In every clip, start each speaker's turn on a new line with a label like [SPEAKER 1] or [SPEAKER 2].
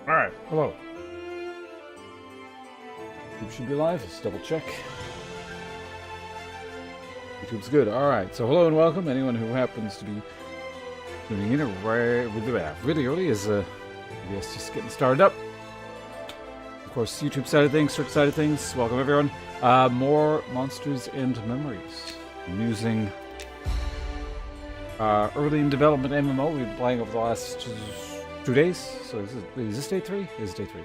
[SPEAKER 1] Alright, hello. YouTube should be live, let's double check. YouTube's good. Alright, so hello and welcome. Anyone who happens to be tuning in really early is yes, just getting started up. Of course, YouTube side of things, Twitch side of things. Welcome everyone. More Monsters and Memories. I'm using early in development MMO we've been playing over the last 2 days. So is this day 3? This is day 3.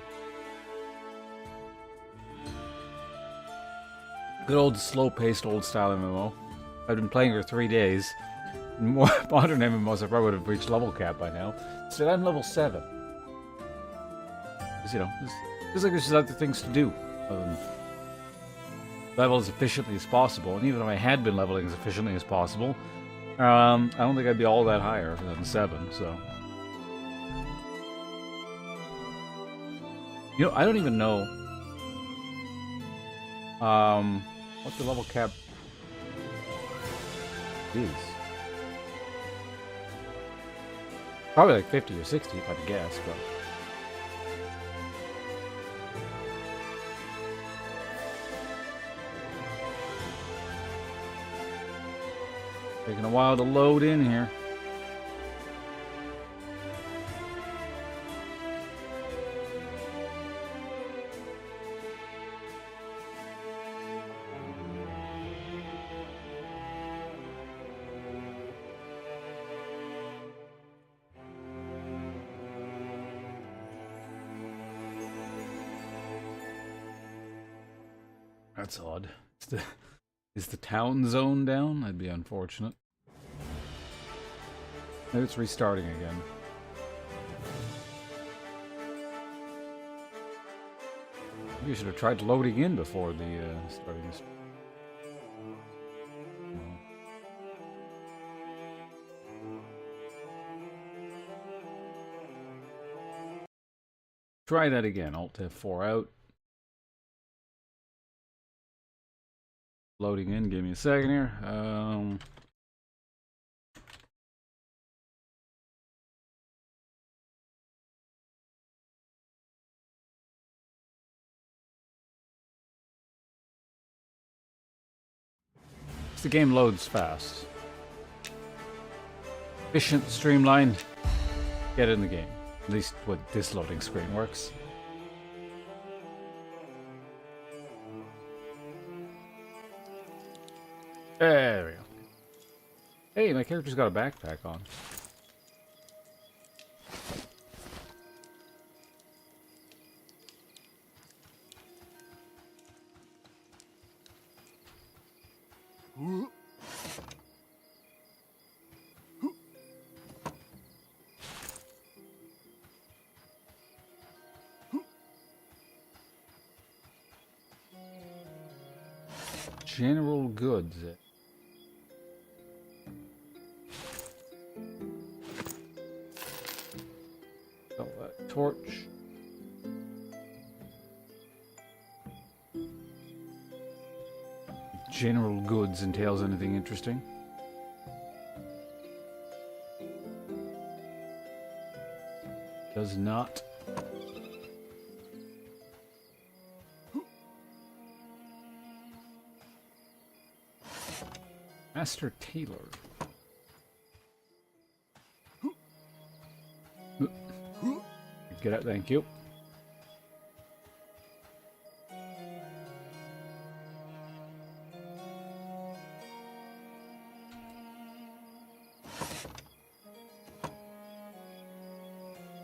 [SPEAKER 1] Good old slow-paced, old-style MMO. I've been playing for 3 days. In more modern MMOs, I probably would have reached level cap by now. Instead, I'm level 7. Because, you know, feels like there's just other things to do. Level as efficiently as possible. And even if I had been leveling as efficiently as possible, I don't think I'd be all that higher than 7, so... You know, I don't even know... what the level cap is. Probably like 50 or 60 if I had to guess, but... Taking a while to load in here. That's odd. Is the town zone down? That'd be unfortunate. Maybe it's restarting again. Maybe you should have tried loading in before the starting this. Try that again. Alt F4 out. Loading in, give me a second here. The game loads fast. Efficient, streamlined. Get in the game. At least with this loading screen works. There we go. Hey, my character's got a backpack on. General goods. Oh, torch. General goods entails anything interesting? Does not. Master Tailor. Get it, thank you.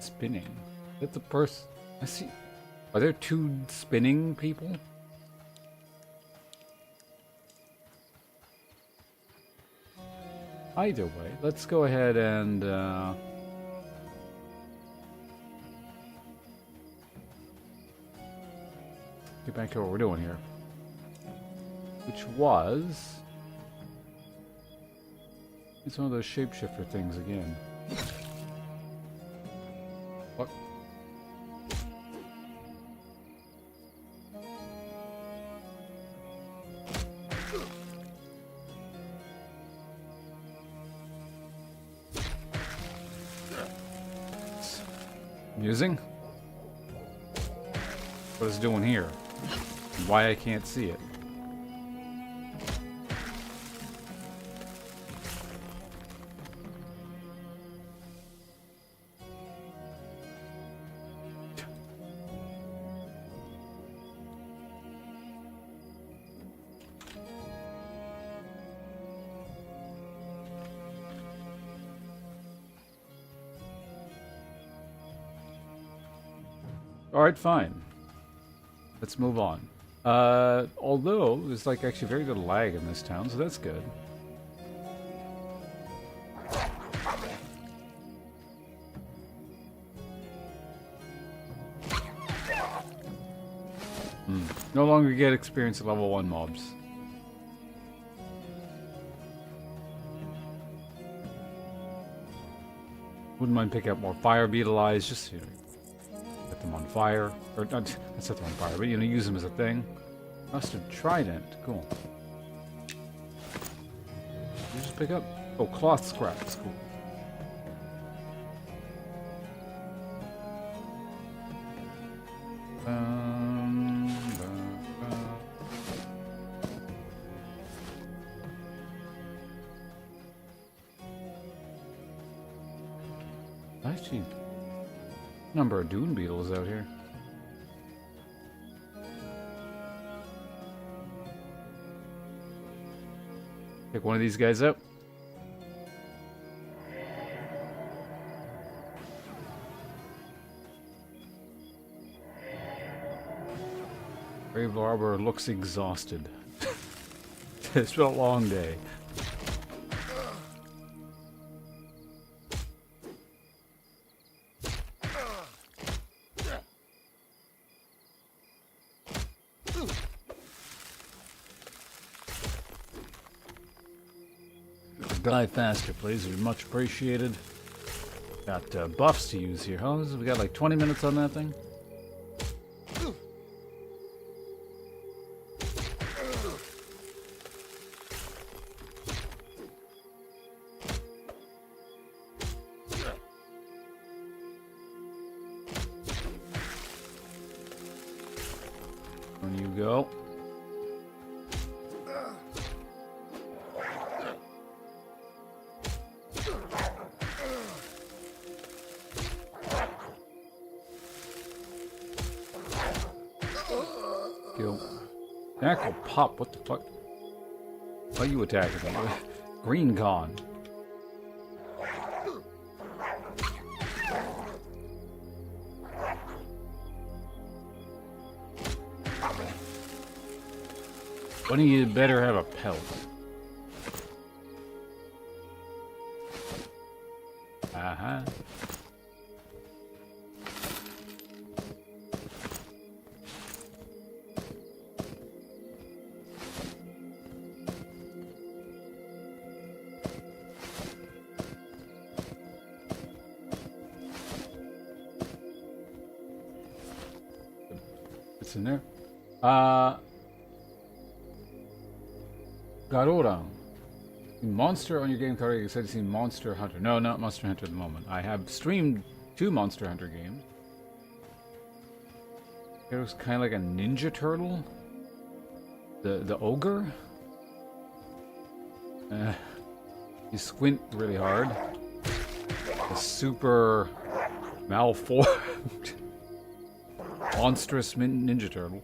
[SPEAKER 1] Spinning. That's a person. I see. Are there 2 spinning people? Either way, let's go ahead and get back to what we're doing here. Which was... It's one of those shapeshifter things again. What? Amusing. what it's doing here. And why I can't see it. Alright, fine. Let's move on. Although, there's like actually very little lag in this town, so that's good. No longer get experience at level 1 mobs. Wouldn't mind picking up more fire beetle eyes, just, you know, set them on fire. Or, not set them on fire, but, you know, use them as a thing. Mustard trident, cool. You just pick up? Oh, cloth scraps, cool. Actually, number of dune beetles out here. Pick one of these guys up. Brave Arbor looks exhausted. It's been a long day. Die faster, please. It'd be much appreciated. Got buffs to use here. How long is it? We got like 20 minutes on that thing? On you go. Knuckle pop, what the fuck? Why are you attacking me? Green gone. One of you better have a pelt. Uh-huh. It's in there. Garora. Monster on your game card. You said you see Monster Hunter. No, not Monster Hunter at the moment. I have streamed 2 Monster Hunter games. It was kind of like a Ninja Turtle. The ogre. You squint really hard. A super malformed, monstrous Ninja Turtle.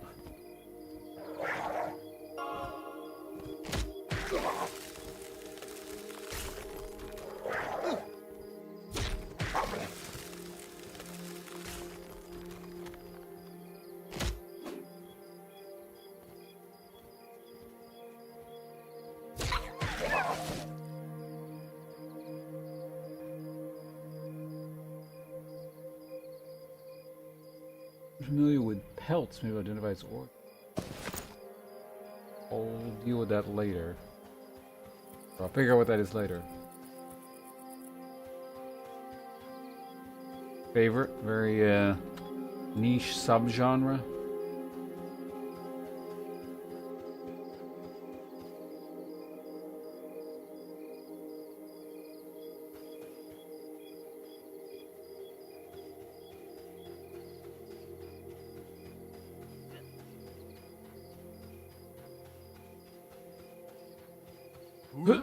[SPEAKER 1] Familiar with pelts, maybe identify its origin. I'll deal with that later. I'll figure out what that is later. Favorite, very niche subgenre. Right.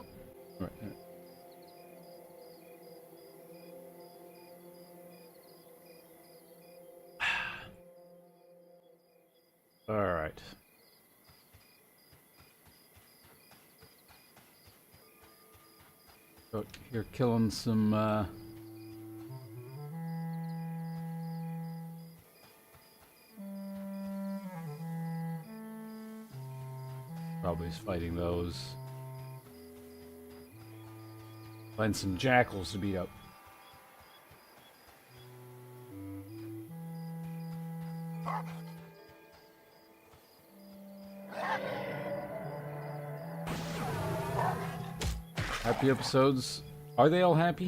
[SPEAKER 1] All right. So you're killing some. Probably is fighting those. Find some jackals to beat up. Happy episodes. Are they all happy?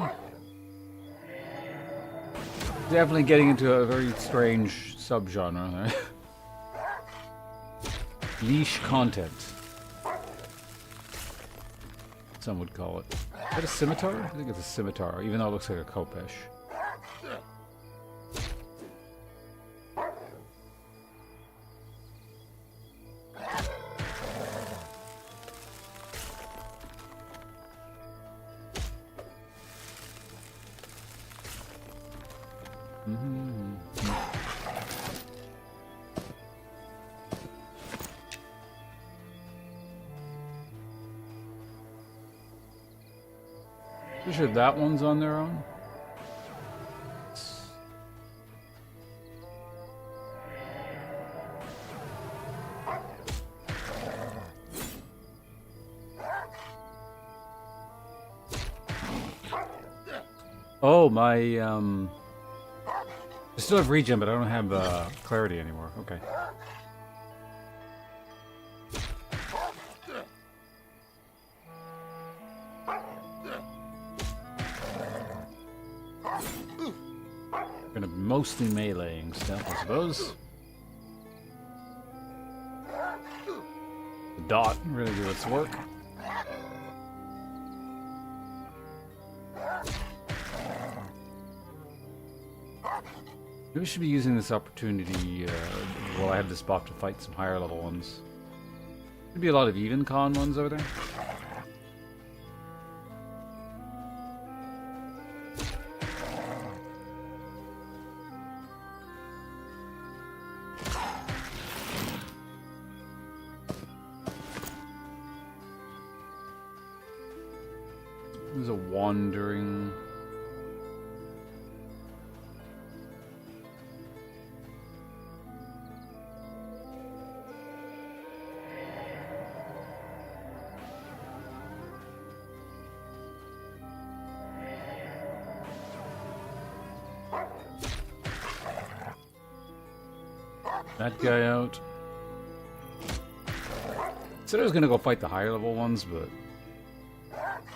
[SPEAKER 1] Definitely getting into a very strange subgenre there. Niche content. Some would call it. Is that a scimitar? I think it's a scimitar, even though it looks like a khopesh. Pretty sure that one's on their own. Oh, my, I still have regen, but I don't have, clarity anymore. Okay. Gonna be mostly meleeing stuff, I suppose. The dot really do its work. Maybe we should be using this opportunity while I have the spot to fight some higher level ones. There'd be a lot of even con ones over there. There's a wandering... That guy out. Said I was gonna go fight the higher level ones, but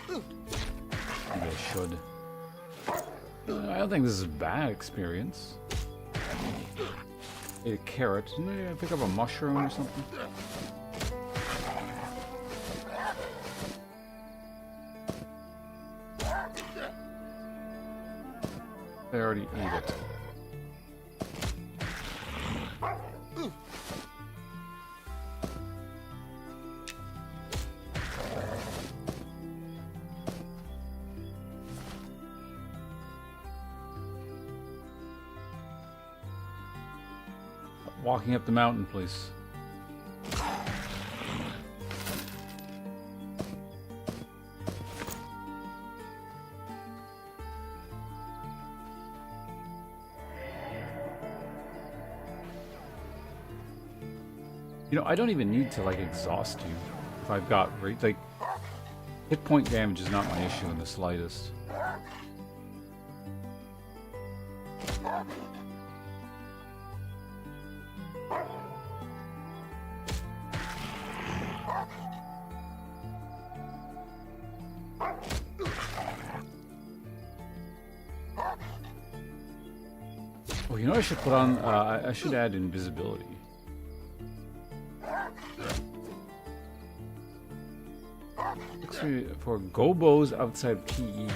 [SPEAKER 1] maybe I should. I don't think this is a bad experience. Ate a carrot. Maybe I pick up a mushroom or something. I already ate it. Walking up the mountain, please. You know, I don't even need to, like, exhaust you if I've got, like, hit point damage is not my issue in the slightest. Oh, you know what I should put on? I should add invisibility. For gobos outside PE.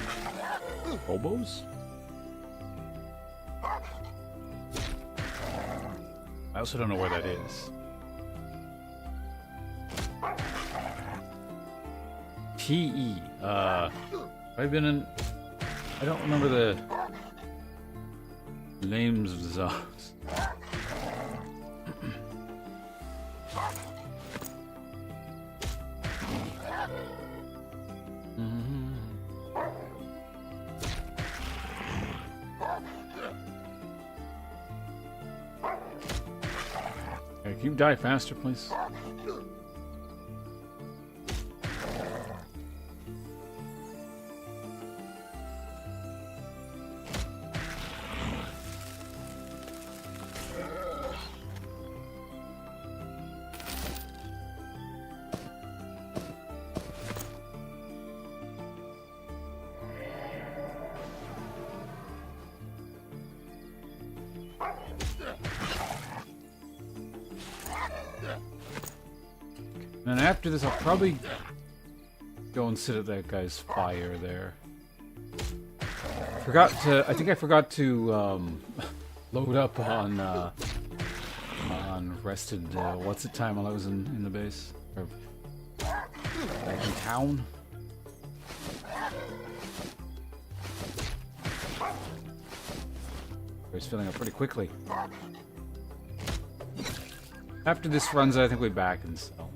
[SPEAKER 1] Gobos? I also don't know where that is. PE. I've been in. I don't remember the names of the zones. Okay, can you die faster, please? And then after this, I'll probably go and sit at that guy's fire there. I think I forgot to load up on rested. What's the time while I was in the base or back in town? I was filling up pretty quickly. After this runs, I think we're back and sell.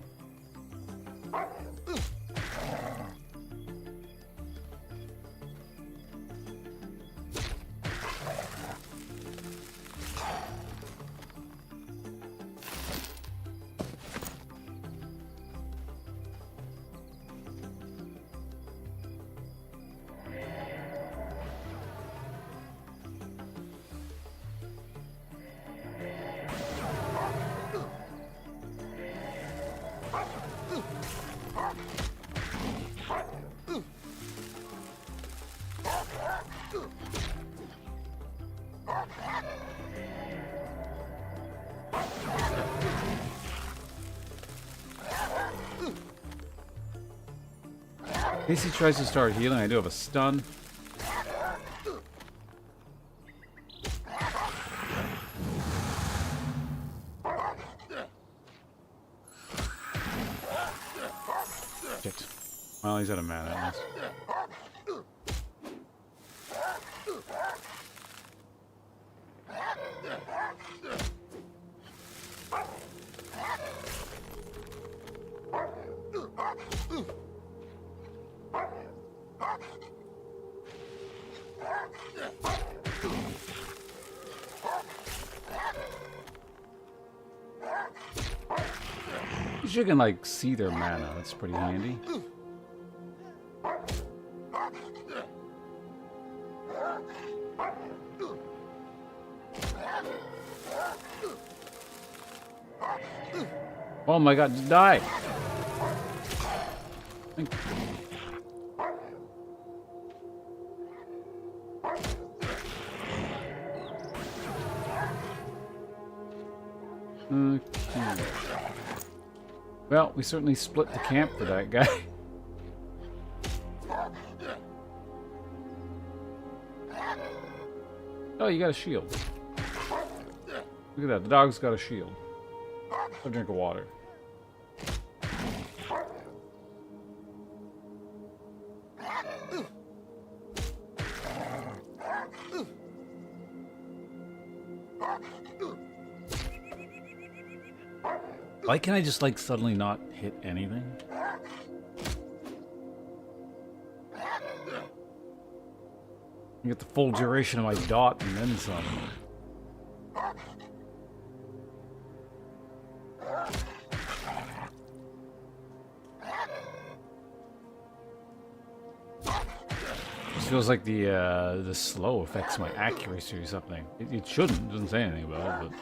[SPEAKER 1] In case he tries to start healing, I do have a stun. Shit. Well, he's out of mana at least. You can like see their mana. That's pretty handy. Oh my god, just die! Okay. Well, we certainly split the camp for that guy. Oh, you got a shield. Look at that, the dog's got a shield. Have a drink of water. Why can't I just, like, suddenly not hit anything? You get the full duration of my dot and then some. This feels like the slow affects my accuracy or something. It shouldn't. It doesn't say anything about it, but...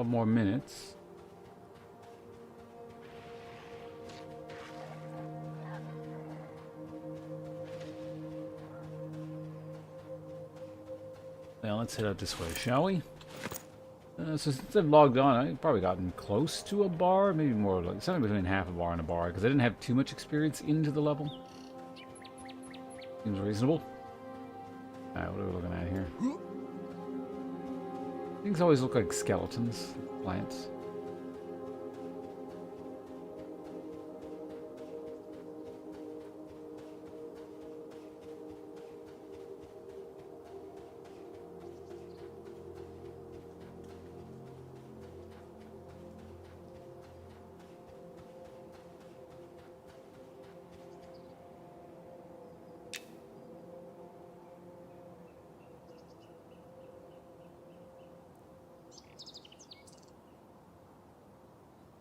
[SPEAKER 1] more minutes. Well, let's head out this way, shall we? So since I've logged on, I've probably gotten close to a bar, maybe more like something between half a bar and a bar, because I didn't have too much experience into the level. Seems reasonable. Alright, what are we looking at here? Things always look like skeletons, plants.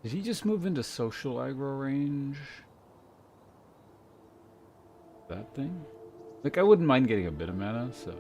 [SPEAKER 1] Did he just move into social aggro range? That thing? Like, I wouldn't mind getting a bit of mana, so...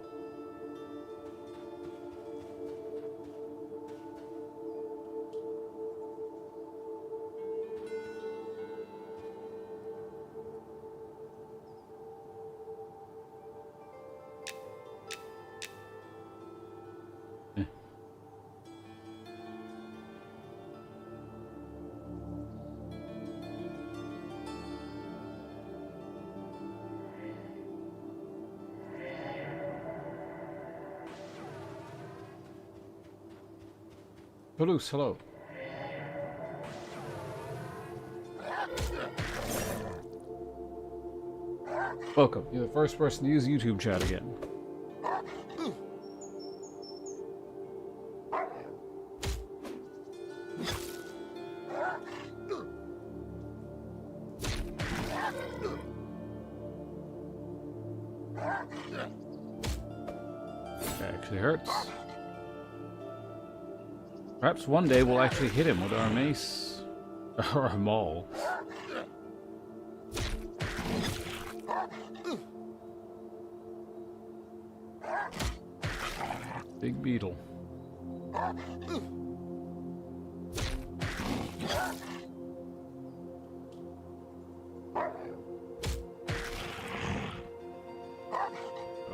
[SPEAKER 1] Toulouse, hello. Welcome. You're the first person to use YouTube chat again. That actually hurts. Perhaps one day we'll actually hit him with our mace. Or our maul. Big beetle.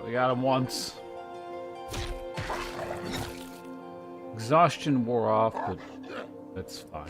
[SPEAKER 1] We got him once. Exhaustion wore off, but that's fine.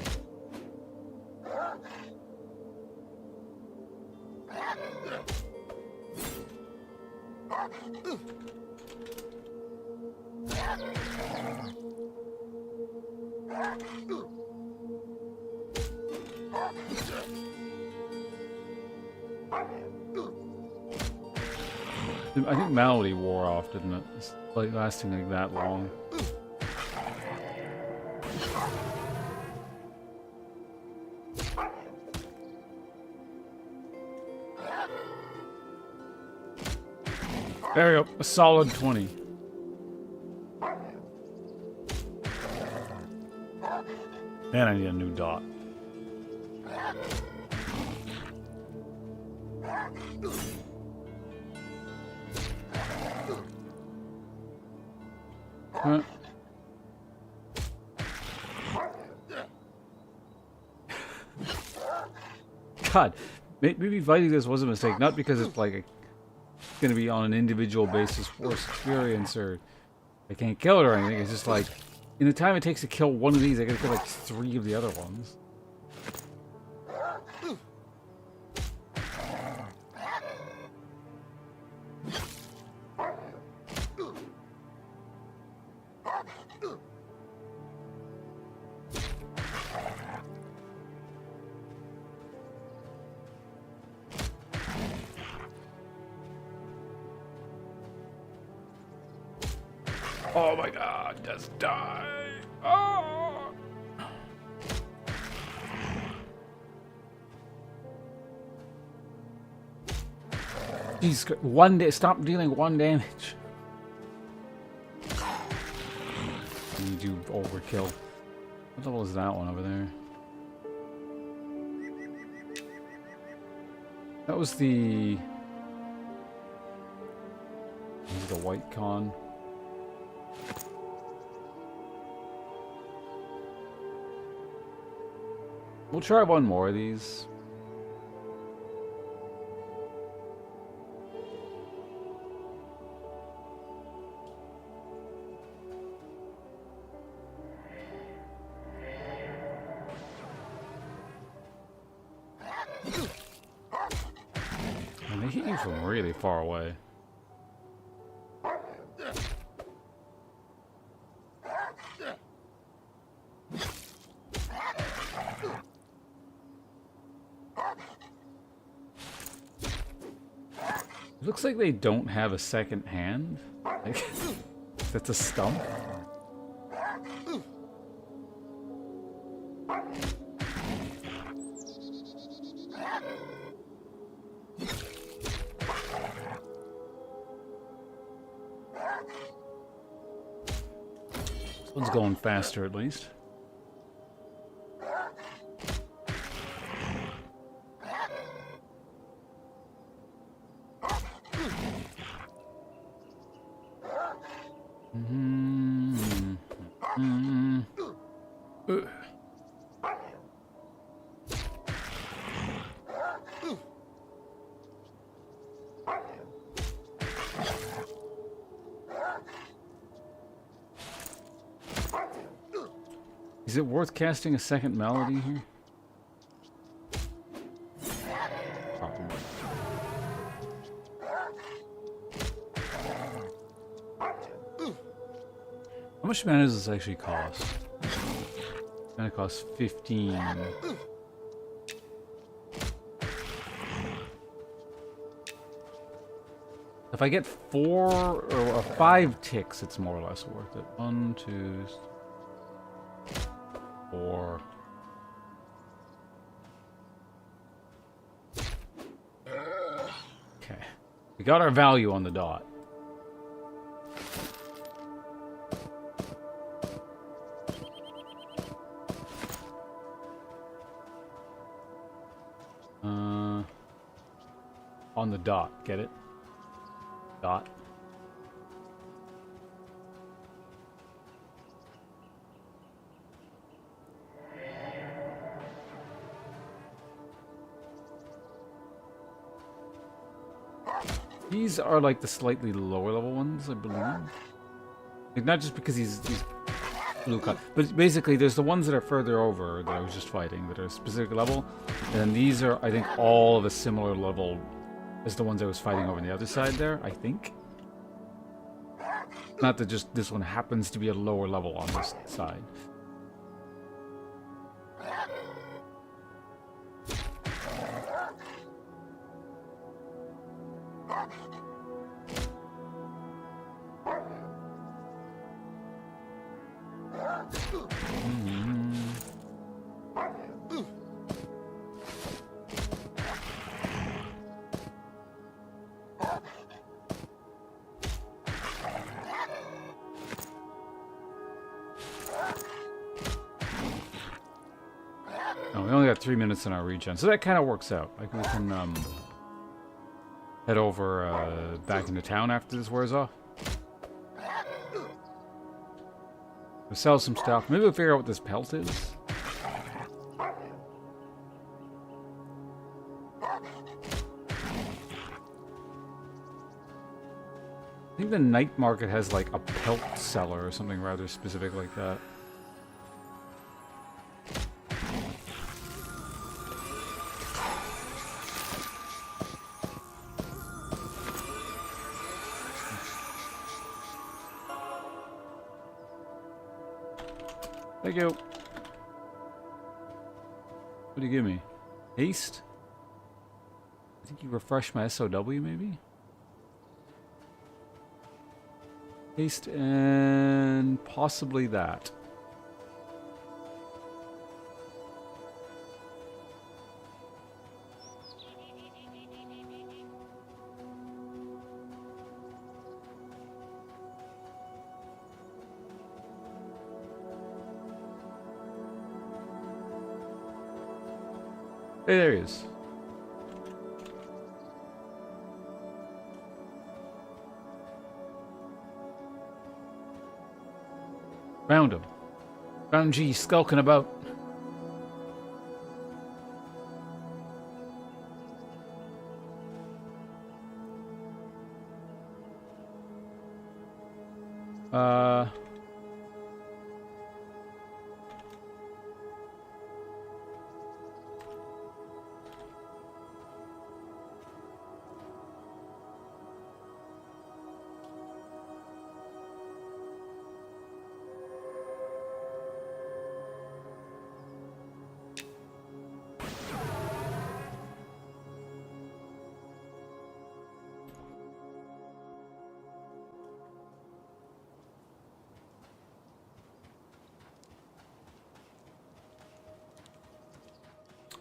[SPEAKER 1] I think Malady wore off, didn't it? It's like lasting like that long. There we go, a solid 20. And I need a new dot. Huh? God, maybe fighting this was a mistake. Not because it's like going to be on an individual basis force experience or I can't kill it or anything. It's just like, in the time it takes to kill one of these, I gotta kill like 3 of the other ones. Oh my god, just die! Oh! Jesus Christ, one day, stop dealing 1 damage. You do overkill. What level is that one over there? That was the white con. We'll try one more of these. hit you from really far away. It looks like they don't have a second hand. Like, that's a stump. This one's going faster at least. Is it worth casting a second melody here? Probably. How much mana does this actually cost? It's gonna cost 15. If I get 4 or 5 ticks, it's more or less worth it. 1, 2, 4. Okay. We got our value on the dot. On the dot, get it? Dot. These are like the slightly lower level ones, I believe. Like, not just because he's blue cut, but basically there's the ones that are further over that I was just fighting that are a specific level, and then these are, I think, all of a similar level as the ones I was fighting over on the other side there, I think. Not that just this one happens to be a lower level on this side. Oh, we only got 3 minutes in our regen, so that kind of works out. Like, we can head over back into town after this wears off. We'll sell some stuff. Maybe we'll figure out what this pelt is. I think the night market has like a pelt seller or something rather specific like that. Thank you. What do you give me? Haste? I think you refresh my SOW maybe? Haste and possibly that. Hey, there he is. Found him. Found G skulking about.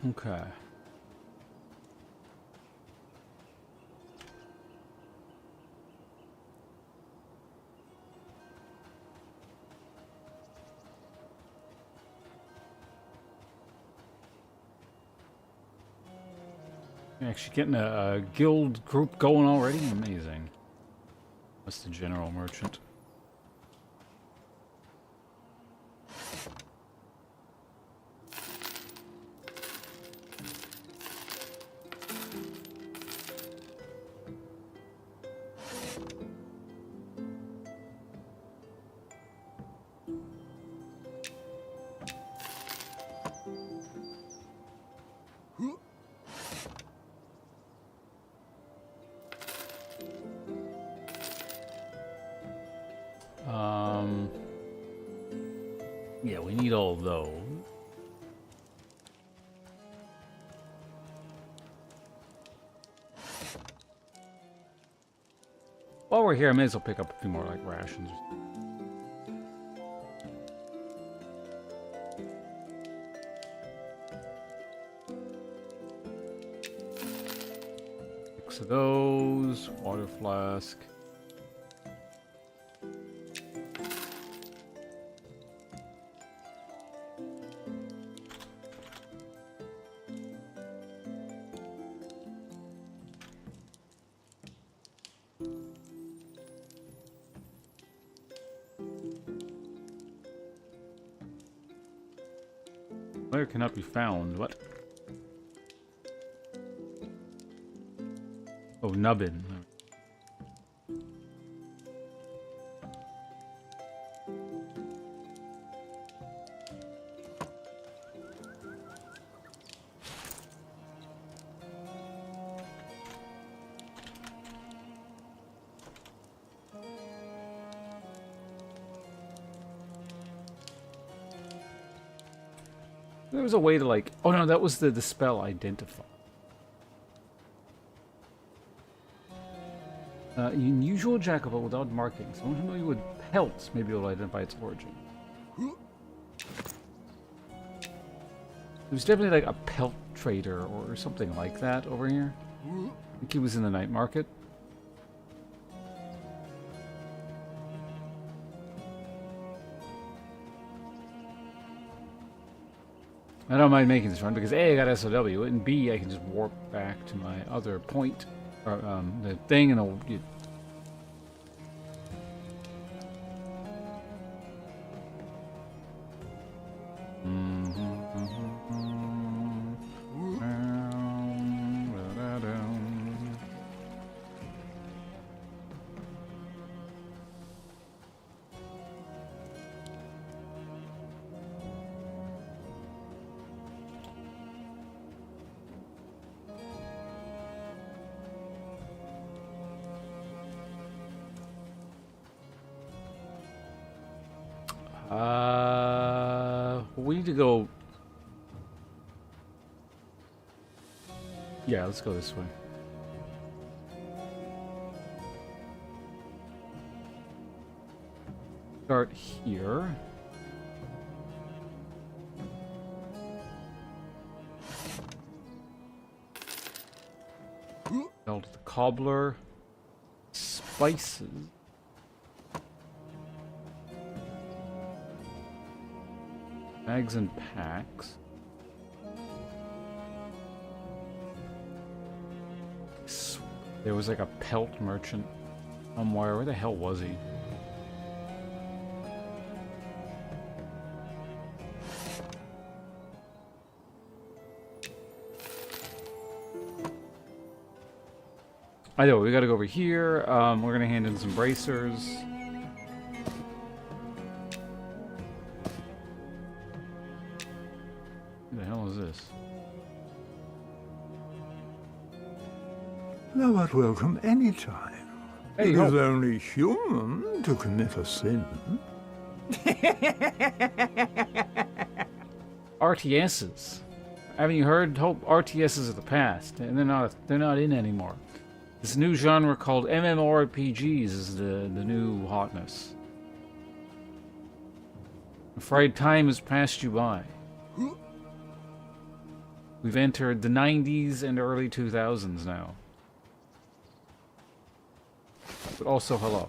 [SPEAKER 1] Okay. Actually getting a guild group going already? Amazing. That's the general merchant. Yeah, we need all of those. While we're here, I may as well pick up a few more, like, rations. Six of those. Water flask. Player cannot be found. What? Oh, nubbin. There was a way to, like... Oh no, that was the spell identify. Unusual jackal without markings. Someone familiar with pelts may be able to identify its origin. There's definitely like a pelt trader or something like that over here. I think he was in the night market. I don't mind making this run because A, I got SOW, and B, I can just warp back to my other point, or the thing, and it'll... we need to go... Yeah, let's go this way. Start here. Sell to the cobbler. Spices. Bags and packs. There was like a pelt merchant somewhere. Where the hell was he? I know, we gotta go over here. We're gonna hand in some bracers. Who the hell is this?
[SPEAKER 2] Thou art welcome any time.
[SPEAKER 1] Hey,
[SPEAKER 2] it is only human to commit a sin.
[SPEAKER 1] RTSs. Haven't you heard? Hope RTSs are the past, and they're not in anymore. This new genre called MMORPGs is the new hotness. I'm afraid time has passed you by. We've entered the 90s and early 2000s now. But also, hello.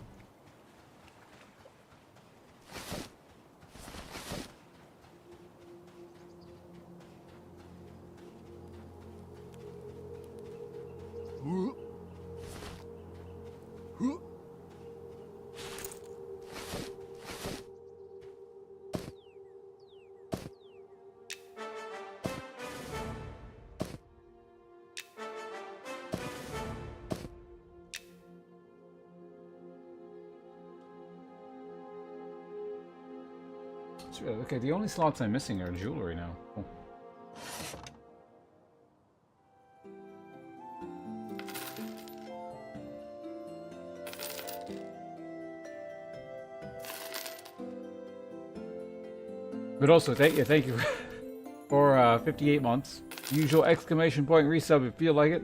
[SPEAKER 1] Okay, the only slots I'm missing are jewelry now. Oh. But also, thank you for 58 months. Usual exclamation point resub if you feel like it.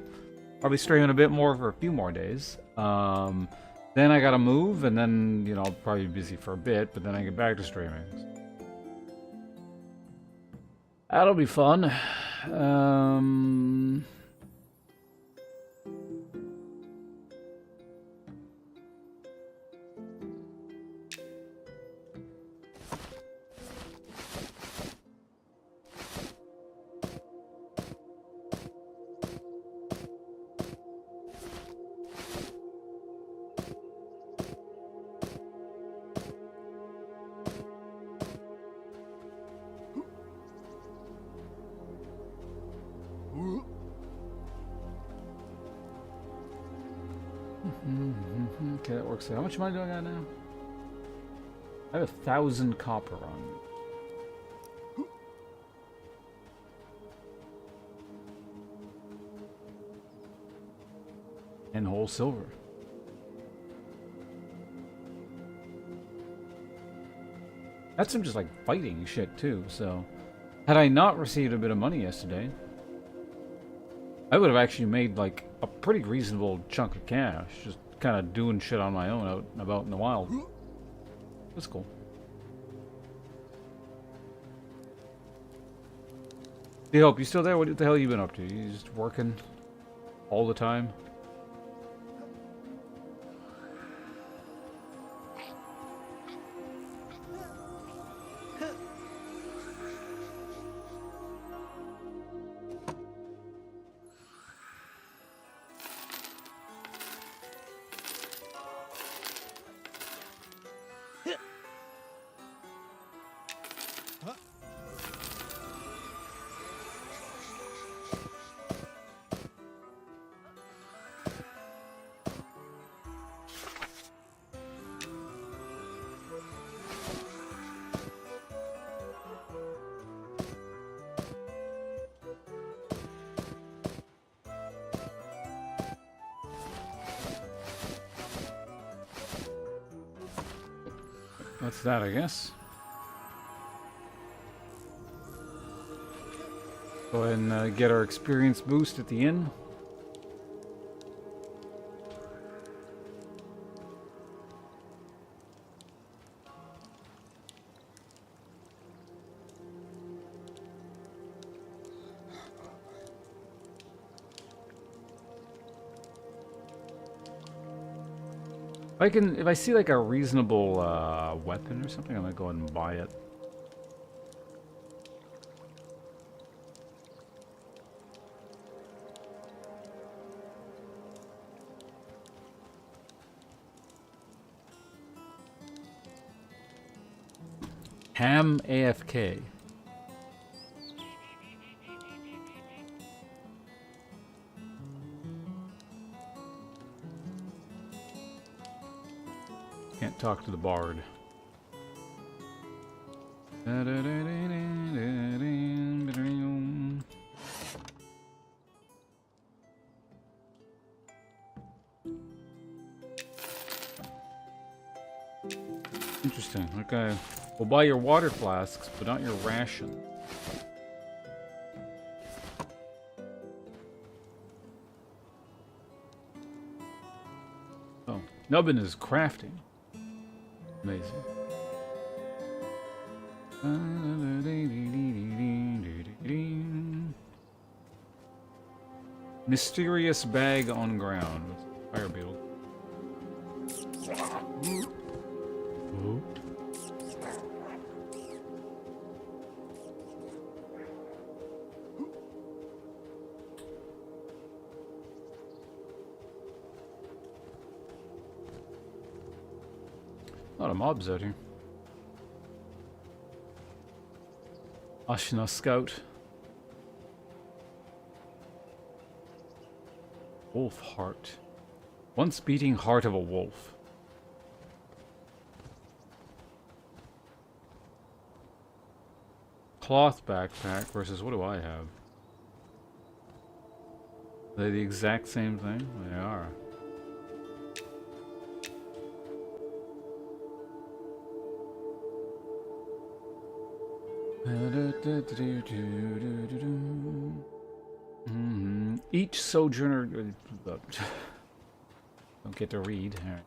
[SPEAKER 1] Probably streaming a bit more for a few more days. Then I gotta move, and then, you know, I'll probably be busy for a bit, but then I get back to streaming. That'll be fun. Okay, that works. How much money do I got now? I have 1,000 copper on me. And whole silver. That's some just like fighting shit too, so had I not received a bit of money yesterday, I would have actually made like a pretty reasonable chunk of cash, just kind of doing shit on my own out and about in the wild. That's cool. Hey, Hope, you still there? What the hell you been up to? You just working all the time? That's that, I guess. Go ahead and get our experience boost at the inn. If I see like a reasonable weapon or something, I'm gonna go ahead and buy it. Ham AFK. Can't talk to the bard. Interesting. Okay. We'll buy your water flasks, but not your ration. Oh. Nubbin is crafting. Amazing. Mysterious bag on ground. Fire beetle. Ooh. A lot of mobs out here. Ashina Scout. Wolf heart. Once beating heart of a wolf. Cloth backpack versus what do I have? Are they the exact same thing? They are. Each sojourner don't get to read. All right.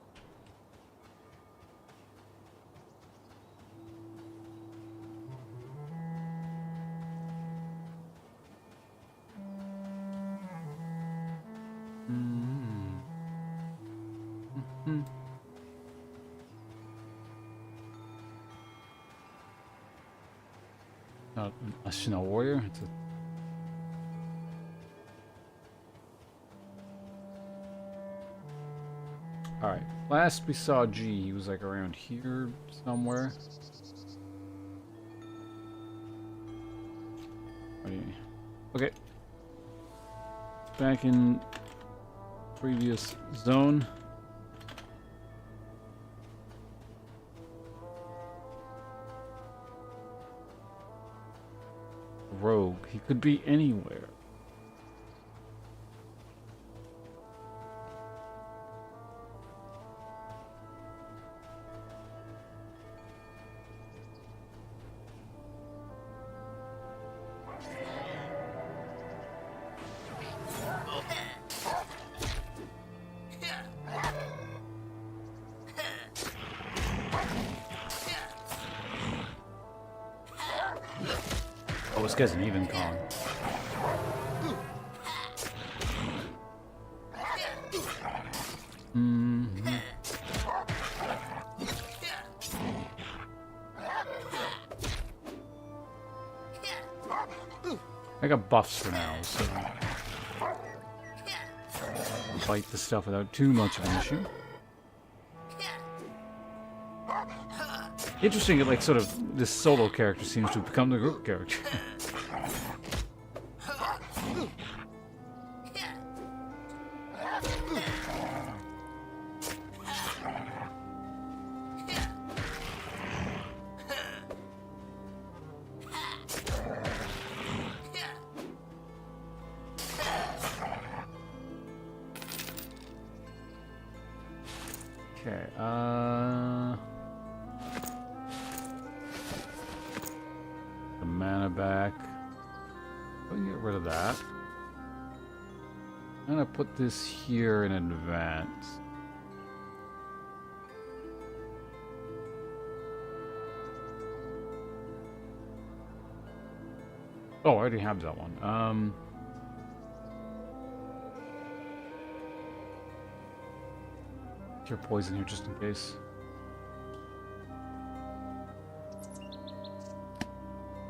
[SPEAKER 1] Not an Ashina warrior. It's a Alright, last we saw G, he was like around here somewhere. Okay. Back in previous zone. Rogue, he could be anywhere. Oh, this guy's an even con. I got buffs for now, so fight the stuff without too much of an issue. Interesting, like sort of this solo character seems to become the group character. Okay, the mana back. We can get rid of that. I'm gonna put this here in advance. Oh, I already have that one. Cure poison here just in case.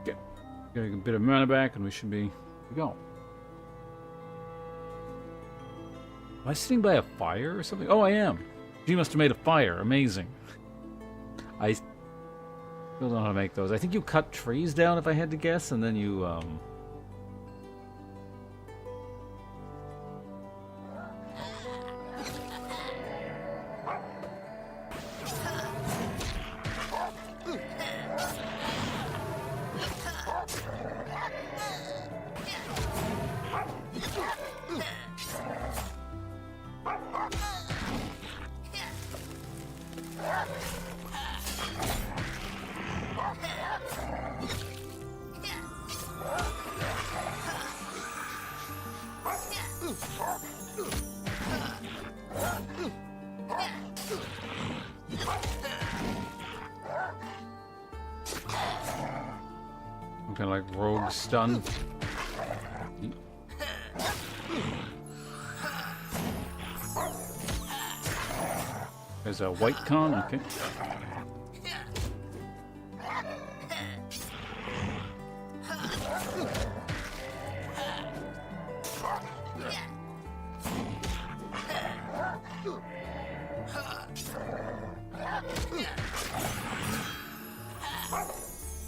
[SPEAKER 1] Okay. Get a bit of mana back and we should be go. Am I sitting by a fire or something? Oh, I am. She must have made a fire. Amazing. I still don't know how to make those. I think you cut trees down if I had to guess, and then you I'm kind of like rogue stun. There's a white con, okay.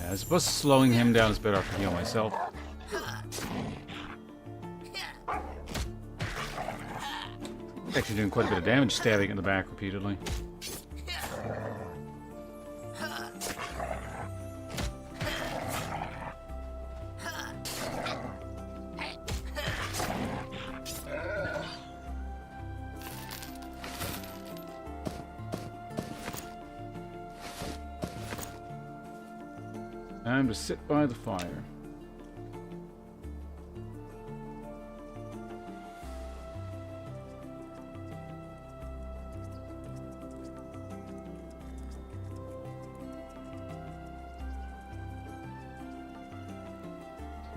[SPEAKER 1] Yeah, I suppose slowing him down is better. I can heal myself. Actually doing quite a bit of damage stabbing in the back repeatedly. Time to sit by the fire.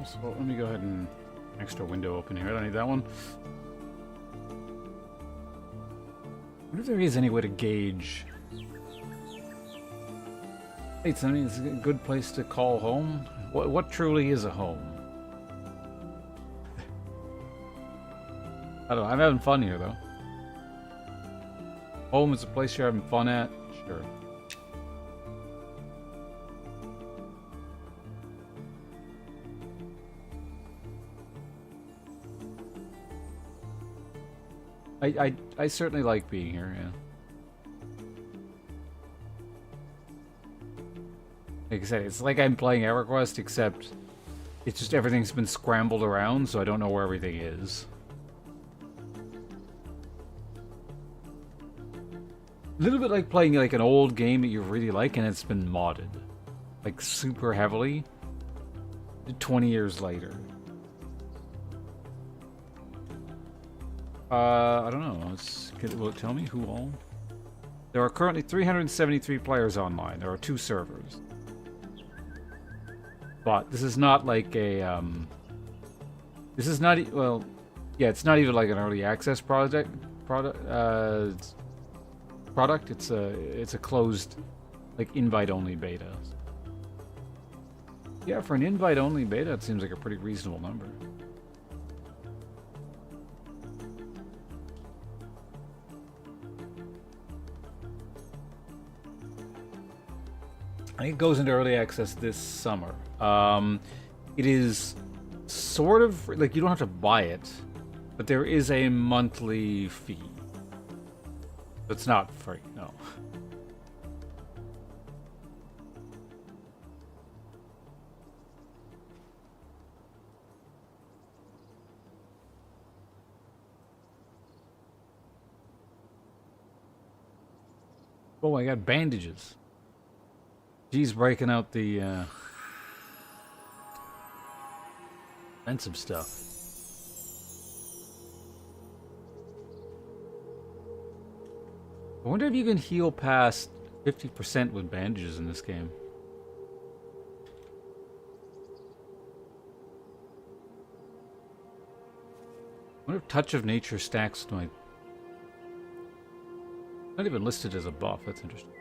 [SPEAKER 1] So let me go ahead and extra window open here. I don't need that one. I wonder if there is any way to gauge. Hey, it's a good place to call home. What truly is a home? I don't know. I'm having fun here though. Home is a place you're having fun at. Sure. I certainly like being here, yeah. Like I said, it's like I'm playing EverQuest, except it's just everything's been scrambled around, so I don't know where everything is. A little bit like playing like an old game that you really like and it's been modded. Like super heavily. 20 years later. I don't know. Will it tell me who all? There are currently 373 players online. There are 2 servers. But this is not like a, this is not, well, yeah, it's not even like an early access product. It's a closed, like, invite-only beta. Yeah, for an invite-only beta, it seems like a pretty reasonable number. I think it goes into early access this summer. It is sort of like you don't have to buy it, but there is a monthly fee. It's not free, no. Oh, I got bandages. G's breaking out the expensive stuff. I wonder if you can heal past 50% with bandages in this game. I wonder if Touch of Nature stacks with my... Not even listed as a buff, that's interesting.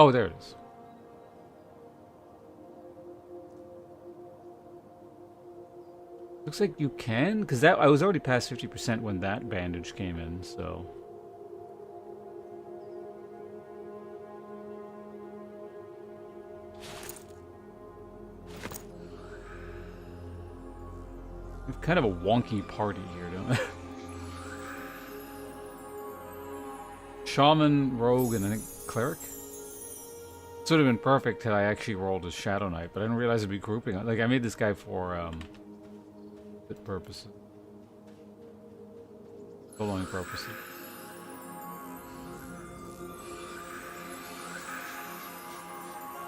[SPEAKER 1] Oh, there it is. Looks like you can, because that I was already past 50% when that bandage came in, so... We have kind of a wonky party here, don't we? Shaman, Rogue, and I think Cleric? This would have been perfect had I actually rolled as Shadow Knight, but I didn't realize it'd be grouping. Like, I made this guy for, good purposes. Soloing purposes.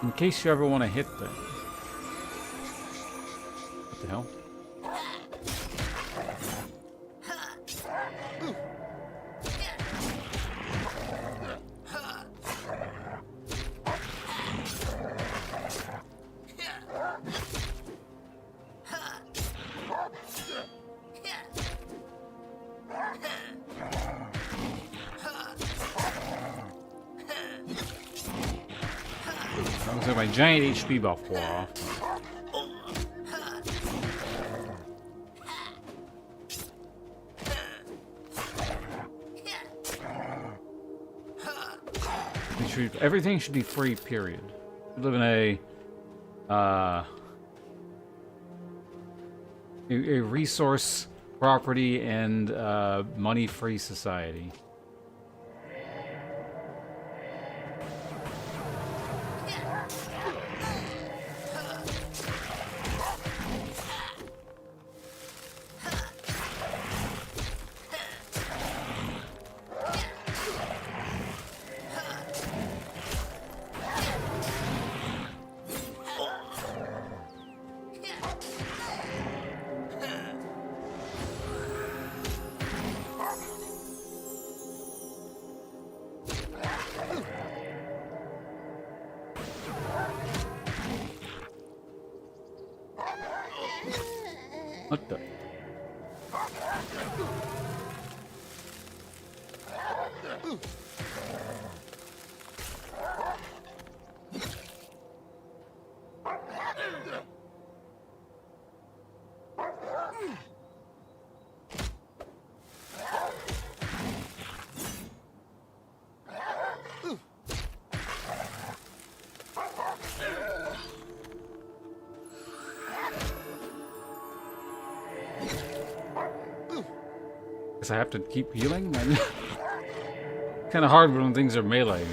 [SPEAKER 1] In case you ever want to hit them. What the hell? like my giant HP buff wore off. Everything should be free, period. We live in a resource, property, and money-free society. What the? Guess I have to keep healing? Kind of hard when things are melee.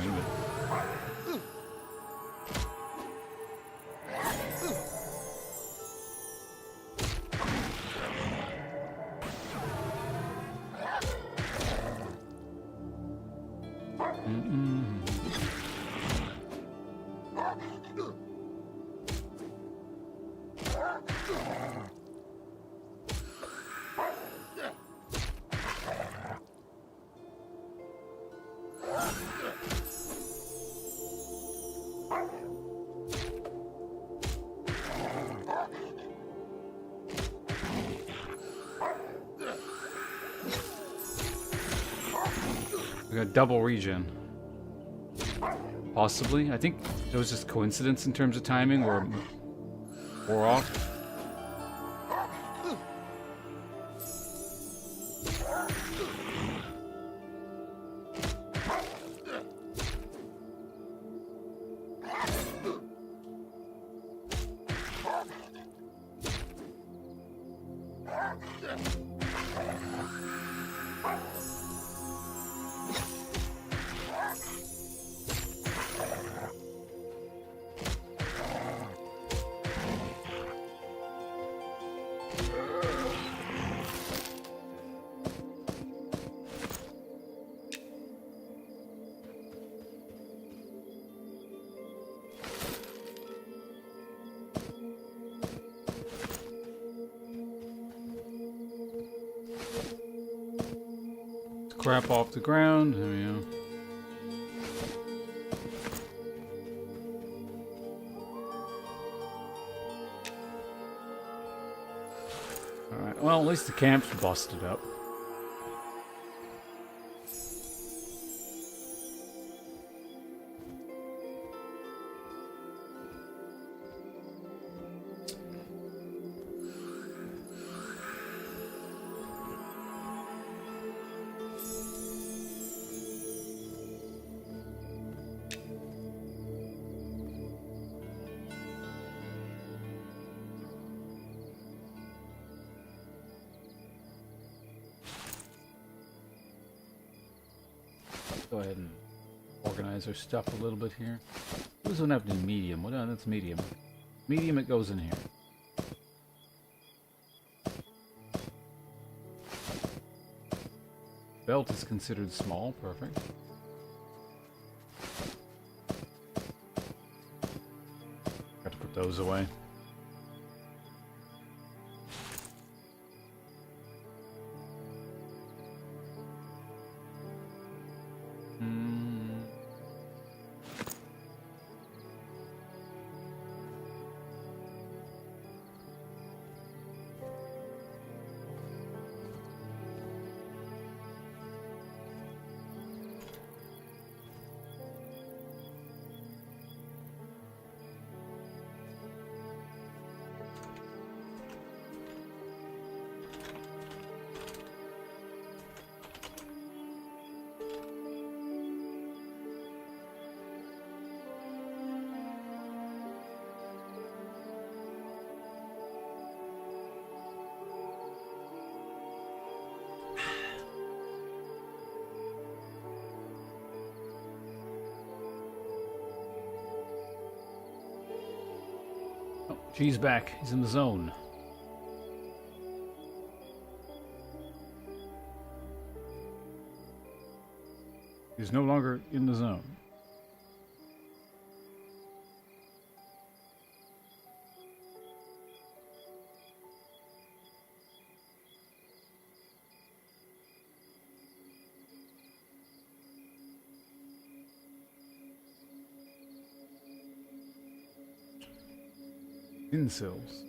[SPEAKER 1] We got double regen. Possibly. I think it was just coincidence in terms of timing, or we're off. Crap off the ground. There we go. Alright, well, at least the camp's busted up. Go ahead and organize our stuff a little bit here. What does one have to do? Medium? Well, no, that's medium. Medium, it goes in here. Belt is considered small. Perfect. Got to put those away. G's back. He's in the zone. He's no longer in the zone. Incels.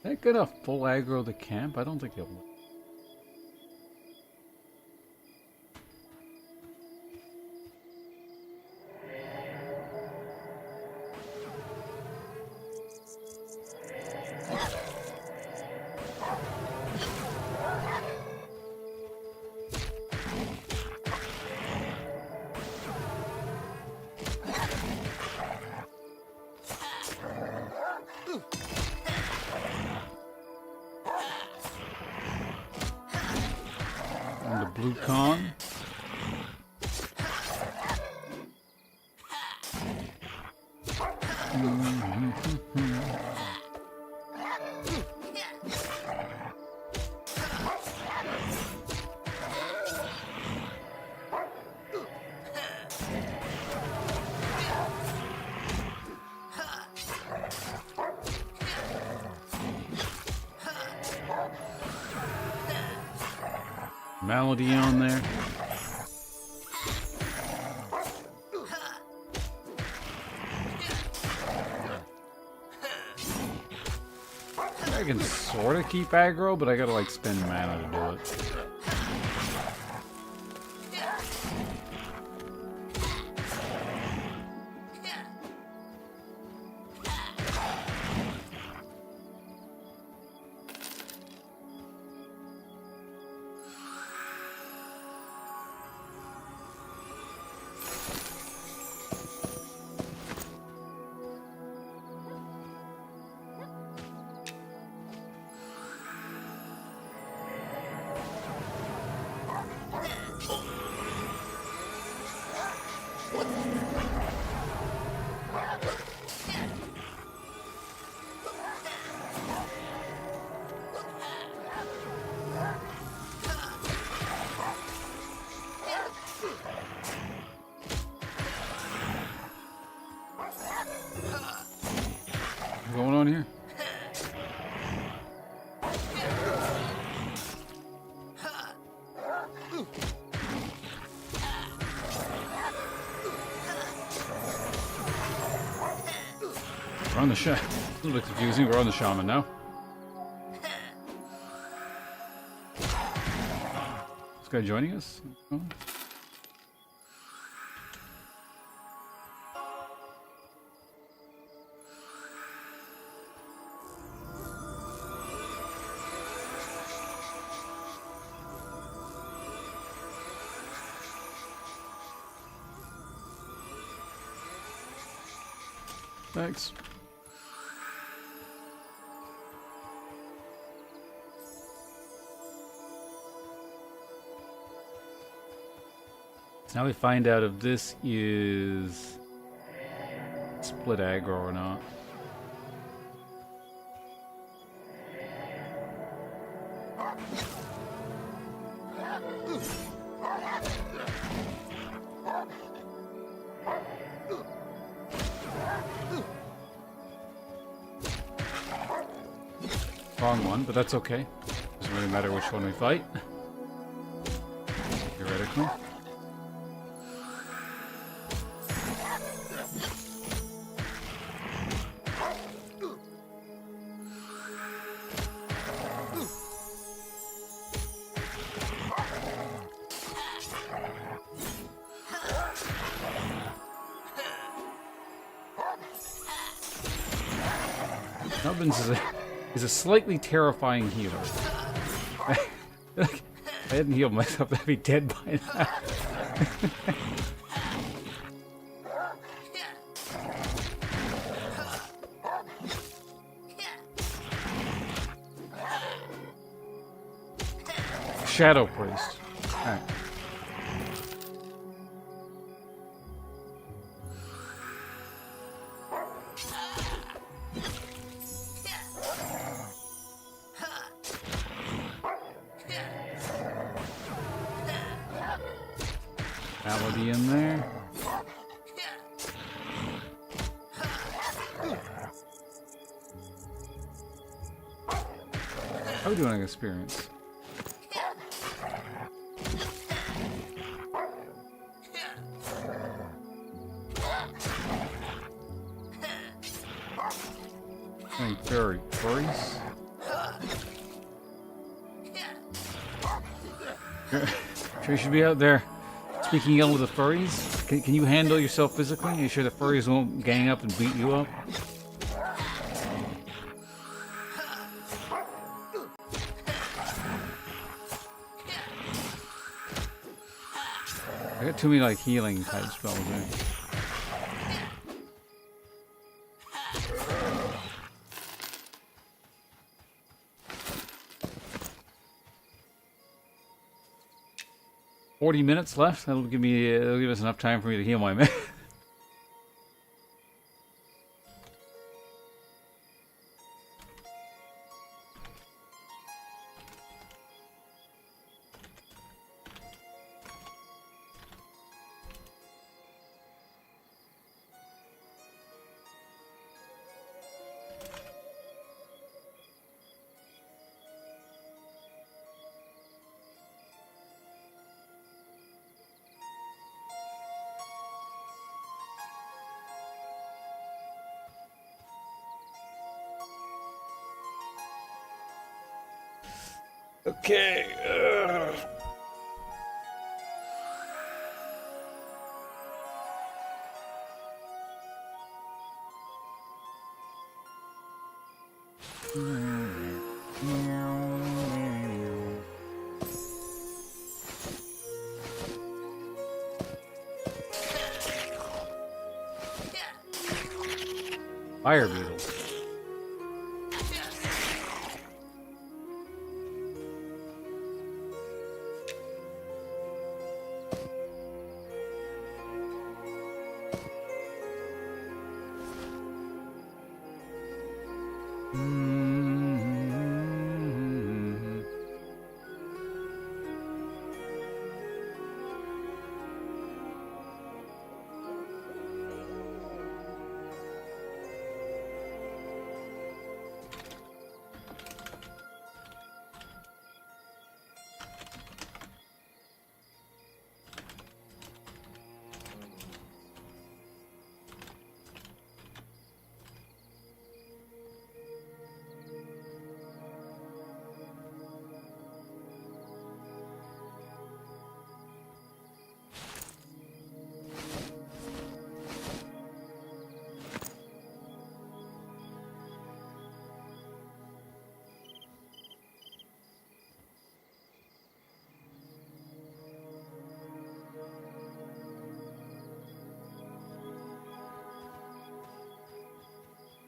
[SPEAKER 1] That gonna full aggro the camp? I don't think he'll. Blue con. Melody on there. I can sort of keep aggro, but I gotta like spend mana to do it. What's going on here? We're on the shaman. A little bit confusing. We're on the shaman now. This guy joining us? Oh. Thanks. So now we find out if this is split aggro or not. Wrong one, but that's okay. Doesn't really matter which one we fight. Theoretically. Nubbins is a slightly terrifying healer. If I hadn't healed myself, I'd be dead by now. Shadow Priest. Alright. Malady in there. How are we doing on experience? Furries. Sure you should be out there speaking ill with the furries? Can you handle yourself physically? Are you sure the furries won't gang up and beat you up? I got too many like healing type spells there. $40 minutes left. That'll give us enough time for me to heal my man. Okay. Fire beetle.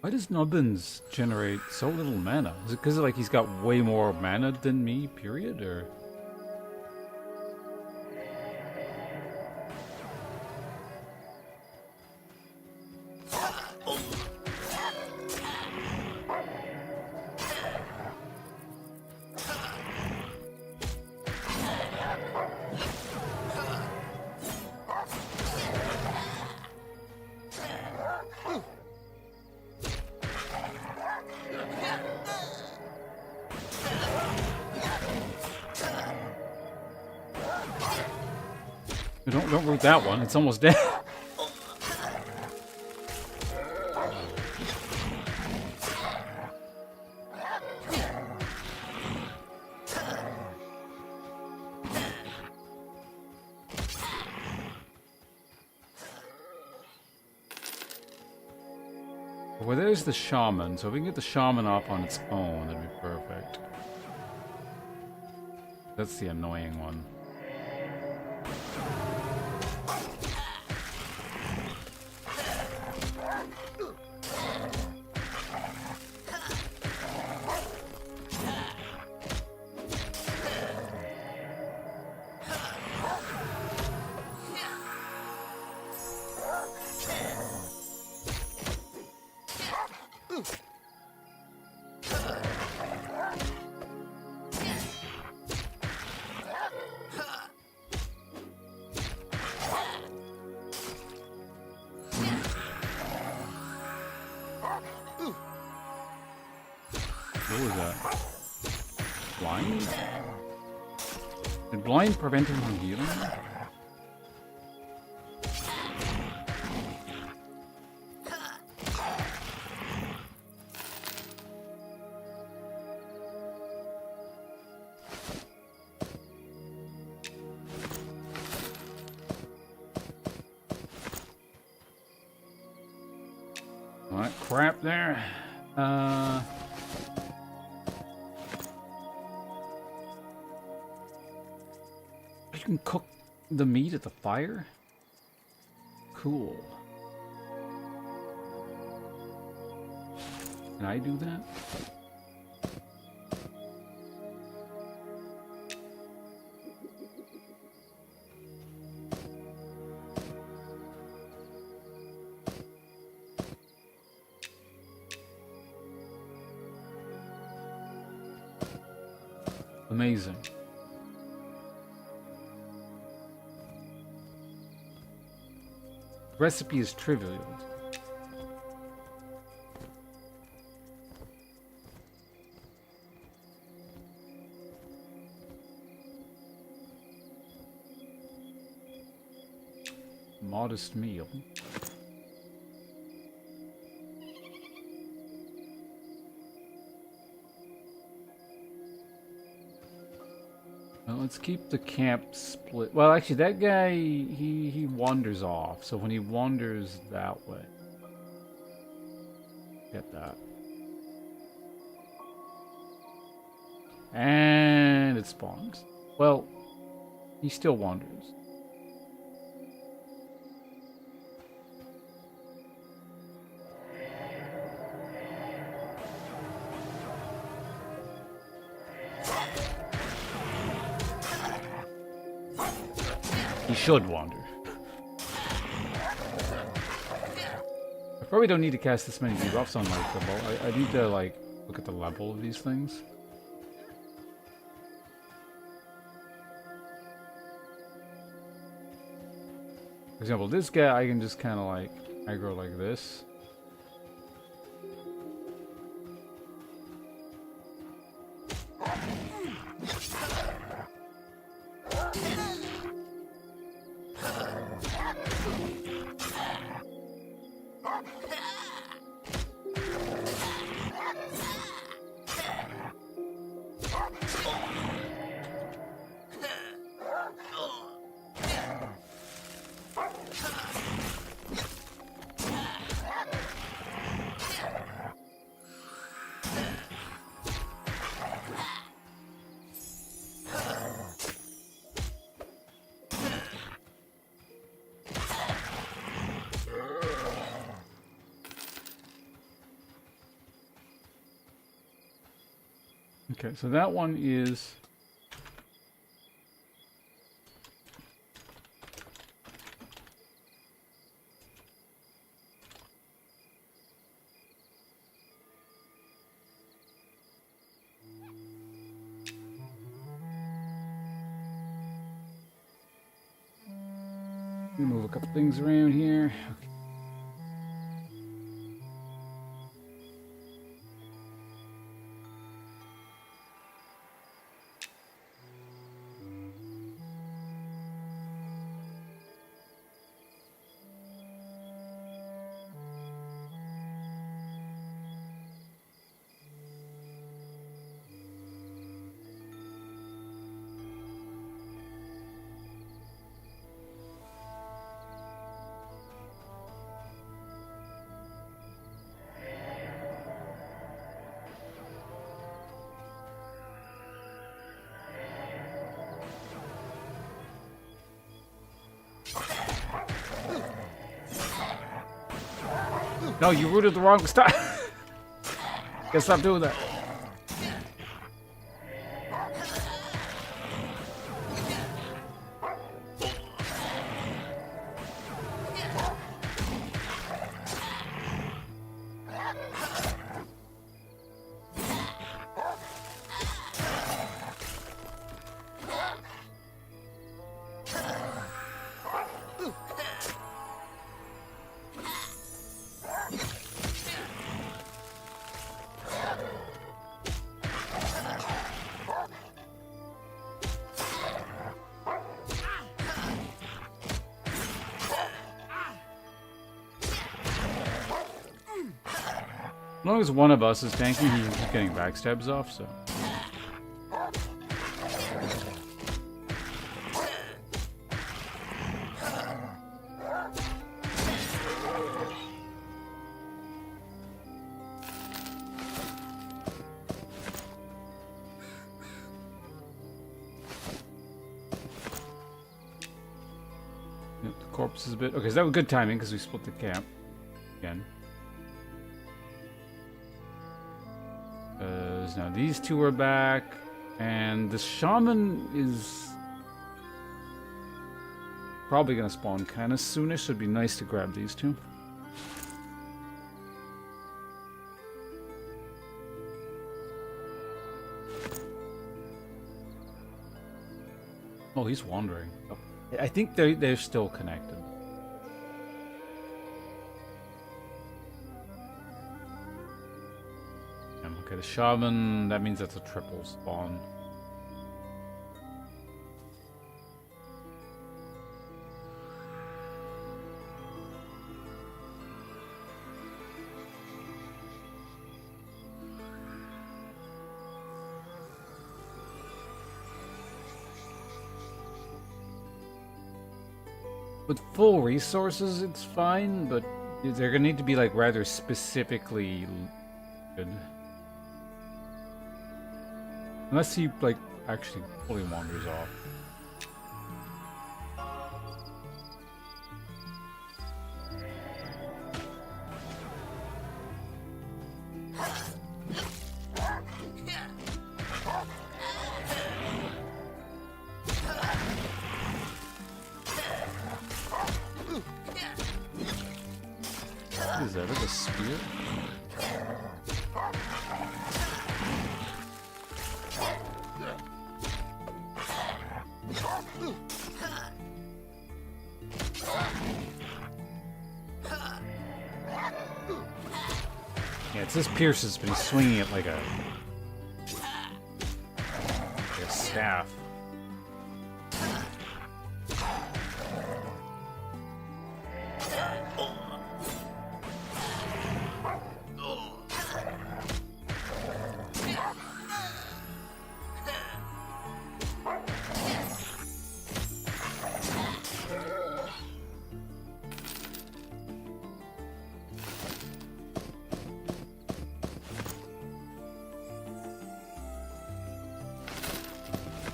[SPEAKER 1] Why does Nubbins generate so little mana? Is it because like he's got way more mana than me, period, or? Don't root that one. It's almost dead. Well, there's the shaman, so if we can get the shaman up on its own, that'd be perfect. That's the annoying one. What was that? Blind? Did blind prevent him from healing? Alright, crap there. You can cook the meat at the fire? Cool. Can I do that? Amazing. Recipe is trivial. Modest meal. Well, let's keep the camp split. Well, actually, that guy, he wanders off. So when he wanders that way, get that. And it spawns. Well, he still wanders. He should wander. I probably don't need to cast this many debuffs on like the level. I need to like look at the level of these things. For example, this guy I can just kind of like aggro like this. Okay, so that one is... Let me move a couple things around here. Okay. No, you rooted the wrong stop. Gotta stop doing that. As long as one of us is tanking, he's just getting backstabs off, so. Yep, the corpse is a bit... Okay, so that was good timing because we split the camp again. Now these two are back, and the shaman is probably gonna spawn kind of soonish, so it'd be nice to grab these two. Oh, he's wandering. Oh, I think they're still connected. Okay, the shaman, that means that's a triple spawn. With full resources, it's fine, but they're gonna need to be like rather specifically good. Unless he, like, actually fully wanders off. What is that? Like a spear? Yeah, it's this Pierce has been swinging it like a staff.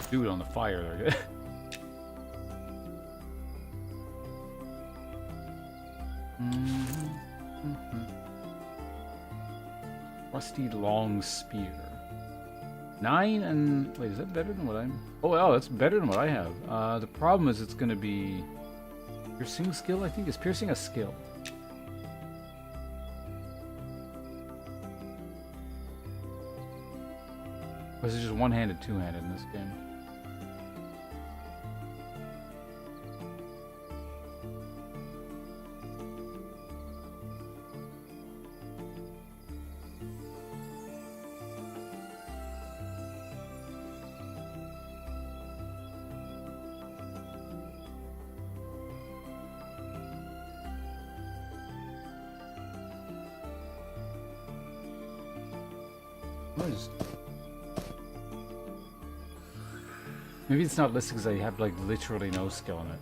[SPEAKER 1] Dude on the fire there. Rusty long spear. 9 and... Wait, is that better than what I'm... Oh, well, that's better than what I have. The problem is it's going to be... Piercing skill, I think? Is piercing a skill? Or is it just one-handed, two-handed in this game? What is... Maybe it's not listed because I have like literally no skill in it.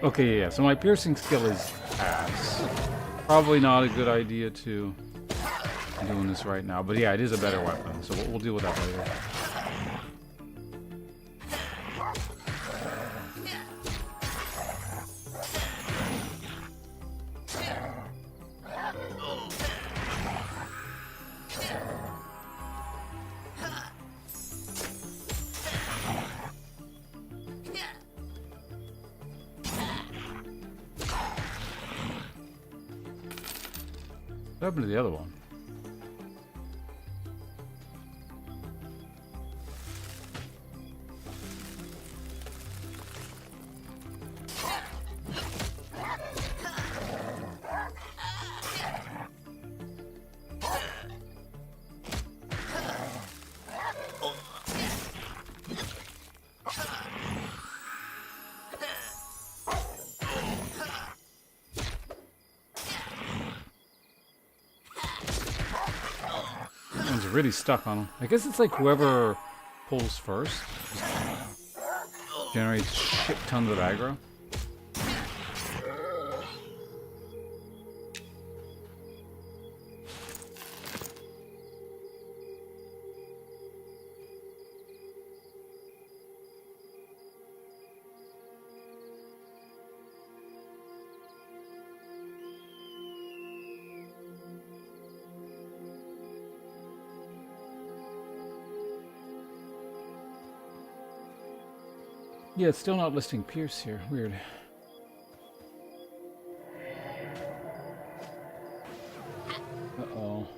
[SPEAKER 1] Okay, yeah, so my piercing skill is ass. Probably not a good idea to be doing this right now, but yeah, it is a better weapon, so we'll deal with that later. What happened to the other one? One's really stuck on him. I guess it's like whoever pulls first generates shit tons of aggro. Yeah, it's still not listing Pierce here. Weird. Uh-oh.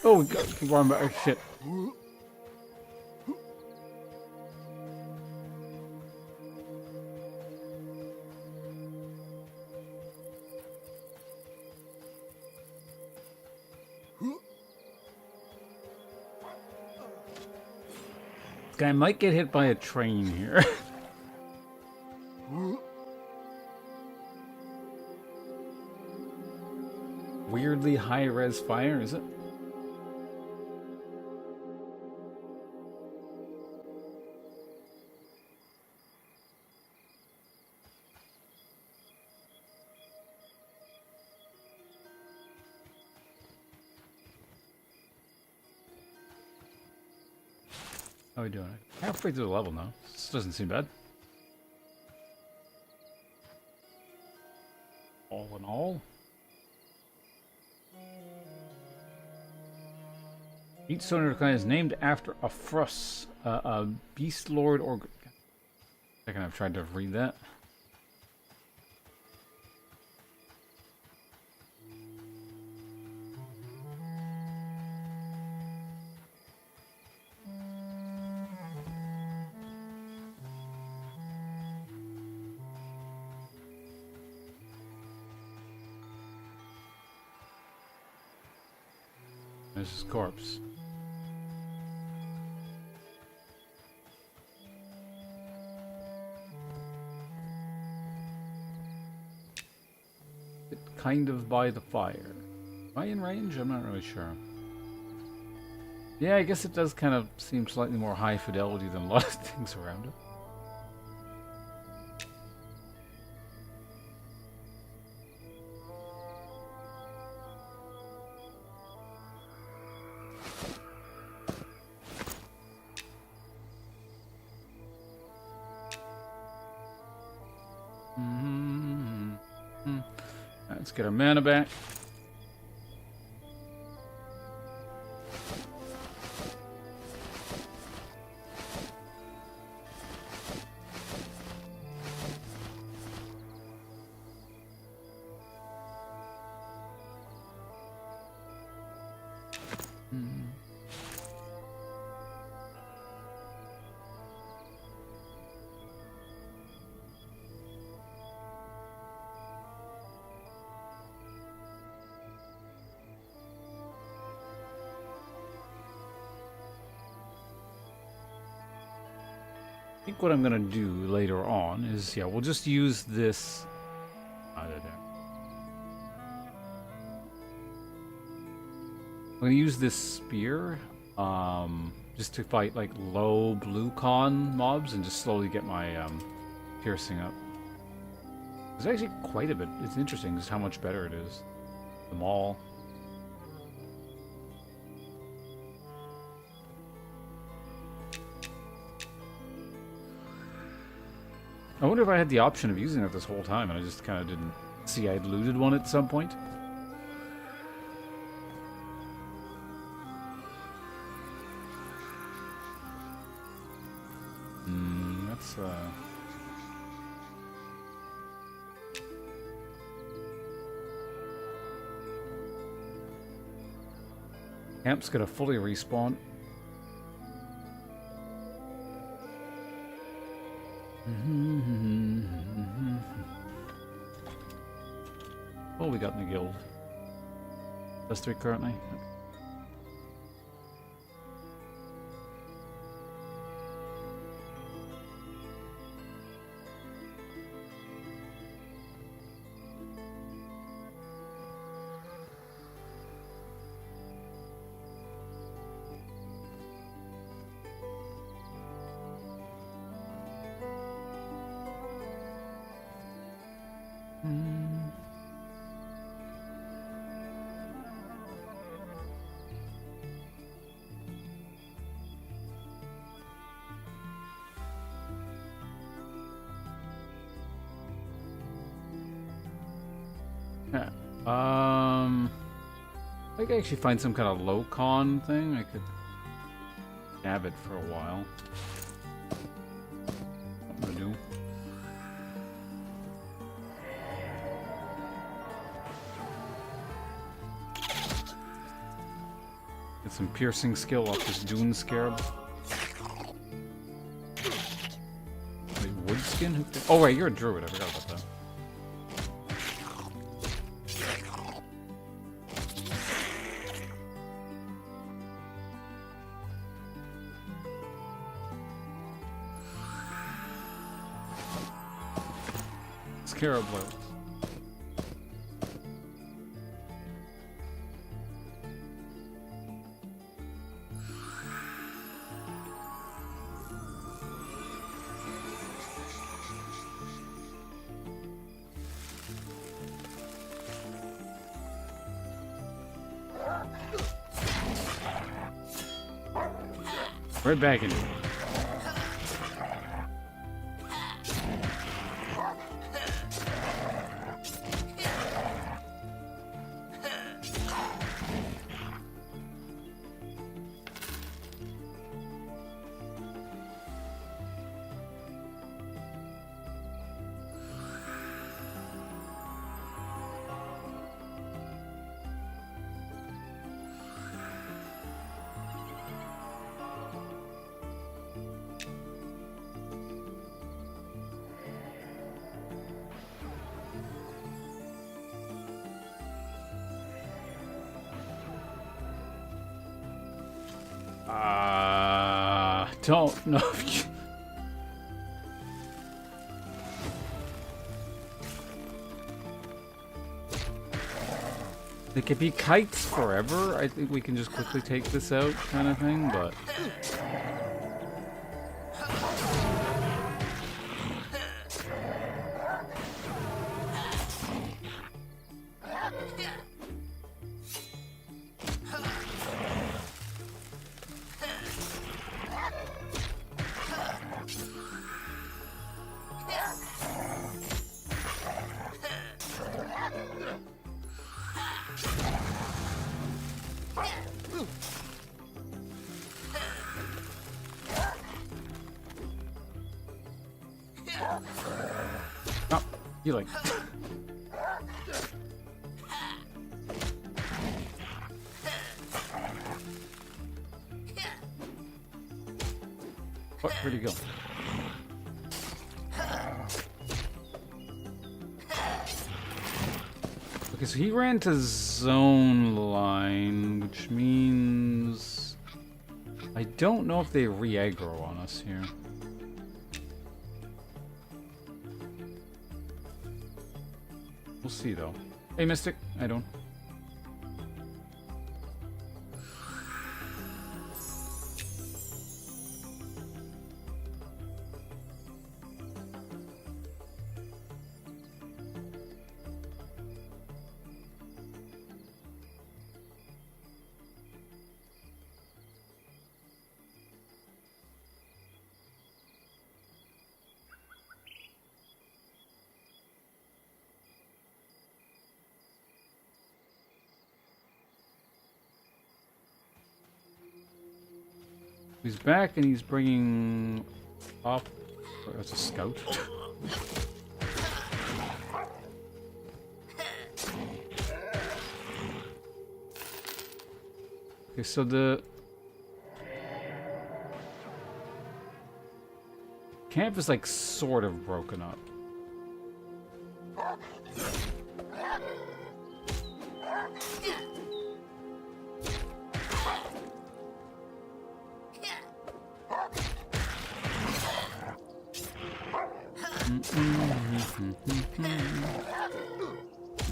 [SPEAKER 1] Oh, keep going back. Shit. This guy might get hit by a train here. Weirdly high-res fire, is it? How are we doing? Halfway through the level now. This doesn't seem bad. All in all. Each Sonar Decline is named after a Frus, a Beast Lord or... Second, I've tried to read that. There's his corpse. kind of by the fire. Am I in range? I'm not really sure. Yeah, I guess it does kind of seem slightly more high fidelity than a lot of things around it. Let's get our mana back. I think what I'm gonna do later on is, yeah, we'll just use this. I'm gonna use this spear, just to fight like low blue con mobs and just slowly get my piercing up. It's actually quite a bit. It's interesting just how much better it is. The maul. I wonder if I had the option of using it this whole time and I just kind of didn't see I'd looted one at some point. That's Camp's gonna fully respawn. What we got in the guild? Plus 3 currently. Yeah. I could actually find some kind of low con thing. I could nab it for a while. What I'm gonna do. Get some piercing skill off this Dune Scarab. Wait, wood skin? Oh wait, you're a druid. I forgot about that. Scarab blades. Right back into it. Don't know if you... They could be kites forever. I think we can just quickly take this out kind of thing, but... Oh, healing. What? Where'd he go? Okay, so he ran to zone line, which means I don't know if they re-aggro on us here. We'll see though. Hey, Mystic, I don't. He's back and he's bringing up. Oh, that's a scout. Okay, so the camp is like sort of broken up.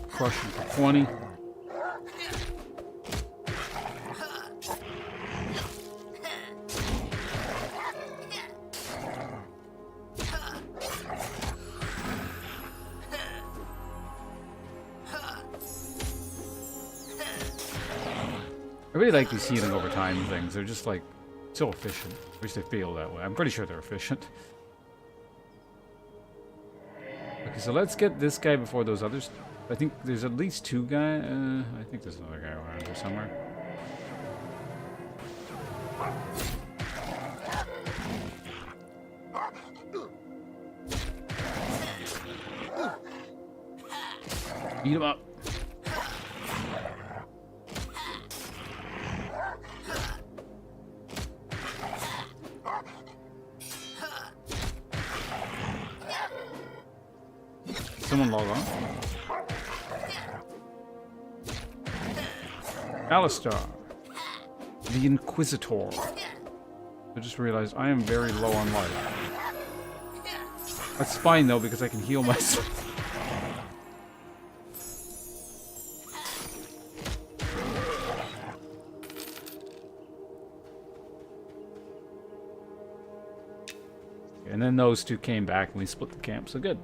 [SPEAKER 1] Crushing for 20. I really like these healing over time things. They're just like so efficient. At least they feel that way. I'm pretty sure they're efficient. Okay, so let's get this guy before those others. I think there's at least two guys. I think there's another guy around here somewhere. Beat him up. Someone log on. Alistar, the Inquisitor. I just realized I am very low on life. That's fine though because I can heal myself. And then those two came back and we split the camp, so good.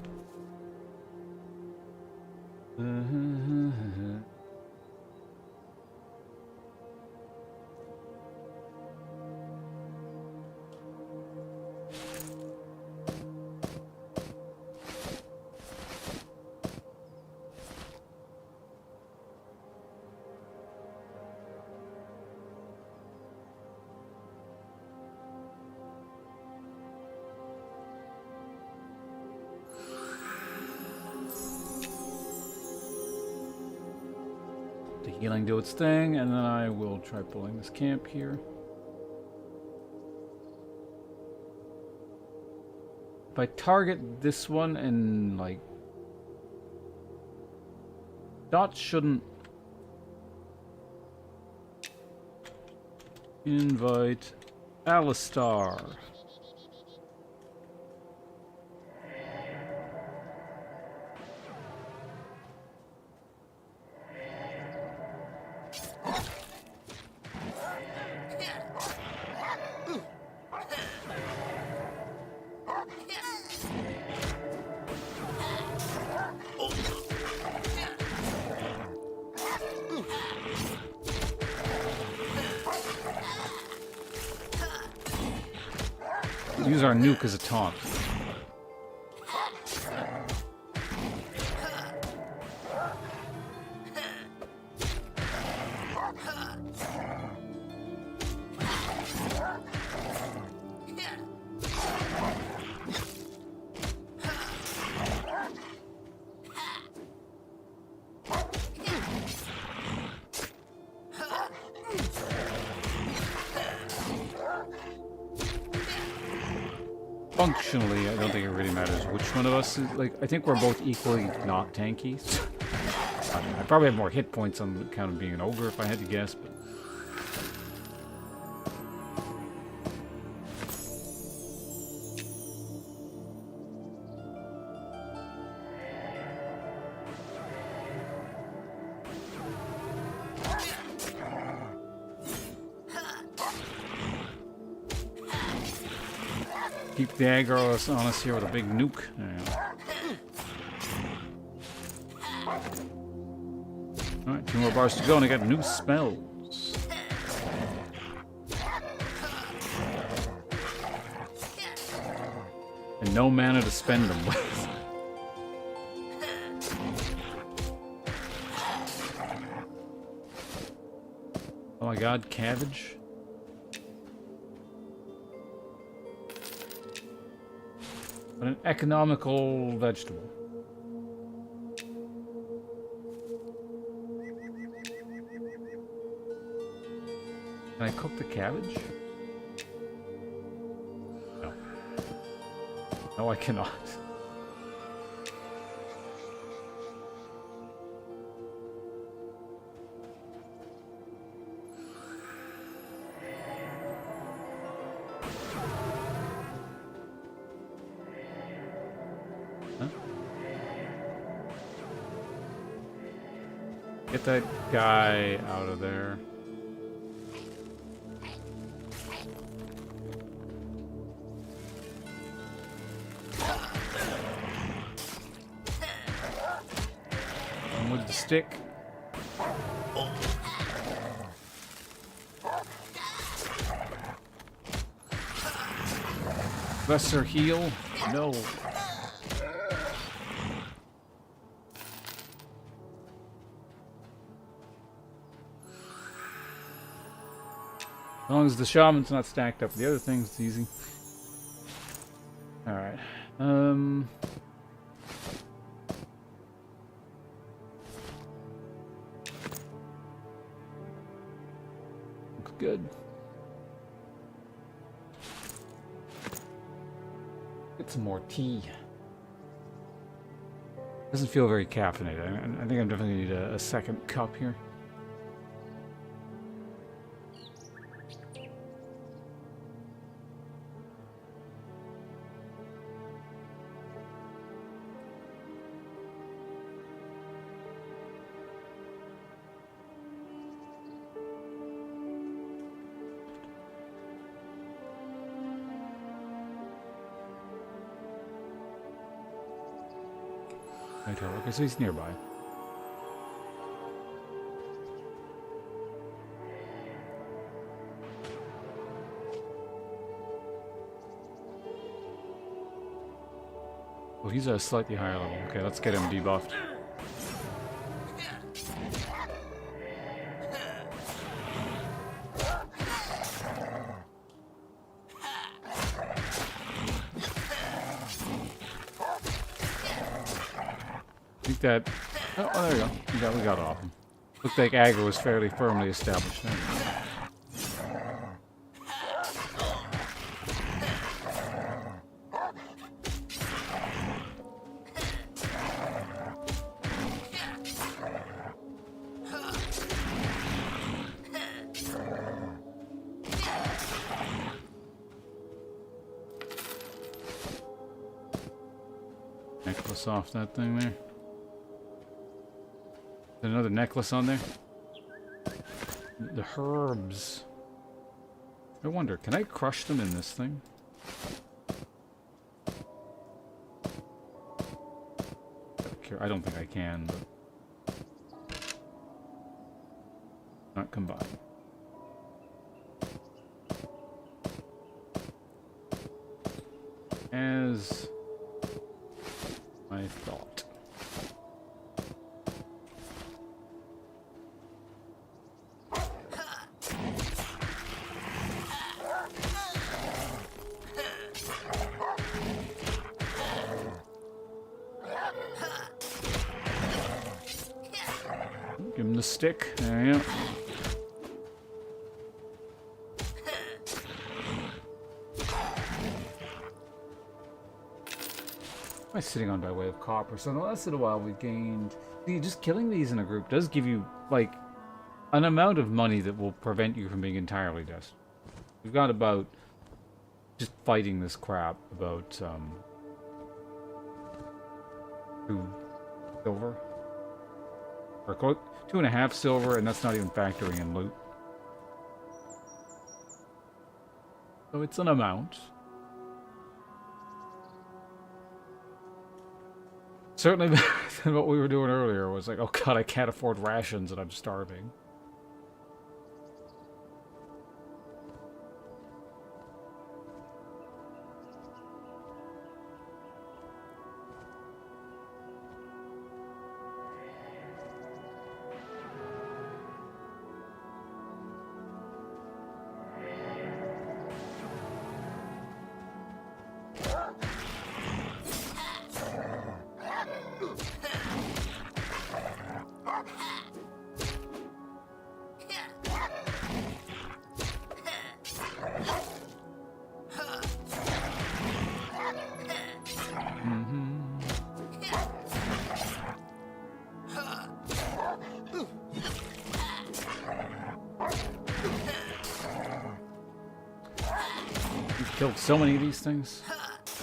[SPEAKER 1] The healing do its thing, and then I will try pulling this camp here. If I target this one and like dots shouldn't invite Alistar. use our nuke as a taunt. Functionally, I don't think it really matters which one of us is, like, I think we're both equally not tanky. I probably have more hit points on account of being an ogre if I had to guess, but... Keep the aggro on us here with a big nuke. Alright, 2 more bars to go and I got new spells. And no mana to spend them with. Oh my god, cabbage. But an economical vegetable. Can I cook the cabbage? No. No, I cannot. Get that guy out of there. And with the stick. Lesser heal? No. As long as the shaman's not stacked up with the other things, it's easy. Alright. Looks good. Get some more tea. Doesn't feel very caffeinated. I think I'm definitely gonna need a second cup here. Okay, so he's nearby. Oh, he's at a slightly higher level. Okay, let's get him debuffed. That oh, there we go. We got off him. Looked like aggro was fairly firmly established there. Necklace off that thing there. Another necklace on there. The herbs. I wonder, can I crush them in this thing? I don't think I can, but not combined. as I thought. Give him the stick. There you go. What am I sitting on by way of copper? So in the last little while we gained... See, just killing these in a group does give you, like, an amount of money that will prevent you from being entirely destitute. We've got about... Just fighting this crap, about, 2 silver? Or 2.5 silver, and that's not even factoring in loot. So it's an amount. Certainly better than what we were doing earlier. Was like, oh god, I can't afford rations and I'm starving. Killed so many of these things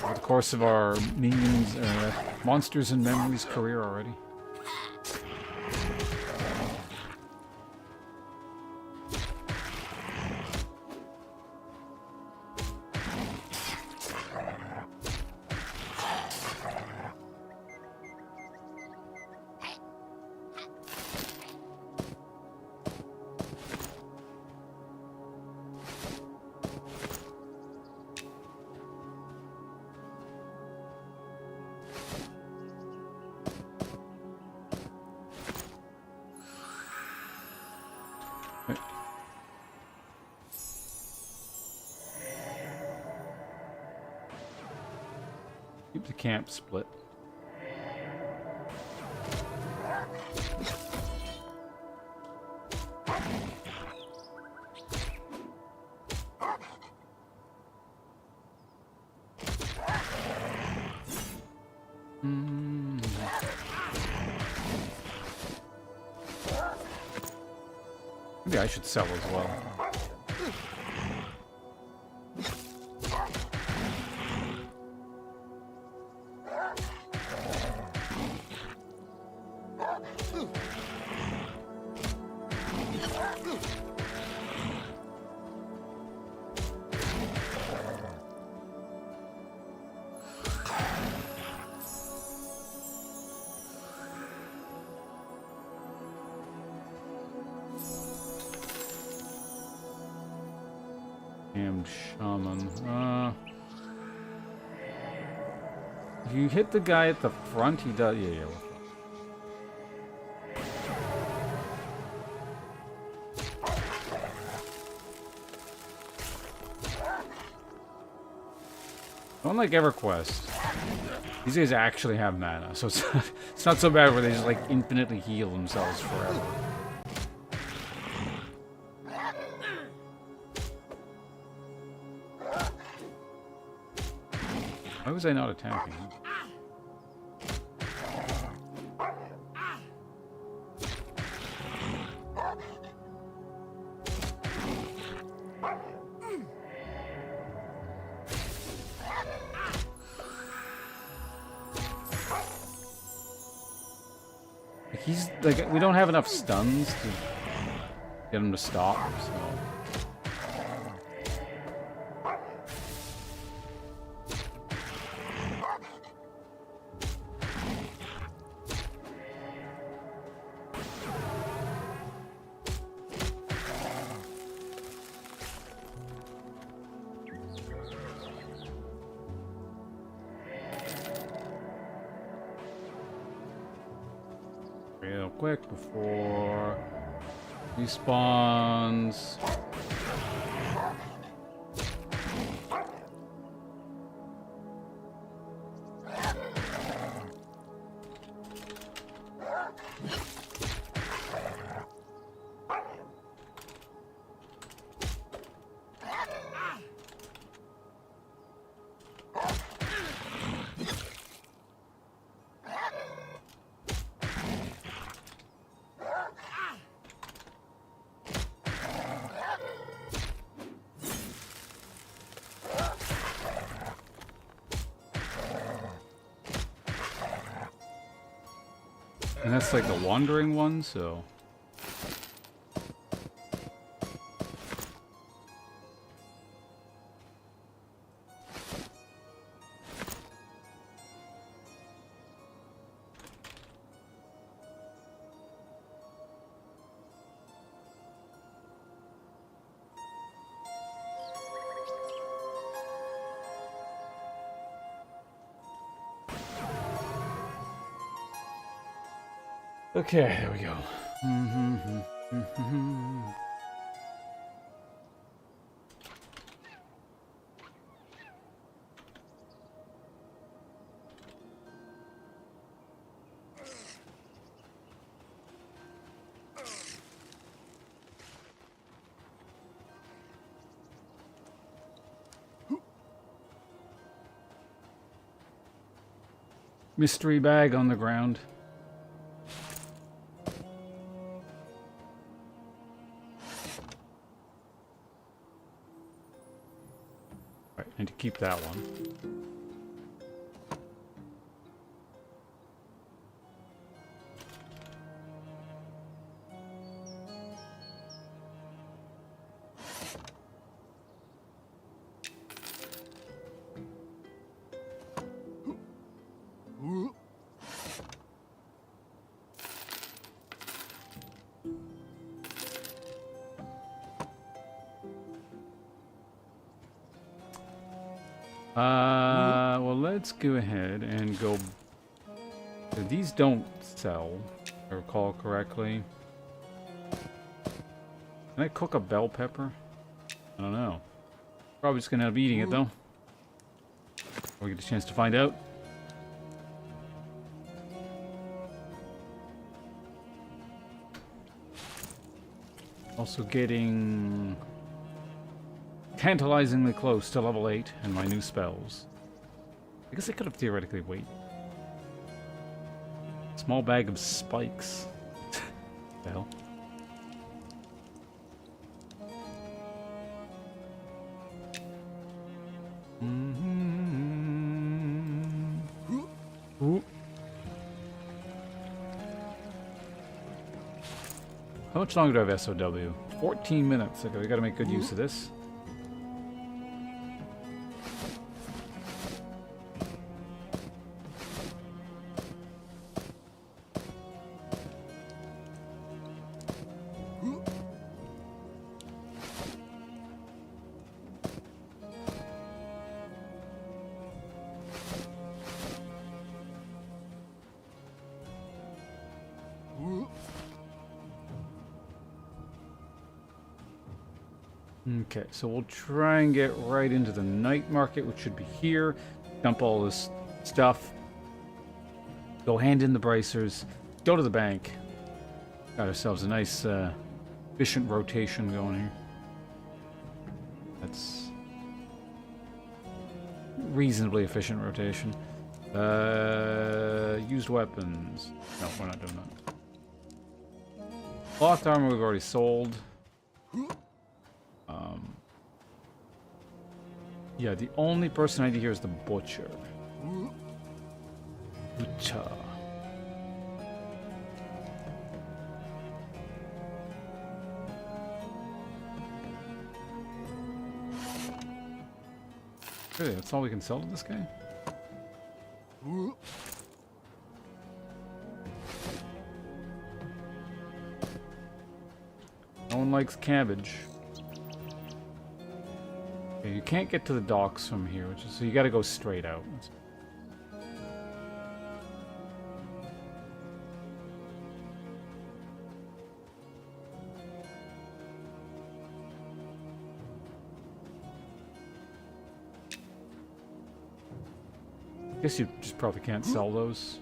[SPEAKER 1] over the course of our minions, monsters and memories career already. Keep the camp split. Maybe I should sell as well. Damned shaman. If you hit the guy at the front, he does. Yeah. Unlike EverQuest, these guys actually have mana, so it's not so bad where they just like infinitely heal themselves forever. Why was I not attacking him? He's like, we don't have enough stuns to get him to stop, so. quick before he spawns. And that's like the wandering one, so... Okay, there we go. Mystery bag on the ground. Right, need to keep that one. Well, let's go ahead and go... These don't sell, if I recall correctly. Can I cook a bell pepper? I don't know. Probably just gonna end up eating it, though. Or get a chance to find out. Also getting... tantalizingly close to level 8 and my new spells. I guess I could have theoretically waited. Small bag of spikes. The hell? Ooh. How much longer do I have SOW? 14 minutes. Okay, we gotta make good use of this. Okay, so we'll try and get right into the night market, which should be here. Dump all this stuff. Go hand in the bracers. Go to the bank. Got ourselves a nice efficient rotation going here. That's reasonably efficient rotation. Used weapons. No, we're not doing that. Cloth armor we've already sold. Yeah, the only person I need here is the butcher. Butcher. Really, that's all we can sell to this guy? No one likes cabbage. Okay, you can't get to the docks from here, which is, so you gotta go straight out. Guess you just probably can't sell those.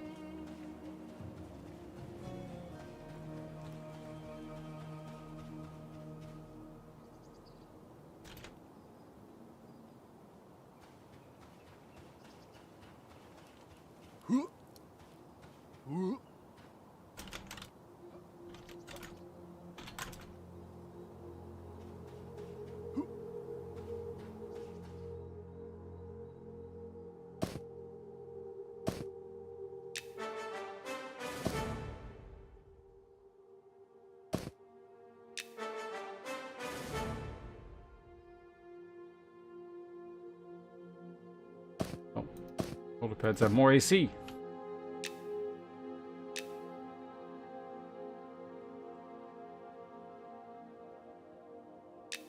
[SPEAKER 1] Shoulder pads have more AC.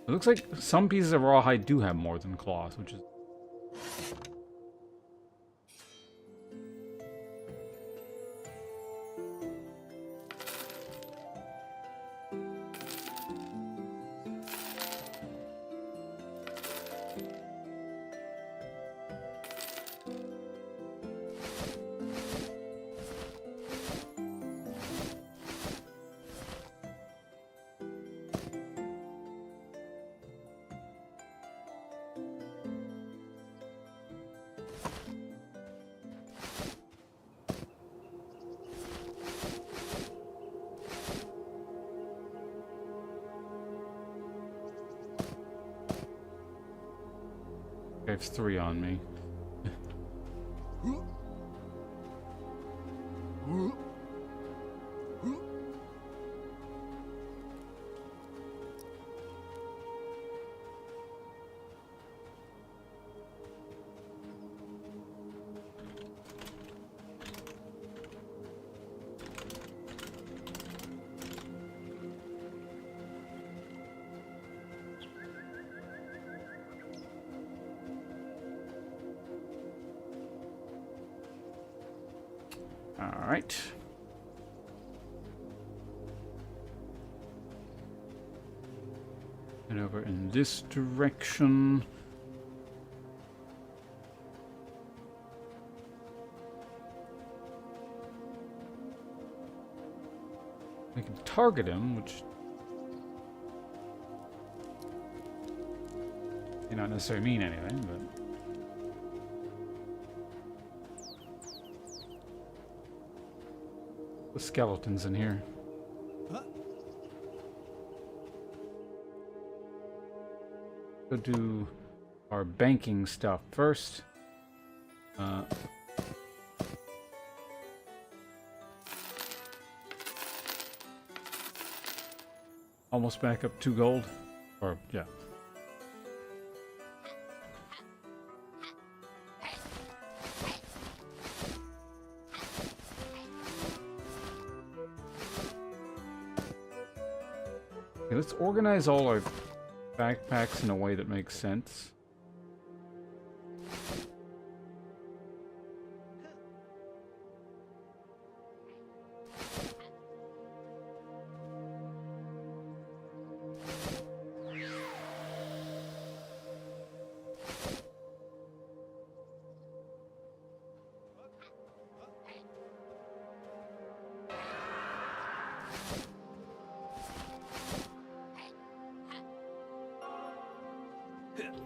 [SPEAKER 1] It looks like some pieces of rawhide do have more than cloth, which is... I have 3 on me. All right. And over in this direction. I can target him, which may not necessarily mean anything, but... The skeletons in here. Go do our banking stuff first. Almost back up 2 gold. Or, yeah. Okay, let's organize all our backpacks in a way that makes sense.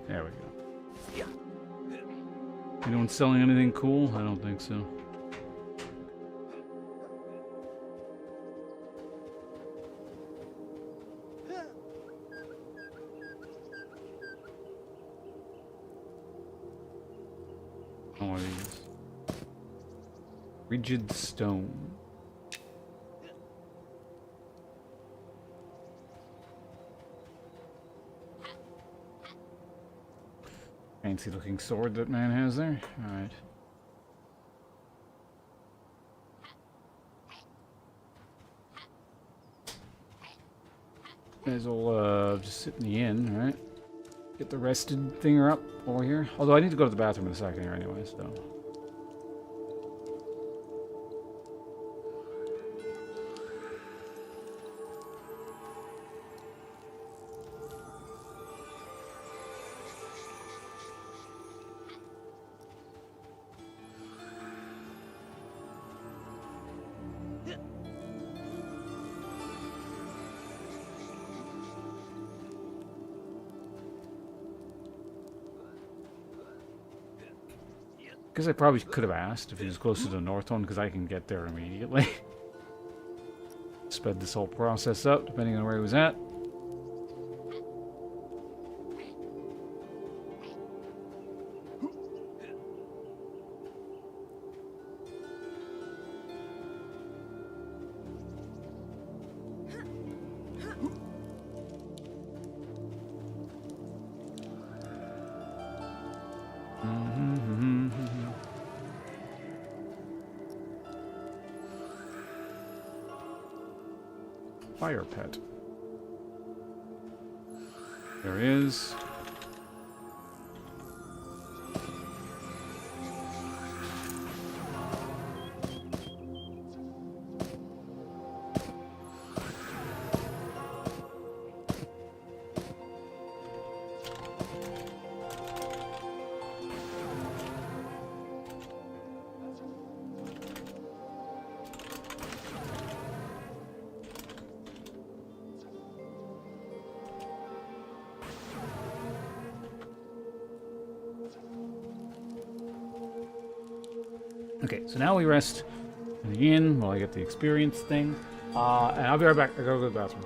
[SPEAKER 1] There we go. Anyone selling anything cool? I don't think so. What are these? Rigid stone. Fancy looking sword that man has there. Alright. May as well just sit in the inn, right? Get the rested thinger up over here. Although I need to go to the bathroom in a second here anyway, so. guess I probably could have asked if he was closer to the north one, because I can get there immediately. Sped this whole process up, depending on where he was at. Fire pet. There is. Okay, so now we rest in the inn while I get the experience thing. And I'll be right back. I gotta go to the bathroom.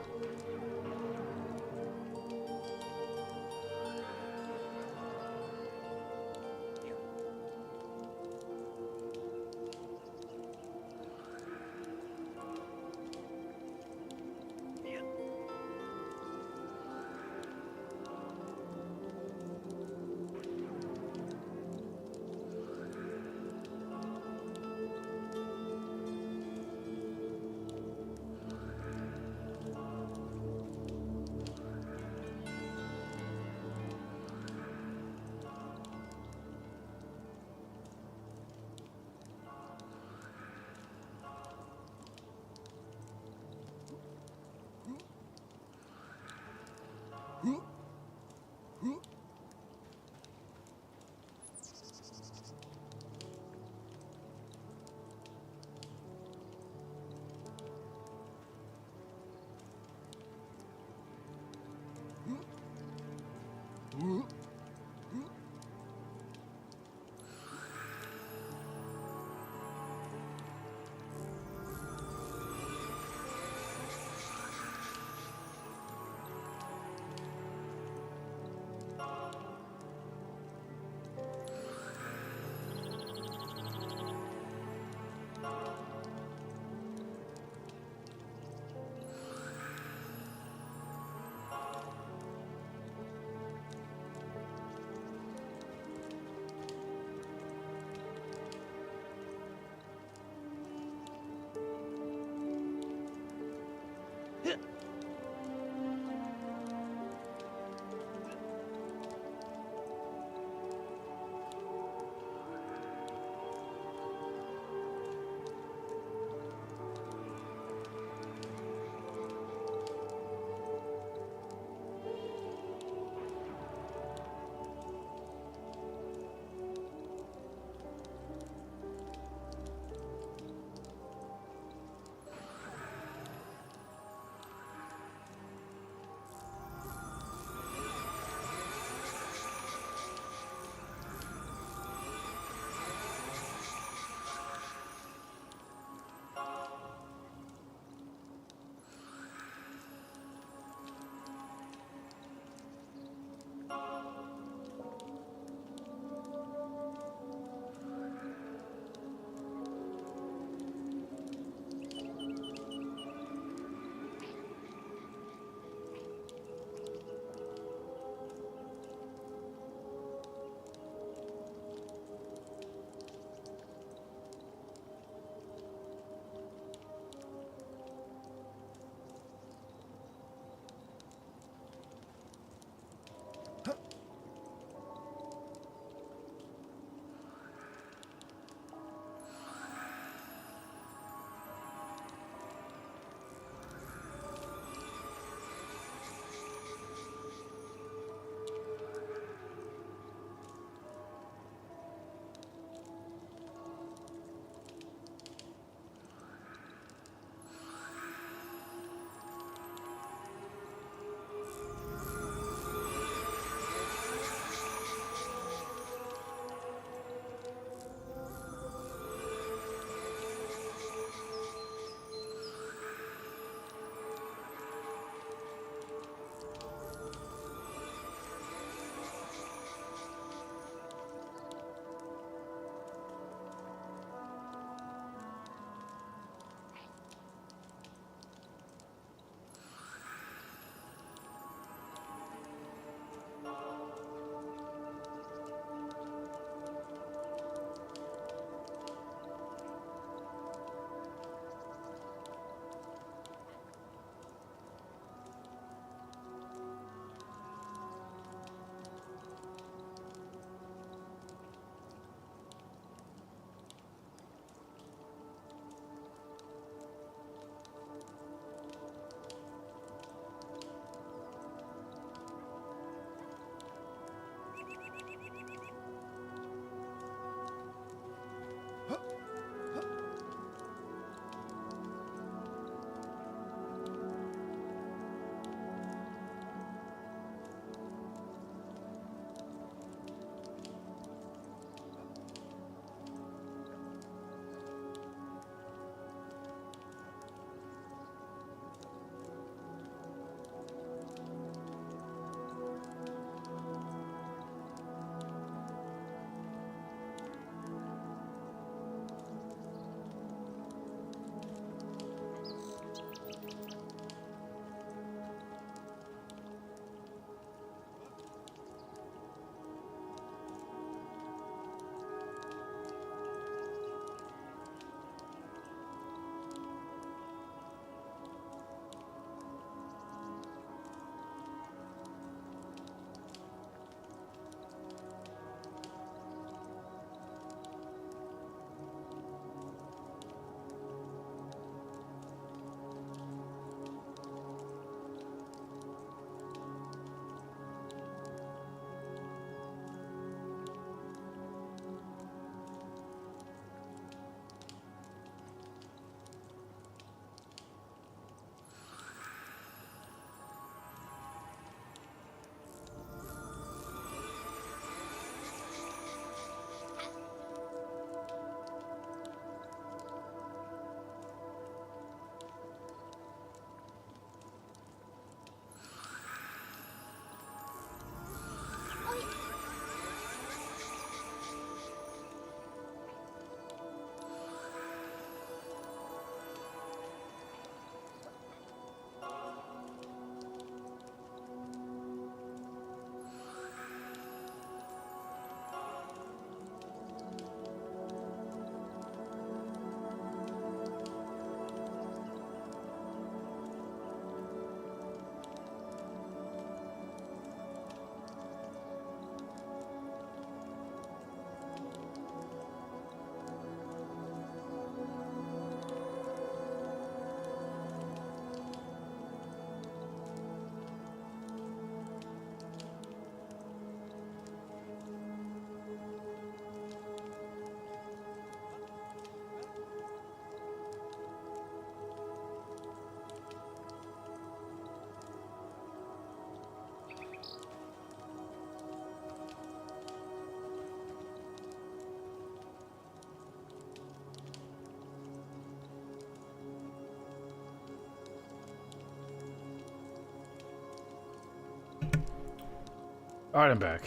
[SPEAKER 1] Alright, I'm back.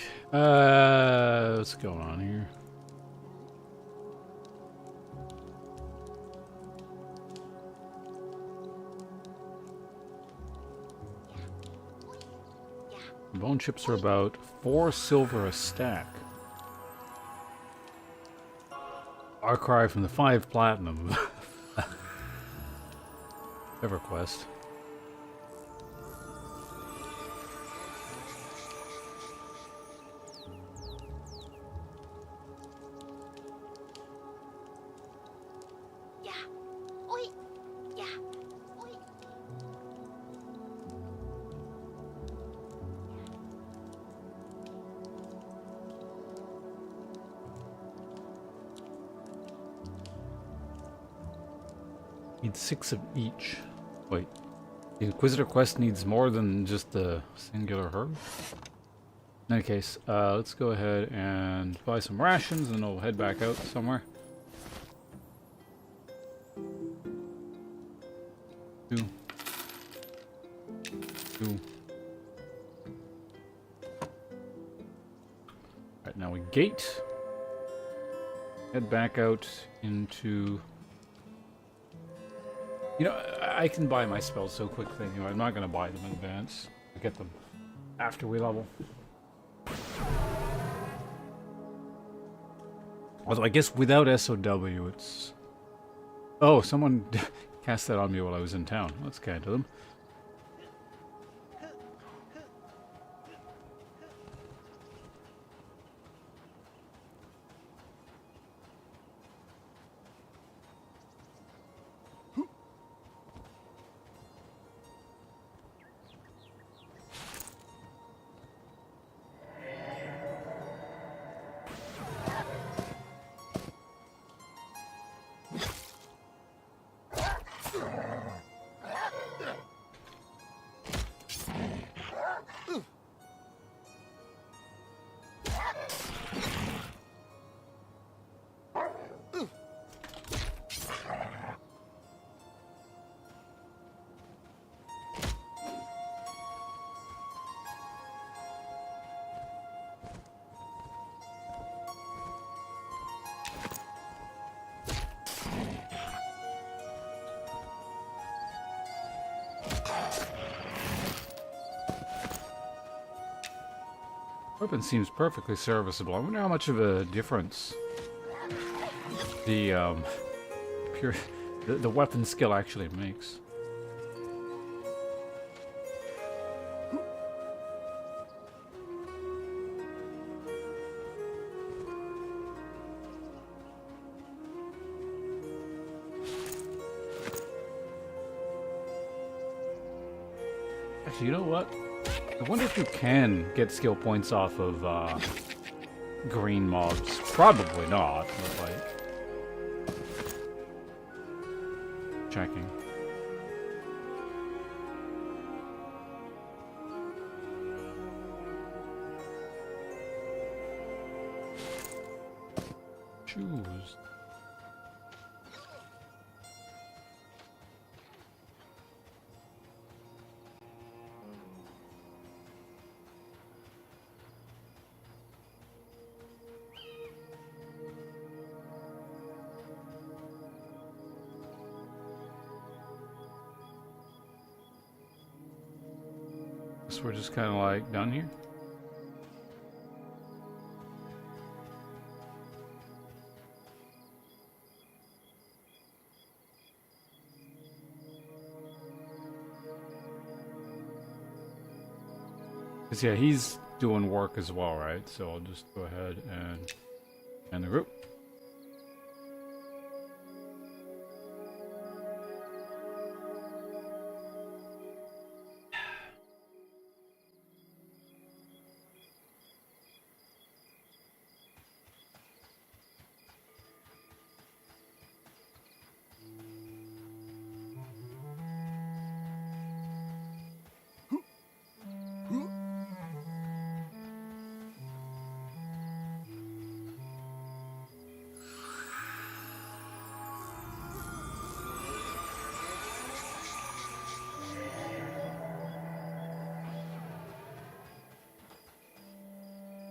[SPEAKER 1] What's going on here? Bone chips are about 4 silver a stack. Our cry from the 5 platinum. EverQuest. Need 6 of each. Wait. The Inquisitor quest needs more than just the singular herb? In any case, let's go ahead and buy some rations and we'll head back out somewhere. 2. 2. Alright, now we gate. Head back out into... You know, I can buy my spells so quickly. You know, I'm not going to buy them in advance. I get them after we level. Although I guess without SOW, it's... Oh, someone cast that on me while I was in town. That's kind of them. Weapon seems perfectly serviceable. I wonder how much of a difference the the weapon skill actually makes. Actually, you know what? I wonder if you can get skill points off of green mobs. Probably not, but like... Checking. Choose. So we're just kind of like done here. Because yeah, he's doing work as well, right? So I'll just go ahead and end the group.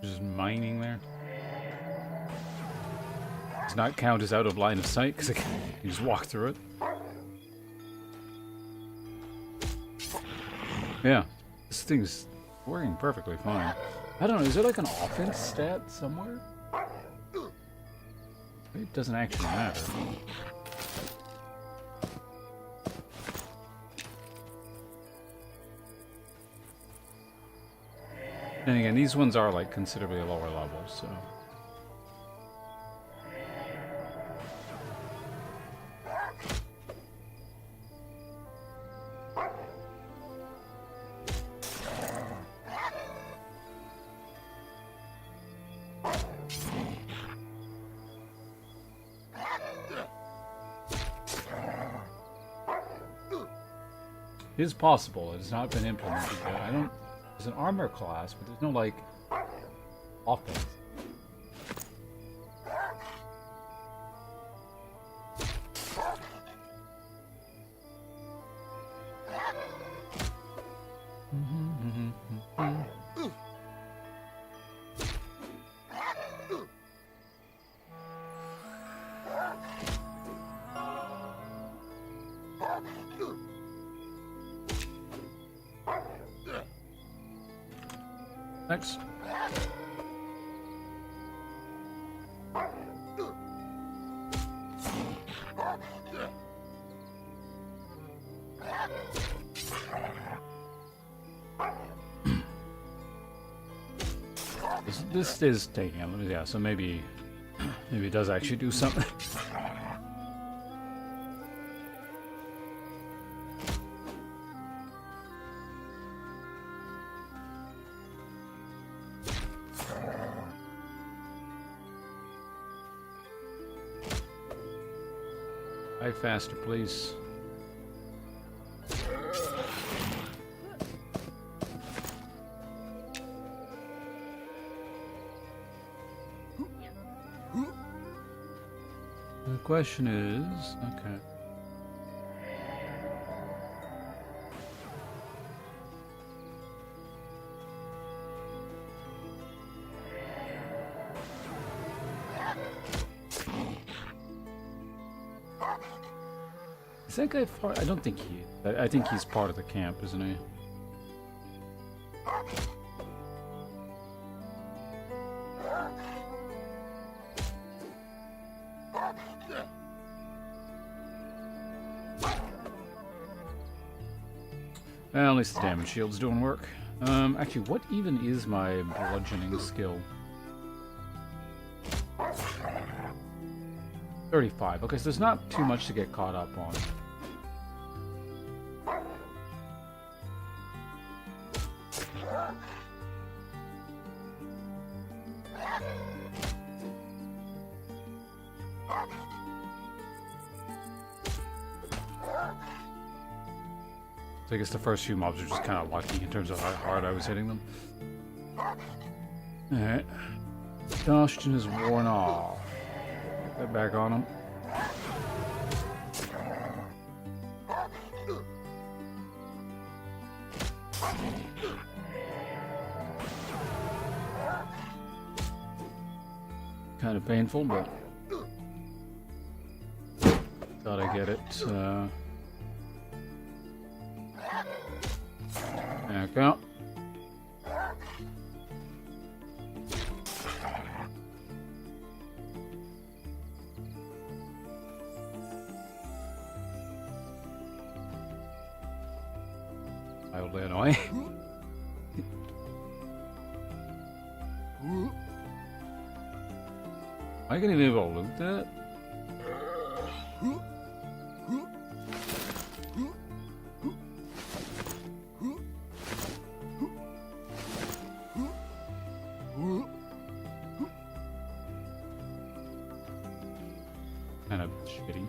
[SPEAKER 1] Just mining there. Does not count as out of line of sight because you just walk through it. Yeah, this thing's working perfectly fine. I don't know, is there like an offense stat somewhere? It doesn't actually matter. And again, these ones are like considerably lower level, so. It is possible. It has not been implemented yet. I don't. There's an armor class, but there's no like offense. Next. This is taking him, yeah, so maybe it does actually do something. Faster, please. The question is, okay. I don't think he. I think he's part of the camp, isn't he? Well, at least the damage shield's doing work. Actually, what even is my bludgeoning skill? 35. Okay, so there's not too much to get caught up on. So I guess the first few mobs are just kind of lucky in terms of how hard I was hitting them. Alright. Exhaustion is worn off. Get back on him. Kind of painful, but thought I'd get it. There we go. Mildly annoying. Am I gonna be able to loot that? Kind of shitty.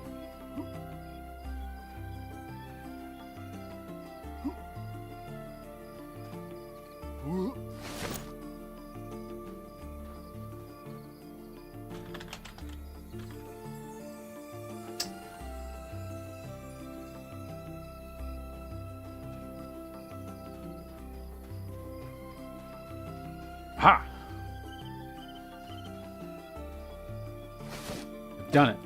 [SPEAKER 1] Ha! Done it.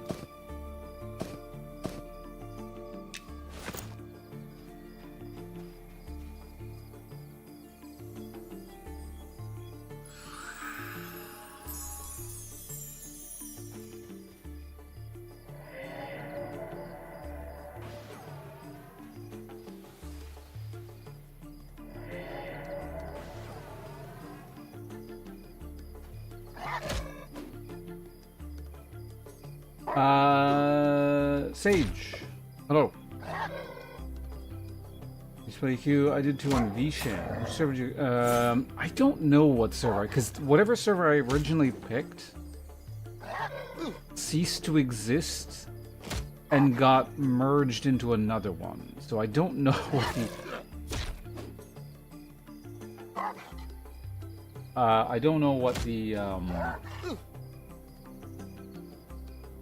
[SPEAKER 1] Sage. Hello. Display queue. I did 2 on VShan. Which server did you... I don't know what server, because whatever server I originally picked ceased to exist and got merged into another one. So I don't know what the... I don't know what the,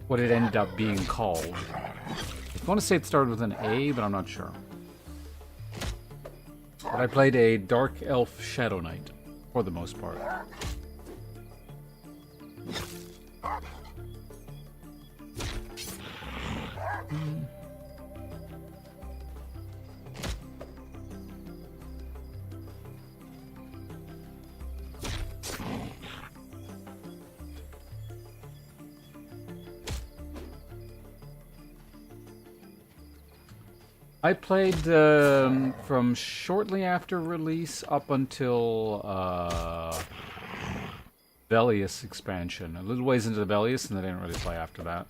[SPEAKER 1] what it ended up being called. I want to say it started with an A, but I'm not sure. But I played a Dark Elf Shadow Knight, for the most part. I played from shortly after release up until Velius expansion. A little ways into the Velius, and I didn't really play after that.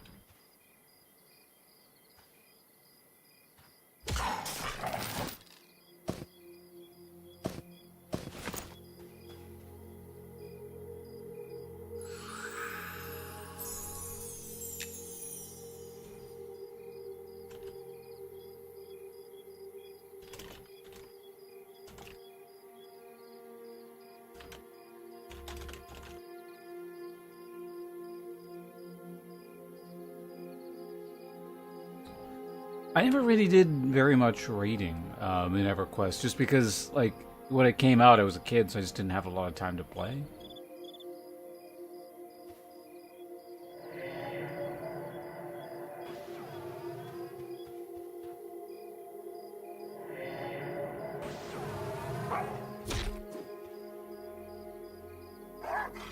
[SPEAKER 1] I never really did very much raiding in EverQuest, just because, like, when it came out, I was a kid, so I just didn't have a lot of time to play.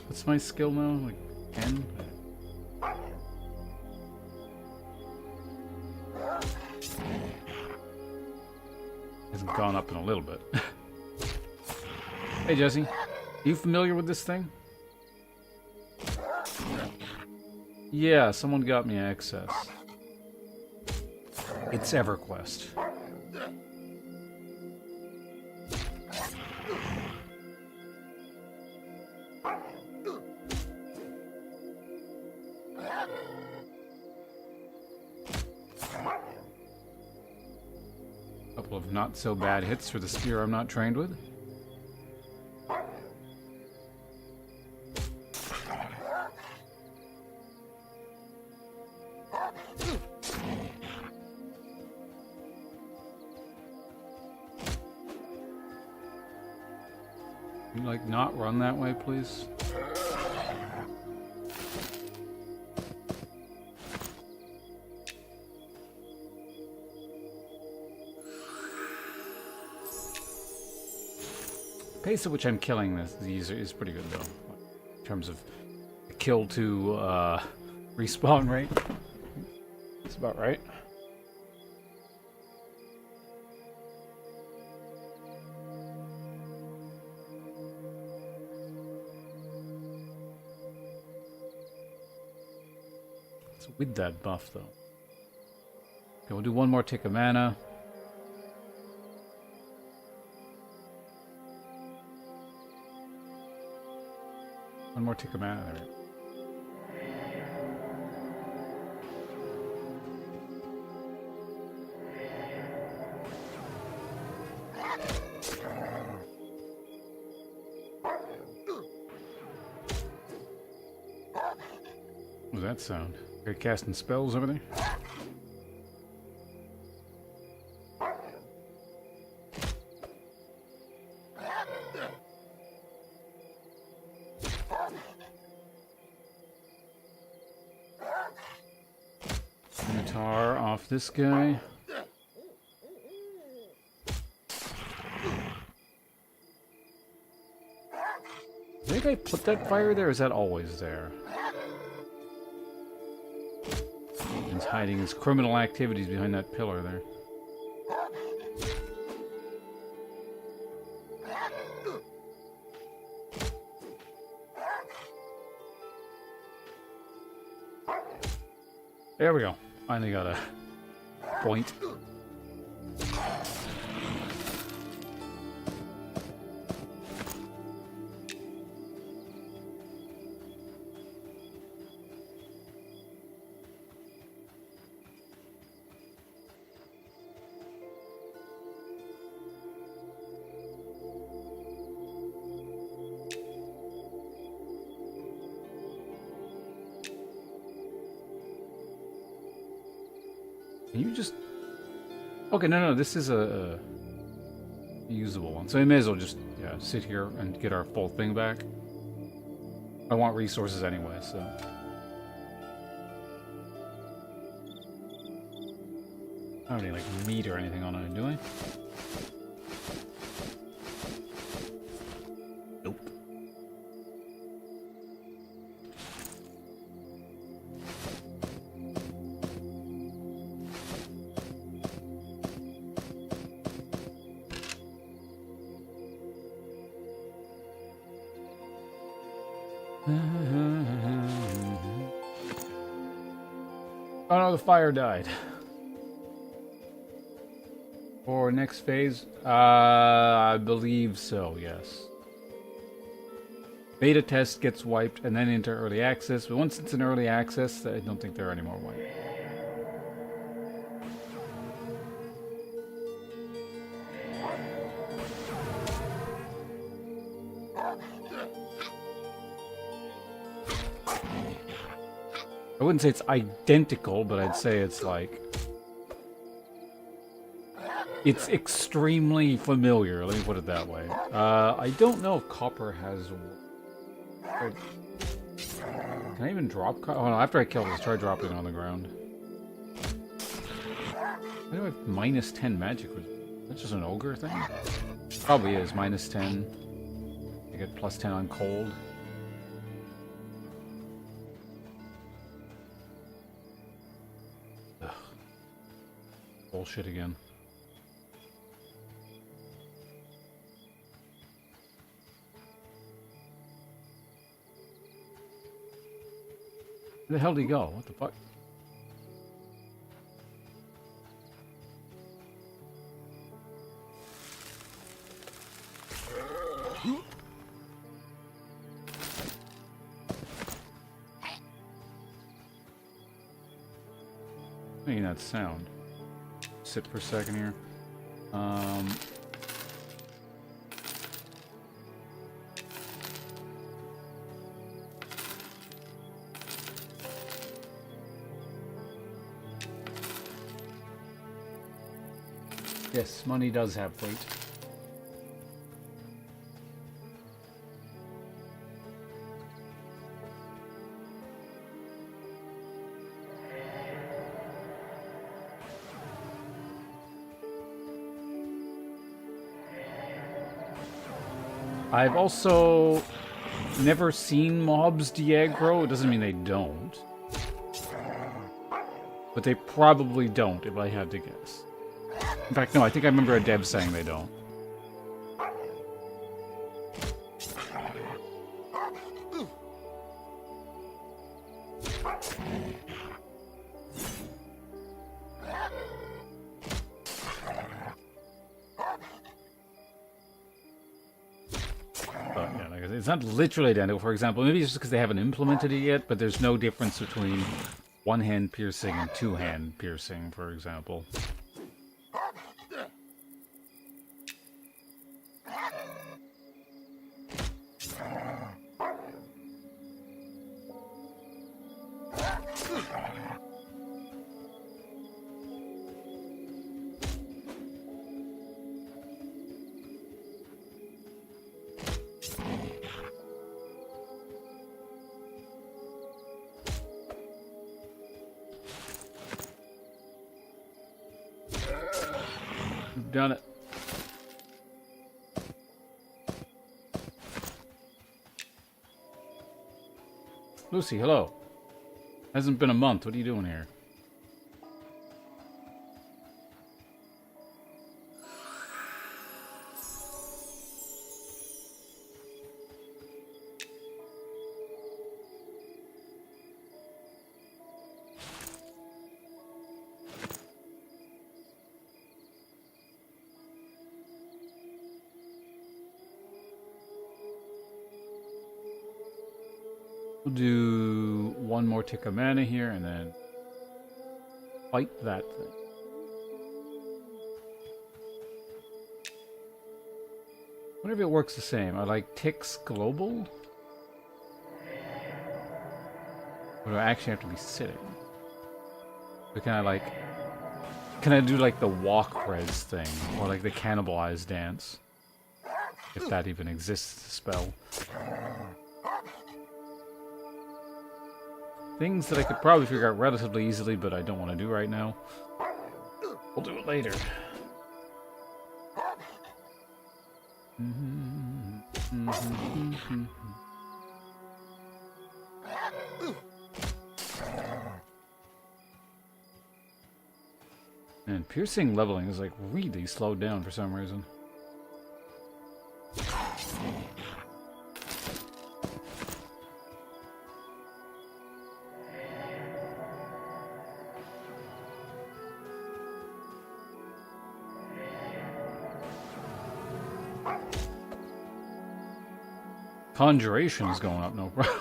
[SPEAKER 1] What's my skill now? Like 10? Hasn't gone up in a little bit. Hey Jesse, are you familiar with this thing? Yeah, someone got me access. It's EverQuest. Couple of not so bad hits for the spear I'm not trained with. Can you, like, not run that way, please? The pace at which I'm killing these is pretty good, though, in terms of kill to respawn rate. That's about right. It's with that buff, though. Okay, we'll do one more tick of mana. One more tick of mana there. What was that sound? Are you casting spells over there? off this guy. I think I put that fire there, or is that always there? He's hiding his criminal activities behind that pillar there. There we go. Finally got a point. Can you just... Okay, no, this is a usable one. So we may as well just sit here and get our full thing back. I want resources anyway, so... I don't need, like, meat or anything on it, do I? Nope. Oh no, the fire died. For next phase? I believe so, yes. Beta test gets wiped and then into early access, but once it's in early access, I don't think there are any more wiped. I wouldn't say it's identical, but I'd say it's like... It's extremely familiar, let me put it that way. I don't know if copper has... Can I even drop copper? Oh no, after I kill this, try dropping it on the ground. Why do I have minus 10 magic? That's just an ogre thing? Probably is, minus 10. I get plus 10 on cold. Ugh. Bullshit again. Where the hell did he go? What the fuck? Making that sound. Sit for a second here. Yes, money does have weight. I've also never seen mobs de-aggro. It doesn't mean they don't. But they probably don't, if I had to guess. In fact, no, I think I remember a dev saying they don't. But, yeah, like, it's not literally identical, for example. Maybe it's just because they haven't implemented it yet, but there's no difference between one-hand piercing and two-hand piercing, for example. You've done it. Lucy, hello. Hasn't been a month. What are you doing here? We'll do one more tick of mana here and then fight that thing. I wonder if it works the same. I like ticks global. Or do I actually have to be sitting? But can I like... Can I do like the walk res thing? Or like the cannibalize dance? If that even exists, the spell. Things that I could probably figure out relatively easily, but I don't want to do right now. We'll do it later. And piercing leveling is like really slowed down for some reason. Conjuration is going up, no problem.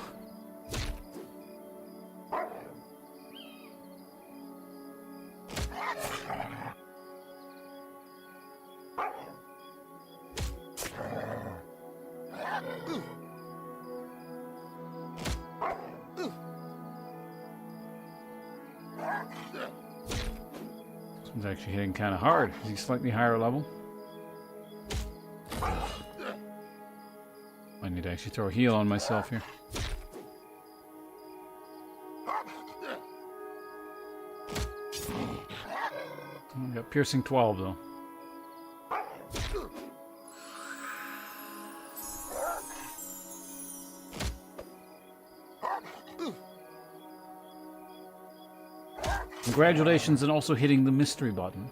[SPEAKER 1] This one's actually hitting kind of hard. Is he slightly higher level? I need to actually throw a heal on myself here. I got piercing 12 though. Congratulations on also hitting the mystery button.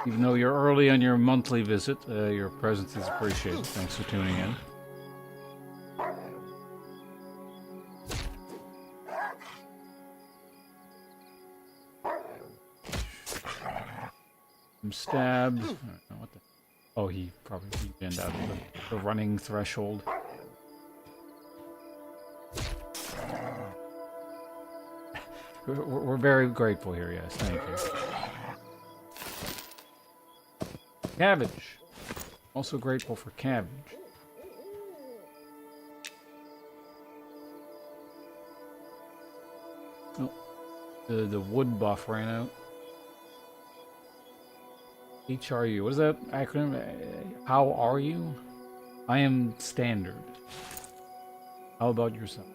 [SPEAKER 1] Even though you're early on your monthly visit, your presence is appreciated. Thanks for tuning in. I'm stabbed. I don't know what the... Oh, he probably weakened out of the running threshold. We're very grateful here, yes. Thank you. Cabbage. Also grateful for cabbage. Oh, the wood buff ran out. HRU. What is that acronym? How are you? I am standard. How about yourself?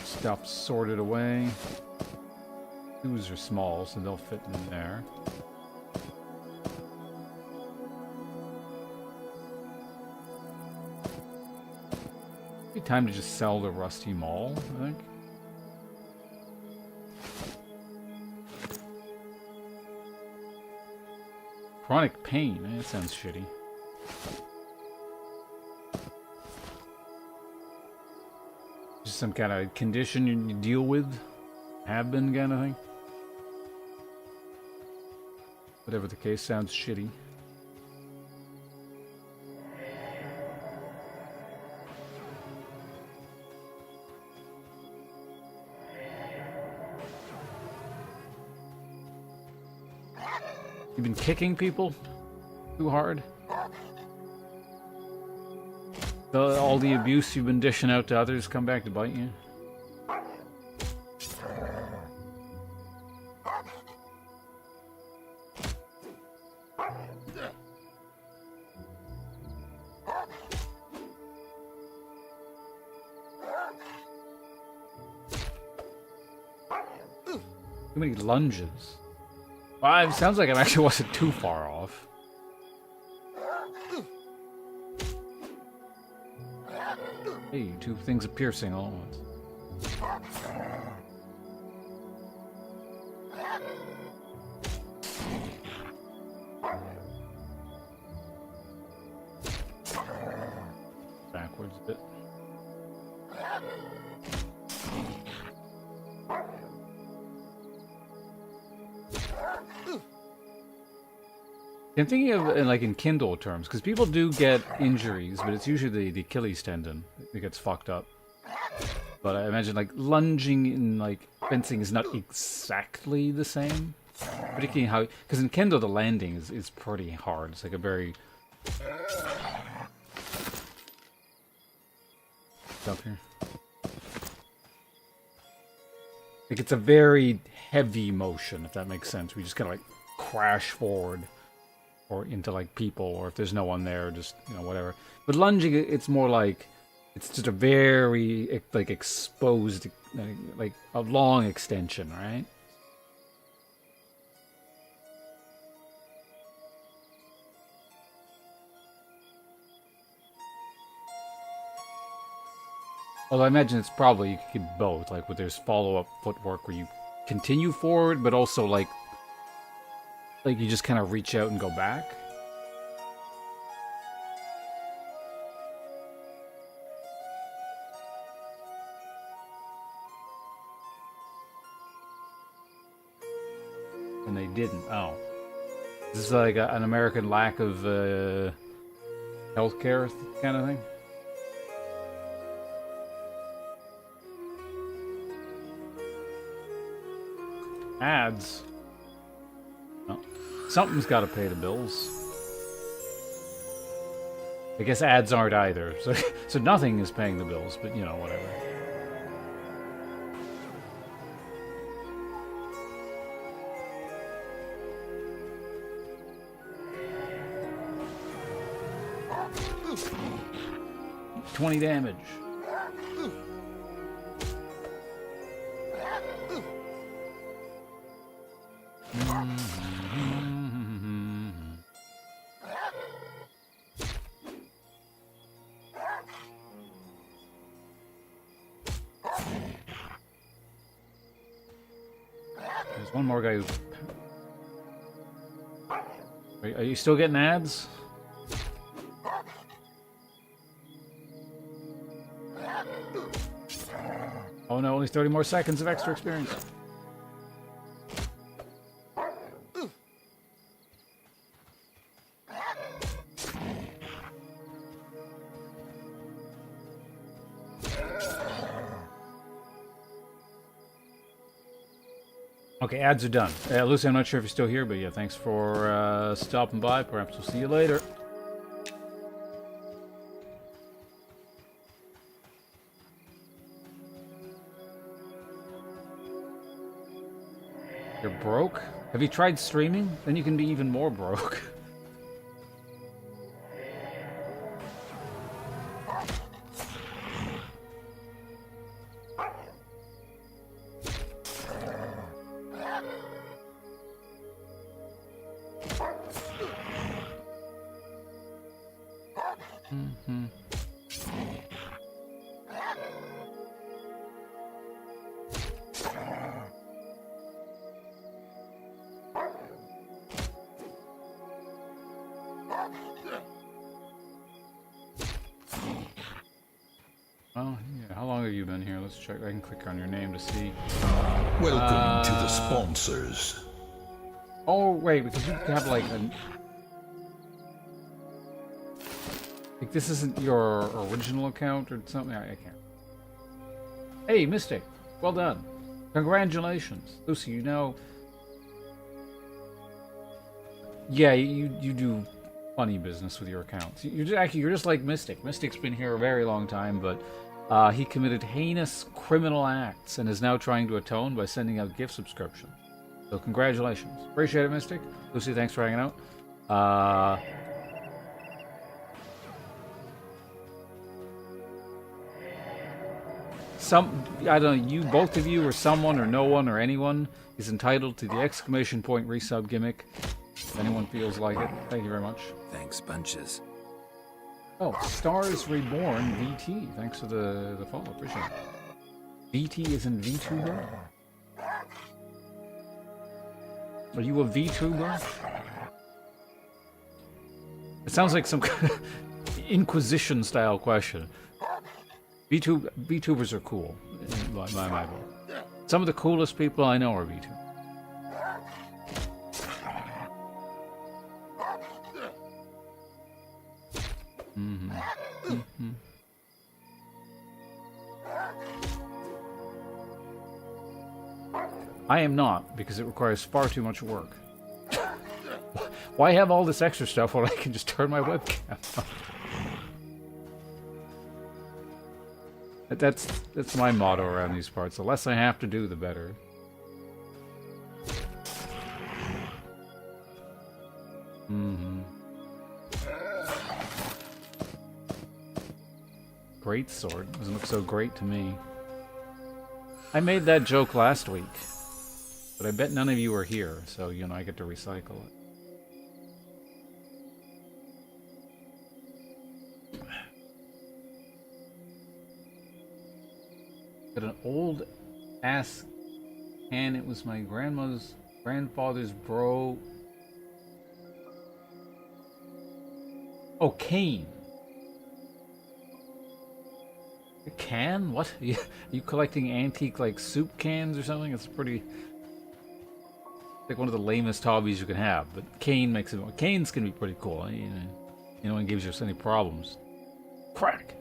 [SPEAKER 1] Stuff sorted away. These are small, so they'll fit in there. Maybe time to just sell the rusty maul, I think. Chronic pain, that sounds shitty. Just some kind of condition you deal with? Have been kind of thing? Whatever the case, sounds shitty. You've been kicking people too hard? All the abuse you've been dishing out to others come back to bite you? Too many lunges. Well, it sounds like I actually wasn't too far off. Hey, two things of piercing all at once. Backwards a bit. I'm thinking of like in Kindle terms, because people do get injuries, but it's usually the Achilles tendon that gets fucked up. But I imagine like lunging in like fencing is not exactly the same, particularly how, because in Kindle the landing is pretty hard. It's like a very up here. Like it's a very heavy motion, if that makes sense. We just kind of like crash forward. Or into like people, or if there's no one there, just, you know, whatever. But lunging, it's more like, it's just a very, like, exposed, like, a long extension, right? Although I imagine it's probably, you could get both, like, with there's follow-up footwork where you continue forward, but also, like you just kind of reach out and go back. And they didn't. Oh. This is like an American lack of healthcare kind of thing? Ads. Well, something's got to pay the bills. I guess ads aren't either. So nothing is paying the bills, but you know, whatever. $20 damage. There's one more guy who's... Are you still getting ads? Oh no, only 30 more seconds of extra experience. Okay, ads are done. Lucy, I'm not sure if you're still here, but yeah, thanks for stopping by. Perhaps we'll see you later. You're broke? Have you tried streaming? Then you can be even more broke. Well, yeah, how long have you been here? Let's check. I can click on your name to see.
[SPEAKER 2] Welcome to the sponsors.
[SPEAKER 1] Oh, wait, because you have like a... Like, this isn't your original account or something? I can't. Hey, Mystic. Well done. Congratulations. Lucy, you know... Yeah, you do funny business with your accounts. You're just like Mystic. Mystic's been here a very long time, but he committed heinous criminal acts and is now trying to atone by sending out gift subscriptions. So congratulations. Appreciate it, Mystic. Lucy, thanks for hanging out. I don't know, you, both of you, or someone, or no one, or anyone is entitled to the exclamation point resub gimmick. If anyone feels like it. Thank you very much.
[SPEAKER 3] Thanks, bunches.
[SPEAKER 1] Oh, Stars Reborn VT. Thanks for the follow. Appreciate it. VT isn't VTuber? Are you a VTuber? It sounds like some kind of Inquisition style question. VTubers are cool, in my book. Some of the coolest people I know are VTubers. I am not, because it requires far too much work. Why have all this extra stuff when I can just turn my webcam on? That's my motto around these parts. The less I have to do, the better. Great sword. Doesn't look so great to me. I made that joke last week, but I bet none of you were here, so, you know, I get to recycle it. Got an old ass can. It was my grandfather's bro. Oh, cane. A can? What? Are you collecting antique, like, soup cans or something? It's pretty... like one of the lamest hobbies you can have. But cane makes it... canes can be pretty cool. You know, it gives you any problems. Crack!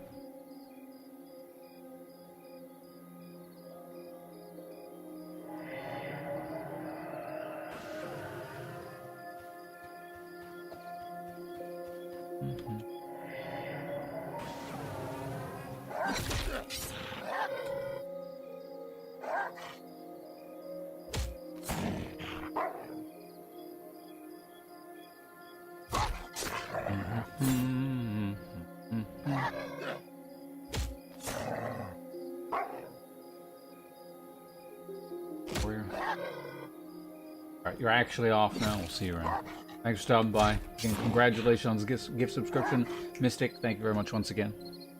[SPEAKER 1] Alright, you're actually off now. We'll see you around. Thanks for stopping by. Again, congratulations on the gift subscription. Mystic, thank you very much once again.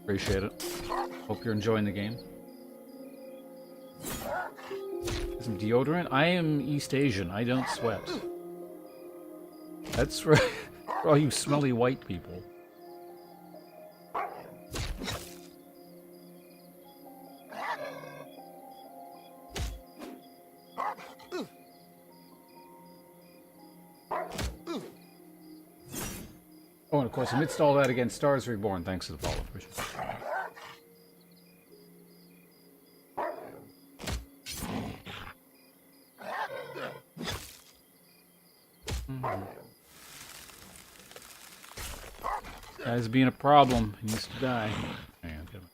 [SPEAKER 1] Appreciate it. Hope you're enjoying the game. Some deodorant? I am East Asian. I don't sweat. That's for all you smelly white people. Oh, and of course, amidst all that, again, Stars Reborn. Thanks for the follow. Guy's being a problem. He needs to die. Hang on, get him.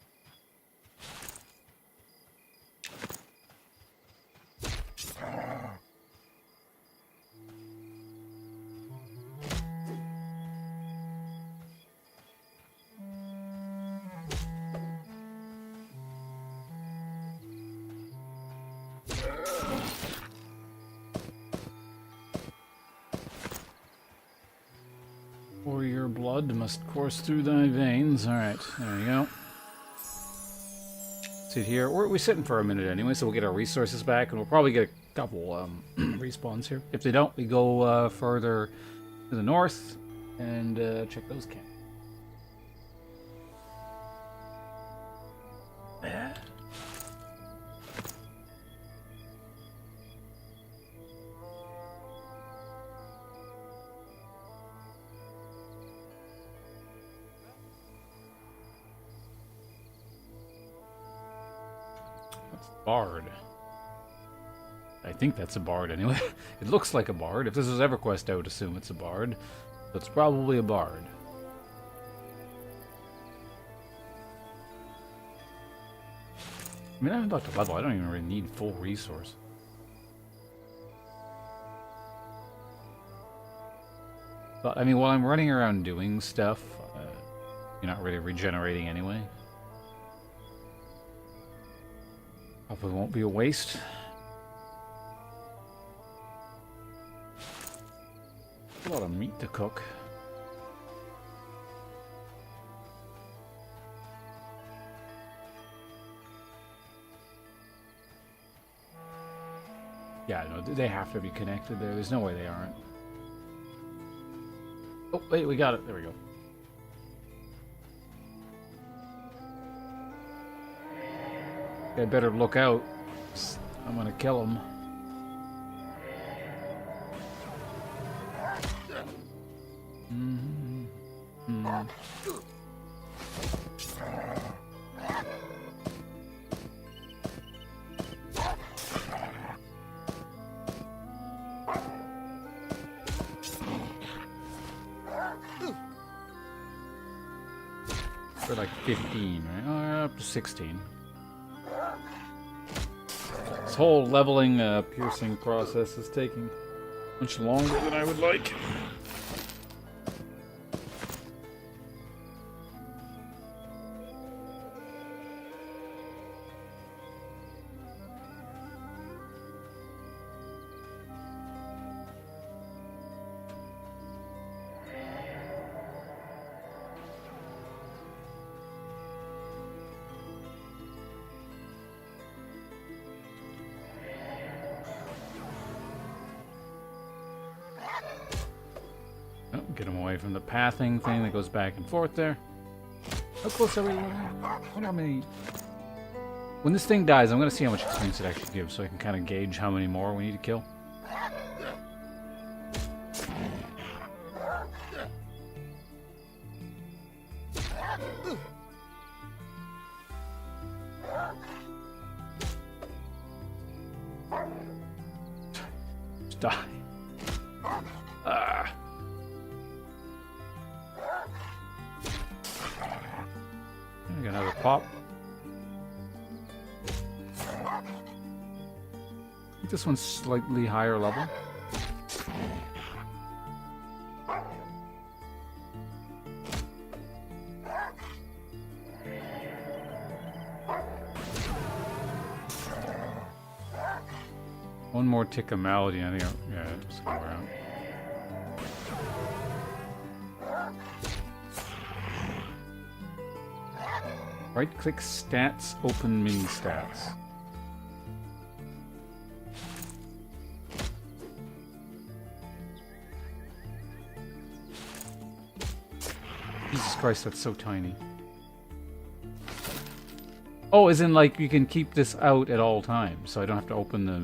[SPEAKER 1] Warrior blood must course through thy veins. Alright, there we go. Sit here. We're sitting for a minute anyway, so we'll get our resources back, and we'll probably get a couple respawns here. If they don't, we go further to the north and check those camps. Bard. I think that's a bard anyway. It looks like a bard. If this was EverQuest, I would assume it's a bard. So it's probably a bard. I mean, I'm about to level. I don't even really need full resource. But, I mean, while I'm running around doing stuff, you're not really regenerating anyway. Hopefully it won't be a waste. A lot of meat to cook. Yeah, no, they have to be connected there. There's no way they aren't. Oh, wait, we got it. There we go. I better look out. I'm gonna kill him. For like 15, right? Up to 16. This whole leveling, piercing process is taking much longer than I would like. Get him away from the pathing thing that goes back and forth there. How close are we? I wonder how many... When this thing dies, I'm going to see how much experience it actually gives so I can kind of gauge how many more we need to kill. Just die. Ah. I got another pop. I think this one's slightly higher level. One more tick of malady, I think. Yeah, it's somewhere out. Right-click stats, open mini stats. Jesus Christ, that's so tiny. Oh, as in like you can keep this out at all times, so I don't have to open the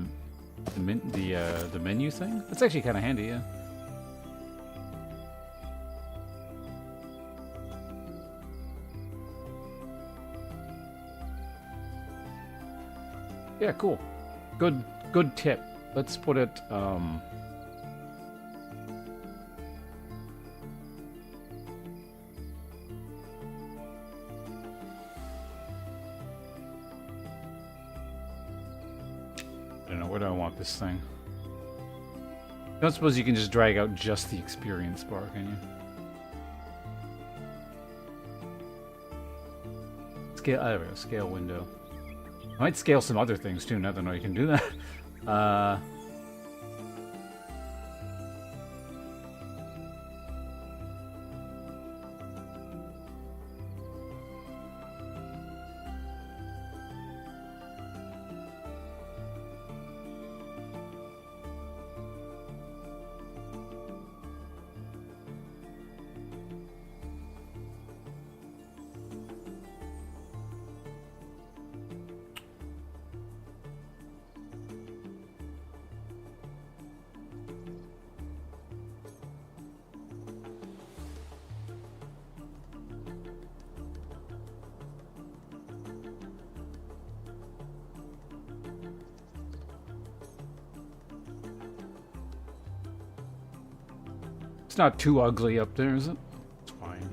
[SPEAKER 1] menu thing. That's actually kind of handy, yeah. Yeah, cool. Good tip. Let's put it, I don't know, where do I want this thing? I don't suppose you can just drag out just the experience bar, can you? Scale, there we go, scale window. I might scale some other things too, now that I know you can do that. It's not too ugly up there, is it? It's fine.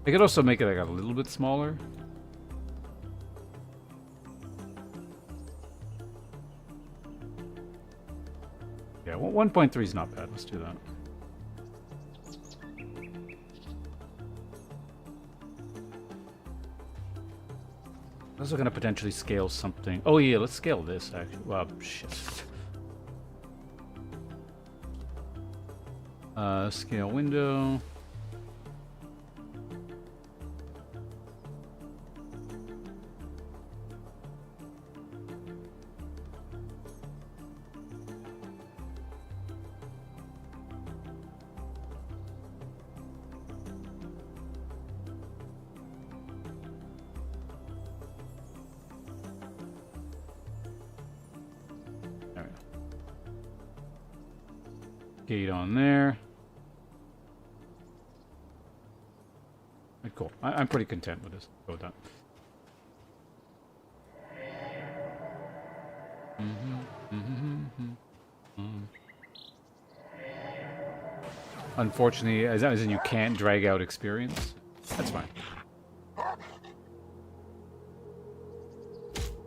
[SPEAKER 1] I could also make it like a little bit smaller. Yeah, 1.3 is not bad. Let's do that. also gonna potentially scale something. Oh yeah, let's scale this actually. Well, shit. Scale window. There we go. Gate on there. Cool. I'm pretty content with this. Go with that. Unfortunately, as in you can't drag out experience. That's fine.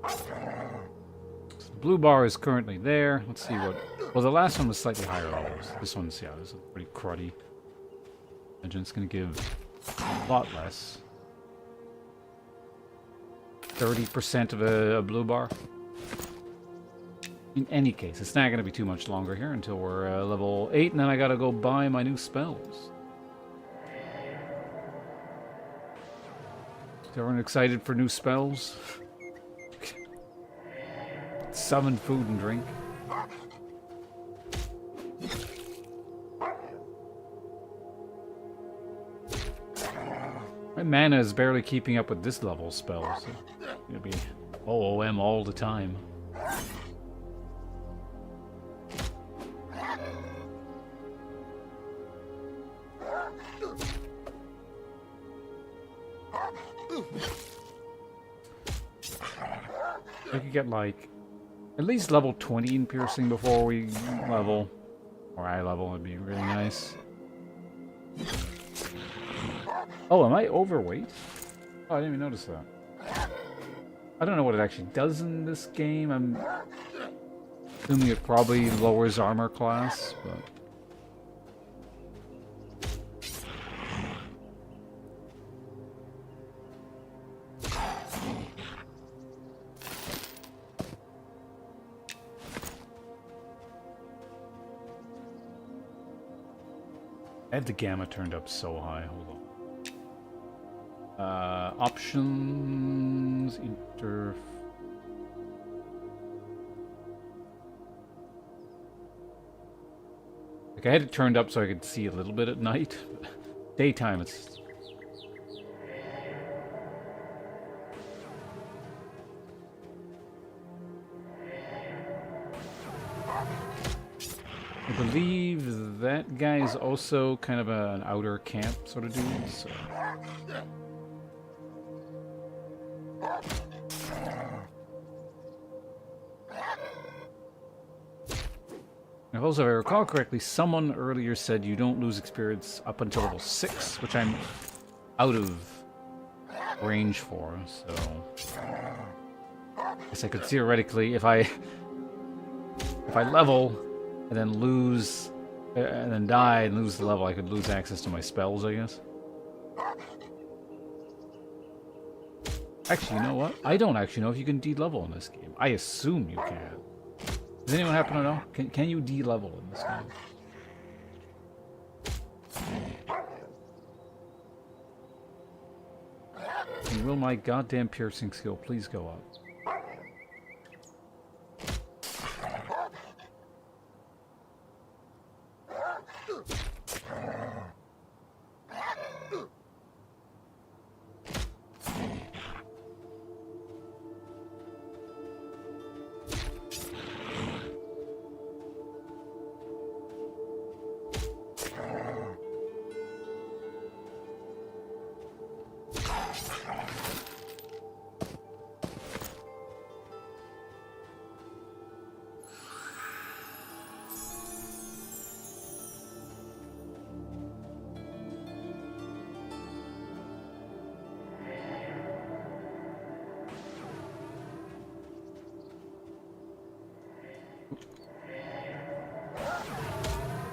[SPEAKER 1] So the blue bar is currently there. Let's see what... Well, the last one was slightly higher levels. This one's, yeah, this is pretty cruddy. Imagine it's going to give a lot less. 30% of a blue bar. In any case, it's not going to be too much longer here until we're level 8, and then I gotta go buy my new spells. Is everyone excited for new spells? Summon food and drink. My mana is barely keeping up with this level spells. So it'll be OOM all the time. I could get like at least level 20 in piercing before we level, or I level, would be really nice. Oh, am I overweight? Oh, I didn't even notice that. I don't know what it actually does in this game. I'm assuming it probably lowers armor class, but... I had the gamma turned up so high. Hold on. Options, Like I had it turned up so I could see a little bit at night. Daytime, it's... I believe that guy is also kind of an outer camp sort of dude, so... Now, also, if I recall correctly, someone earlier said you don't lose experience up until level 6, which I'm out of range for, so... I guess I could theoretically, if I level... and then lose, and then die and lose the level, I could lose access to my spells, I guess. Actually, you know what? I don't actually know if you can de-level in this game. I assume you can. Does anyone happen to know? Can you de-level in this game? And will my goddamn piercing skill please go up?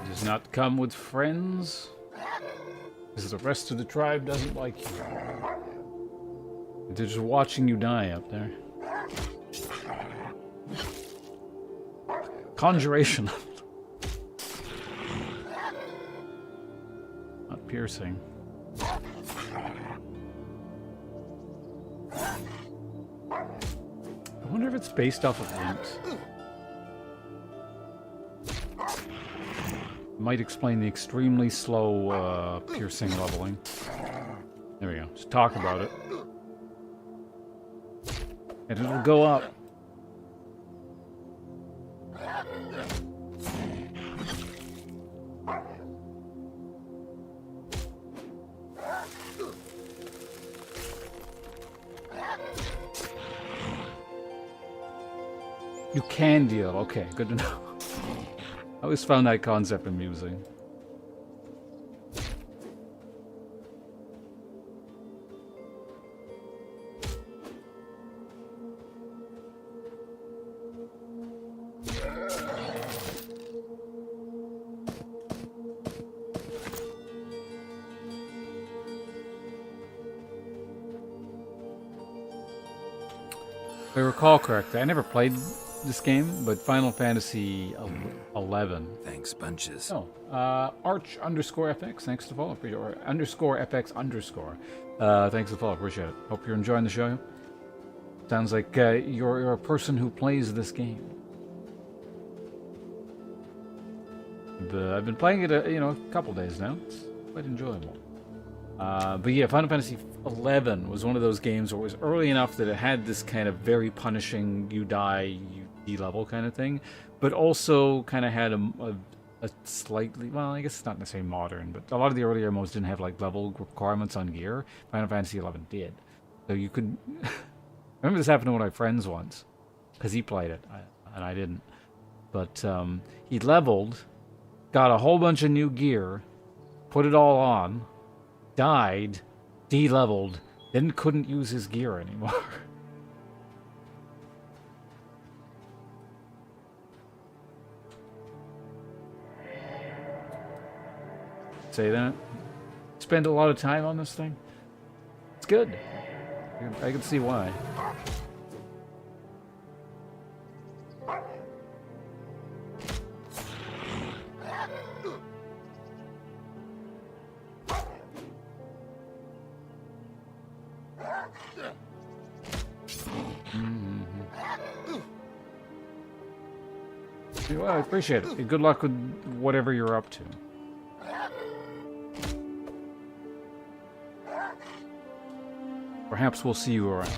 [SPEAKER 1] Does not come with friends, because the rest of the tribe doesn't like you. They're just watching you die up there. Conjuration. Not piercing. I wonder if it's based off of links. Might explain the extremely slow piercing leveling. There we go. Just talk about it. And it'll go up. You can deal. Okay, good to know. I always found that concept amusing. If I recall correctly, I never played this game, but Final Fantasy 11.
[SPEAKER 3] Thanks, bunches.
[SPEAKER 1] Oh, Arch_FX, thanks to follow, or _FX_. Thanks to follow, appreciate it. Hope you're enjoying the show. Sounds like you're a person who plays this game. I've been playing it, a couple days now. It's quite enjoyable. But yeah, Final Fantasy 11 was one of those games where it was early enough that it had this kind of very punishing, you die, you D-level kind of thing, but also kind of had a slightly, well, I guess it's not necessarily modern, but a lot of the earlier modes didn't have like level requirements on gear. Final Fantasy 11 did. So you could... I remember this happened to one of my friends once, because he played it, and I didn't. But he leveled, got a whole bunch of new gear, put it all on, died, de-leveled, then couldn't use his gear anymore. Say that. Spend a lot of time on this thing. It's good. I can see why. Well, I appreciate it. Good luck with whatever you're up to. Perhaps we'll see you around.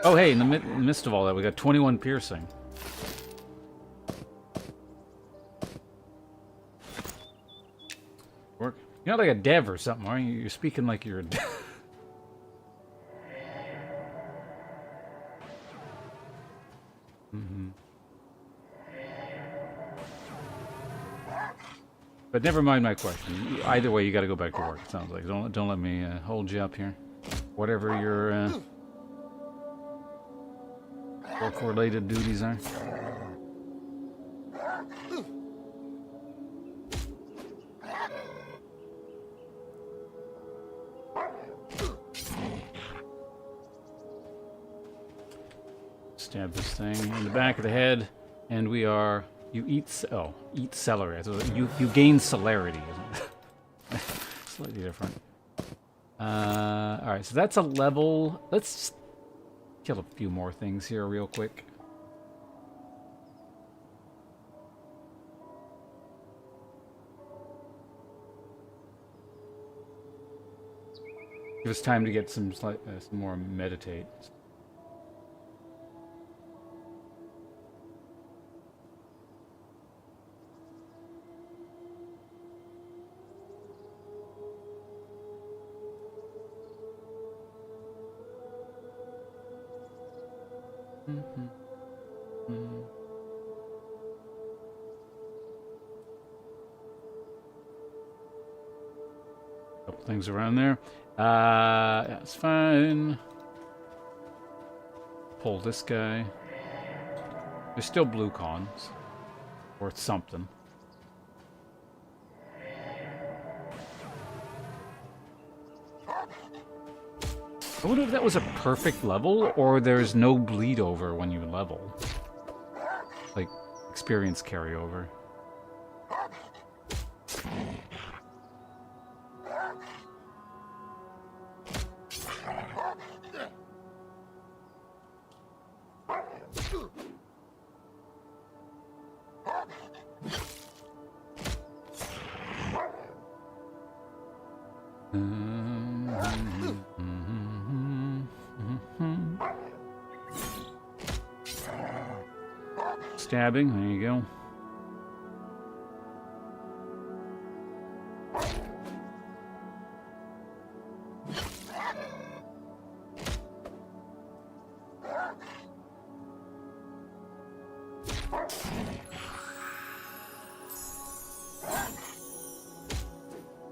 [SPEAKER 1] Oh, hey, in the midst of all that, we got 21 piercing. Work. You're not like a dev or something, are you? You're speaking like you're a dev. But never mind my question. Either way, you got to go back to work. It sounds like. Don't let me hold you up here. Whatever your work-related duties are. Stab this thing in the back of the head, and we are. You eat celery. So you gain celerity. Slightly different. All right, so that's a level. Let's just kill a few more things here real quick. Give us time to get some more meditate. Couple things around there. That's fine. Pull this guy. There's still blue cons. Worth something. I wonder if that was a perfect level, or there's no bleed over when you level. Like, experience carryover. Stabbing, there you go.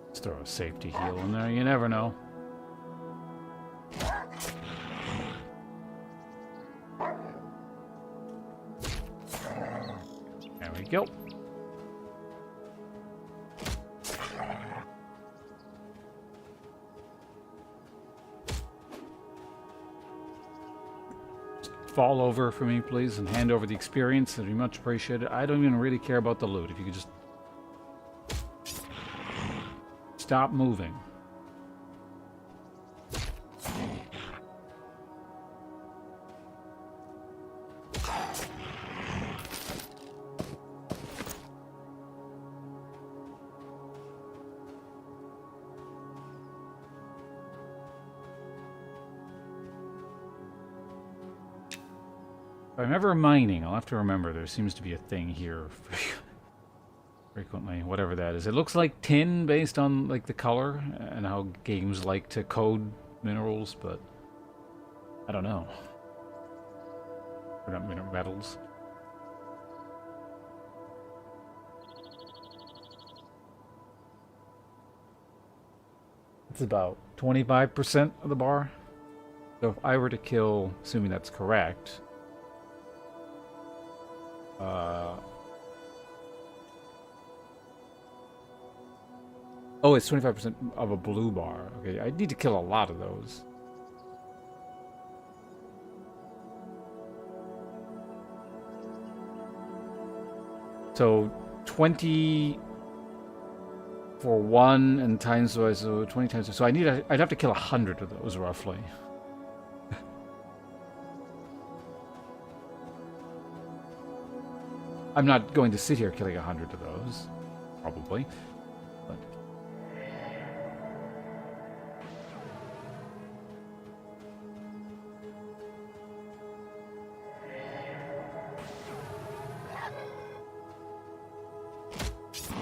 [SPEAKER 1] Let's throw a safety heal in there, you never know. There we go. Fall over for me, please, and hand over the experience. That'd be much appreciated. I don't even really care about the loot. If you could just stop moving. If I'm ever mining, I'll have to remember there seems to be a thing here frequently, whatever that is. It looks like tin based on like the color and how games like to code minerals, but I don't know. Or not metals. It's about 25% of the bar. So if I were to kill, assuming that's correct, oh, it's 25% of a blue bar. Okay, I need to kill a lot of those. So 20 for one and times so 20 times. So I'd have to kill 100 of those roughly. I'm not going to sit here killing 100 of those, probably. But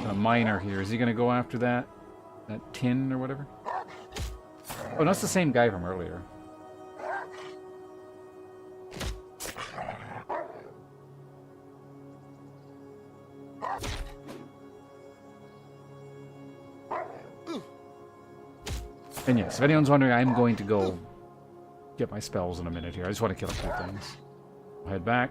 [SPEAKER 1] a miner here. Is he going to go after that tin or whatever? Oh, no, it's the same guy from earlier. And yes, if anyone's wondering, I'm going to go get my spells in a minute here. I just want to kill a few things. I'll head back.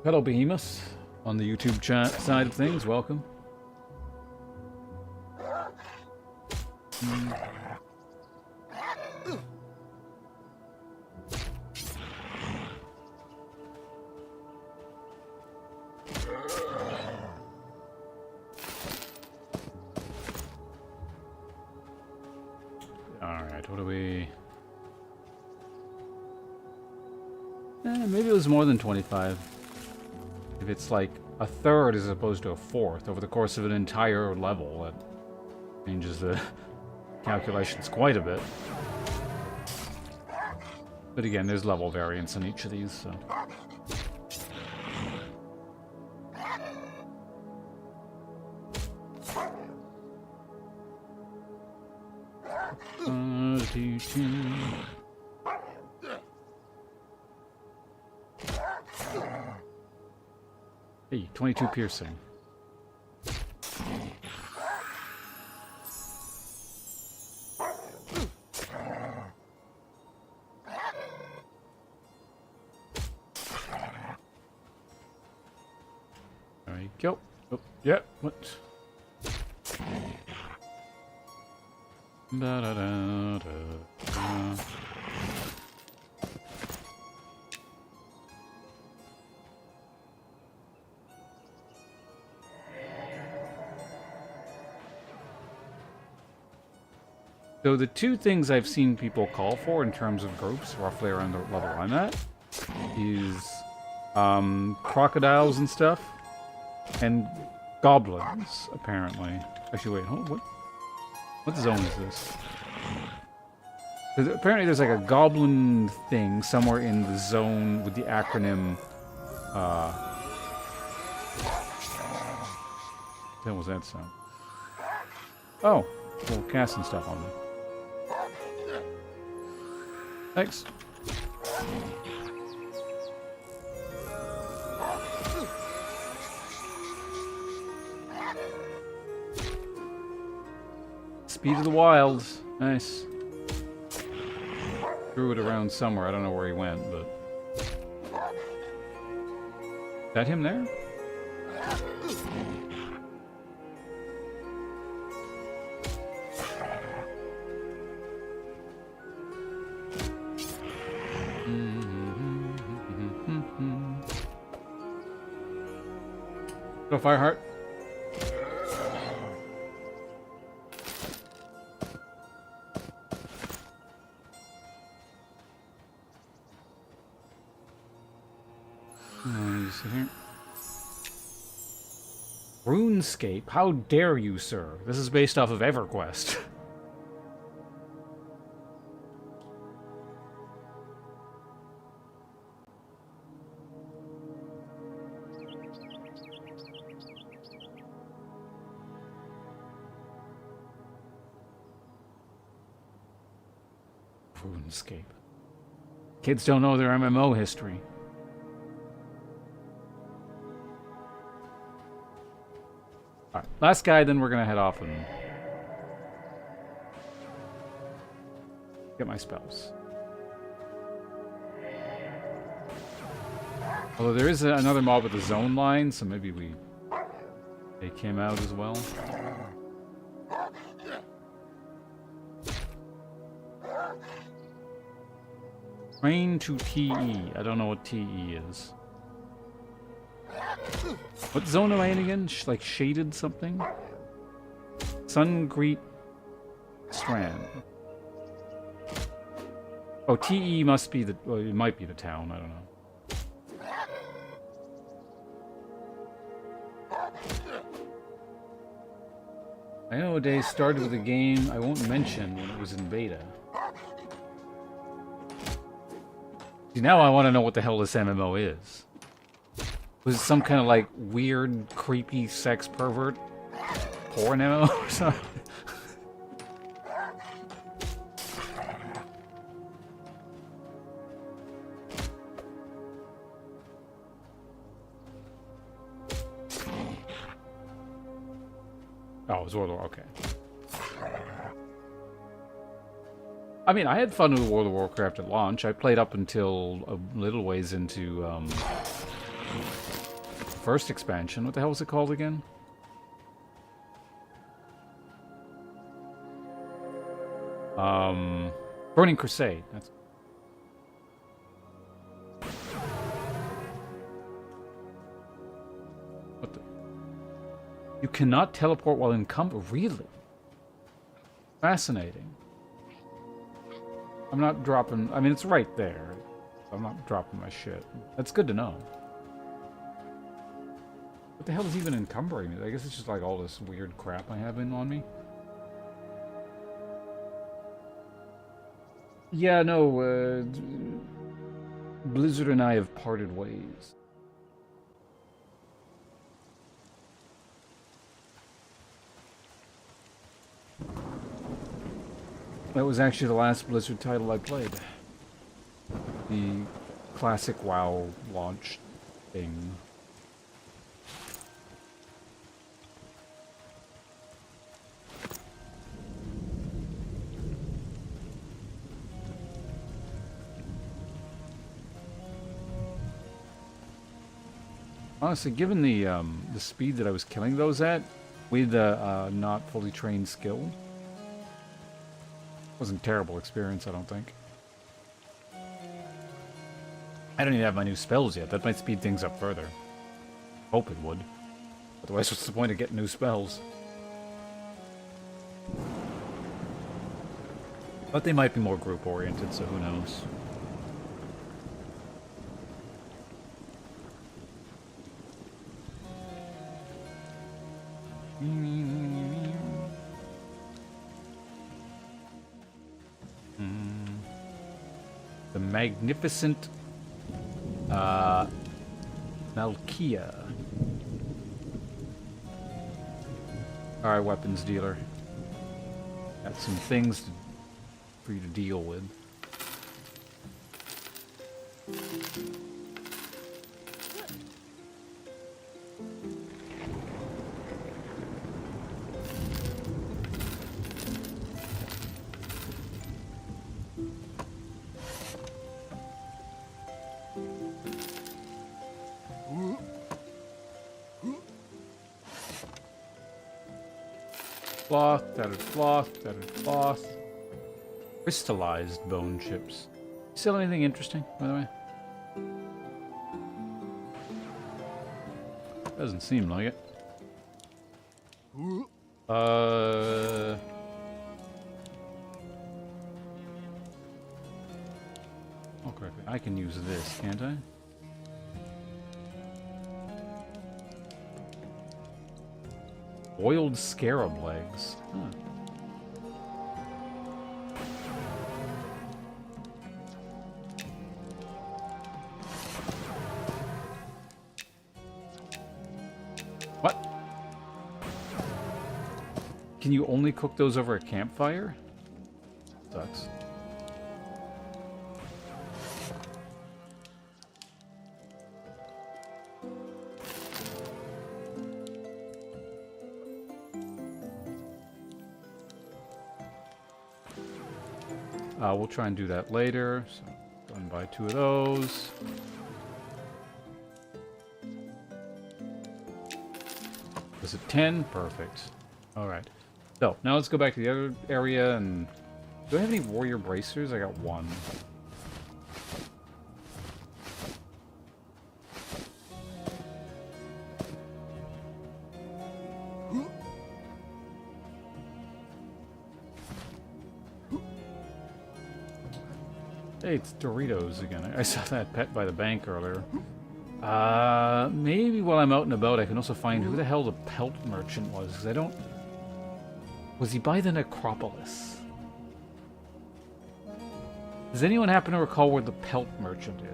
[SPEAKER 1] Hello, Behemoth, on the YouTube chat side of things. Welcome. Alright, what do we... maybe it was more than 25. If it's like a third as opposed to a fourth over the course of an entire level, that changes the calculations quite a bit. But again, there's level variance in each of these, so... Hey, 22 piercing. There you go. Oh, yeah, what? Da, da, da, da. So the two things I've seen people call for in terms of groups, roughly around the level I'm at, is crocodiles and stuff, and goblins, apparently. Actually, wait, hold on, what zone is this? Apparently there's like a goblin thing somewhere in the zone with the acronym, what was that sound? Oh, well, casting stuff on me. Thanks. Speed of the Wild. Nice. Threw it around somewhere. I don't know where he went, but... Is that him there? Go Fireheart. You sit here. RuneScape? How dare you, sir? This is based off of EverQuest. RuneScape. Kids don't know their MMO history. Alright, last guy, then we're gonna head off and get my spells. Although there is another mob with the zone line, so maybe they came out as well. Train to TE. I don't know what TE is. What zone am I in again? Like shaded something? Sungreet Strand. Oh, TE must be the... Well, it might be the town. I don't know. I know a day started with a game I won't mention when it was in beta. See, now I want to know what the hell this MMO is. Was it some kind of like weird, creepy sex pervert porn MMO or something? Oh, it was World of War, okay. I mean, I had fun with World of Warcraft at launch. I played up until a little ways into first expansion. What the hell was it called again? Burning Crusade. That's... What the... You cannot teleport while in combat? Really? Fascinating. I'm not dropping... I mean, it's right there. I'm not dropping my shit. That's good to know. What the hell is even encumbering me? I guess it's just like all this weird crap I have on me. Yeah, no, Blizzard and I have parted ways. That was actually the last Blizzard title I played. The classic WoW launch thing. Honestly, given the speed that I was killing those at, with the not fully trained skill, wasn't a terrible experience, I don't think. I don't even have my new spells yet. That might speed things up further. Hope it would. Otherwise, what's the point of getting new spells? But they might be more group-oriented, so who knows. The magnificent Malkia. Alright, weapons dealer. Got some things for you to deal with. Cloth, tattered cloth, tattered cloth. Crystallized bone chips. Still anything interesting, by the way? Doesn't seem like it. Okay, I can use this, can't I? Boiled scarab legs. Huh. What? Can you only cook those over a campfire? Sucks. We'll try and do that later. So, go and buy 2 of those. Was it 10? Perfect. Alright. So, now let's go back to the other area and... Do I have any warrior bracers? I got 1. Hey, it's Doritos again. I saw that pet by the bank earlier. Maybe while I'm out and about I can also find who the hell the pelt merchant was, because I don't... Was he by the necropolis? Does anyone happen to recall where the pelt merchant is?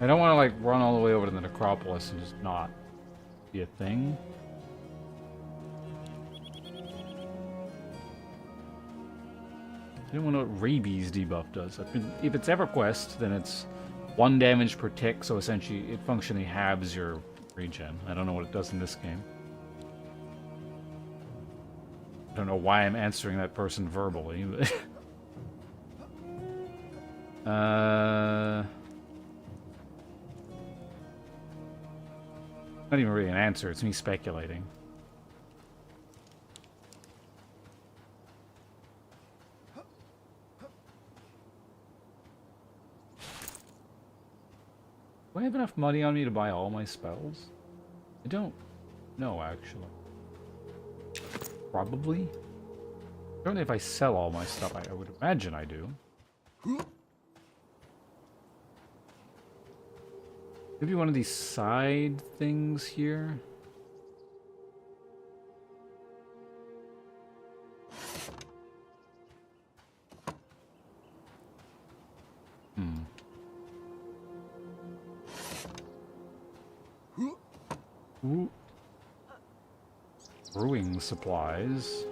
[SPEAKER 1] I don't want to, like, run all the way over to the necropolis and just not be a thing. I don't know what rabies debuff does. If it's EverQuest, then it's 1 damage per tick, so essentially it functionally halves your regen. I don't know what it does in this game. I don't know why I'm answering that person verbally, but... Not even really an answer, it's me speculating. Do I have enough money on me to buy all my spells? I don't know, actually. Probably. Certainly if I sell all my stuff, I would imagine I do. Maybe one of these side things here. Ooh. Brewing supplies.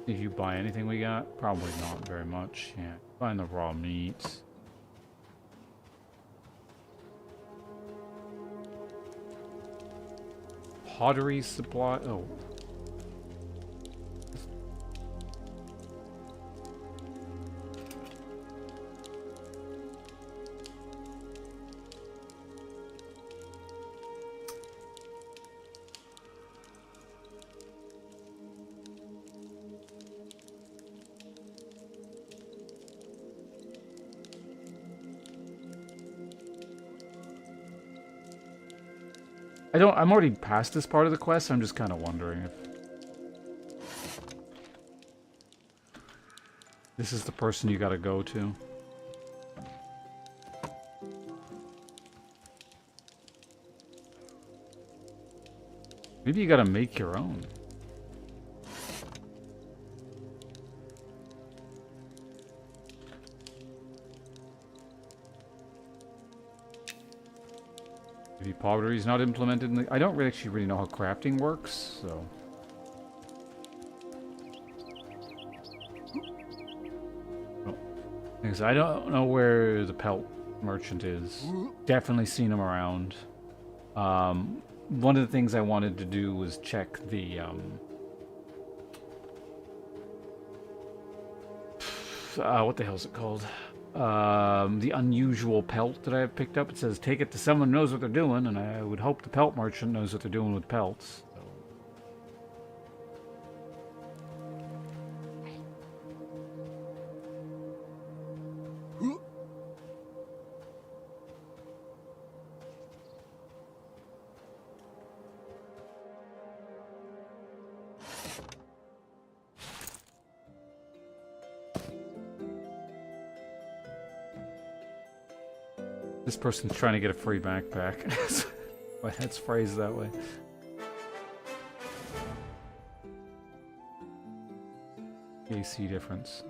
[SPEAKER 1] Did you buy anything we got? Probably not very much. Yeah, buying the raw meat. Pottery supply. Oh. I'm already past this part of the quest, so I'm just kind of wondering if this is the person you gotta go to. Maybe you gotta make your own. Maybe pottery is not implemented in the... I don't actually really know how crafting works, so... Because I don't know where the pelt merchant is. Definitely seen him around. One of the things I wanted to do was check the, what the hell is it called? The unusual pelt that I have picked up. It says, take it to someone who knows what they're doing, and I would hope the pelt merchant knows what they're doing with pelts. This person's trying to get a free backpack. Why that's phrased that way. AC difference.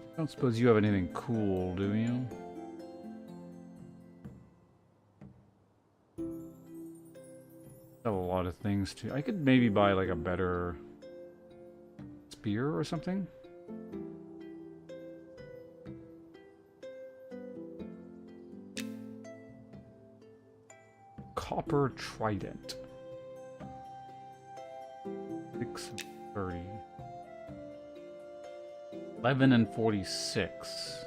[SPEAKER 1] I don't suppose you have anything cool, do you? Have a lot of things too. I could maybe buy like a better spear or something. Copper trident. 630. 11 and 46.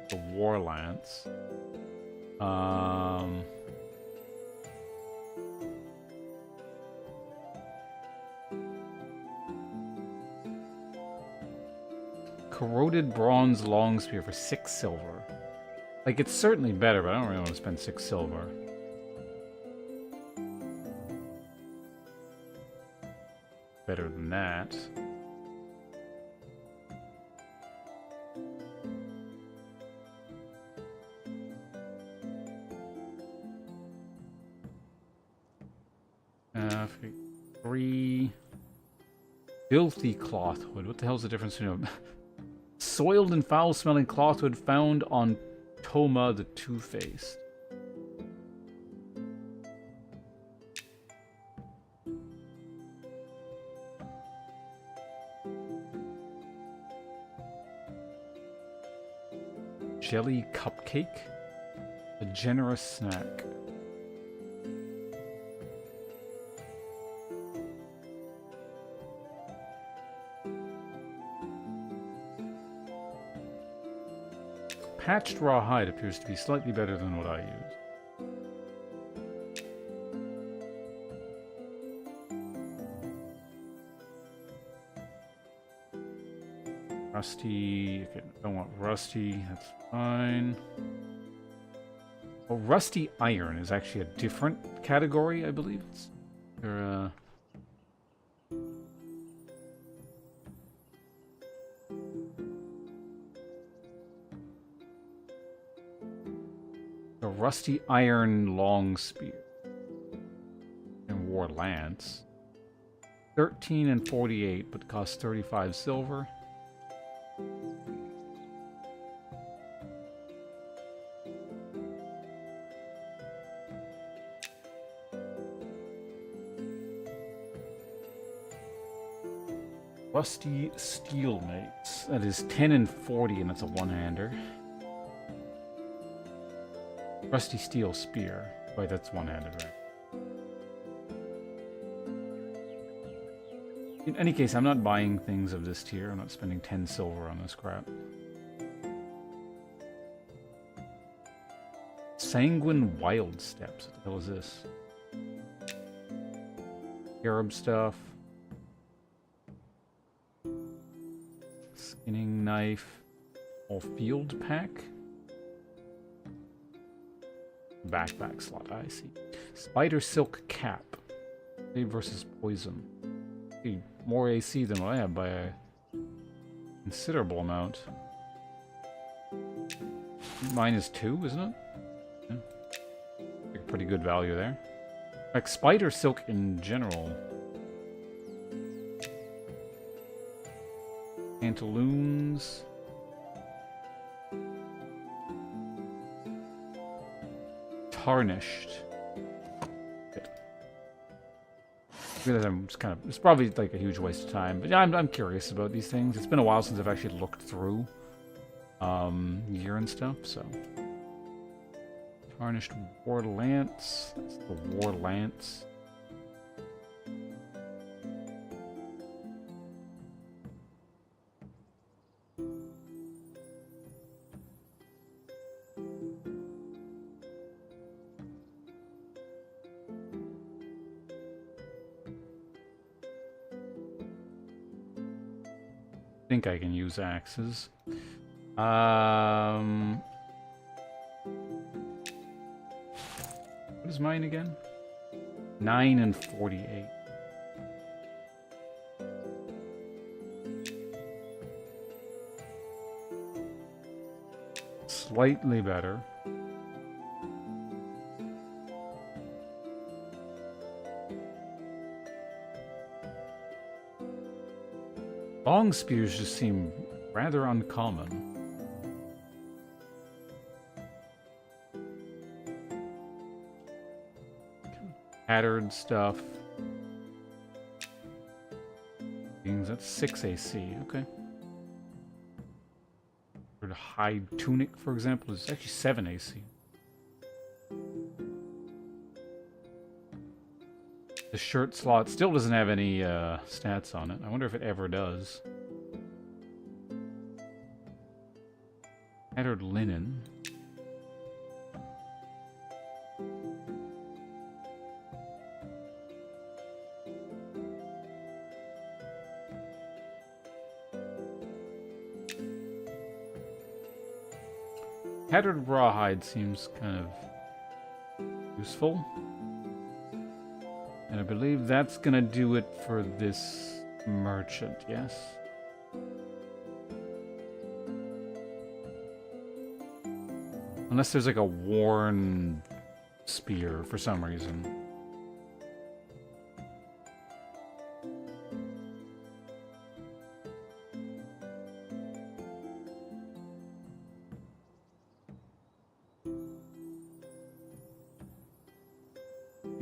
[SPEAKER 1] The war lance. Corroded bronze long spear for 6 silver. Like, it's certainly better, but I don't really want to spend 6 silver. Better than that. Filthy clothwood. What the hell's the difference between soiled and foul-smelling clothwood found on Toma the Two-Faced? Jelly cupcake? A generous snack. Patched raw hide appears to be slightly better than what I use. Rusty, okay, I don't want rusty, that's fine. Well, rusty iron is actually a different category, I believe. They're, a rusty iron long spear and war lance. 13 and 48, but costs 35 silver. Rusty Steel Mates. That is 10 and 40, and that's a one-hander. Rusty Steel Spear. Wait, that's one-handed, right? In any case, I'm not buying things of this tier. I'm not spending 10 silver on this crap. Sanguine Wild Steps. What the hell is this? Arab stuff. Skinning knife. All field pack. Backpack slot, I see. Spider silk cap. Save versus poison. More AC than what I have by a considerable amount. Mine is 2, isn't it? Yeah. Pretty good value there. Like spider silk in general. Pantaloons. Tarnished. I'm just kind of, it's probably like a huge waste of time, but yeah, I'm curious about these things. It's been a while since I've actually looked through gear and stuff, so. Tarnished War Lance. That's the War Lance. I think I can use axes. What is mine again? 9 and 48. Slightly better. Long spears just seem rather uncommon. Tattered stuff. That's 6 AC, okay. For the hide tunic, for example, is actually 7 AC. The shirt slot still doesn't have any stats on it. I wonder if it ever does. Tattered linen. Tattered rawhide seems kind of useful. And I believe that's gonna do it for this merchant, yes? Unless there's like a worn spear for some reason.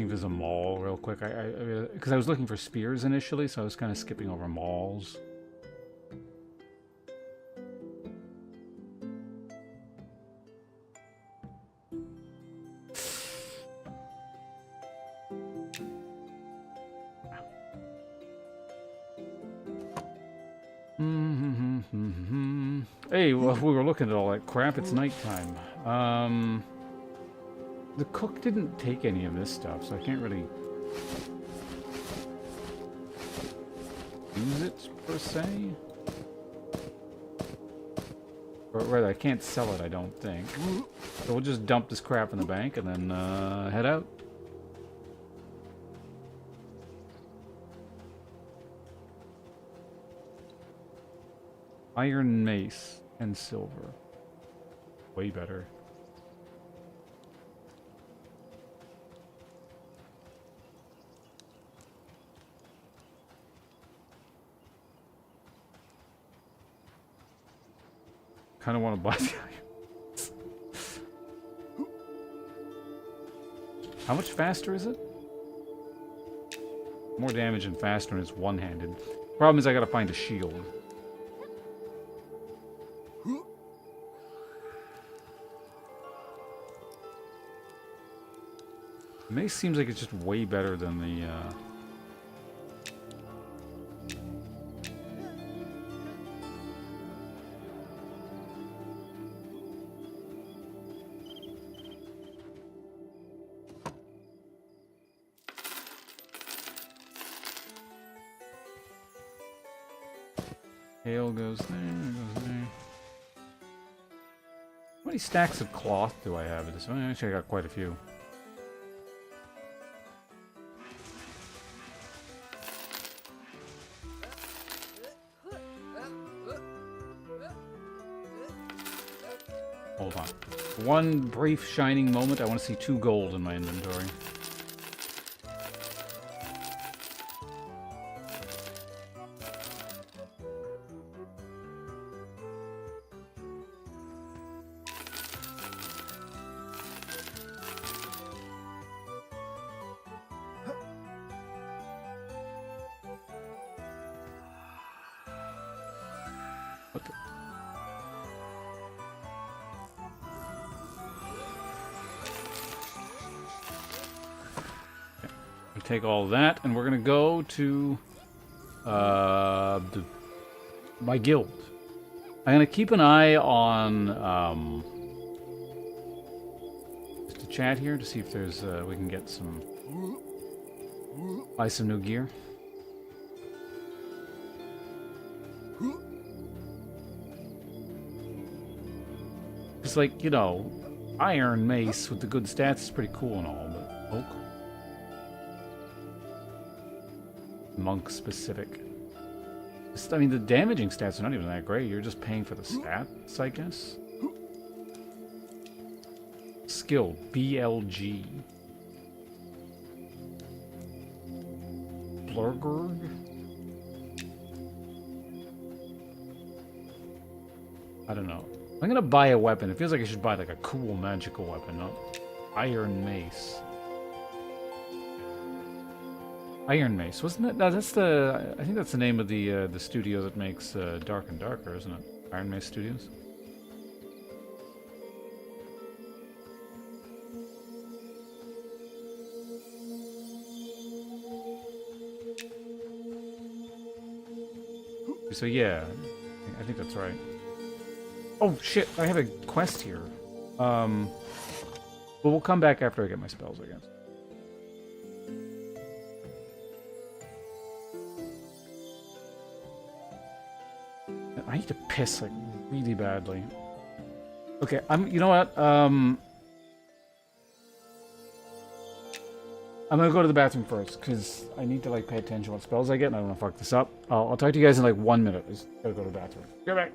[SPEAKER 1] There's a maul real quick. Because I was looking for spears initially, so I was kind of skipping over mauls. Hey, well, we were looking at all that crap. It's nighttime. The cook didn't take any of this stuff, so I can't really use it, per se. Or rather, I can't sell it, I don't think. So we'll just dump this crap in the bank and then head out. Iron mace and silver. Way better. kind of want to buy the How much faster is it? More damage and faster, and it's one-handed. Problem is I gotta find a shield. Mace seems like it's just way better than the, Hail goes there, goes there. How many stacks of cloth do I have at this one? Actually, I got quite a few. Hold on. One brief shining moment, I want to see 2 gold in my inventory. Okay. We take all that, and we're gonna go to my guild. I'm gonna keep an eye on just the chat here to see if there's we can get some buy some new gear. It's like, you know, Iron Mace with the good stats is pretty cool and all, but oak. Monk specific. Just, I mean, the damaging stats are not even that great. You're just paying for the stats, I guess. Skill, BLG. Blurgurg? I don't know. I'm gonna buy a weapon. It feels like I should buy like a cool magical weapon, not Iron Mace. Iron Mace, wasn't it? No, that's the. I think that's the name of the studio that makes Dark and Darker, isn't it? Iron Mace Studios. So yeah, I think that's right. Oh shit! I have a quest here. But we'll come back after I get my spells, I guess. I need to piss like really badly. Okay, you know what? I'm gonna go to the bathroom first because I need to like pay attention to what spells I get, and I don't want to fuck this up. I'll talk to you guys in like 1 minute. I just gotta go to the bathroom. Get back.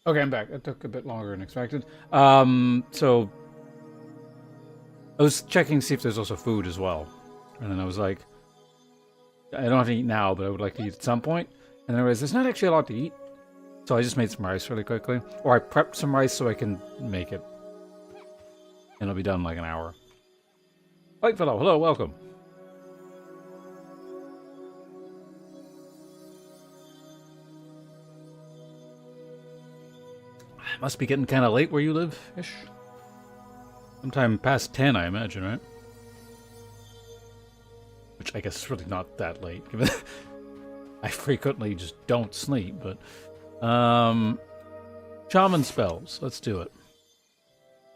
[SPEAKER 1] Okay, I'm back. It took a bit longer than expected. So I was checking to see if there's also food as well. And then I was like, I don't have to eat now, but I would like to eat at some point. And then I realized there's not actually a lot to eat. So I just made some rice really quickly. Or I prepped some rice so I can make it. And it'll be done in like an hour. White fellow, hello, welcome. Must be getting kind of late where you live-ish. Sometime past 10, I imagine, right? Which I guess is really not that late, given I frequently just don't sleep, but... Shaman spells, let's do it.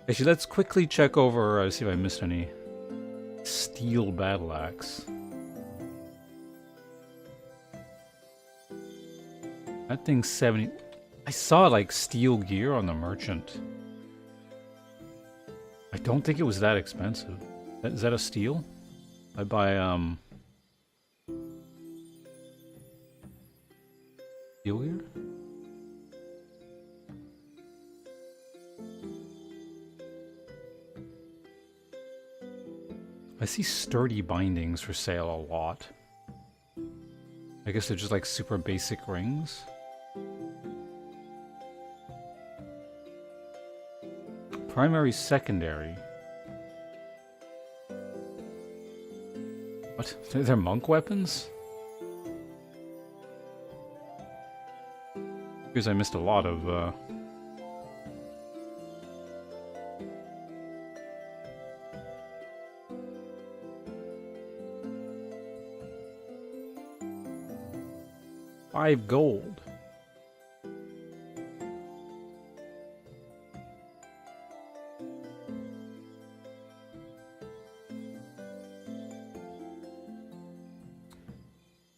[SPEAKER 1] Actually, let's quickly check over, see if I missed any steel battle axe. That thing's 70... I saw, like, steel gear on the merchant. I don't think it was that expensive. Is that a steel? I buy, steel gear? I see sturdy bindings for sale a lot. I guess they're just like super basic rings. Primary, secondary. What? They're monk weapons? Because I missed a lot of, 5 gold.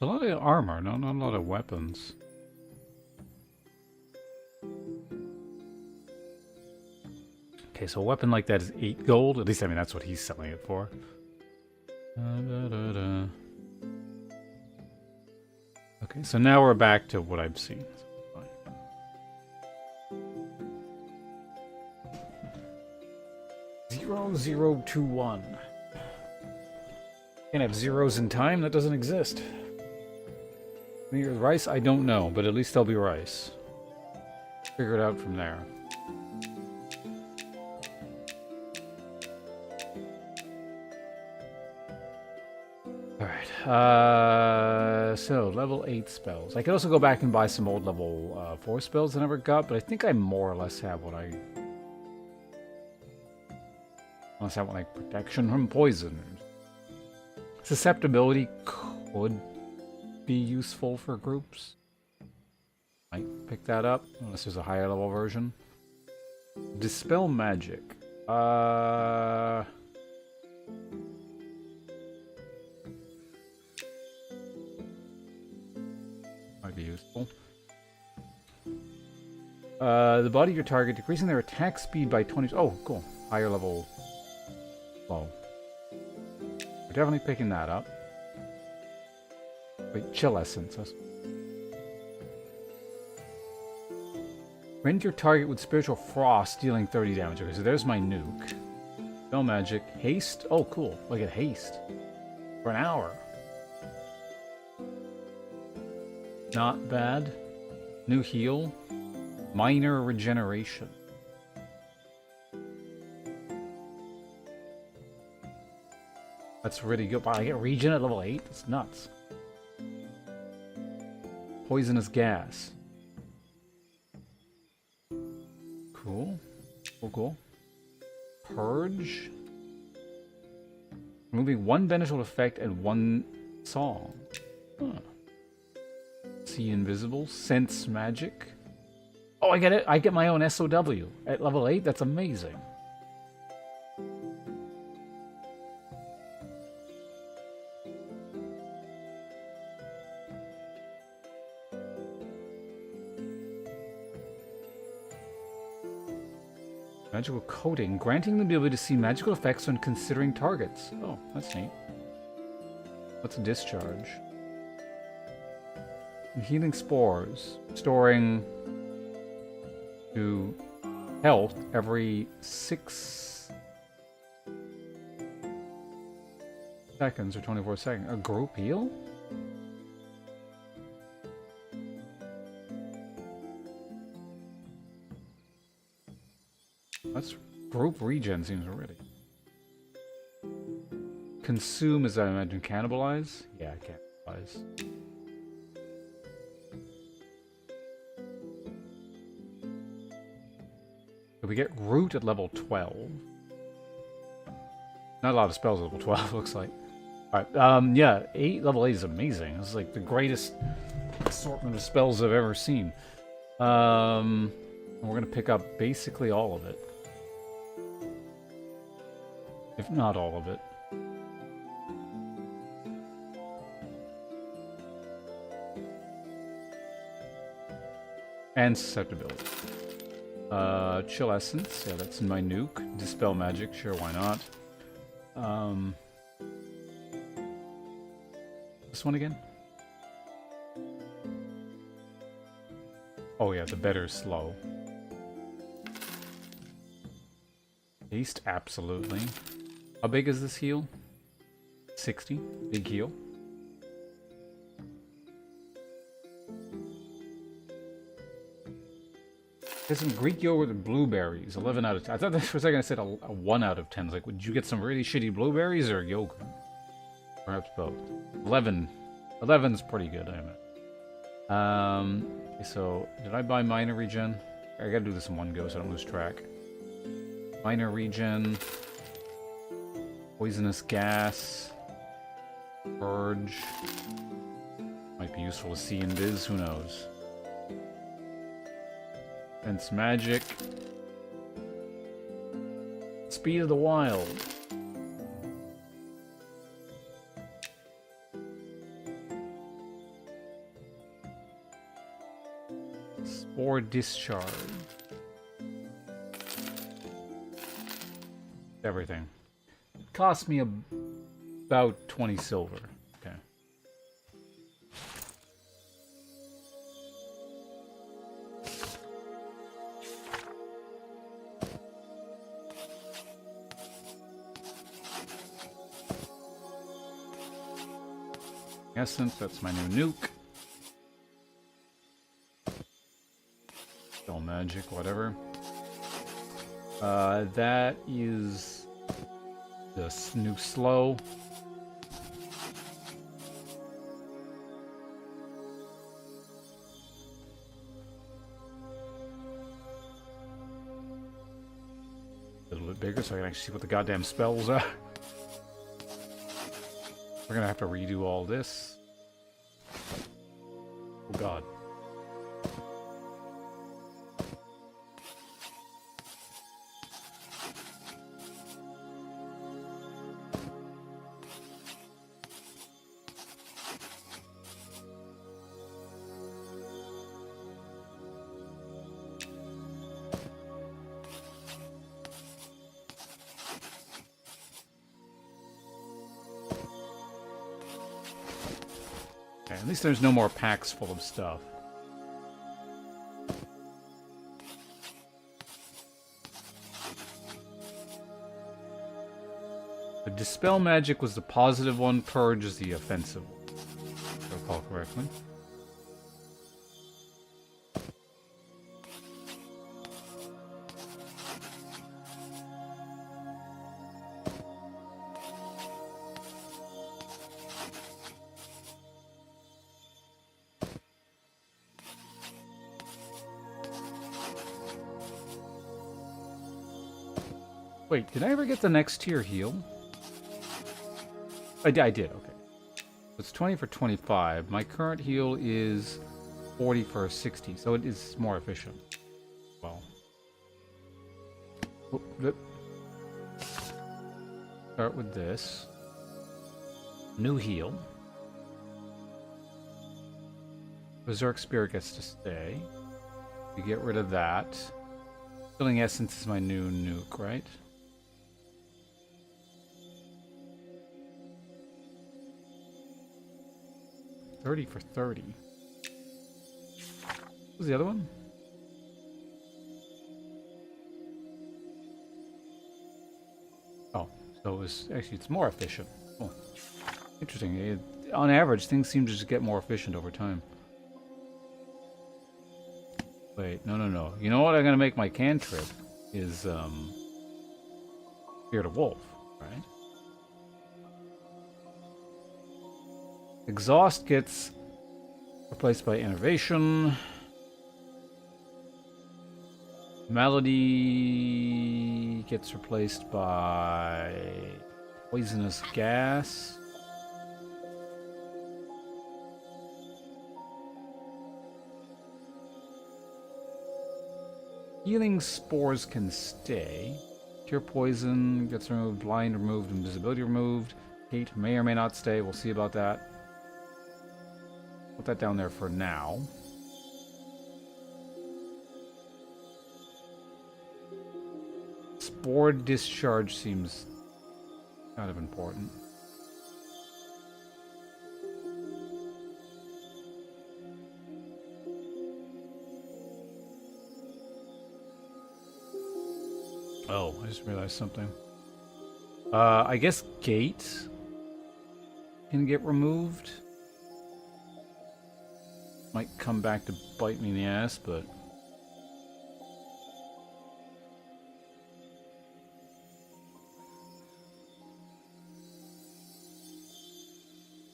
[SPEAKER 1] A lot of armor, not a lot of weapons. Okay, so a weapon like that is 8 gold. At least, I mean, that's what he's selling it for. Okay, so now we're back to what I've seen. 0021. Can't have zeros in time? That doesn't exist. Here's rice? I don't know, but at least there'll be rice. Figure it out from there. Alright, so level 8 spells. I could also go back and buy some old level 4 spells I never got, but I think I more or less have what I... Unless I want like protection from poison. Susceptibility could be useful for groups. Might pick that up, unless there's a higher level version. Dispel magic. Might be useful. The body of your target, decreasing their attack speed by 20... Oh, cool. Higher level... Low. We're definitely picking that up. Wait, chill essence. Rend your target with spiritual frost, dealing 30 damage. Okay, so there's my nuke. Spell magic. Haste. Oh, cool. Look at haste. For an hour. Not bad. New heal. Minor regeneration. That's really good. Wow, I get regen at level 8? That's nuts. Poisonous gas. Cool. Cool. Purge. Removing 1 beneficial effect and 1 song. Huh. See invisible. Sense magic. Oh, I get it. I get my own SOW at level 8. That's amazing. Magical coating, granting the ability to see magical effects when considering targets. Oh, that's neat. What's a discharge? Healing spores, storing to health every 6 seconds or 24 seconds. A group heal? That's group regen seems really. Consume is, I imagine, cannibalize? Yeah, cannibalize. So we get root at level 12. Not a lot of spells at level 12, looks like. Alright, yeah, level 8 is amazing. It's like the greatest assortment of spells I've ever seen. We're gonna pick up basically all of it. If not all of it. And susceptibility. Chill Essence, yeah, that's in my nuke. Dispel Magic, sure, why not? This one again? Oh yeah, the better slow. Haste, absolutely. How big is this heal? 60, big heal. There's some Greek yogurt and blueberries. 11 out of 10. I thought that for a second I said a 1 out of 10. Like, would you get some really shitty blueberries or yogurt? Perhaps both. 11. 11's pretty good, I imagine. Okay, so, did I buy minor regen? I gotta do this in one go so I don't lose track. Minor regen. Poisonous gas. Purge. Might be useful to see in Viz, who knows. Fence magic. Speed of the wild. Spore discharge. Everything. It cost me about 20 silver. Okay. Essence, that's my new nuke. Spell magic, whatever. That is the new slow. A little bit bigger so I can actually see what the goddamn spells are. We're gonna have to redo all this. Oh god. At least there's no more packs full of stuff. The Dispel Magic was the positive one, Purge is the offensive one, if I recall correctly. Wait, did I ever get the next tier heal? I did, okay. It's 20 for 25. My current heal is 40 for 60, so it is more efficient. Well. Start with this. New heal. Berserk Spirit gets to stay. We get rid of that. Filling Essence is my new nuke, right? $30 for 30. What was the other one? So it's more efficient. Oh, interesting. On average, things seem to just get more efficient over time. Wait, no. You know what I'm gonna make my cantrip is Spirit of Wolf, right? Exhaust gets replaced by Innovation. Melody gets replaced by Poisonous Gas. Healing Spores can stay. Cure Poison gets removed, Blind removed, Invisibility removed. Hate may or may not stay, we'll see about that. Put that down there for now. Spore Discharge seems kind of important. Oh, I just realized something. I guess Gate can get removed. Might come back to bite me in the ass, but...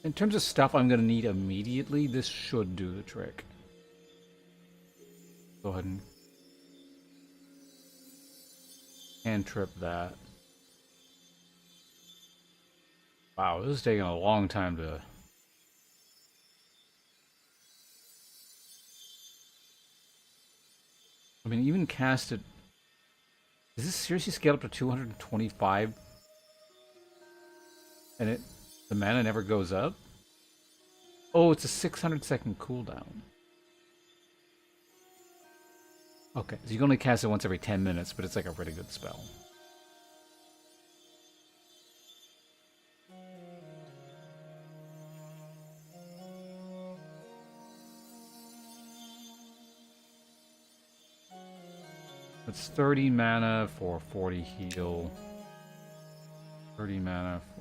[SPEAKER 1] in terms of stuff I'm going to need immediately, this should do the trick. Go ahead and cantrip that. Wow, this is taking a long time to... I mean, even cast it... Does this seriously scale up to 225? And the mana never goes up? Oh, it's a 600-second cooldown. Okay, so you can only cast it once every 10 minutes, but it's like a really good spell. It's 30 mana for 40 heal. 30 mana for...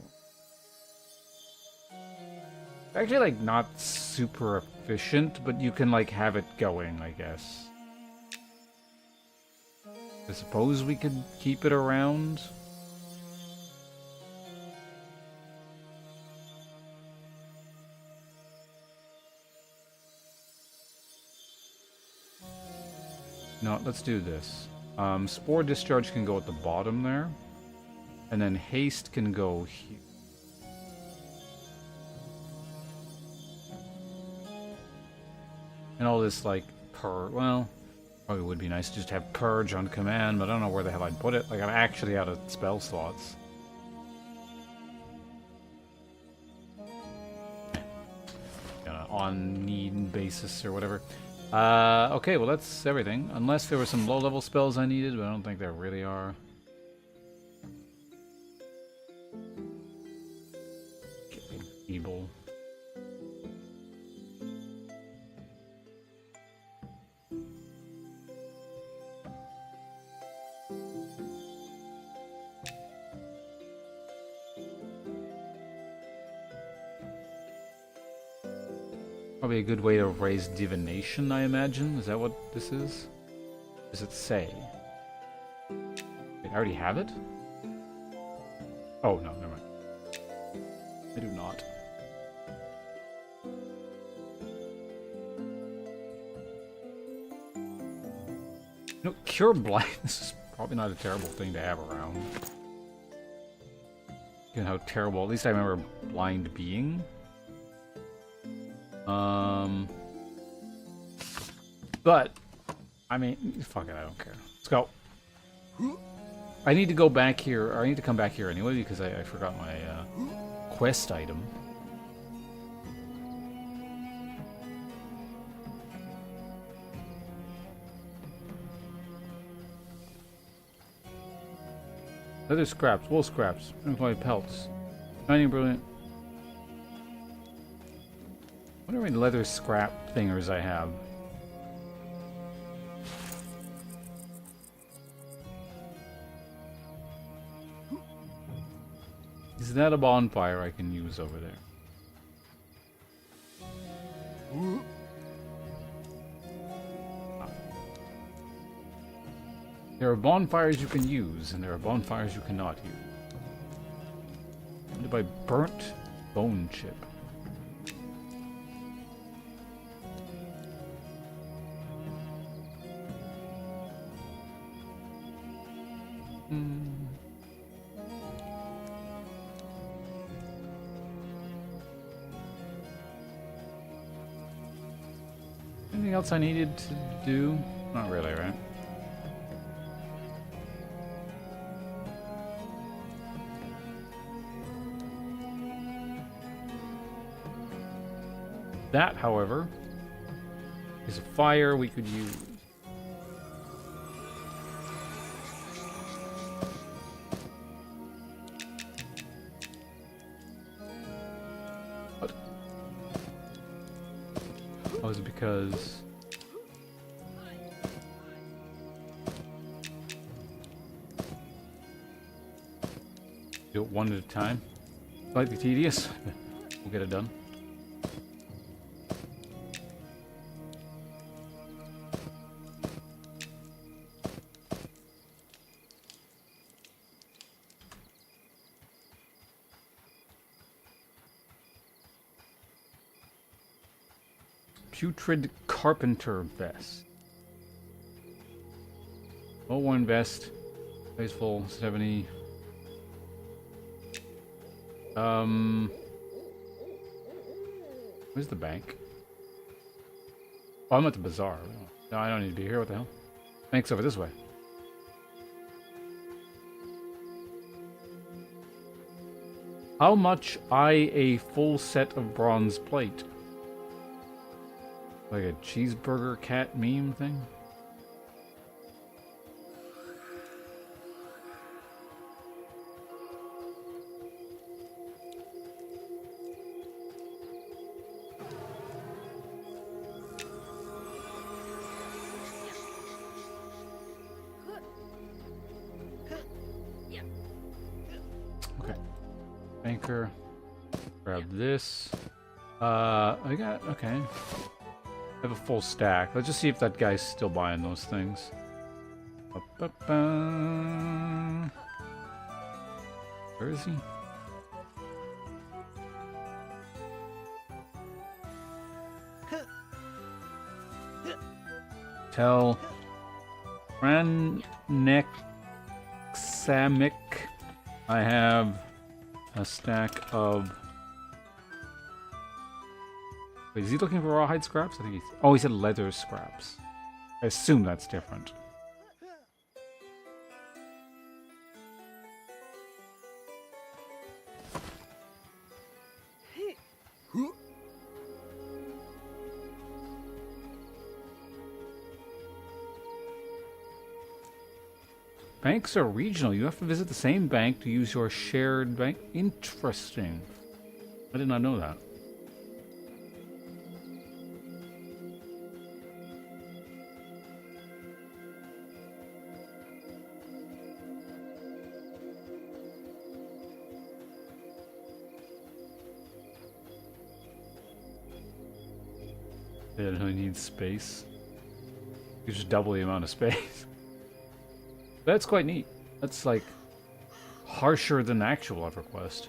[SPEAKER 1] actually, like, not super efficient, but you can, like, have it going, I guess. I suppose we could keep it around. No, let's do this. Spore Discharge can go at the bottom there. And then Haste can go here. And all this, like, well, probably would be nice to just have Purge on command, but I don't know where the hell I'd put it. Like, I'm actually out of spell slots. On need basis or whatever. Okay, well that's everything. Unless there were some low-level spells I needed, but I don't think there really are. Evil. Probably a good way to raise divination, I imagine. Is that what this is? Does it say? Wait, I already have it? Oh, no, never mind. I do not. No, Cure Blindness is probably not a terrible thing to have around. You know how terrible, at least I remember Blind being. But, I mean, fuck it, I don't care. Let's go. I need to go back here, or I need to come back here anyway, because I forgot my quest item. Leather scraps, wool scraps, employed pelts. Shining brilliant. I wonder how many leather scrap thingers I have. Is that a bonfire I can use over there? There are bonfires you can use, and there are bonfires you cannot use. By burnt bone chip. Anything else I needed to do? Not really, right? That, however, is a fire we could use. What? Oh, is it because... do it one at a time? Slightly tedious. We'll get it done. Putrid Carpenter Vest. Oh, one vest. Face full, 70. Where's the bank? Oh, I'm at the bazaar. No, I don't need to be here. What the hell? Bank's over this way. How much a full set of bronze plate? Like a cheeseburger cat meme thing? Okay. Banker. Grab this. I got... okay. I have a full stack. Let's just see if that guy's still buying those things. Ba-ba-ba. Where is he? Tell Ranexamic I have a stack of... Wait, is he looking for rawhide scraps? I think he's... oh, he said leather scraps. I assume that's different. Banks are regional. You have to visit the same bank to use your shared bank. Interesting. I did not know that. They don't need space. You just double the amount of space. That's quite neat. That's like harsher than actual EverQuest.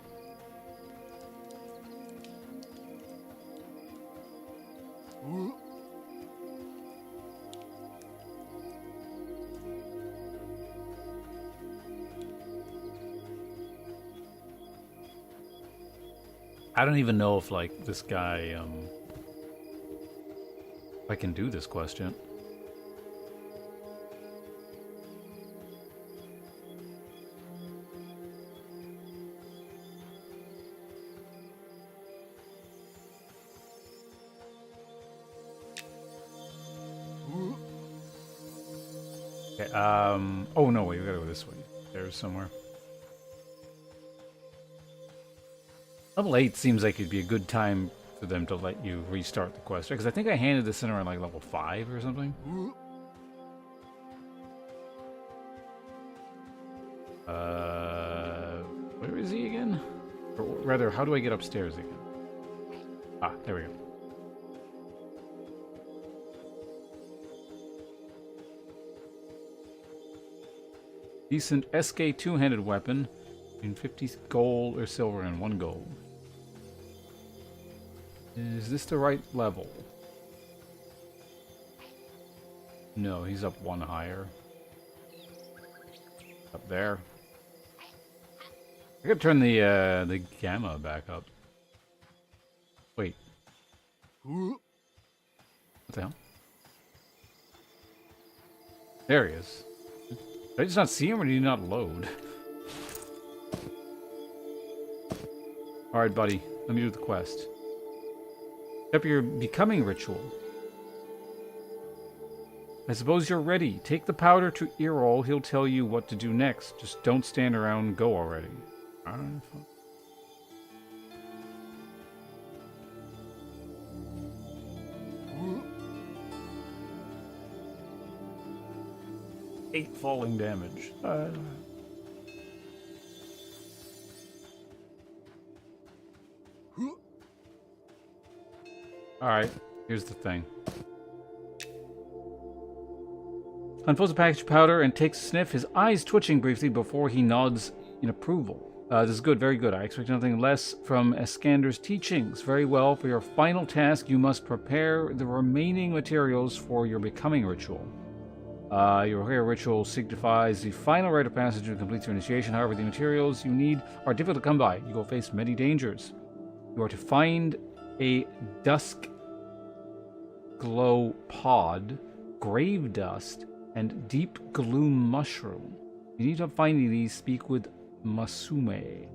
[SPEAKER 1] I don't even know if like this guy if I can do this quest yet. Okay, oh no, wait, we gotta go this way. There's somewhere. Level 8 seems like it'd be a good time for them to let you restart the quest, because I think I handed this in around like level 5 or something. Where is he again? Or rather, how do I get upstairs again? Ah, there we go. Decent SK two-handed weapon. In 50 gold or silver and 1 gold. Is this the right level? No, he's up 1 higher. Up there. I gotta turn the gamma back up. Wait. What the hell? There he is. Did I just not see him, or did he not load? Alright, buddy. Let me do the quest. Step your becoming ritual. I suppose you're ready. Take the powder to Errol. He'll tell you what to do next. Just don't stand around and go already. Alright. Eight falling damage. Alright, here's the thing. Unfolds a package of powder and takes a sniff, his eyes twitching briefly before he nods in approval. This is good, very good. I expect nothing less from Eskander's teachings. Very well, for your final task, you must prepare the remaining materials for your becoming ritual. Your hair ritual signifies the final rite of passage and completes your initiation. However, the materials you need are difficult to come by. You will face many dangers. You are to find a dusk glow pod, grave dust, and deep gloom mushroom. You need to find these. Speak with Masume.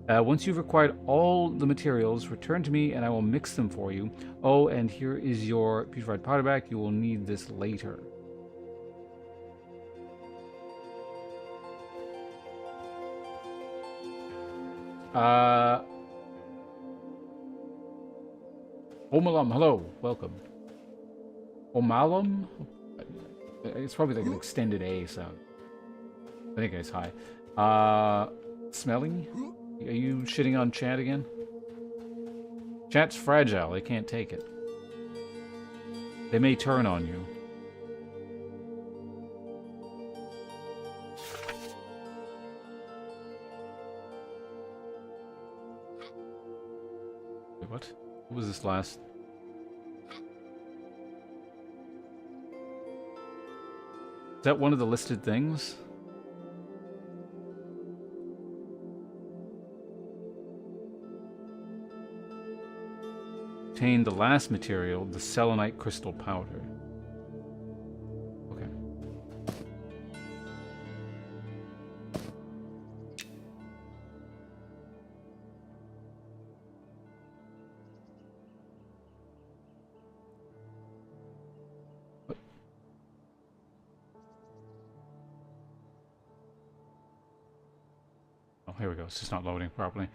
[SPEAKER 1] Once you've acquired all the materials, return to me and I will mix them for you. Oh, and here is your purified powder back. You will need this later. Omalum, hello, welcome. Omalum? It's probably like an extended A sound. I think it's high. Smelling? Are you shitting on chat again? Chat's fragile, they can't take it. They may turn on you. Wait, what? What was this last? Is that one of the listed things? Obtain the last material, the selenite crystal powder. Okay. Oh, here we go. It's just not loading properly.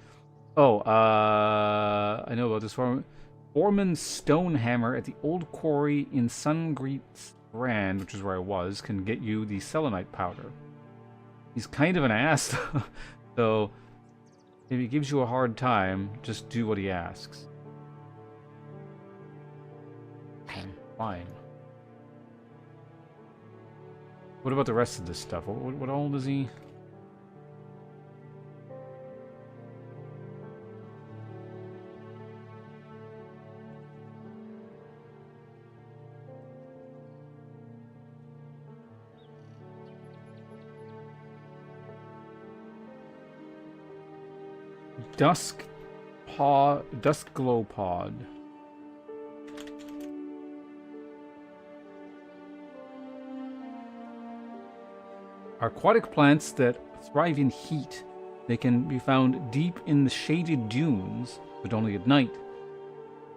[SPEAKER 1] Oh, I know about this Foreman's stone hammer at the old quarry in Sungreet Strand, which is where I was, can get you the selenite powder. He's kind of an ass, so if he gives you a hard time, just do what he asks. Okay, fine. What about the rest of this stuff? What all does he... Dusk glow pod. Are aquatic plants that thrive in heat. They can be found deep in the shaded dunes, but only at night.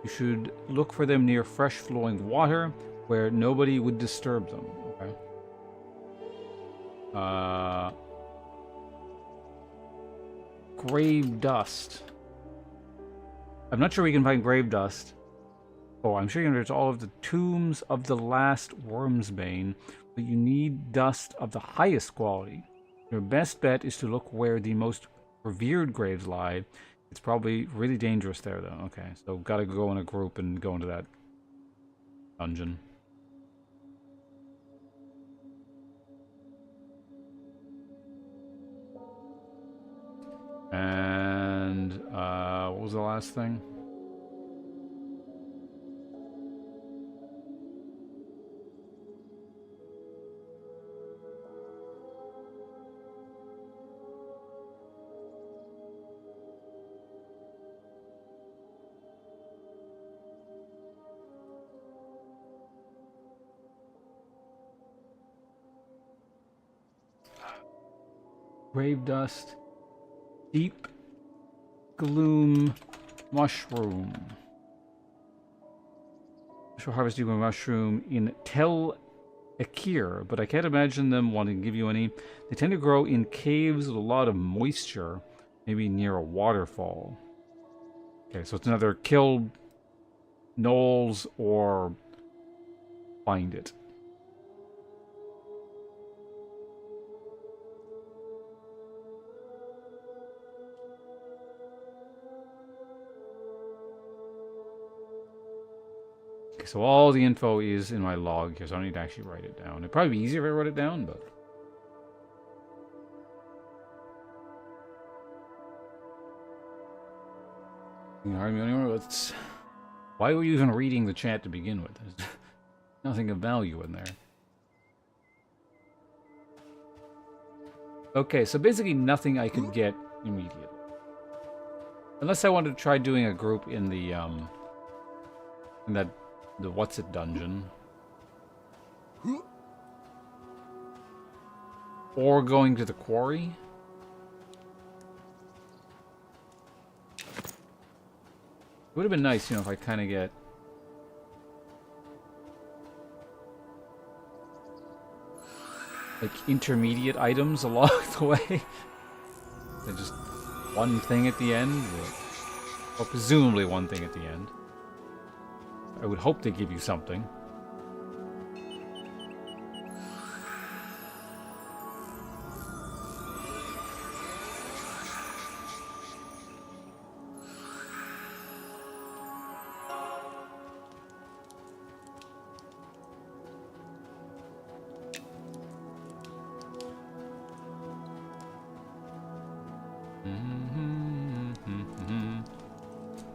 [SPEAKER 1] You should look for them near fresh flowing water, where nobody would disturb them. Okay. Grave dust. I'm not sure we can find grave dust. Oh, I'm sure you know there's all of the tombs of the last Wormsbane, but you need dust of the highest quality. Your best bet is to look where the most revered graves lie. It's probably really dangerous there, though. Okay, so gotta go in a group and go into that dungeon. And, what was the last thing? Grave dust. Deep gloom mushroom. Special harvest deep gloom mushroom in Tel Akir, but I can't imagine them wanting to give you any. They tend to grow in caves with a lot of moisture, maybe near a waterfall. Okay, so it's another kill gnolls or find it. Okay, so all the info is in my log here, so I don't need to actually write it down. It'd probably be easier if I wrote it down, but... Let's... Why were you even reading the chat to begin with? There's nothing of value in there. Okay, so basically nothing I could get immediately. Unless I wanted to try doing a group in the, the what's it dungeon. Or going to the quarry. It would have been nice, you know, if I kind of get... like, intermediate items along the way. And just one thing at the end. Or presumably one thing at the end. I would hope they give you something.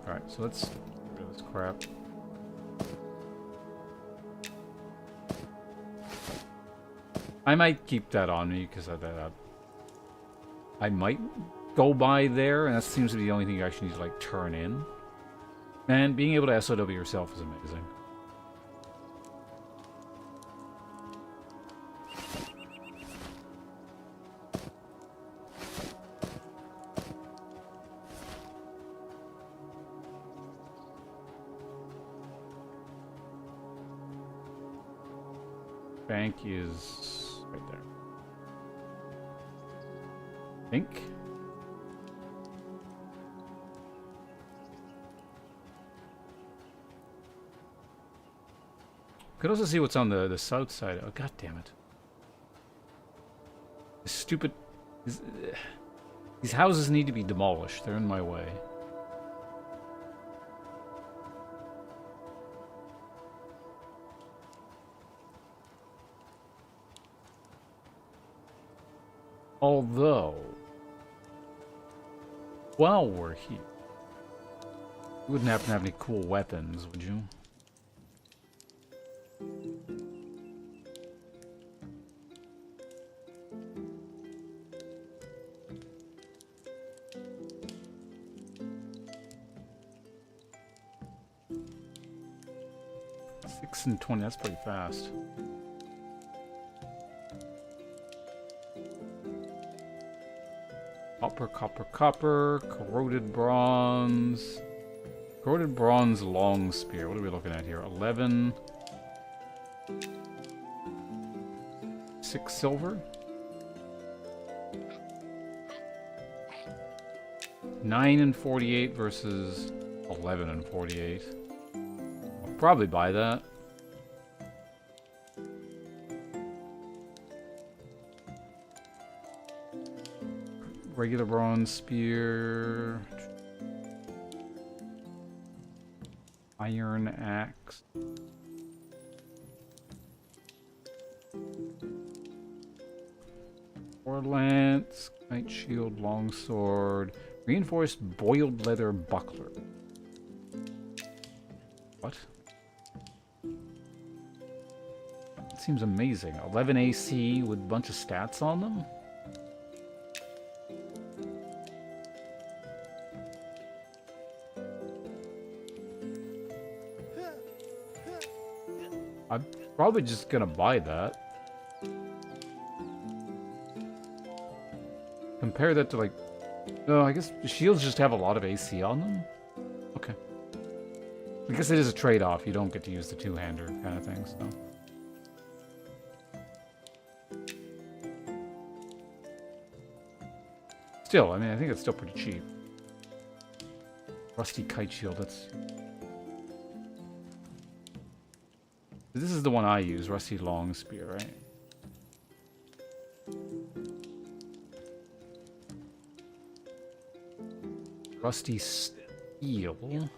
[SPEAKER 1] Alright, so let's get rid of this crap. I might keep that on me, because I might go by there, and that seems to be the only thing you actually need to, like, turn in. And being able to SOW yourself is amazing. Bank is right there. I think. Could also see what's on the south side. Oh, god damn it. This stupid... These houses need to be demolished. They're in my way. Although, while we're here, you wouldn't happen to have any cool weapons, would you? Six and 20, that's pretty fast. Copper, copper, copper, corroded bronze. Corroded bronze long spear. What are we looking at here? 11. 6 silver. 9 and 48 versus 11 and 48. I'll probably buy that. Regular bronze spear. Iron axe. War lance, knight shield, longsword, reinforced boiled leather buckler. What? That seems amazing. 11 AC with a bunch of stats on them? I'm probably just gonna buy that. Compare that to like... No, I guess the shields just have a lot of AC on them? Okay. I guess it is a trade-off. You don't get to use the two-hander kind of thing, so... Still, I mean, I think it's still pretty cheap. Rusty kite shield, that's... This is the one I use, Rusty long spear, right? Rusty steel.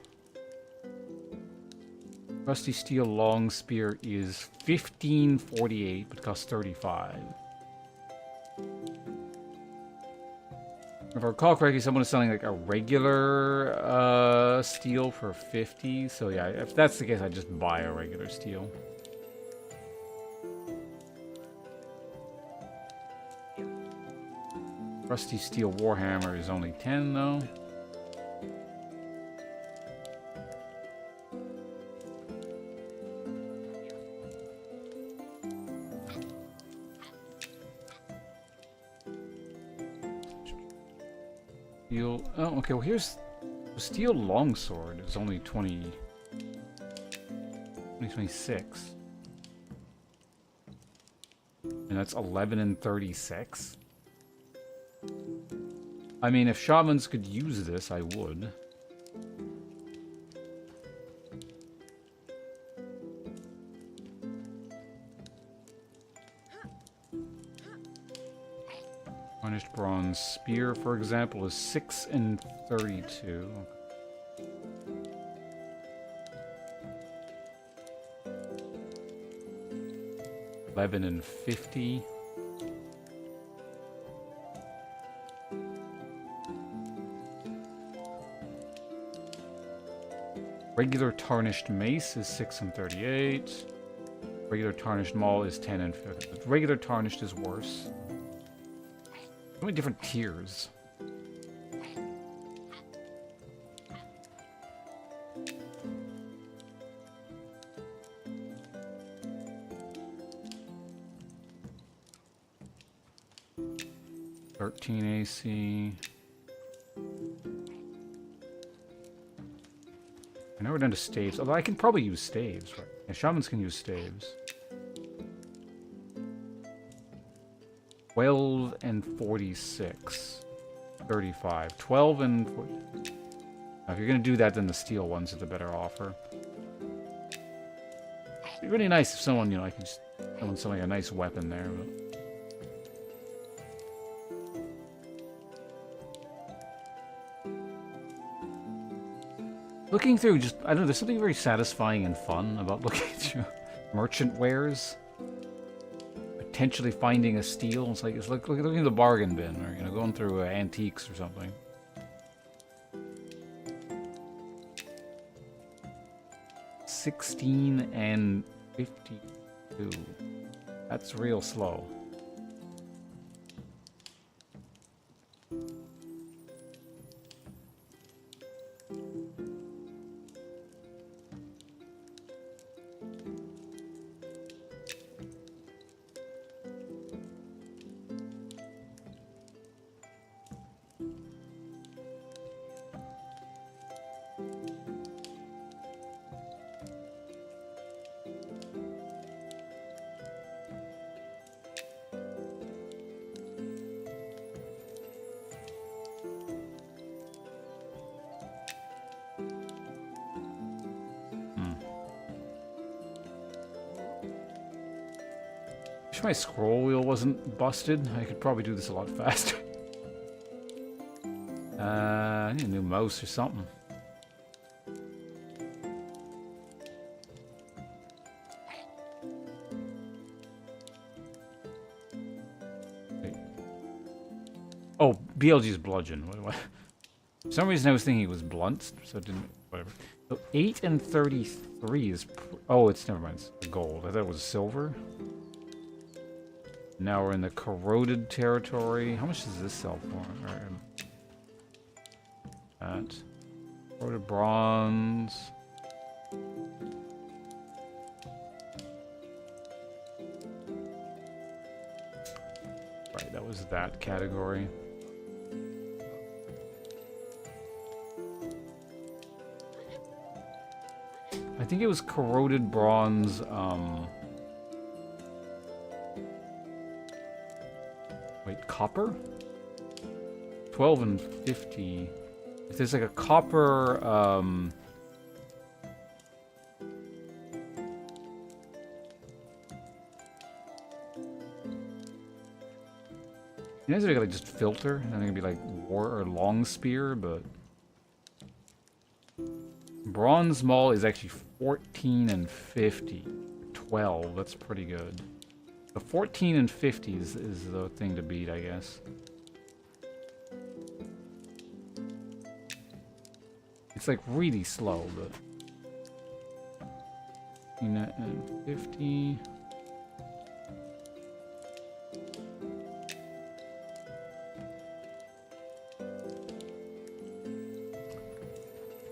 [SPEAKER 1] Rusty steel long spear is 1548, but costs 35. If I recall correctly, someone is selling like a regular steel for 50. So yeah, if that's the case, I just buy a regular steel. Rusty steel warhammer is only 10 though. Steel. Oh, okay. Well, here's the steel longsword. It's only 2026, and that's 11 and 36. I mean, if shamans could use this, I would. Tarnished bronze spear, for example, is 6 and 32. 11 and 50. Regular tarnished mace is 6 and 38. Regular tarnished maul is 10 and 50. But regular tarnished is worse. So many different tiers. AC. Now we're down to staves, although I can probably use staves, right? Yeah, shamans can use staves. 12 and 46. 35. 12 and 40. Now, if you're going to do that, then the steel ones are the better offer. It'd be really nice if someone, you know, I could just someone selling a nice weapon there. But... looking through, just, I don't know, there's something very satisfying and fun about looking through merchant wares. Potentially finding a steal. It's like looking at the bargain bin, or, you know, going through antiques or something. $16 and 52. That's real slow. My scroll wheel wasn't busted. I could probably do this a lot faster. I need a new mouse or something. Oh, BLG is bludgeon. What? For some reason I was thinking it was blunt, so it didn't. Whatever. So 8 and 33 is. Oh, it's never mind. It's gold. I thought it was silver. Now we're in the corroded territory. How much does this sell for? That. Corroded bronze. Right, that was that category. I think it was corroded bronze, wait, copper? 12 and 50. If there's like a copper, you guys are like just filter, and then it'd be like war or long spear, but bronze maul is actually 14 and 50. 12, that's pretty good. The 14 and 50 is the thing to beat, I guess. It's like really slow, but 14 and 50.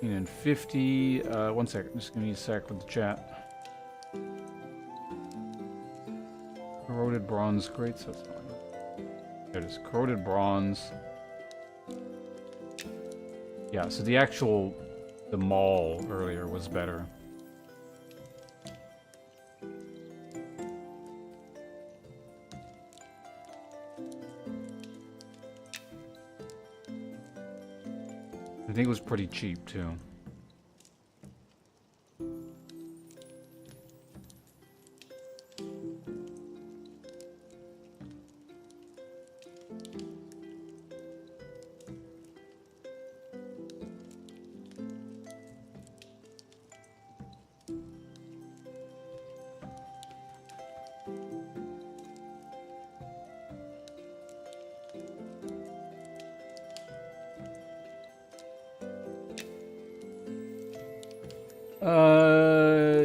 [SPEAKER 1] And 50. One second. Just give me a sec with the chat. Corroded bronze. Great. So it's not. There it is. Corroded bronze. Yeah. So the maul earlier was better. I think it was pretty cheap, too.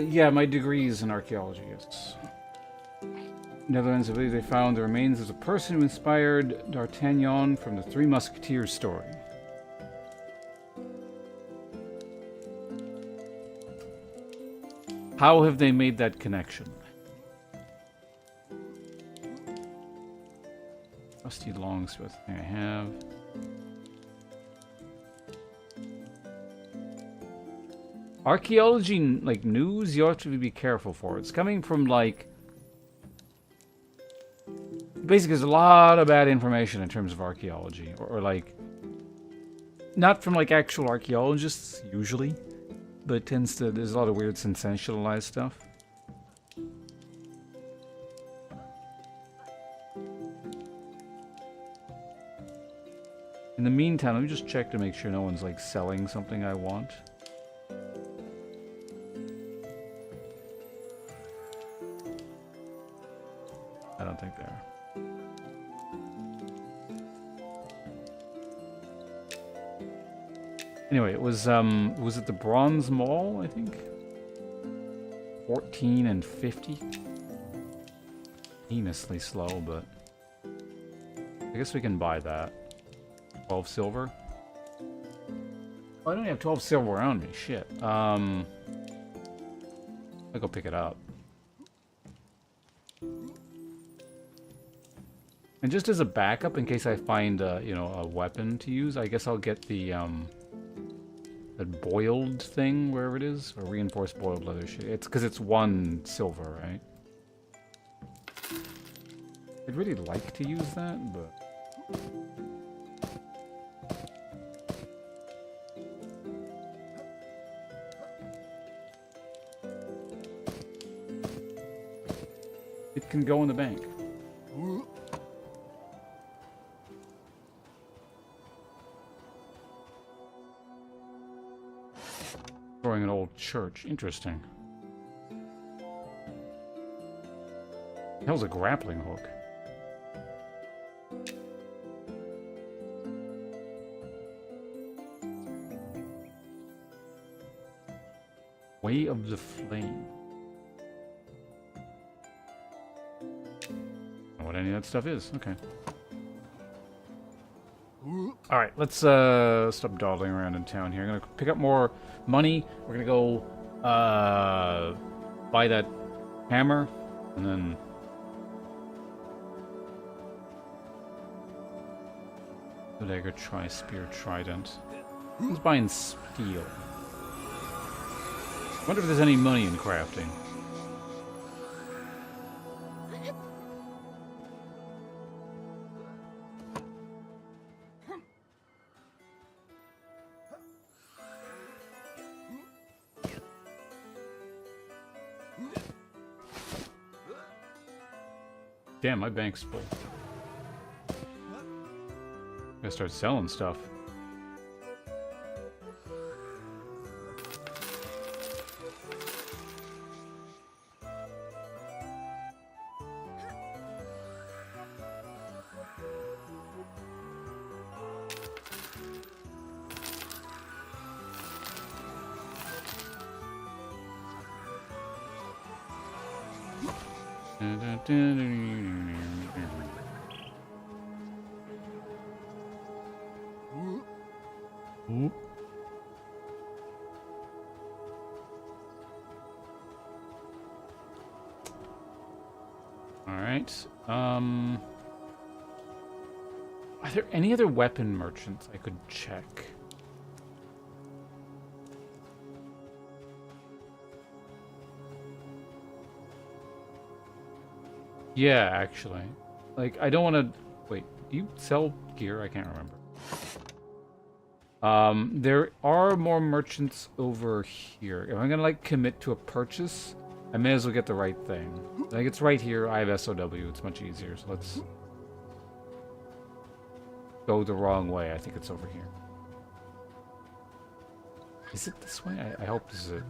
[SPEAKER 1] Yeah, my degree is in archaeology, yes. Netherlands, I believe they found the remains of the person who inspired D'Artagnan from the Three Musketeers story. How have they made that connection? Rusty longsmith thing I have. Archaeology, like, news, you have to be careful for. It's coming from, like... Basically, there's a lot of bad information in terms of archaeology. Or like... Not from, like, actual archaeologists, usually. But it tends to... There's a lot of weird sensationalized stuff. In the meantime, let me just check to make sure no one's, like, selling something I want. I don't think they are. Anyway, it was it the Bronze Mall, I think? 14 and 50? Heinously slow, but... I guess we can buy that. 12 silver? Oh, I don't have 12 silver around me, shit. I'll go pick it up. And just as a backup, in case I find, you know, a weapon to use, I guess I'll get the, that boiled thing, wherever it is, or reinforced boiled leather shit. It's because it's 1 silver, right? I'd really like to use that, but... It can go in the bank. Destroying an old church. Interesting. That was a grappling hook. Way of the Flame. Know what any of that stuff is. Okay. Alright, let's stop dawdling around in town here. I'm gonna pick up more money. We're gonna go buy that hammer, and then the dagger, spear, trident. Who's buying steel? Wonder if there's any money in crafting. Damn, my bank's full. Gotta start selling stuff. Oop. All right. Are there any other weapon merchants I could check? Yeah, actually. Like, I don't want to... Wait, do you sell gear? I can't remember. There are more merchants over here. If I'm gonna, like, commit to a purchase, I may as well get the right thing. Like, it's right here. I have SOW. It's much easier. So let's go the wrong way. I think it's over here. Is it this way? I hope this is it.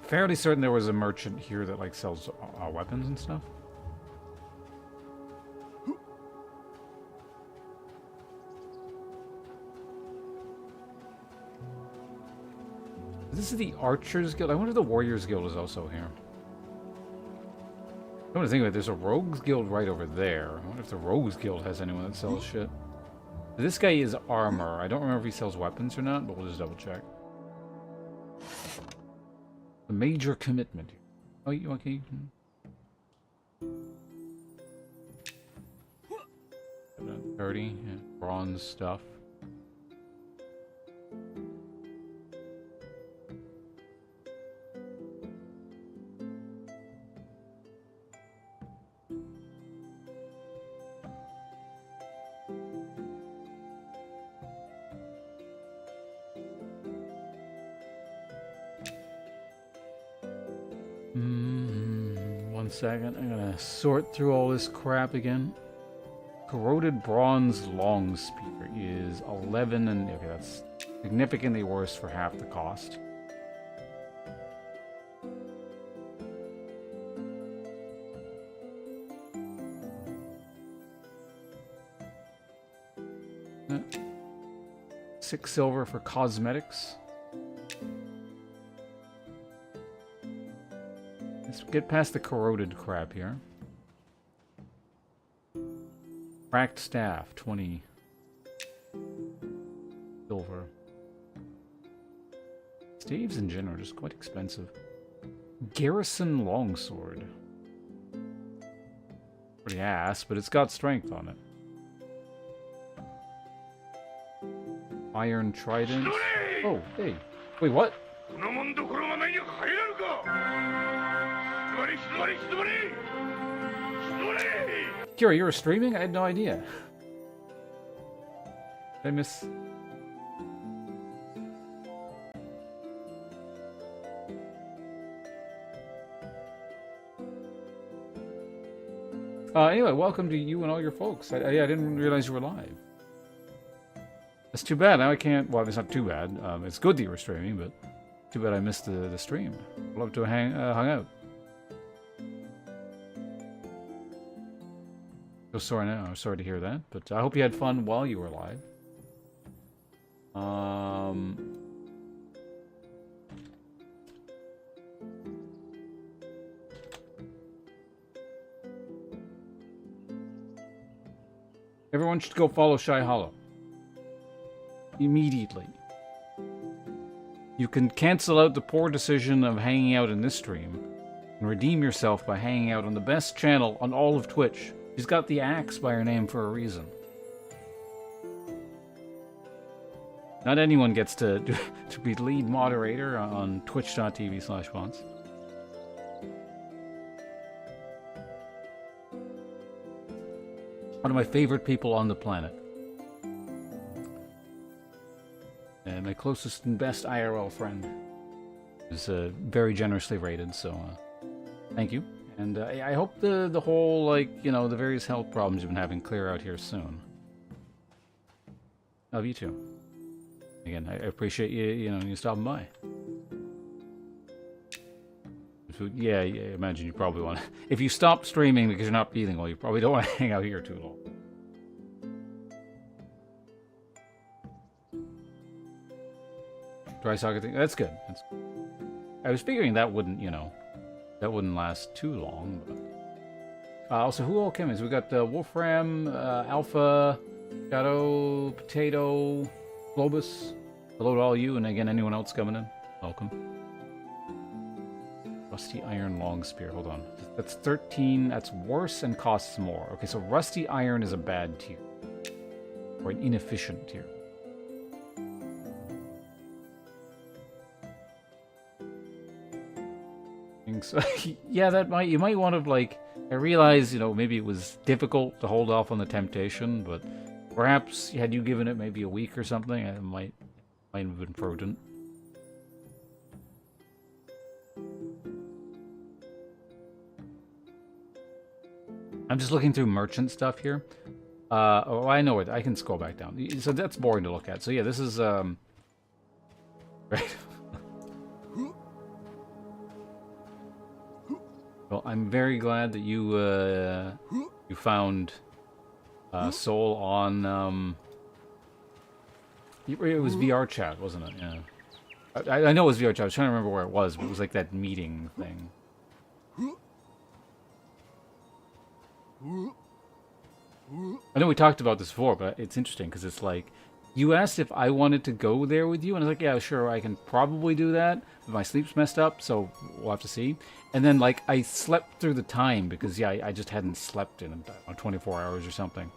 [SPEAKER 1] Fairly certain there was a merchant here that, like, sells weapons and stuff. This is the Archers Guild. I wonder if the Warriors Guild is also here. I want to think of it. There's a Rogues Guild right over there. I wonder if the Rogues Guild has anyone that sells shit. This guy is armor. I don't remember if he sells weapons or not, but we'll just double check. A major commitment. Oh, you okay? 30, yeah, bronze stuff. One second, I'm gonna sort through all this crap again. Corroded bronze long spear is 11, and okay, that's significantly worse for half the cost. $6 silver for cosmetics. Let's get past the corroded crap here. Cracked staff, 20 silver. Staves in general are just quite expensive. Garrison longsword. Pretty ass, but it's got strength on it. Iron trident. Oh, hey. Wait, what? Kira, you were streaming? I had no idea. Did I miss... Anyway, welcome to you and all your folks. I didn't realize you were live. That's too bad. Now I can't... Well, it's not too bad. It's good that you were streaming, but too bad I missed the stream. I'd love to hung out. So sorry now. I'm sorry to hear that, but I hope you had fun while you were alive. Everyone should go follow Shy Hollow. Immediately. You can cancel out the poor decision of hanging out in this stream and redeem yourself by hanging out on the best channel on all of Twitch. She's got the axe by her name for a reason. Not anyone gets to be lead moderator on twitch.tv/Bonds. One of my favorite people on the planet. And my closest and best IRL friend is very generously rated, so thank you. And I hope the whole, like, you know, the various health problems you've been having clear out here soon. Love you too. Again, I appreciate you stopping by. So, yeah, I imagine you probably want to... If you stop streaming because you're not feeling well, you probably don't want to hang out here too long. Dry socket thing. That's good. That's good. I was figuring that wouldn't, that wouldn't last too long. But... also, who all came in? So we got Wolfram, Alpha, Shadow, Potato, Globus. Hello to all you, and again, anyone else coming in. Welcome. Rusty Iron Long Spear. Hold on. That's 13. That's worse and costs more. Okay, so Rusty Iron is a bad tier. Or an inefficient tier. So, yeah, you might want to, like, I realize, maybe it was difficult to hold off on the temptation, but perhaps had you given it maybe a week or something, it might have been prudent. I'm just looking through merchant stuff here. Oh, I know it. I can scroll back down. So that's boring to look at. So yeah, this is right. Well, I'm very glad that you you found Soul on it was VR chat, wasn't it? Yeah. I know it was VR chat. I was trying to remember where it was, but it was like that meeting thing. I know we talked about this before, but it's interesting because it's like you asked if I wanted to go there with you, and I was like, yeah, sure, I can probably do that, but my sleep's messed up, so we'll have to see. And then, like, I slept through the time because, yeah, I just hadn't slept in 24 hours or something.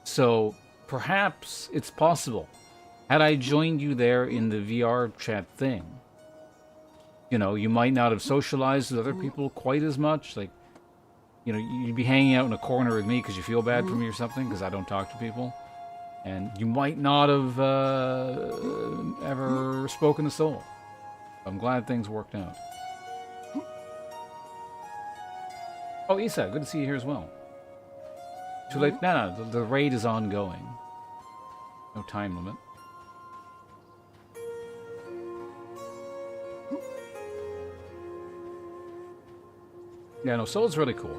[SPEAKER 1] So perhaps it's possible. Had I joined you there in the VR chat thing, you might not have socialized with other people quite as much. Like, you'd be hanging out in a corner with me because you feel bad for me or something because I don't talk to people. And you might not have ever spoken to Soul. I'm glad things worked out. Oh, Isa, good to see you here as well. Too late? No, the raid is ongoing. No time limit. Yeah, no, Soul's really cool.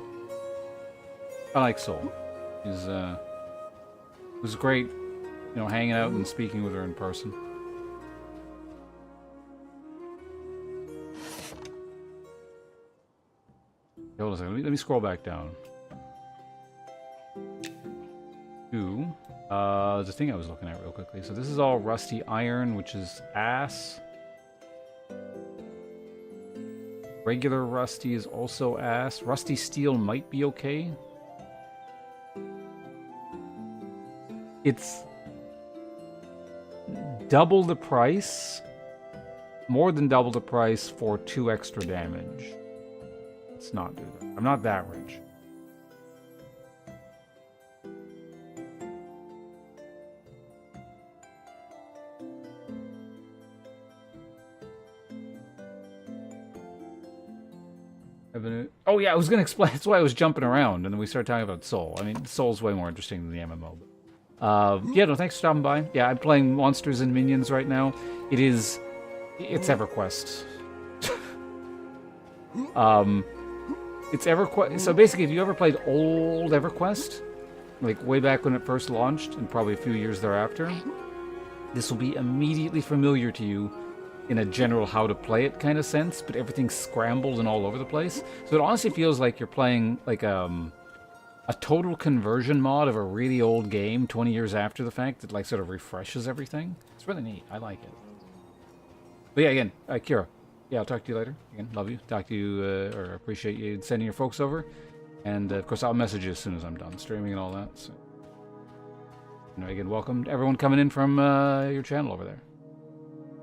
[SPEAKER 1] I like Soul. He's, it was great, hanging out and speaking with her in person. Hold on a second. Let me scroll back down. There's a thing I was looking at real quickly. So this is all Rusty Iron, which is ass. Regular Rusty is also ass. Rusty Steel might be okay. It's double the price. More than double the price for 2 extra damage. Let's not do that. I'm not that rich. Oh yeah, I was gonna explain. That's why I was jumping around, and then we started talking about Soul. I mean, Soul's way more interesting than the MMO. But, yeah, no, thanks for stopping by. Yeah, I'm playing Monsters and Minions right now. It's EverQuest. It's EverQuest. So basically, if you ever played old EverQuest, like way back when it first launched, and probably a few years thereafter, this will be immediately familiar to you in a general how to play it kind of sense, but everything's scrambled and all over the place. So it honestly feels like you're playing like a total conversion mod of a really old game 20 years after the fact that like sort of refreshes everything. It's really neat. I like it. But yeah, again, Kira. Yeah, I'll talk to you later. Again, love you. Talk to you, or appreciate you sending your folks over. And of course, I'll message you as soon as I'm done streaming and all that. So, you know, again, welcome to everyone coming in from your channel over there.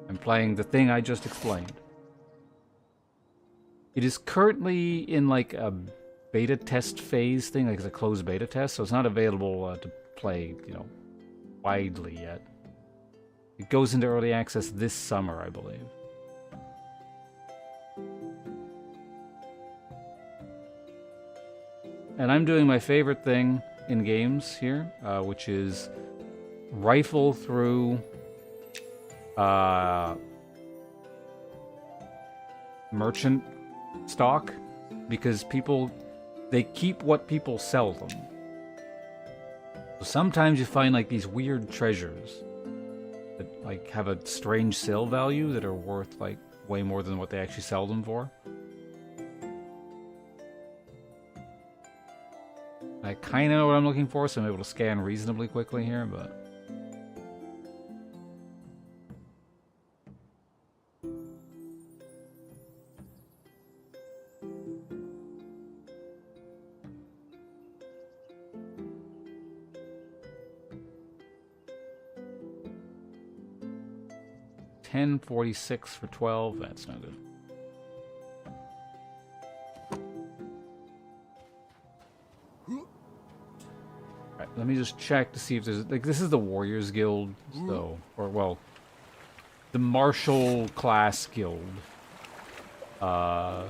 [SPEAKER 1] I'm playing the thing I just explained. It is currently in like a beta test phase thing, like it's a closed beta test, so it's not available to play, you know, widely yet. It goes into early access this summer, I believe. And I'm doing my favorite thing in games here, which is rifle through merchant stock, because people, they keep what people sell them. So sometimes you find like these weird treasures that like have a strange sale value that are worth like way more than what they actually sell them for. I kind of know what I'm looking for, so I'm able to scan reasonably quickly here, but... $10.46 for 12, that's not good. Let me just check to see if there's... Like, this is the Warriors Guild, so... Or, well... The Martial Class Guild. Oh,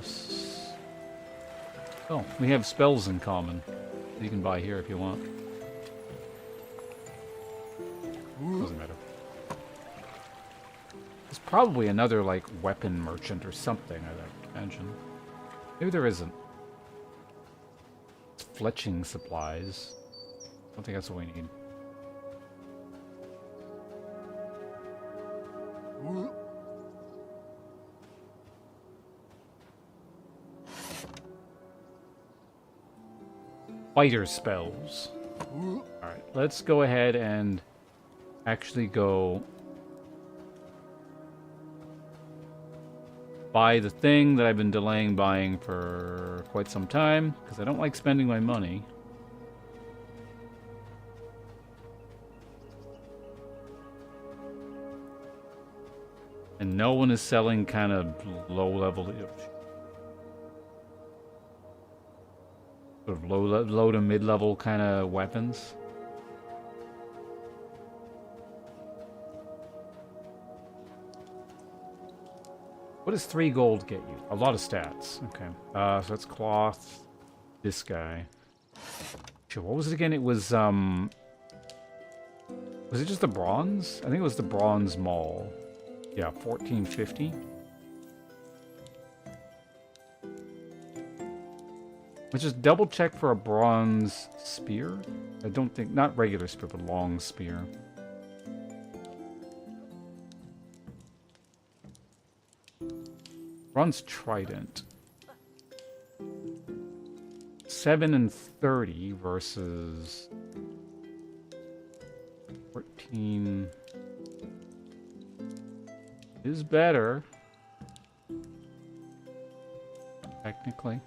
[SPEAKER 1] we have spells in common. You can buy here if you want. Doesn't matter. There's probably another, like, weapon merchant or something, I'd imagine. Maybe there isn't. It's fletching supplies. I don't think that's what we need. Fighter spells. Alright, let's go ahead and actually go buy the thing that I've been delaying buying for quite some time, because I don't like spending my money. And no one is selling kind of low-level, sort of low to mid-level kind of weapons. What does 3 gold get you? A lot of stats. Okay. So that's cloth. This guy. Sure, what was it again? It was it just the bronze? I think it was the bronze maul. Yeah, 1450. Let's just double check for a bronze spear. I don't think, not regular spear, but long spear. Bronze trident. 7 and 30 versus 14. Is better. Technically.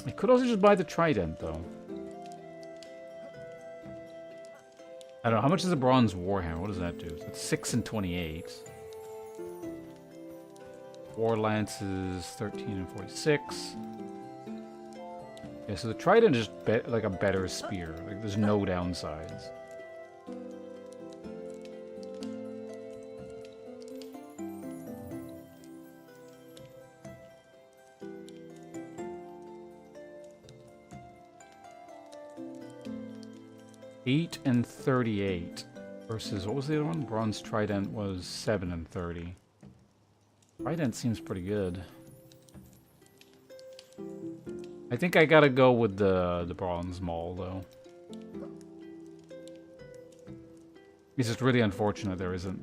[SPEAKER 1] I could also just buy the trident, though. I don't know. How much is a bronze warhammer? What does that do? It's 6 and 28. War lance is 13 and 46. Yeah, so the trident is like a better spear. Like, there's no downsides. $8 and 38 versus, what was the other one? Bronze trident was 7 and 30. Trident seems pretty good. I think I gotta go with the bronze maul though. It's just really unfortunate there isn't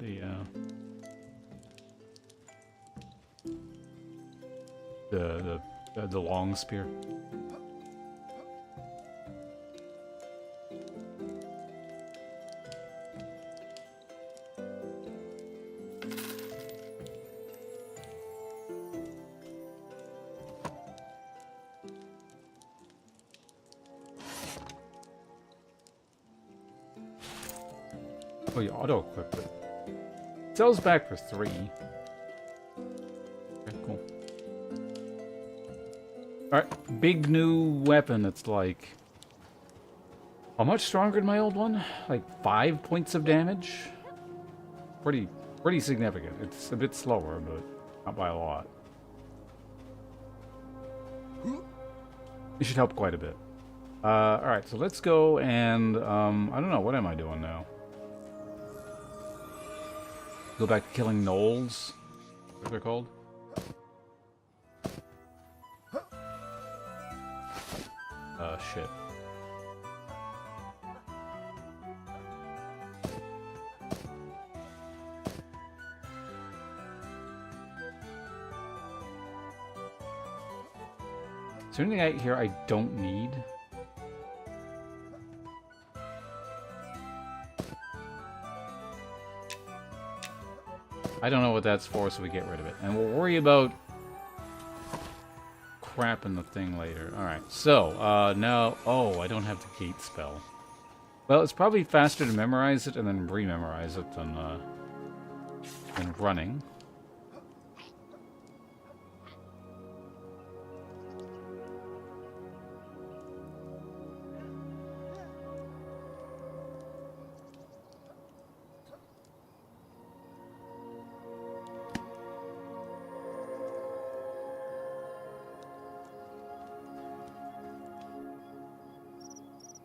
[SPEAKER 1] the long spear. Oh, you auto-equip it. Sells back for 3. Okay, cool. Alright, big new weapon. It's like... How much stronger than my old one? Like 5 points of damage? Pretty significant. It's a bit slower, but not by a lot. It should help quite a bit. Alright, so let's go and... I don't know, what am I doing now? Go back to killing gnolls. What they're called? Shit. Is there anything out here I don't need? I don't know what that's for, so we get rid of it. And we'll worry about crapping the thing later. Alright, so, now... Oh, I don't have the gate spell. Well, it's probably faster to memorize it and then re-memorize it than running.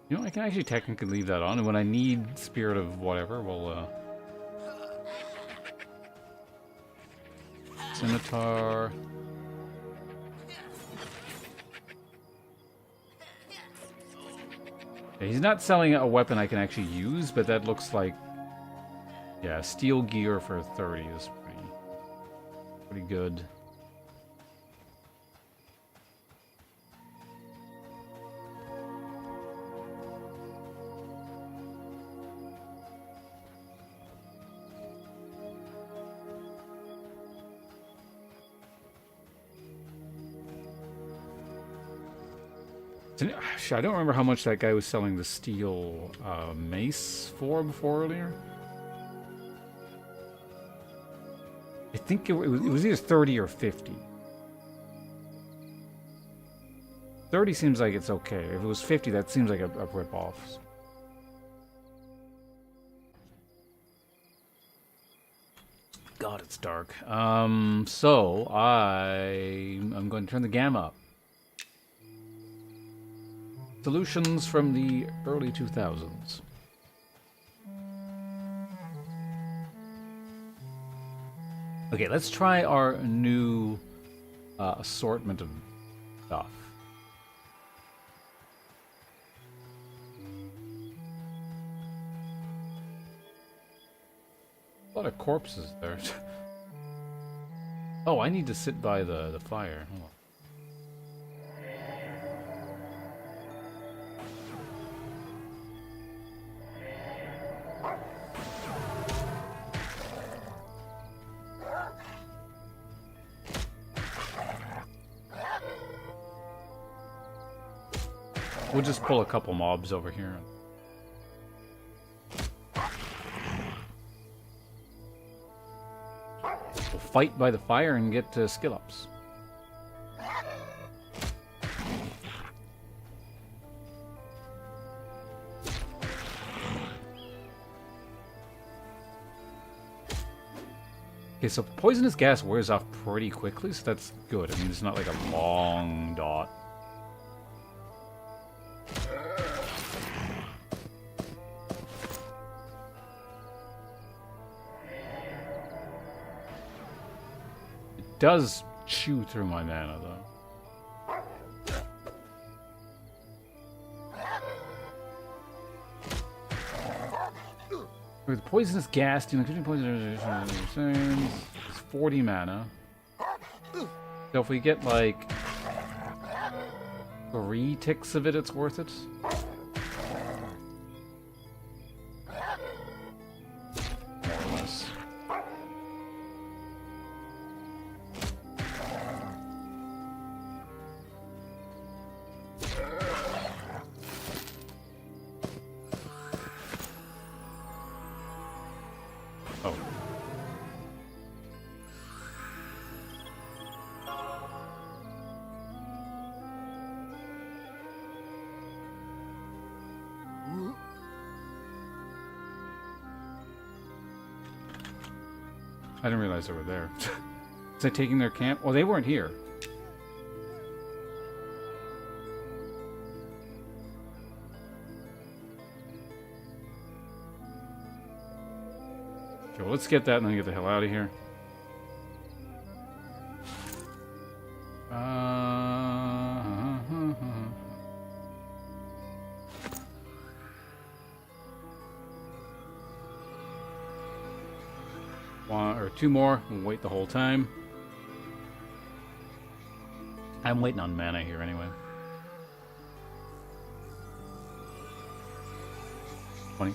[SPEAKER 1] You know, I can actually technically leave that on, and when I need Spirit of whatever, we'll, Scimitar. Yeah, he's not selling a weapon I can actually use, but that looks like... Yeah, steel gear for 30 is pretty good. I don't remember how much that guy was selling the steel mace for before earlier. I think it was either 30 or 50. 30 seems like it's okay. If it was 50, that seems like a rip-off. God, it's dark. So I'm going to turn the gamma up. Solutions from the early 2000s. Okay, let's try our new assortment of stuff. A lot of corpses there. Oh, I need to sit by the fire. Hold on. We'll just pull a couple mobs over here. We'll fight by the fire and get skill ups. Okay, so poisonous gas wears off pretty quickly, so that's good. I mean, it's not like a long dot. Does chew through my mana, though. With poisonous gas, dealing 15 poison concerns. It's 40 mana. So if we get like 3 ticks of it, it's worth it. More or less. Oh. I didn't realize they were there. Is that taking their camp? Well, they weren't here. Okay, well, let's get that and then get the hell out of here. One or two more. We'll wait the whole time. I'm waiting on mana here anyway. 20.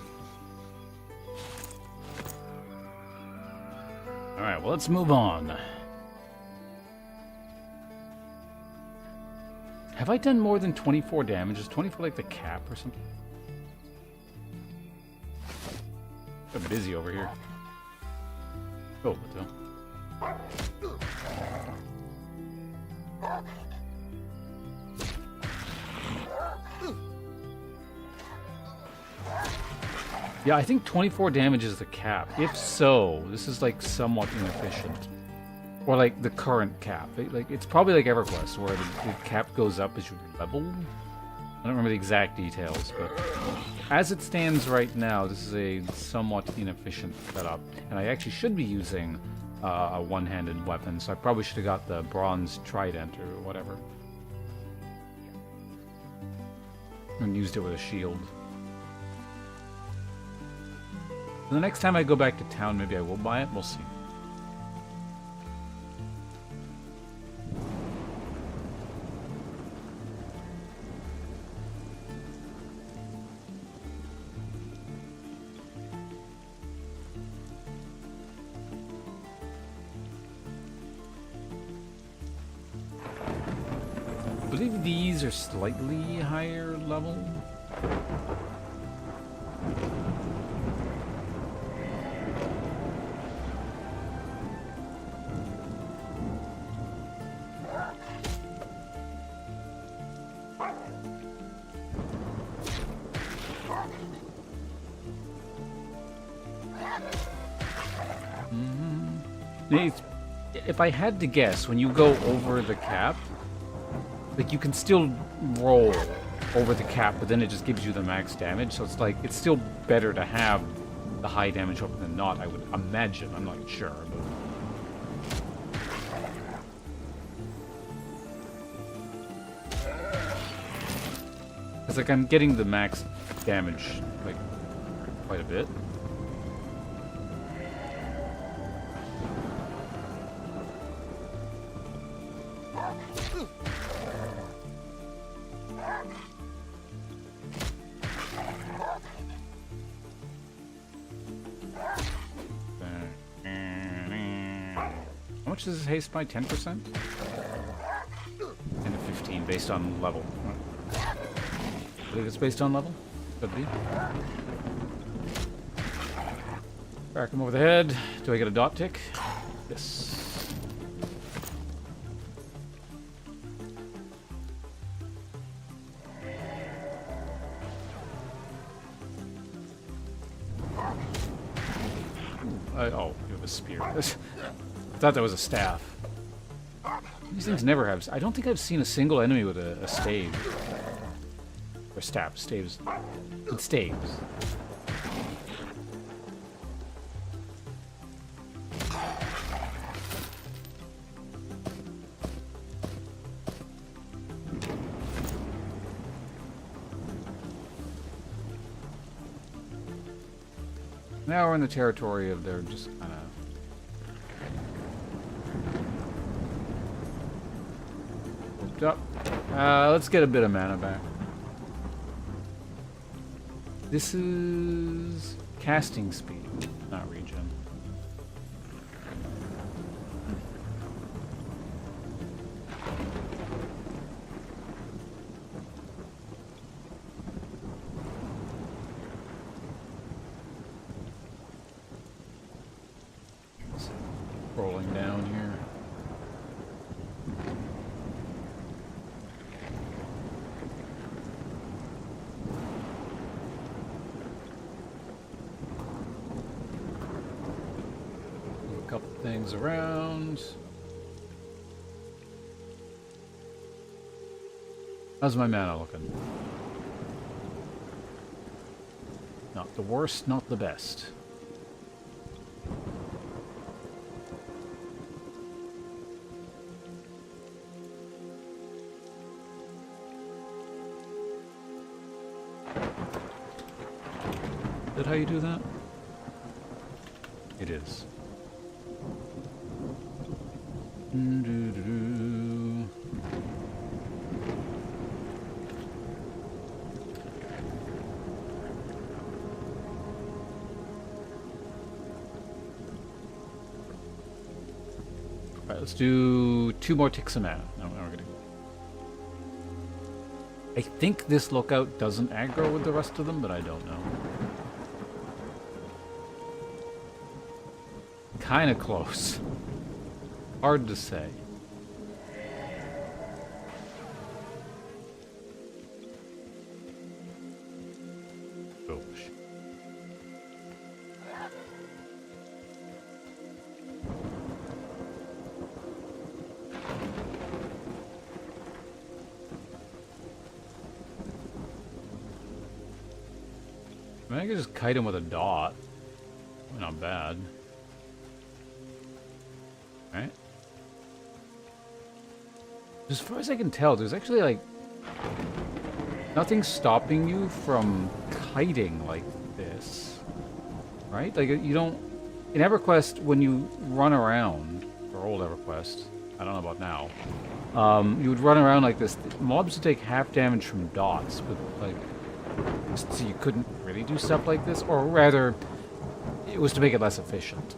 [SPEAKER 1] Alright, well, let's move on. Have I done more than 24 damage? Is 24 like the cap or something? I'm busy over here. Oh, Matteo. Yeah, I think 24 damage is the cap. If so, this is like somewhat inefficient. Or like the current cap. Like it's probably like EverQuest, where the cap goes up as you level. I don't remember the exact details, but as it stands right now, this is a somewhat inefficient setup. And I actually should be using a one-handed weapon, so I probably should have got the bronze trident or whatever. And used it with a shield. And the next time I go back to town, maybe I will buy it. We'll see. I believe these are slightly higher level. If I had to guess, when you go over the cap, like you can still roll over the cap, but then it just gives you the max damage. So it's like it's still better to have the high damage weapon than not. I would imagine. I'm not sure. It's like I'm getting the max damage like quite a bit. How much does this haste by? 10%? 10 to 15 based on level. I believe it's based on level? Could be. Crack him over the head. Do I get a dot tick? Yes. Oh, you have a spear. I thought that was a staff. These things never have... I don't think I've seen a single enemy with a stave. Or staff. Staves. With staves. Now we're in the territory of they're just kind of up. Let's get a bit of mana back. This is casting speed, not regen. Rolling down here. Move a couple things around. How's my mana looking? Not the worst, not the best. Is that how you do that? It is. Alright, let's do 2 more ticks of mana. No, we're gonna go. I think this lookout doesn't aggro with the rest of them, but I don't know. Kinda close. Hard to say. Oh, shit. I mean, I could just kite him with a dot. Not bad. Right? As far as I can tell, there's actually, like, nothing stopping you from kiting like this. Right? Like, you don't... In EverQuest, when you run around, or old EverQuest, I don't know about now, you would run around like this. Mobs would take half damage from dots, but, like... So you couldn't really do stuff like this, or rather, it was to make it less efficient.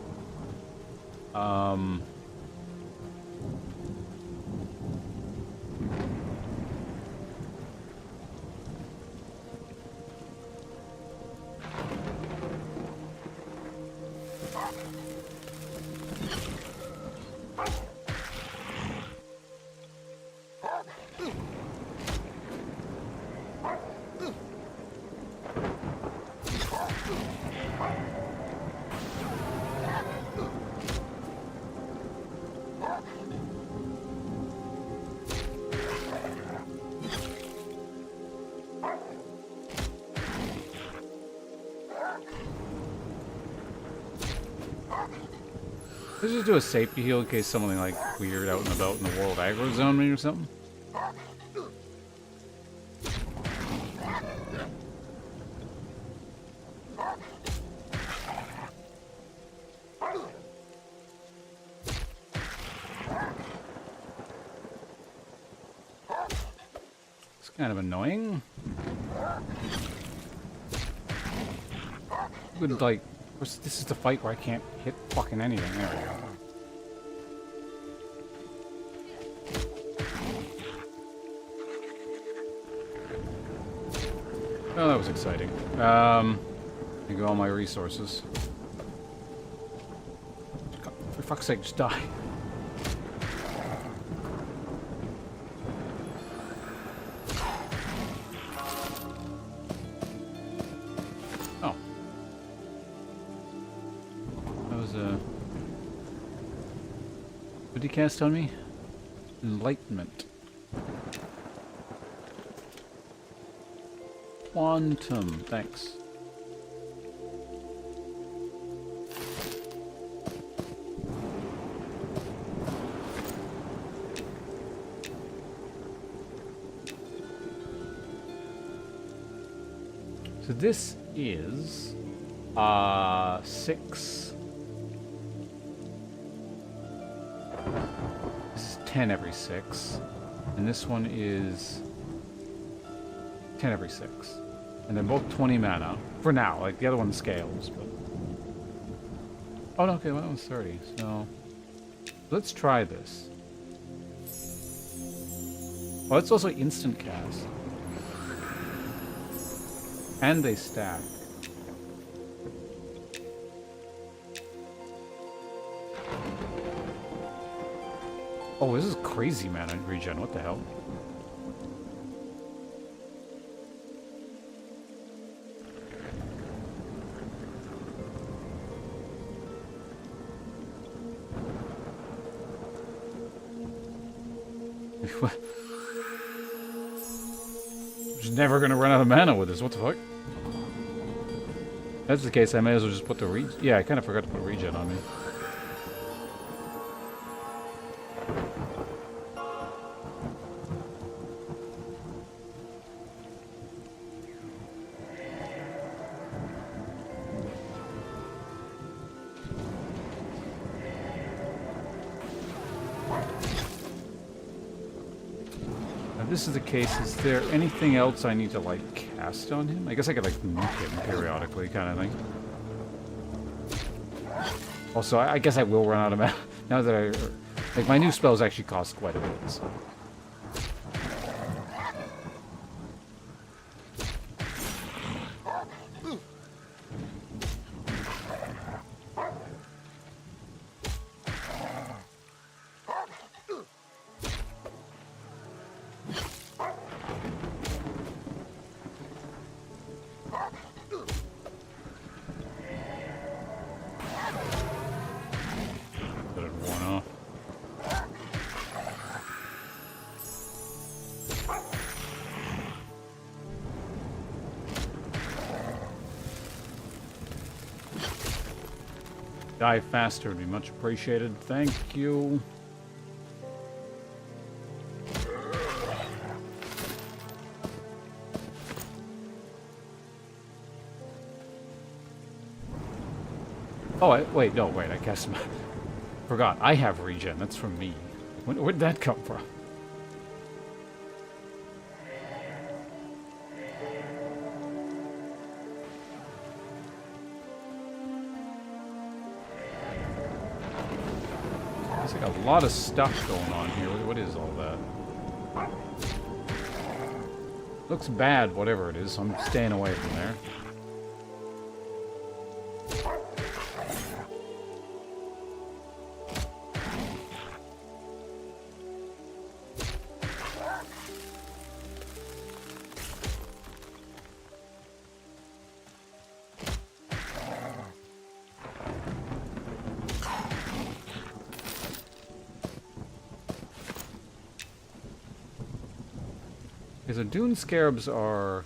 [SPEAKER 1] Let's just do a safety heal in case something like weird out and about in the world aggro zone me or something. It's kind of annoying. Would like, this is the fight where I can't hit fucking anything. There we go. Oh, that was exciting. I go all my resources. God, for fuck's sake, just die. Oh. That was what did he cast on me? Enlightenment. Quantum, thanks. So this is 6. This is 10 every 6. And this one is 10 every 6. And they're both 20 mana. For now. Like, the other one scales, but... Oh, no, okay, well, that one's 30, so... Let's try this. Oh, it's also instant cast. And they stack. Oh, this is crazy mana regen. What the hell? Just never gonna run out of mana with this. What the fuck? If that's the case, I may as well just put the regen. Yeah, I kind of forgot to put regen on me. If this is the case, is there anything else I need to, like, cast on him? I guess I could, like, nuke him periodically, kind of thing. Also, I guess I will run out of mana. Now that I... Like, my new spells actually cost quite a bit, so... Die faster would be much appreciated. Thank you. Oh, wait, no, wait, I cast my... Forgot, I have regen, that's from me. Where'd that come from? There's like a lot of stuff going on here. What is all that? Looks bad, whatever it is, so I'm staying away from there. Okay, so dune scarabs are...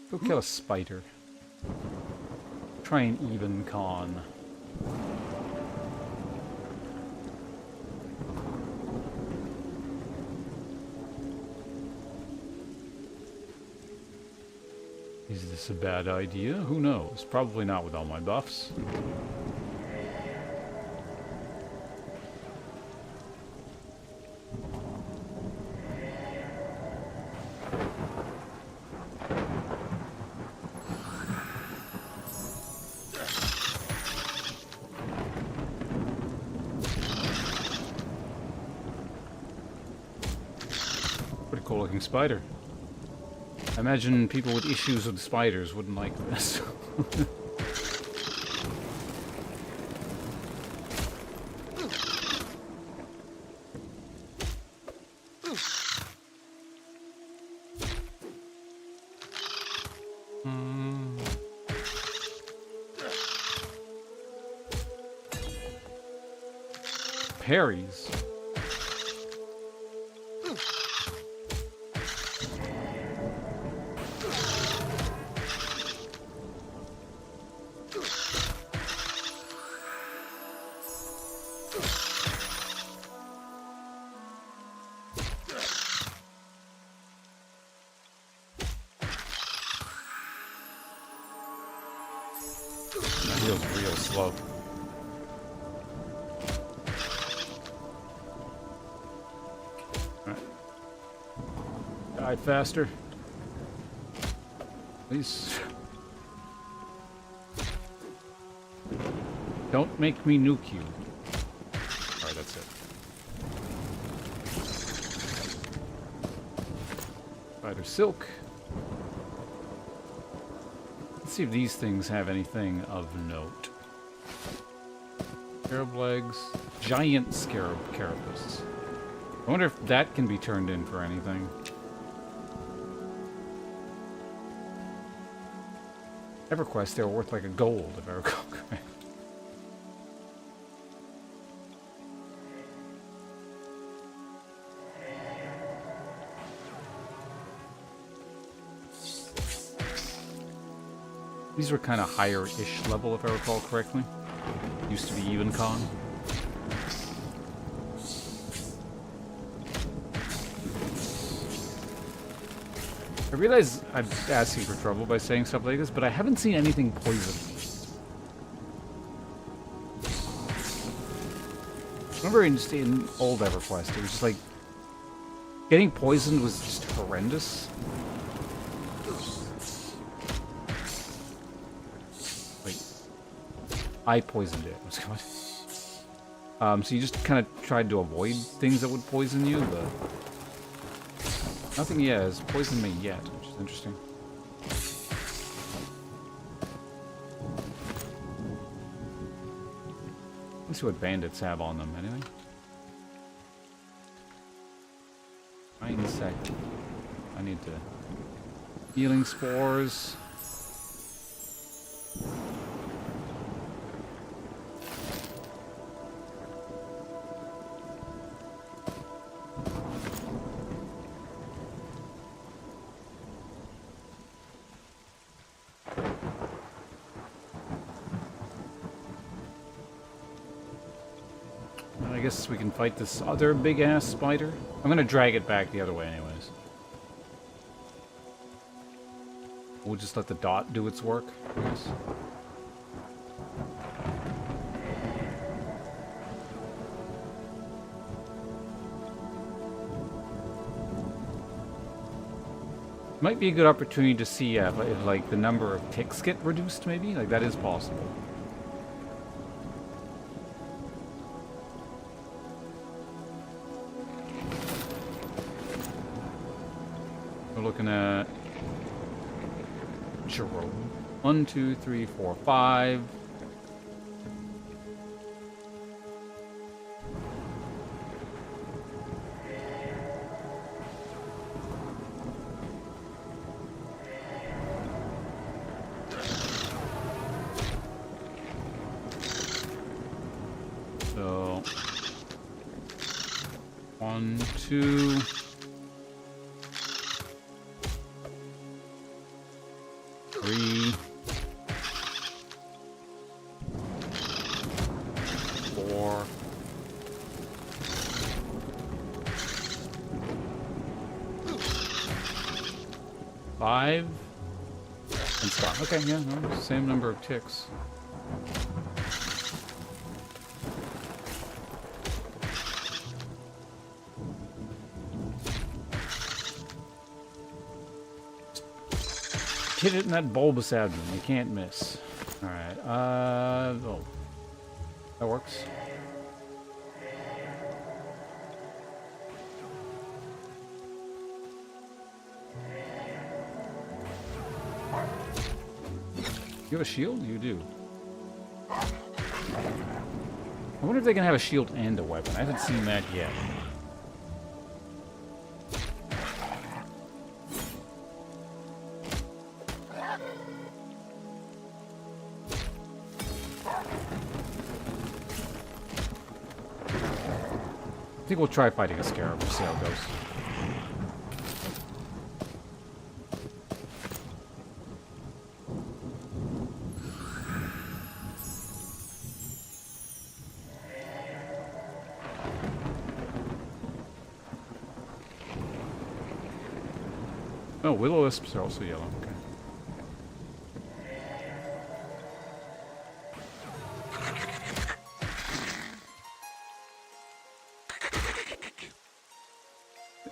[SPEAKER 1] Go kill a spider. Try an even con. Is this a bad idea? Who knows? Probably not with all my buffs. Pretty cool looking spider. I imagine people with issues with spiders wouldn't like this. Parries. That feels real slow. Alright. Die faster. Please. Don't make me nuke you. Alright, that's it. Spider silk. Let's see if these things have anything of note. Scarab legs. Giant scarab carapace. I wonder if that can be turned in for anything. EverQuest, they were worth like a gold, if I recall correctly. These were kind of higher-ish level, if I recall correctly. Used to be even con. I realize I'm asking for trouble by saying stuff like this, but I haven't seen anything poisoned. Remember in old EverQuest, it was just like... getting poisoned was just horrendous. I poisoned it. So you just kind of tried to avoid things that would poison you, but nothing yet has poisoned me yet, which is interesting. Let's see what bandits have on them, anyway. Insect. I need to... healing spores. I guess we can fight this other big-ass spider. I'm gonna drag it back the other way anyways. We'll just let the dot do its work, I guess. Might be a good opportunity to see if like, the number of ticks get reduced, maybe? Like, that is possible. Looking at Jerome. 1, 2, 3, 4, 5. So 1, 2. 3, 4, 5, and stop. Okay, yeah, no, same number of ticks. Hit it in that bulbous abdomen. You can't miss. Alright, oh. That works. You have a shield? You do. I wonder if they can have a shield and a weapon. I haven't seen that yet. I think we'll try fighting a scarab. We'll see how it goes. Oh, will-o-wisps are also yellow. Okay.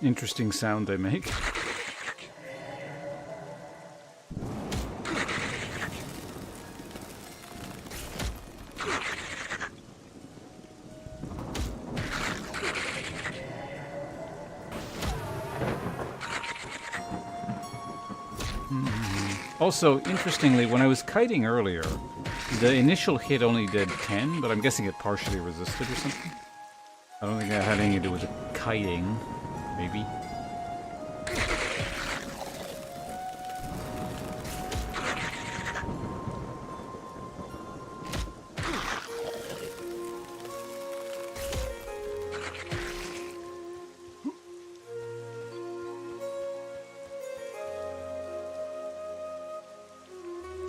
[SPEAKER 1] interesting sound they make. Also, interestingly, when I was kiting earlier, the initial hit only did 10, but I'm guessing it partially resisted or something. I don't think that had anything to do with the kiting, maybe.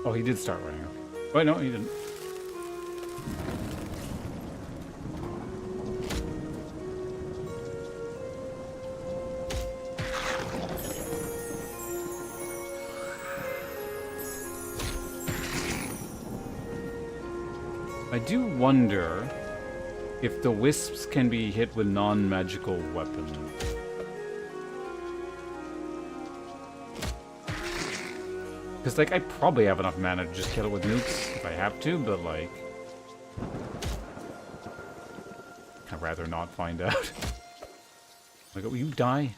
[SPEAKER 1] Oh, he did start running. Okay. Wait, no, he didn't. I do wonder if the wisps can be hit with non-magical weapons. Because, like, I probably have enough mana to just kill it with nukes if I have to, but, like... I'd rather not find out. Like, will you die?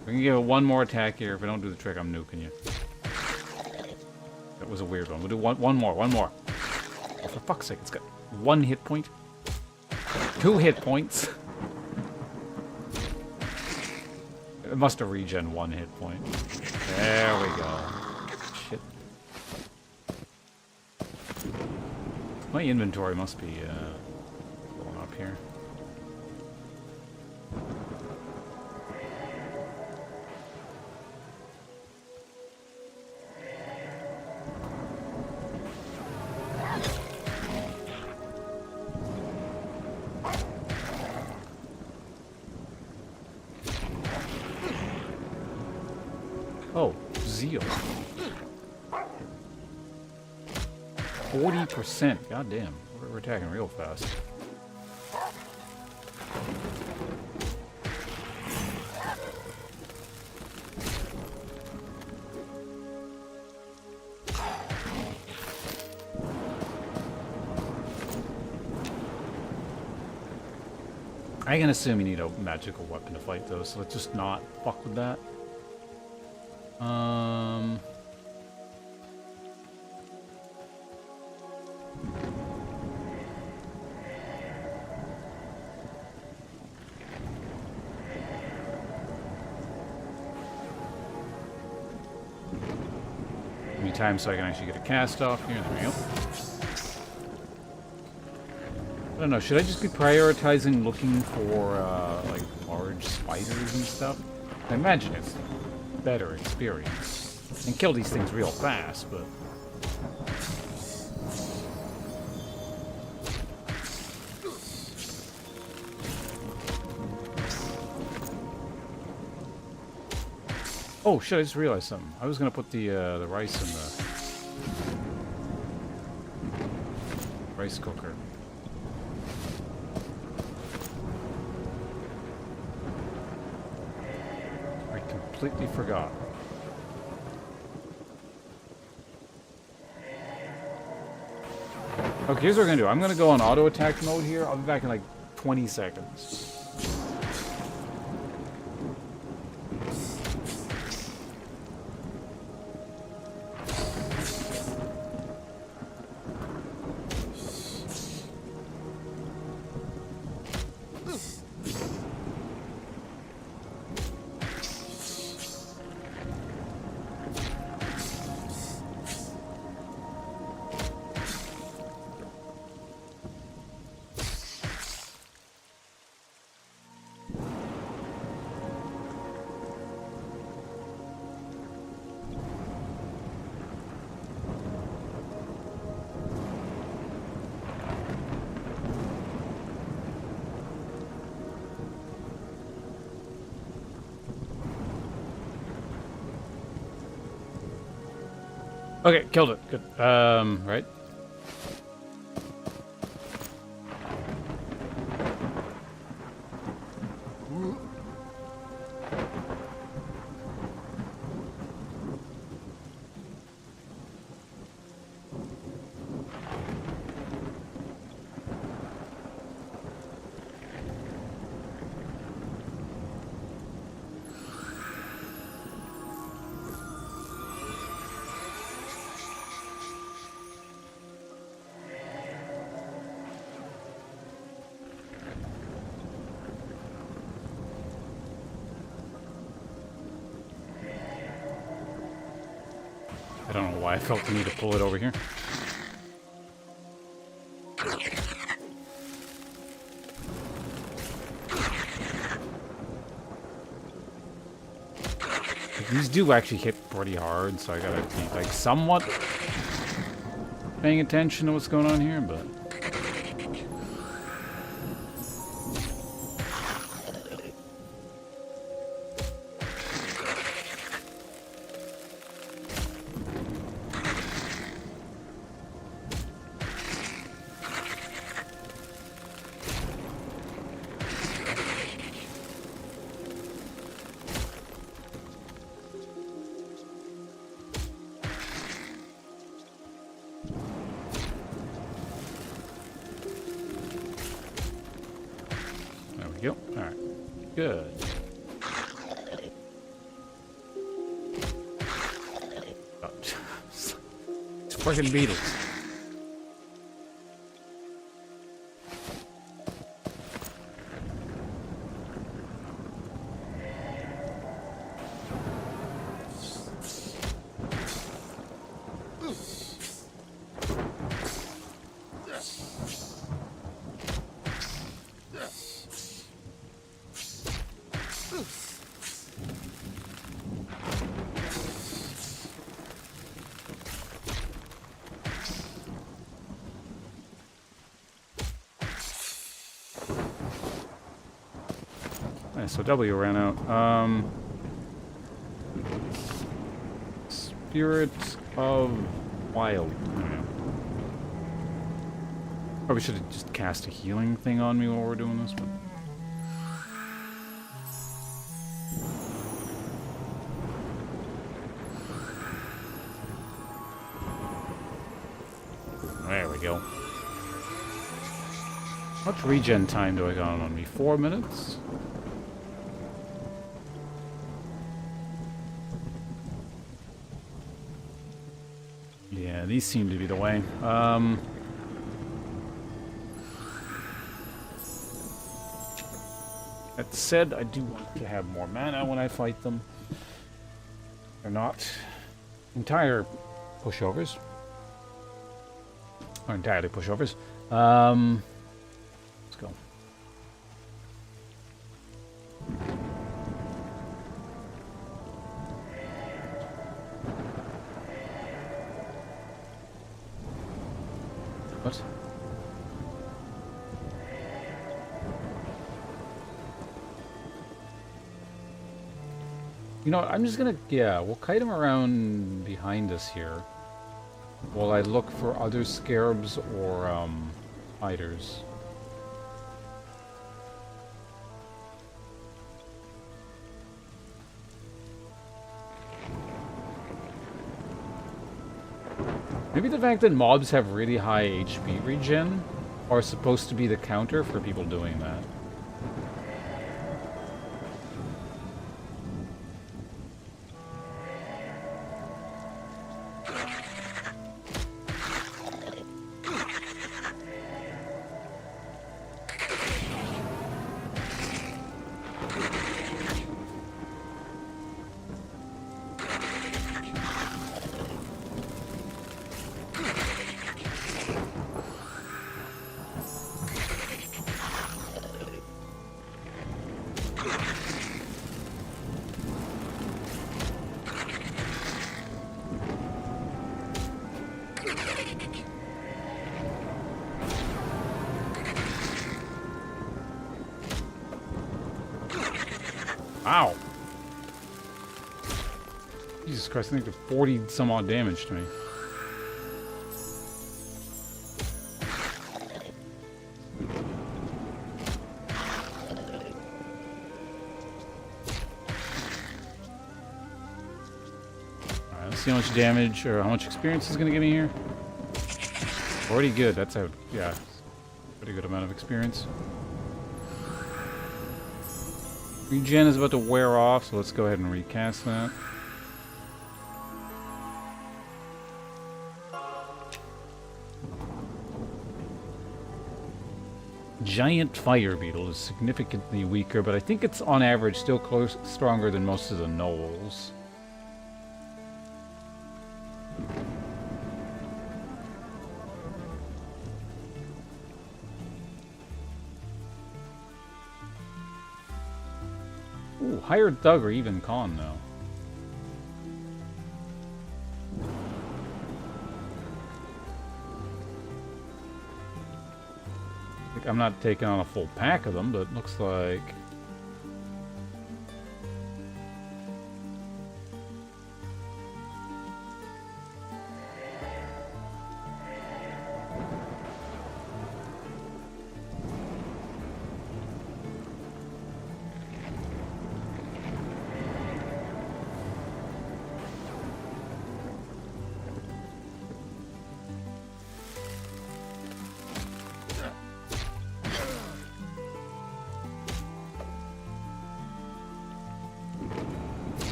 [SPEAKER 1] We're gonna give it one more attack here. If I don't do the trick, I'm nuking you. That was a weird one. We'll do one more. Oh, for fuck's sake, it's got 1 hit point. 2 hit points. It must have regen 1 hit point. There we go. Shit. My inventory must be going up here. Oh, zeal. 40%. God damn. We're attacking real fast. I can assume you need a magical weapon to fight those, so let's just not fuck with that. Give me time so I can actually get a cast off here. There we go. I don't know, should I just be prioritizing looking for, like, large spiders and stuff? I imagine it's better experience. And kill these things real fast, but... Oh shit, I just realized something. I was gonna put the rice in the... rice cooker. Completely forgot. Okay, here's what we're gonna do. I'm gonna go on auto attack mode here. I'll be back in like 20 seconds. Okay, killed it. Good. Right. I don't know why I felt the need to pull it over here. These do actually hit pretty hard, so I gotta be like somewhat paying attention to what's going on here, but yep. Alright. Good. Oh, it's freaking beetles. So W ran out. Spirit of Wild. Probably should have just cast a healing thing on me while we're doing this, but there we go. How much regen time do I got on me? 4 minutes? Yeah, these seem to be the way. That said, I do want to have more mana when I fight them. They're not entire pushovers. Or entirely pushovers. Let's go. What? You know, I'm just gonna, yeah, we'll kite him around behind us here while I look for other scarabs or, hiders. Maybe the fact that mobs have really high HP regen are supposed to be the counter for people doing that. Ow! Jesus Christ, I think they're 40 some odd damage to me. Alright, let's see how much damage or how much experience is gonna give me here. Already good, that's a, yeah, pretty good amount of experience. Regen is about to wear off, so let's go ahead and recast that. Giant Fire Beetle is significantly weaker, but I think it's on average still stronger than most of the gnolls. hired thug or even con though. Like, I'm not taking on a full pack of them, but it looks like...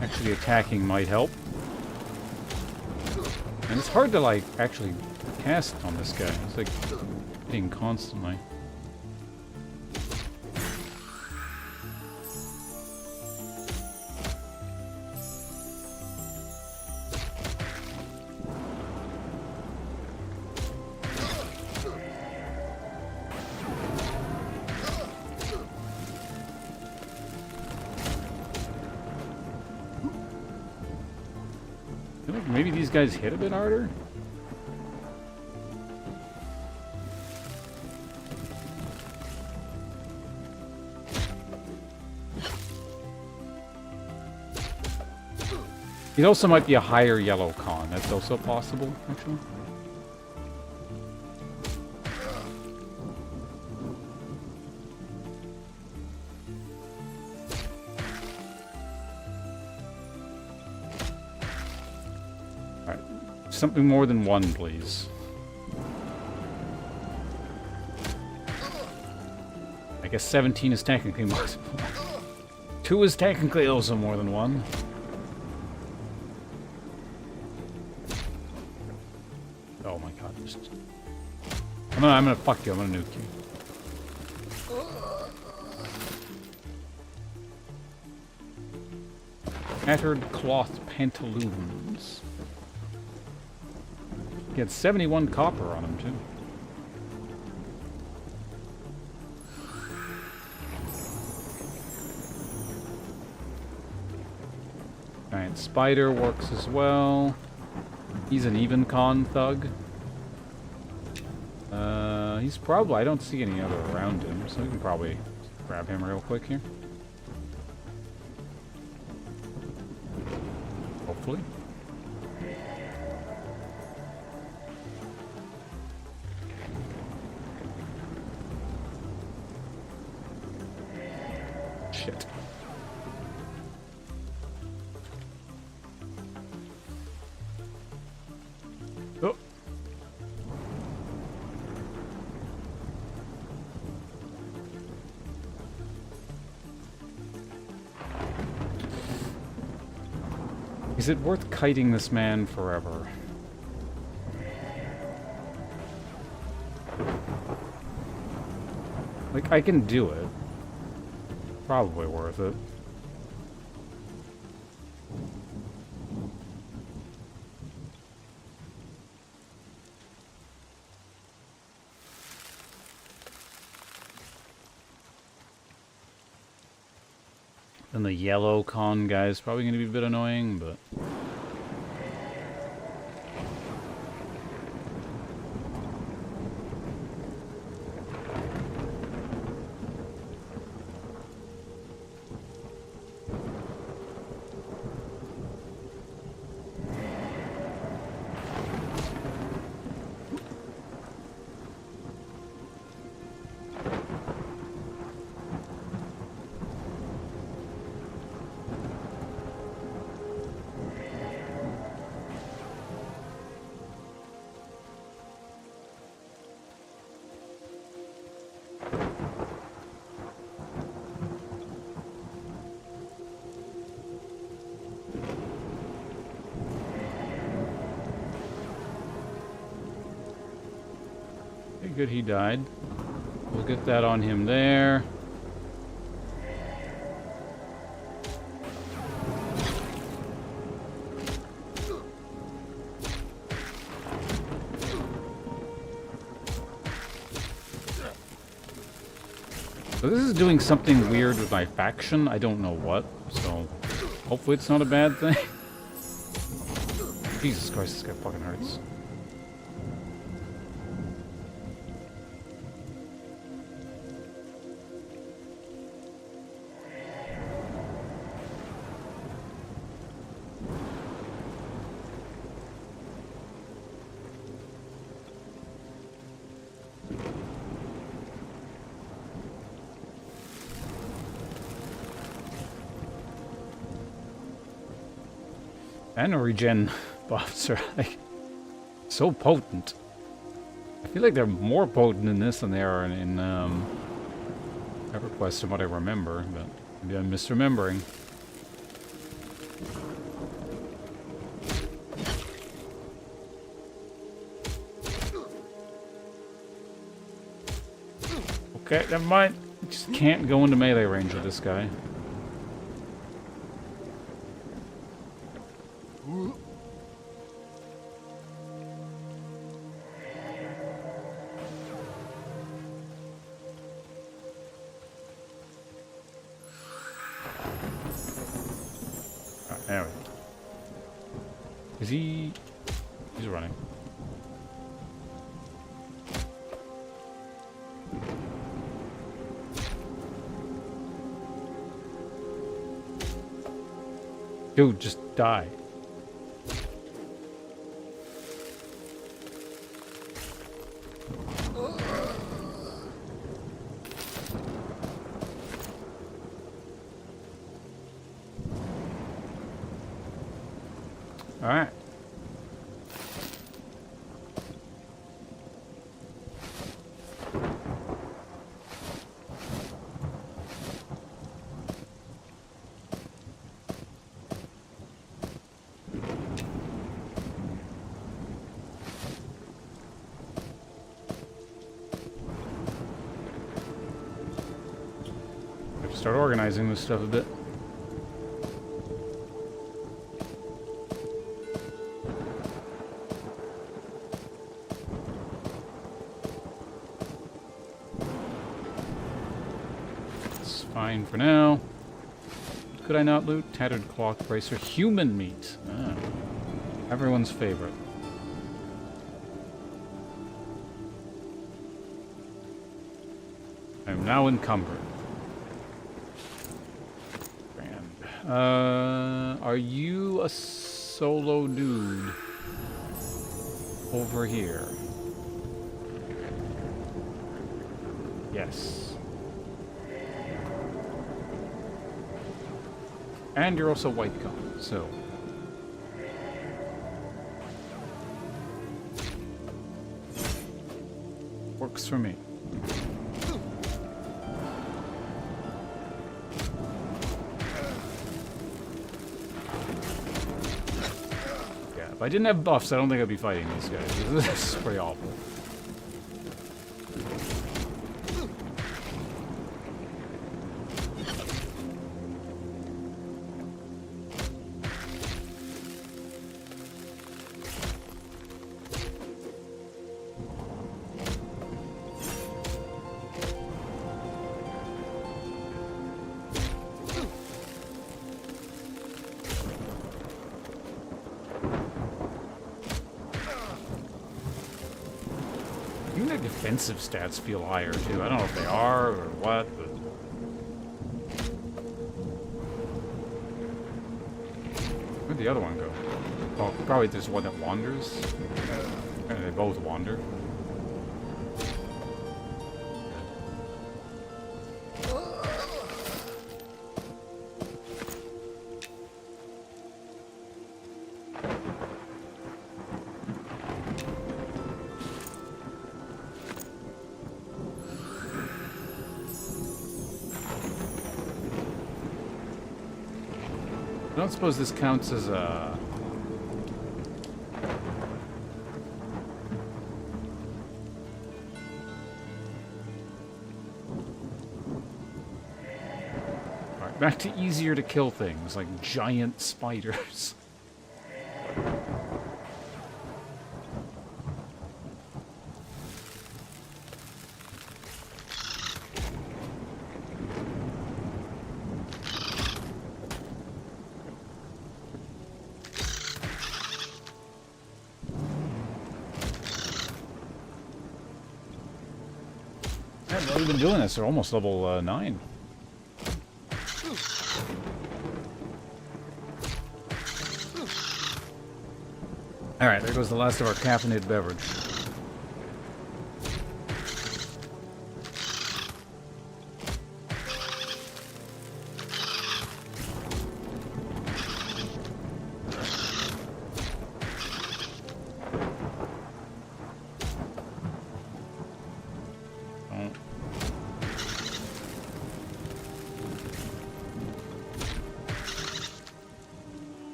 [SPEAKER 1] Actually attacking might help. And it's hard to, like, actually cast on this guy. It's like hitting constantly. I feel like maybe these guys hit a bit harder? He also might be a higher yellow con. That's also possible, actually. Alright. Something more than one, please. I guess 17 is technically more than one. 2 is technically also more than one. Oh my god, just... I'm gonna fuck you, I'm gonna nuke you. Tattered cloth pantaloons. He had 71 copper on him, too. Giant spider works as well. He's an even con thug. He's probably... I don't see any other around him, so we can probably grab him real quick here. Hopefully. Shit. Oh. Is it worth kiting this man forever? Like, I can do it. Probably worth it. Then the yellow con guy is probably going to be a bit annoying, but... Good, he died. We'll get that on him there. So this is doing something weird with my faction. I don't know what, so hopefully it's not a bad thing. Jesus Christ, this guy fucking hurts. And regen buffs are like so potent. I feel like they're more potent in this than they are in EverQuest from what I remember, but maybe I'm misremembering. Okay, never mind. I just can't go into melee range with this guy. There we go. Is he... He's running. Dude, just die. All right. Start organizing this stuff a bit. It's fine for now. Could I not loot? Tattered cloth bracer. Human meat. Ah, everyone's favorite. I'm now encumbered. Are you a solo dude over here? Yes. And you're also white gum, so. Works for me. If I didn't have buffs, I don't think I'd be fighting these guys. This is pretty awful. Even their defensive stats feel higher too. I don't know if they are or what, but where'd the other one go? Oh, probably there's one that wanders. And they both wander. I don't suppose this counts as a... Alright, back to easier to kill things, like giant spiders. Well, we've been doing this. They're almost level 9. Alright, there goes the last of our caffeinated beverage.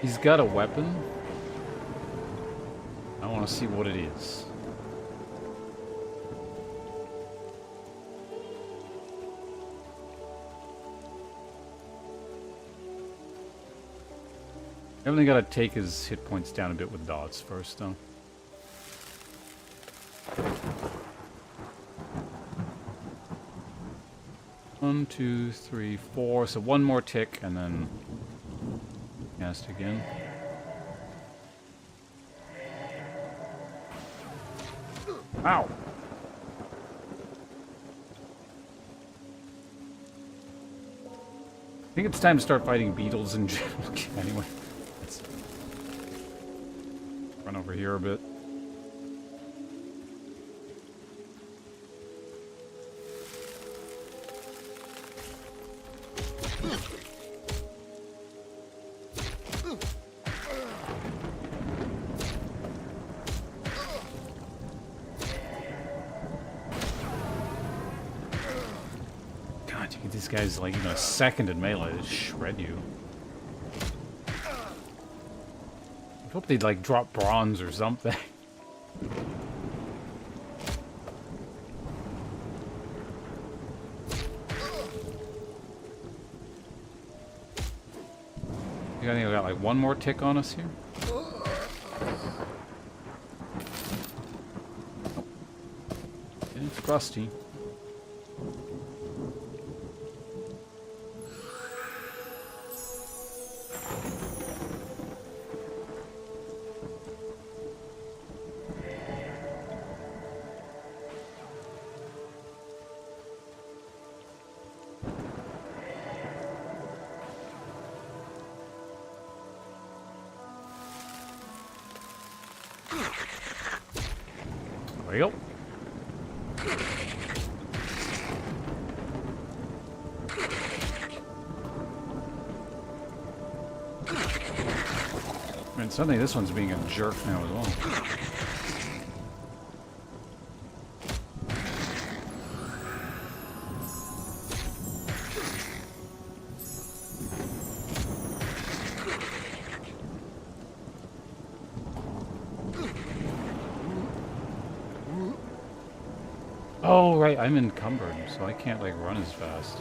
[SPEAKER 1] He's got a weapon. I want to see what it is. Definitely got to take his hit points down a bit with dots first, though. One, two, three, four. So one more tick, and then cast again. Ow! I think it's time to start fighting beetles in general. Anyway, let's run over here a bit. These guys, like, even a second in melee, they shred you. I hope they'd, like, drop bronze or something. I think we got, like, one more tick on us here. It's rusty. There we go. And suddenly this one's being a jerk now as well. Oh, right, I'm encumbered, so I can't, like, run as fast.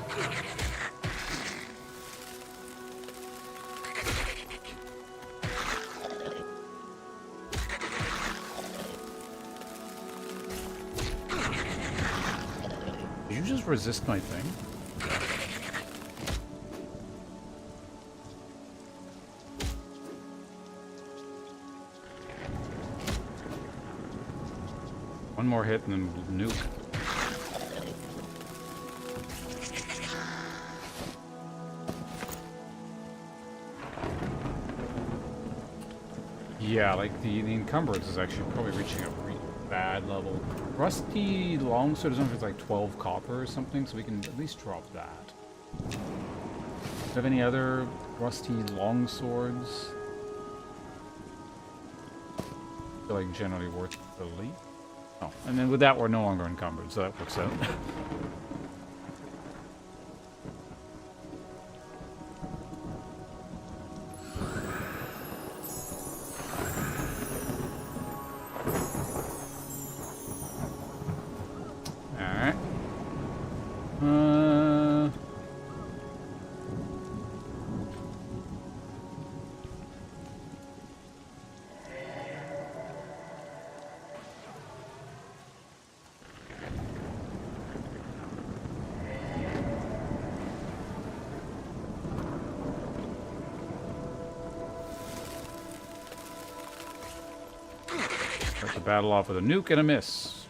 [SPEAKER 1] Did you just resist my thing? One more hit and then we'll nuke. Yeah, like the encumbrance is actually probably reaching a really bad level. Rusty longsword is only like 12 copper or something, so we can at least drop that. Do you have any other rusty longswords? They're like generally worth the leap. Oh, and then with that we're no longer encumbered, so that works out. battle off with a nuke and a miss.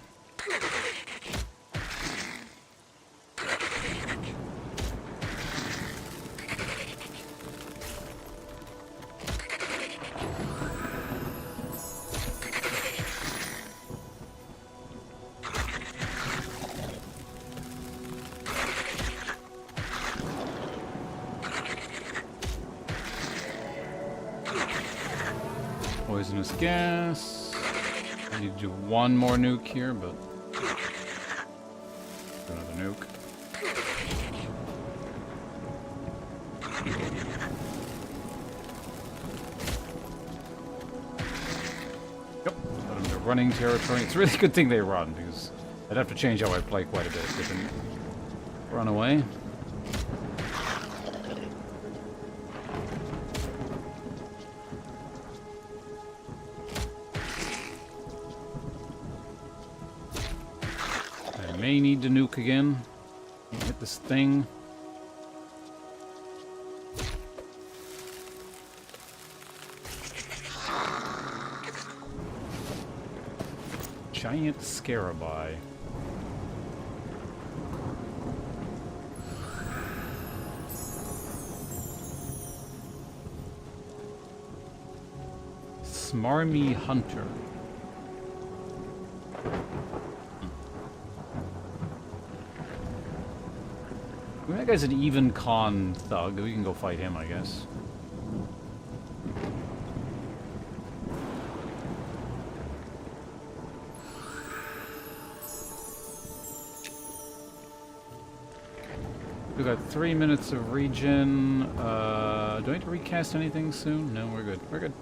[SPEAKER 1] Poisonous gas. I need to do one more nuke here, but another nuke. Yep, let them to running territory. It's a really good thing they run, because I'd have to change how I play quite a bit if they didn't run away. May need to nuke again. Hit this thing. Giant scarabai. Smarmy hunter. I mean, that guy's an even con thug. We can go fight him, I guess. We've got 3 minutes of regen. Do I need to recast anything soon? No, we're good. We're good.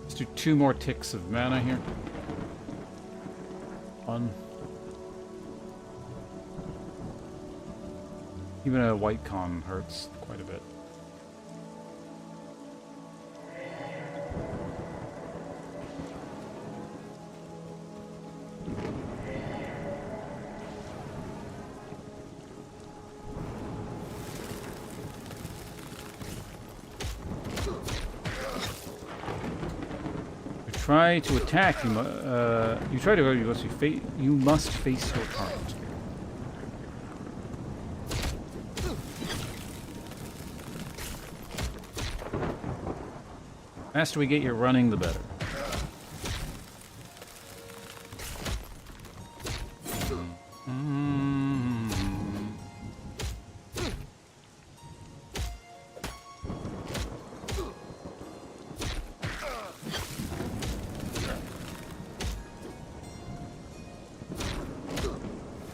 [SPEAKER 1] Let's do 2 more ticks of mana here. Fun. Even a white con hurts quite a bit. Try to attack. You try to go. You must face your target. The faster we get you running, the better.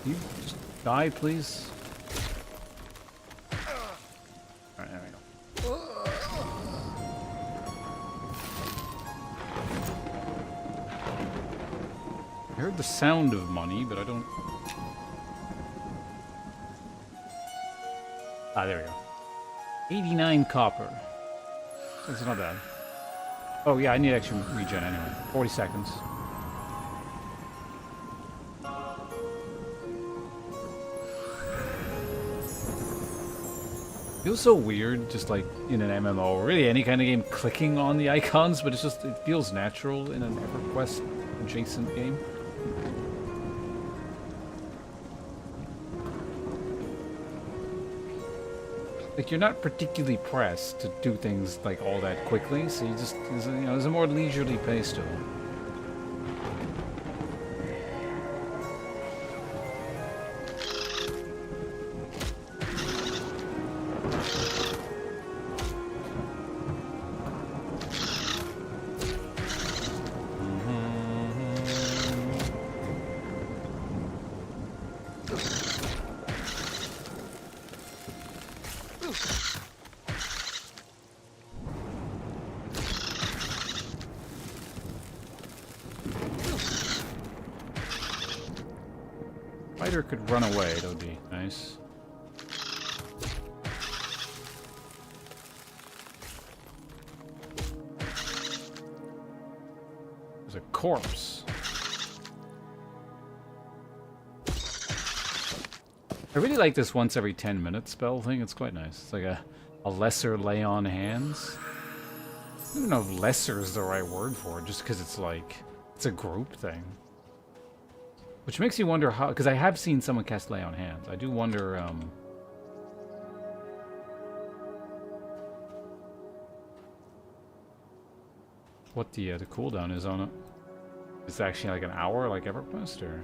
[SPEAKER 1] You just die, please. Alright, there we go. I heard the sound of money, but I don't... Ah, there we go. 89 copper. That's not bad. Oh yeah, I need extra regen anyway. 40 seconds. Feels so weird, just like in an MMO, or really any kind of game, clicking on the icons, but it's just, it feels natural in an EverQuest adjacent game. Like, you're not particularly pressed to do things like all that quickly, so you just, there's a more leisurely pace to it. Fighter could run away, that would be nice. There's a corpse. I really like this once every 10 minutes spell thing, it's quite nice. It's like a A lesser lay on hands? I don't know if lesser is the right word for it, just because it's like, it's a group thing. Which makes you wonder how, because I have seen someone cast lay on hands. I do wonder, what the cooldown is on it. It's actually like an hour, like EverQuest, or?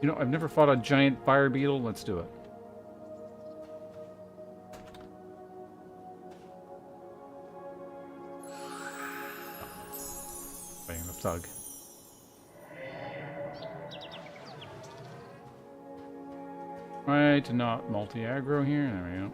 [SPEAKER 1] You know, I've never fought a giant fire beetle. Let's do it. Fighting the thug. Right, to not multi-aggro here. There we go.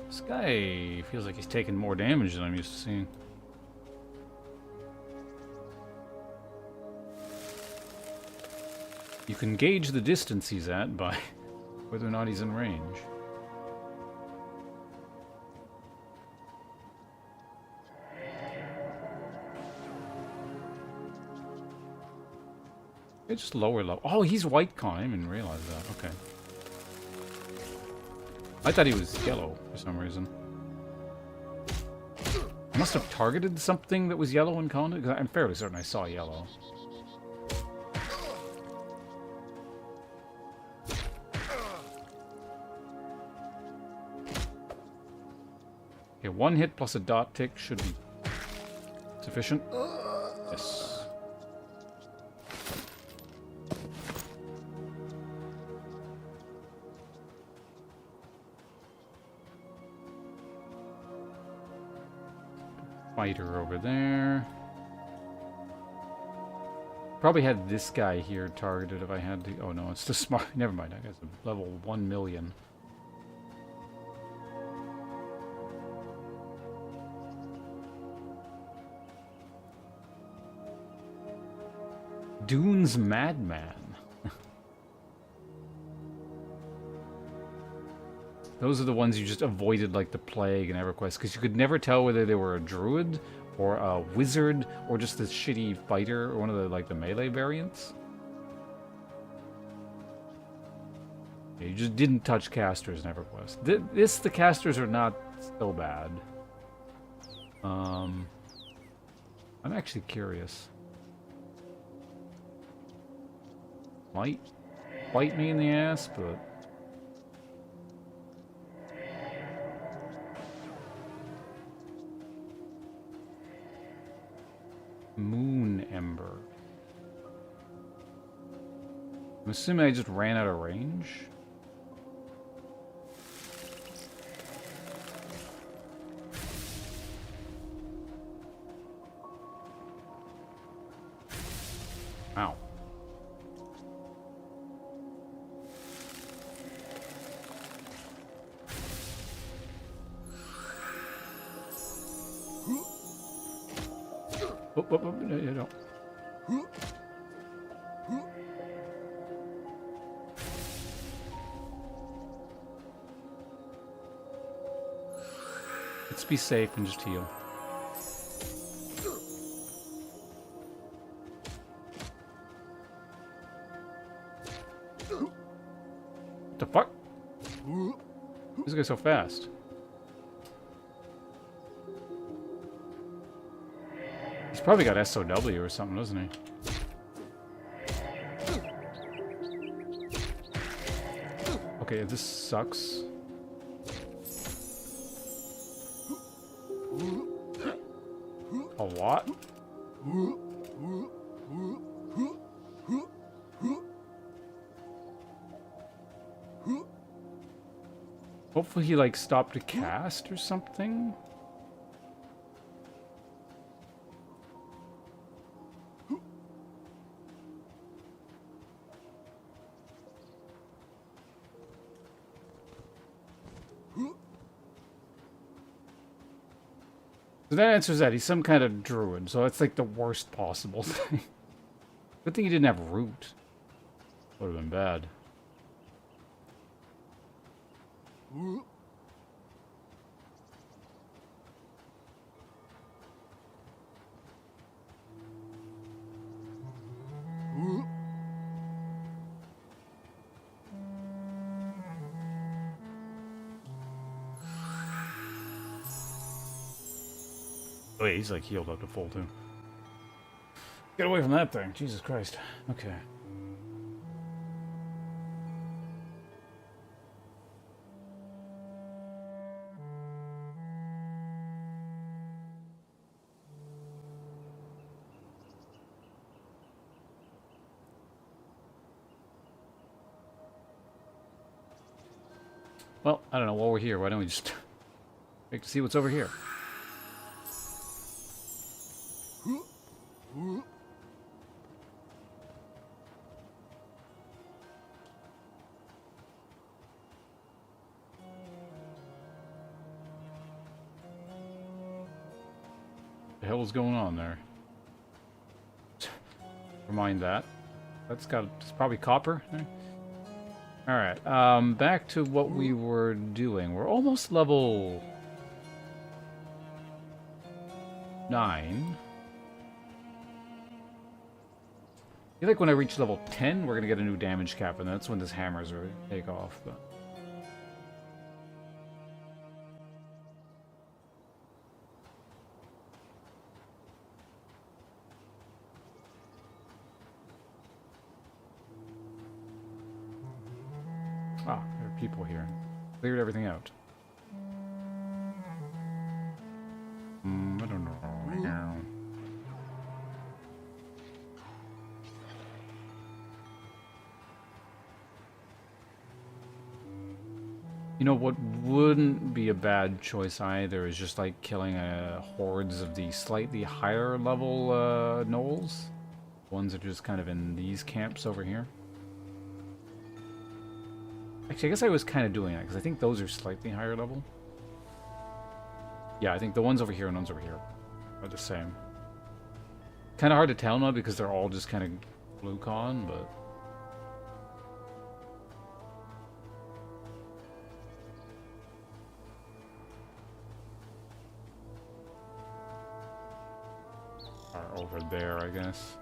[SPEAKER 1] This guy feels like he's taking more damage than I'm used to seeing. You can gauge the distance he's at by whether or not he's in range. It's just lower level. Oh, he's white con. I didn't even realize that. Okay. I thought he was yellow for some reason. I must have targeted something that was yellow in con, because I'm fairly certain I saw yellow. Okay, one hit plus a dot tick should be sufficient. Yes. Fighter over there. Probably had this guy here targeted if I had to. Oh no, it's the smart. Never mind. I guess level 1,000,000. Dune's Madman. Those are the ones you just avoided like the plague in EverQuest, because you could never tell whether they were a druid or a wizard or just a shitty fighter or one of the like the melee variants. Yeah, you just didn't touch casters in EverQuest. The casters are not so bad. I'm actually curious. Might bite me in the ass, but Moon Ember. I'm assuming I just ran out of range. Ow. No, you don't. Let's be safe and just heal. What the fuck? This guy's so fast. He's probably got SOW or something, doesn't he? Okay, this sucks. A lot? Hopefully he like stopped to cast or something. So that answers that. He's some kind of druid, so that's like the worst possible thing. Good thing he didn't have root. Would have been bad. Oh, yeah, he's like healed up to full too. Get away from that thing. Jesus Christ. Okay. Well, I don't know. While we're here, why don't we just wait to see what's over here? The hell is going on there? Remind that. It's probably copper. Alright, back to what we were doing. We're almost level 9. I feel like when I reach level 10, we're gonna get a new damage cap, and that's when this hammer's really take off. But ah, there are people here. Cleared everything out. I don't know. You know what wouldn't be a bad choice either is just like killing hordes of the slightly higher level gnolls. Ones that are just kind of in these camps over here. Actually, I guess I was kind of doing that because I think those are slightly higher level. Yeah, I think the ones over here and ones over here are the same. Kind of hard to tell now because they're all just kind of blue con, but... are over there, I guess.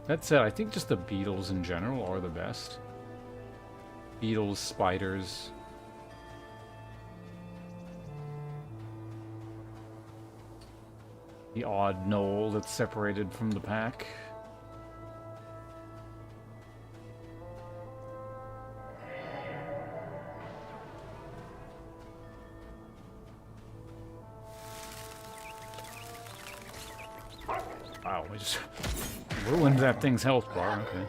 [SPEAKER 1] That said, I think just the beetles in general are the best. Beetles, spiders. The odd gnoll that's separated from the pack. Wow, we just ruined that thing's health bar, okay.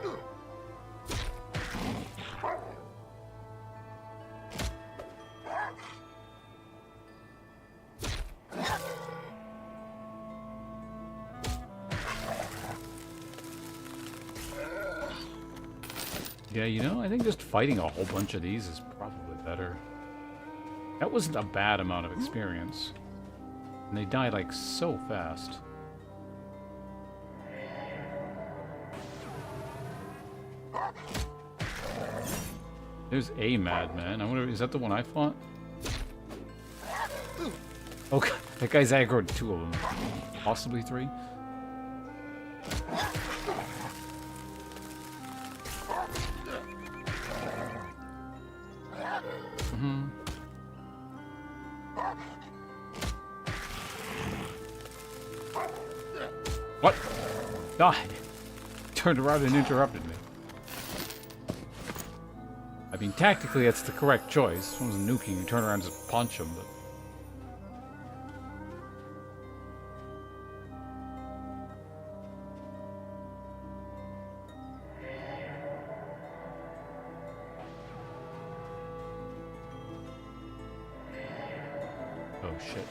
[SPEAKER 1] Yeah, you know, I think just fighting a whole bunch of these is probably better. That wasn't a bad amount of experience. And they die, like, so fast. There's a madman. I wonder, is that the one I fought? Oh, God, that guy's aggroed 2 of them. Possibly 3. What? God! Turned around and interrupted me. I mean, tactically, that's the correct choice. If someone's nuking, you turn around and just punch them, but... oh, shit.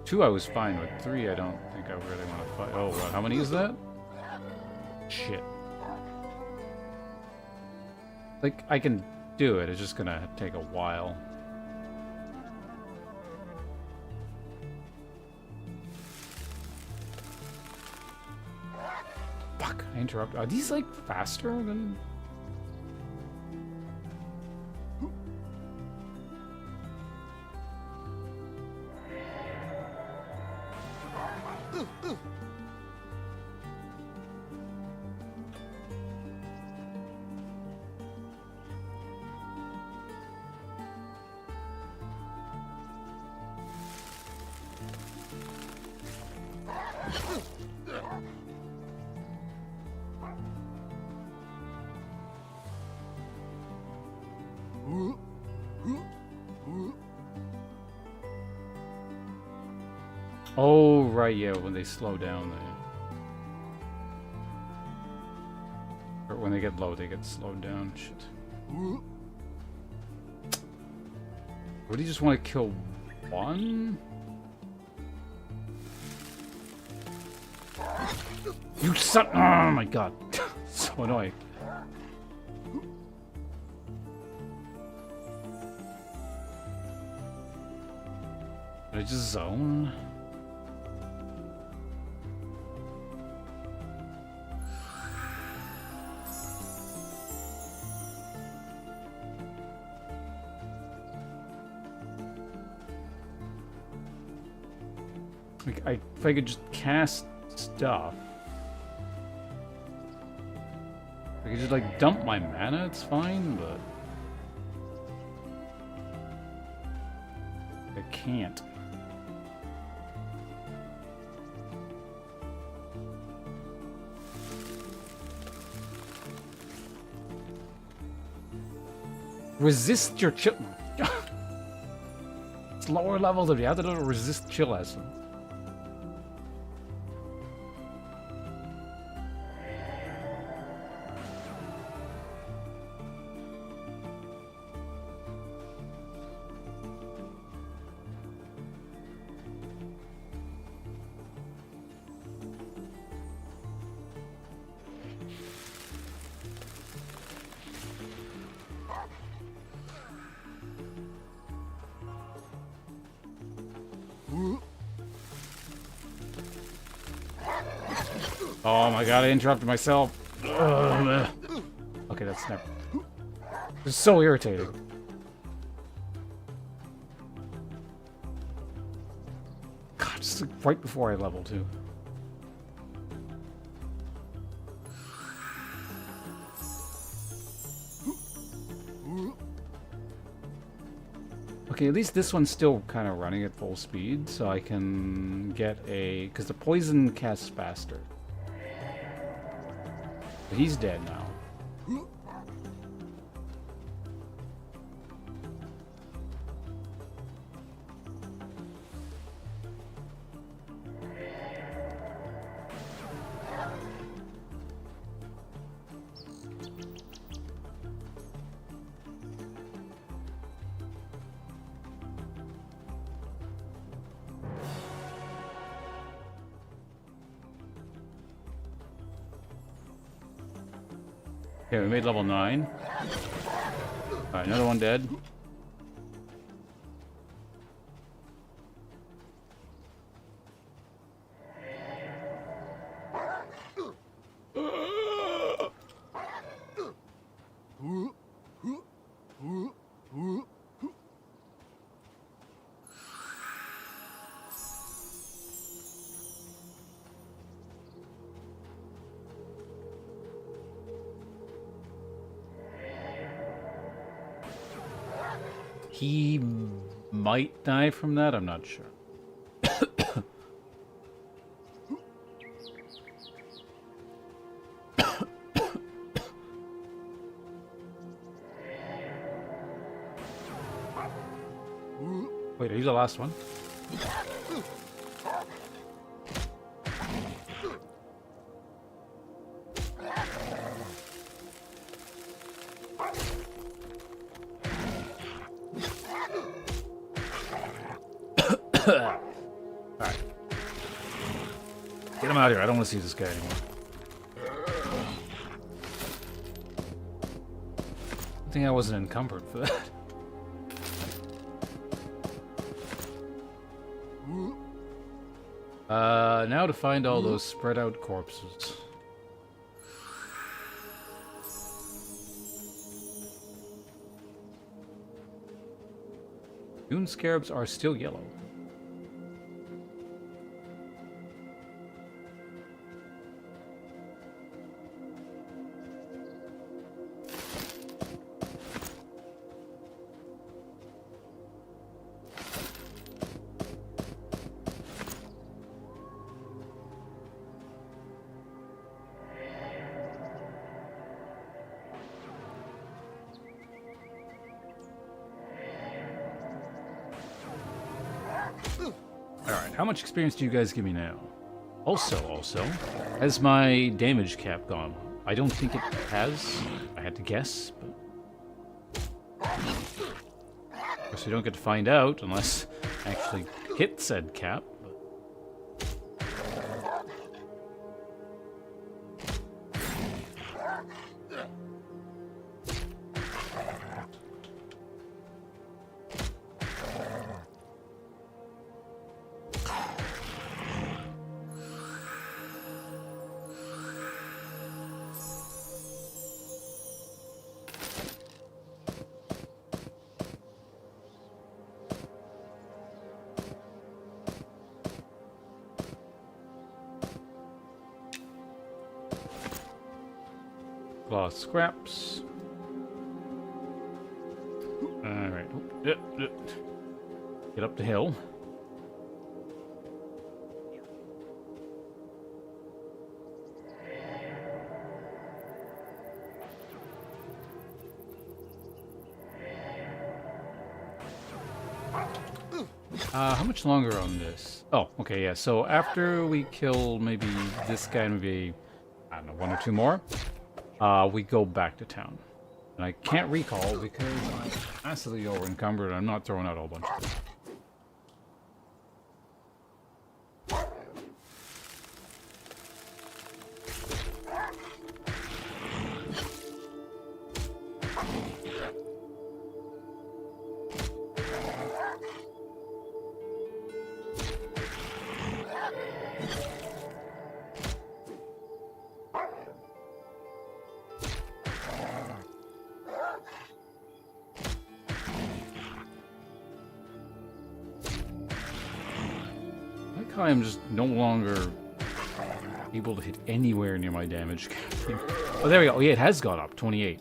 [SPEAKER 1] 2 I was fine with. 3 I don't think I really want to fight. Oh, how many is that? shit. Like, I can do it, it's just gonna take a while. Fuck, I interrupted. Are these, like, faster than... Oh, right, yeah, when they slow down, or when they get low, they get slowed down. Shit. Would he just want to kill one? You son! Oh my god. So annoying. Did I just zone? Like, if I could just cast stuff. I could just, like, dump my mana, it's fine, but... I can't. Resist your chill. It's lower levels if you have to do a resist chill lesson. Oh my god, I interrupted myself. Ugh. Okay, that's never... It's so irritating. God, just like right before I level too. Okay, at least this one's still kind of running at full speed, so I can get a... Because the poison casts faster. But he's dead now. Okay, we made level 9. Alright, another one dead. He might die from that, I'm not sure. Wait, are you the last one? Alright. Get him out of here. I don't want to see this guy anymore. thing I wasn't encumbered for that. Now to find all those spread out corpses. Dune scarabs are still yellow. Alright, how much experience do you guys give me now? Also, has my damage cap gone? I don't think it has. I had to guess, but... Of course, we don't get to find out unless I actually hit said cap. Cloth scraps. Alright. Get up the hill. How much longer on this? Oh, okay, yeah. So after we kill maybe this guy and maybe, I don't know, one or two more, we go back to town. And I can't recall because I'm massively over encumbered and I'm not throwing out a whole bunch of stuff. I am just no longer able to hit anywhere near my damage. Oh, there we go. Oh, yeah, it has gone up. 28.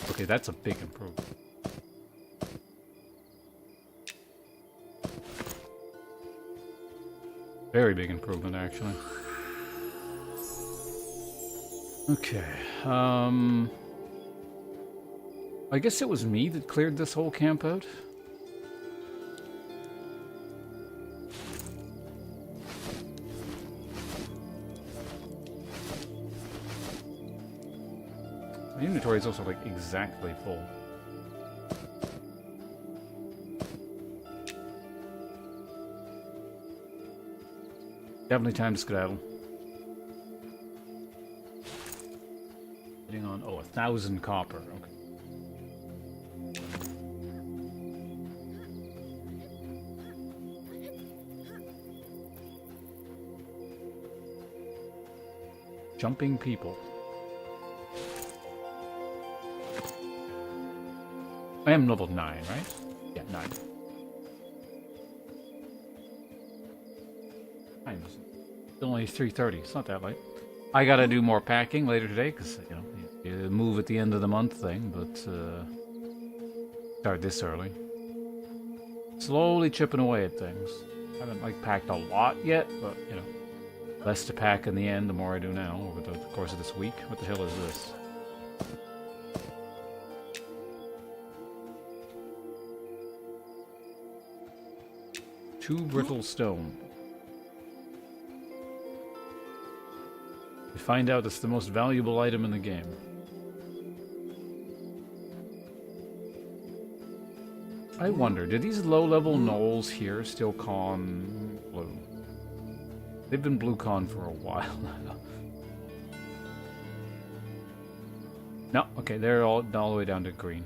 [SPEAKER 1] Okay, that's a big improvement. Very big improvement, actually. Okay. I guess it was me that cleared this whole camp out. My inventory is also like exactly full. Definitely time to skedaddle. Getting on, 1,000 copper. Okay. Jumping people. I am level 9, right? Yeah, 9. Still only 3:30. It's not that late. I gotta do more packing later today because you move at the end of the month thing. But start this early. Slowly chipping away at things. Haven't packed a lot yet, but less to pack in the end. The more I do now over the course of this week. What the hell is this? Two brittle stone. We find out it's the most valuable item in the game. I wonder, do these low-level gnolls here still con blue? They've been blue con for a while now. No, okay, they're all the way down to green.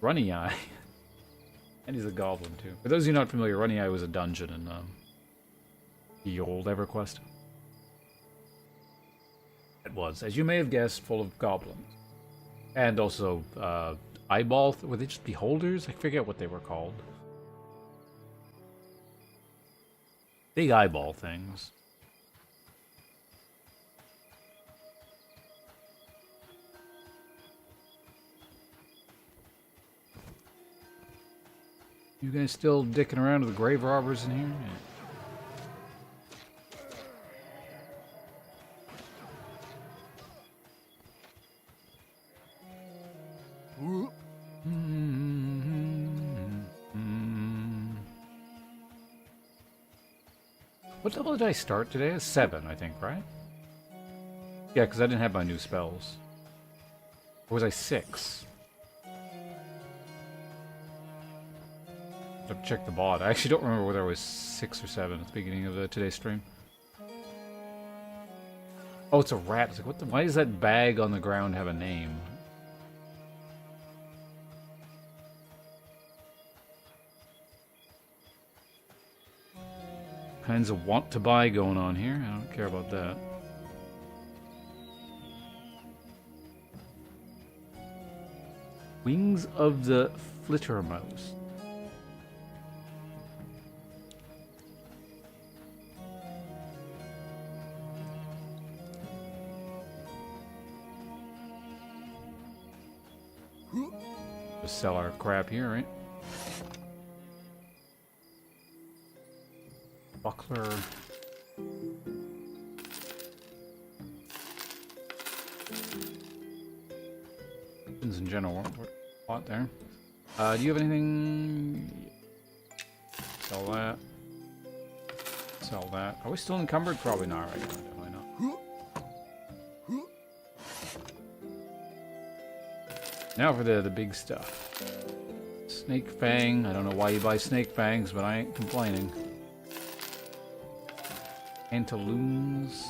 [SPEAKER 1] Runny Eye. And he's a goblin, too. For those of you not familiar, Runny Eye was a dungeon in the old EverQuest. It was, as you may have guessed, full of goblins. And also, eyeball... were they just beholders? I forget what they were called. Big eyeball things. You guys still dicking around with the grave robbers in here? Yeah. What level did I start today? 7, I think, right? Yeah, because I didn't have my new spells. Or was I 6? I've checked the bot. I actually don't remember whether I was 6 or 7 at the beginning of today's stream. Oh, it's a rat. It's like, what the, why does that bag on the ground have a name? Kinds of want to buy going on here. I don't care about that. Wings of the Flittermouse. Just sell our crap here, right? Buckler. Weapons in general weren't a lot there. Do you have anything? Sell that. Sell that. Are we still encumbered? Probably not right now. Definitely not. Now for the big stuff. Snake Fang. I don't know why you buy Snake Fangs, but I ain't complaining. Pantaloons.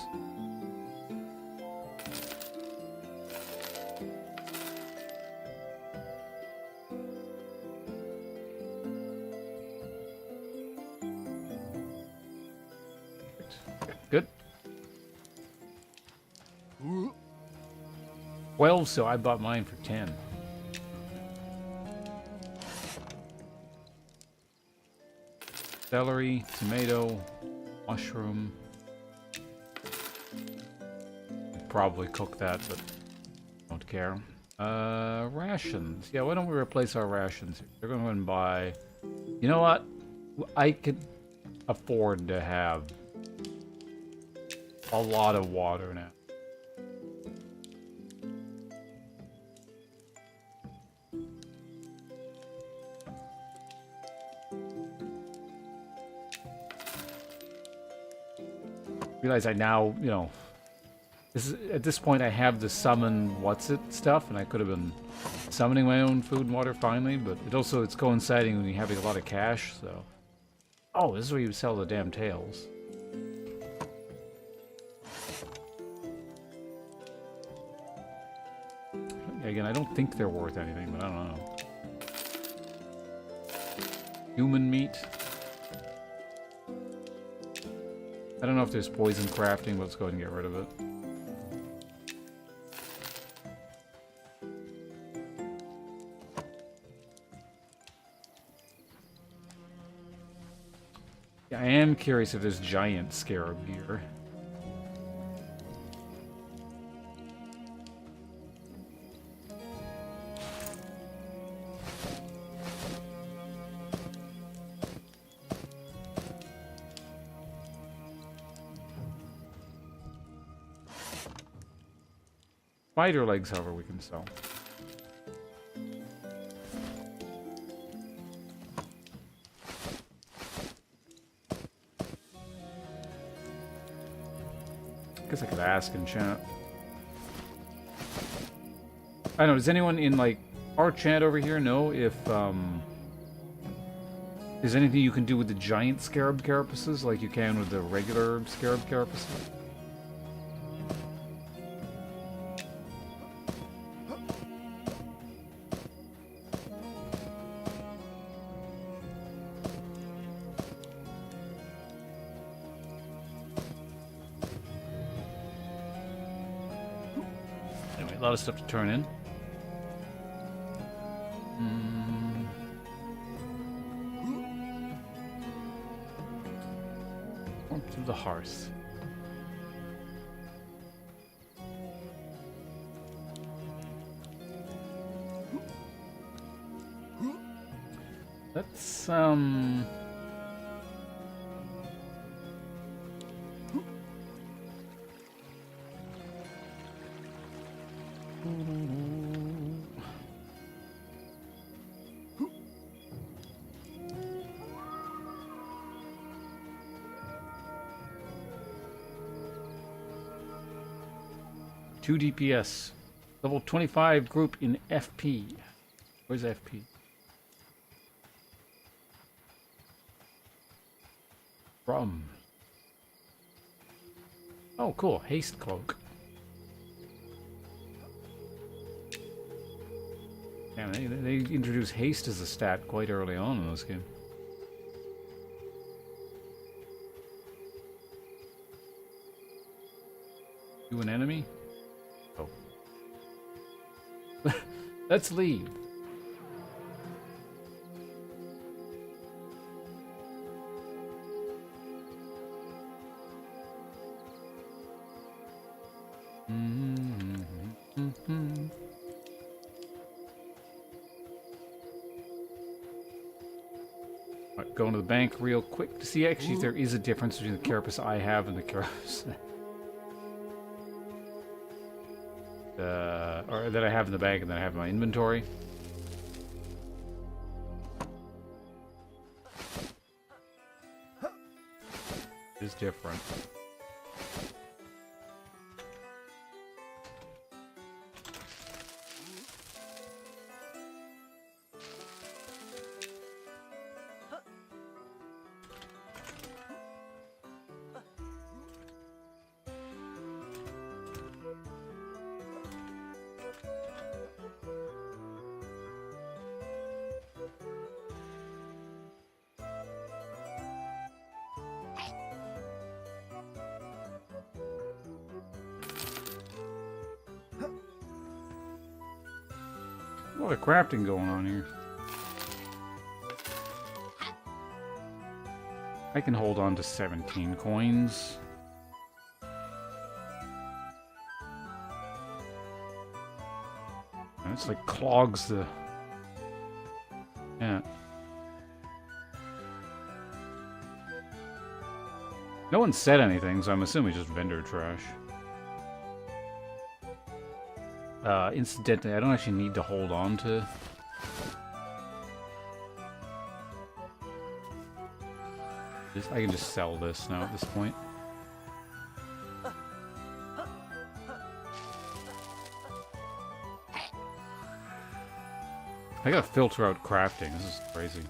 [SPEAKER 1] Good. 12, so I bought mine for 10. Celery, tomato, mushroom. Probably cook that, but don't care. Rations. Yeah, why don't we replace our rations? They're going to go and buy... You know what? I could afford to have a lot of water now. Realize I now, you know, at this point I have the summon what's-it stuff, and I could have been summoning my own food and water finally, but it's coinciding with me having a lot of cash, so... Oh, this is where you sell the damn tails. Again, I don't think they're worth anything, but I don't know. Human meat. I don't know if there's poison crafting, but let's go ahead and get rid of it. Yeah, I am curious if there's giant scarab gear. Spider legs, however, we can sell. Guess I could ask in chat. I don't know, does anyone in, like, our chat over here know if, there's anything you can do with the giant scarab carapaces like you can with the regular scarab carapaces? a lot of stuff to turn in. Warmth of the hearth. Let's two DPS. Level 25 group in FP. Where's FP? From. Oh, cool. Haste cloak. Damn, they introduced haste as a stat quite early on in this game. You an enemy? Oh. Let's leave. Alright, going to the bank real quick to see actually if there is a difference between the carapace I have and the carapace or that I have in the bag and that I have in my inventory. It is different. A lot of crafting going on here. I can hold on to 17 coins. And it's like clogs the... Yeah. No one said anything, so I'm assuming just vendor trash. Incidentally, I don't actually need to hold on to... I can just sell this now at this point. I gotta filter out crafting. This is crazy.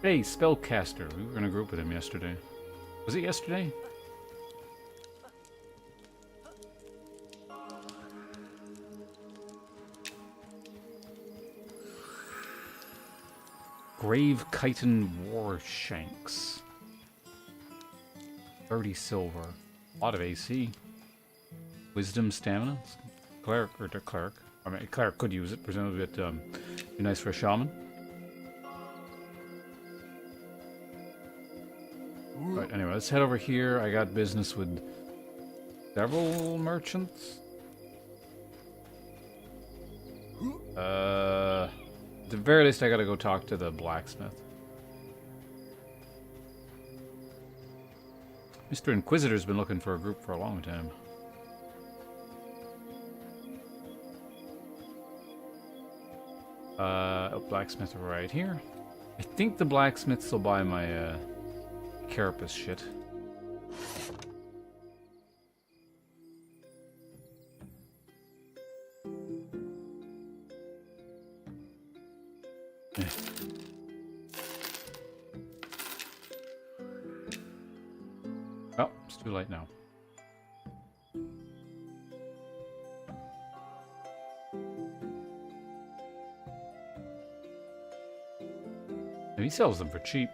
[SPEAKER 1] Hey, Spellcaster. We were in a group with him yesterday. Was it yesterday? Grave Chitin War Shanks. 30 silver. A lot of AC. Wisdom, stamina. Cleric, or the cleric. I mean, a cleric could use it. Presumably it'd be nice for a shaman. Right, anyway, let's head over here. I got business with several merchants. At the very least, I gotta go talk to the blacksmith. Mr. Inquisitor's been looking for a group for a long time. Oh, blacksmith right here. I think the blacksmiths will buy my carapace shit. Oh, it's too late now. Have resells them for cheap.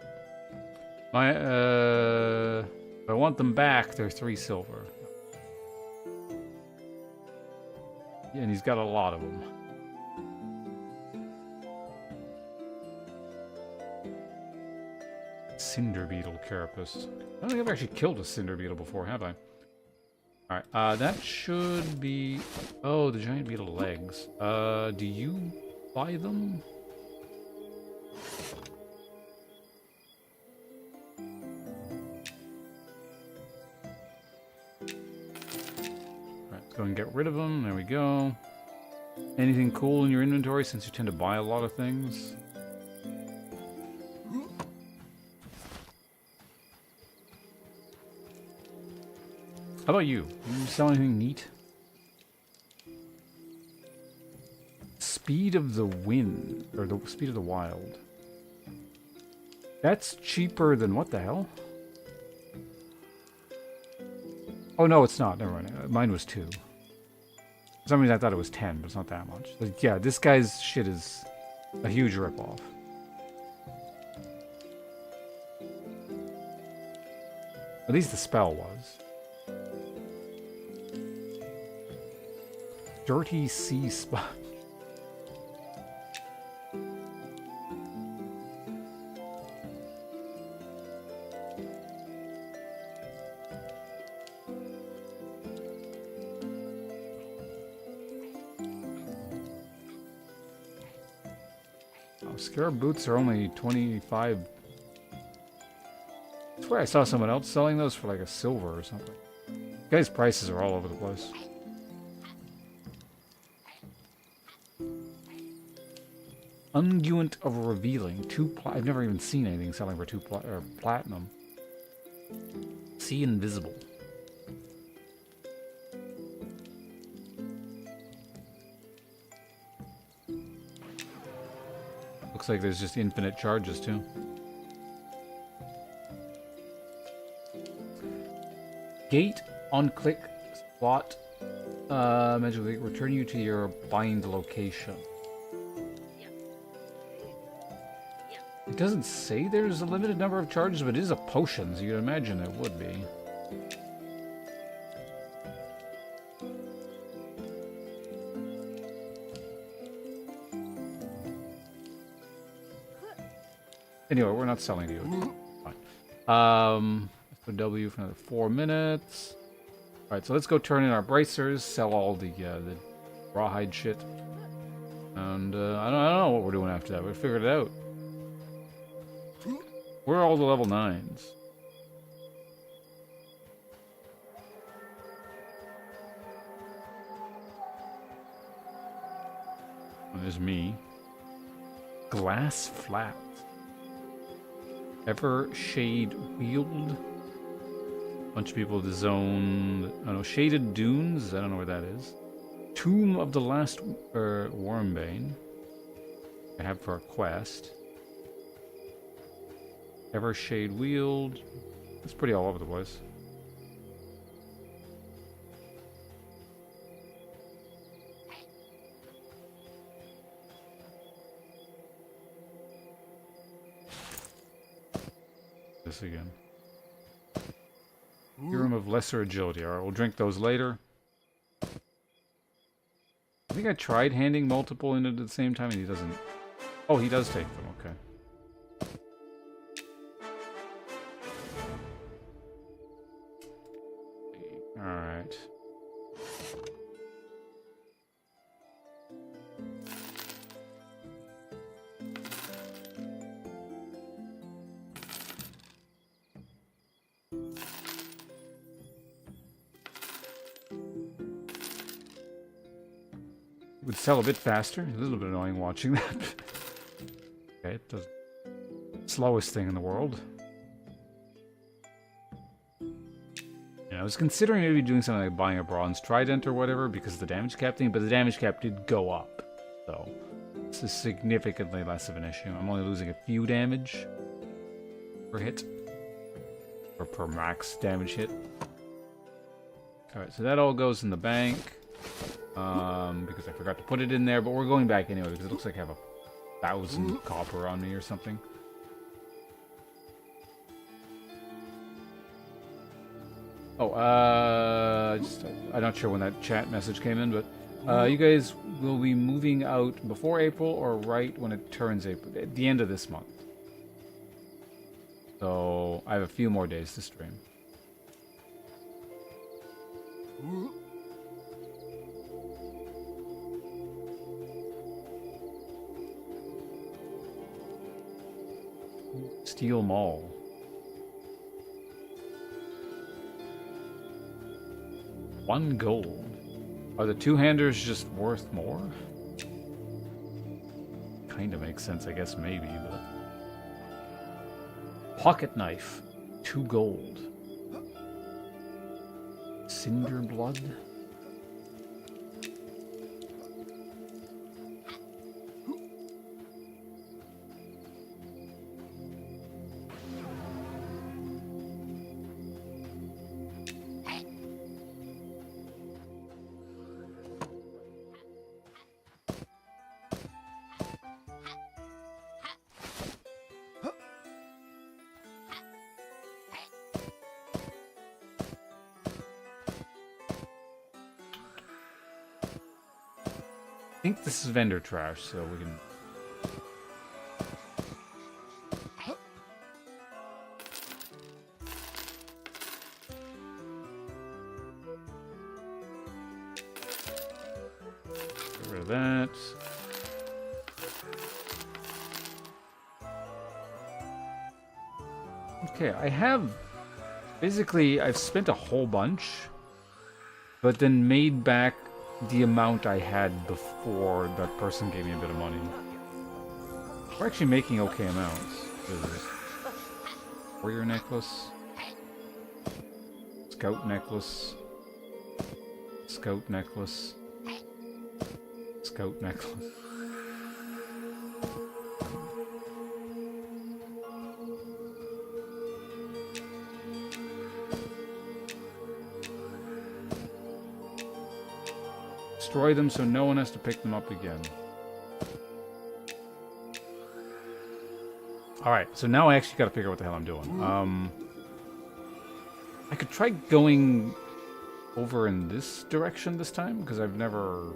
[SPEAKER 1] If I want them back, they're 3 silver. Yeah, and he's got a lot of them. Cinder beetle carapace. I don't think I've actually killed a cinder beetle before, have I? Alright, that should be... Oh, the giant beetle legs. Do you buy them? Alright, let's go and get rid of them. There we go. Anything cool in your inventory since you tend to buy a lot of things? How about you? You sell anything neat? Speed of the wind, or the speed of the wild. That's cheaper than what the hell? Oh no, it's not. Never mind. Mine was 2. For some reason I thought it was 10, but it's not that much. Like, yeah, this guy's shit is a huge ripoff. At least the spell was. Dirty sea sponge. Oh, scarab boots are only 25. I swear I saw someone else selling those for like a silver or something. Guys' prices are all over the place. Unguent of Revealing. I've never even seen anything selling for 2 platinum. See Invisible. Looks like there's just infinite charges too. Gate on click spot magically return you to your bind location. It doesn't say there's a limited number of charges, but it is a potion, so you'd imagine it would be. Anyway, we're not selling to you. Fine. Let's go W for another 4 minutes. Alright, so let's go turn in our bracers, sell all the rawhide shit. And I don't know what we're doing after that. We figured it out. Where are all the level 9s? Oh, there's me. Glass flat. Ever shade wield. Bunch of people at the zone. I don't know. Shaded dunes. I don't know where that is. Tomb of the last Wormbane. I have for a quest. Evershade Wield. It's pretty all over the place. This again. Serum of Lesser Agility. Alright, we'll drink those later. I think I tried handing multiple in at the same time and he doesn't... Oh, he does take them, okay. Alright. It would sell a bit faster. A little bit annoying watching that. Okay, it does. Slowest thing in the world. I was considering maybe doing something like buying a bronze trident or whatever because of the damage cap thing, but the damage cap did go up. So, this is significantly less of an issue. I'm only losing a few damage per hit. Or per max damage hit. Alright, so that all goes in the bank. Because I forgot to put it in there, but we're going back anyway because it looks like I have 1,000 copper on me or something. Oh, I'm not sure when that chat message came in, but you guys will be moving out before April or right when it turns April, at the end of this month. So I have a few more days to stream. Steel Mall. One gold. Are the two-handers just worth more? Kind of makes sense, I guess, maybe, but... Pocket knife. 2 gold. Cinder blood? I think this is vendor trash, so we can... Get rid of that. Okay, I have... Basically, I've spent a whole bunch, but then made back the amount I had before that person gave me a bit of money. We're actually making okay amounts. Warrior necklace. Scout necklace. Scout necklace. Scout necklace. Destroy them so no one has to pick them up again. Alright, so now I actually gotta figure out what the hell I'm doing. I could try going over in this direction this time, because I've never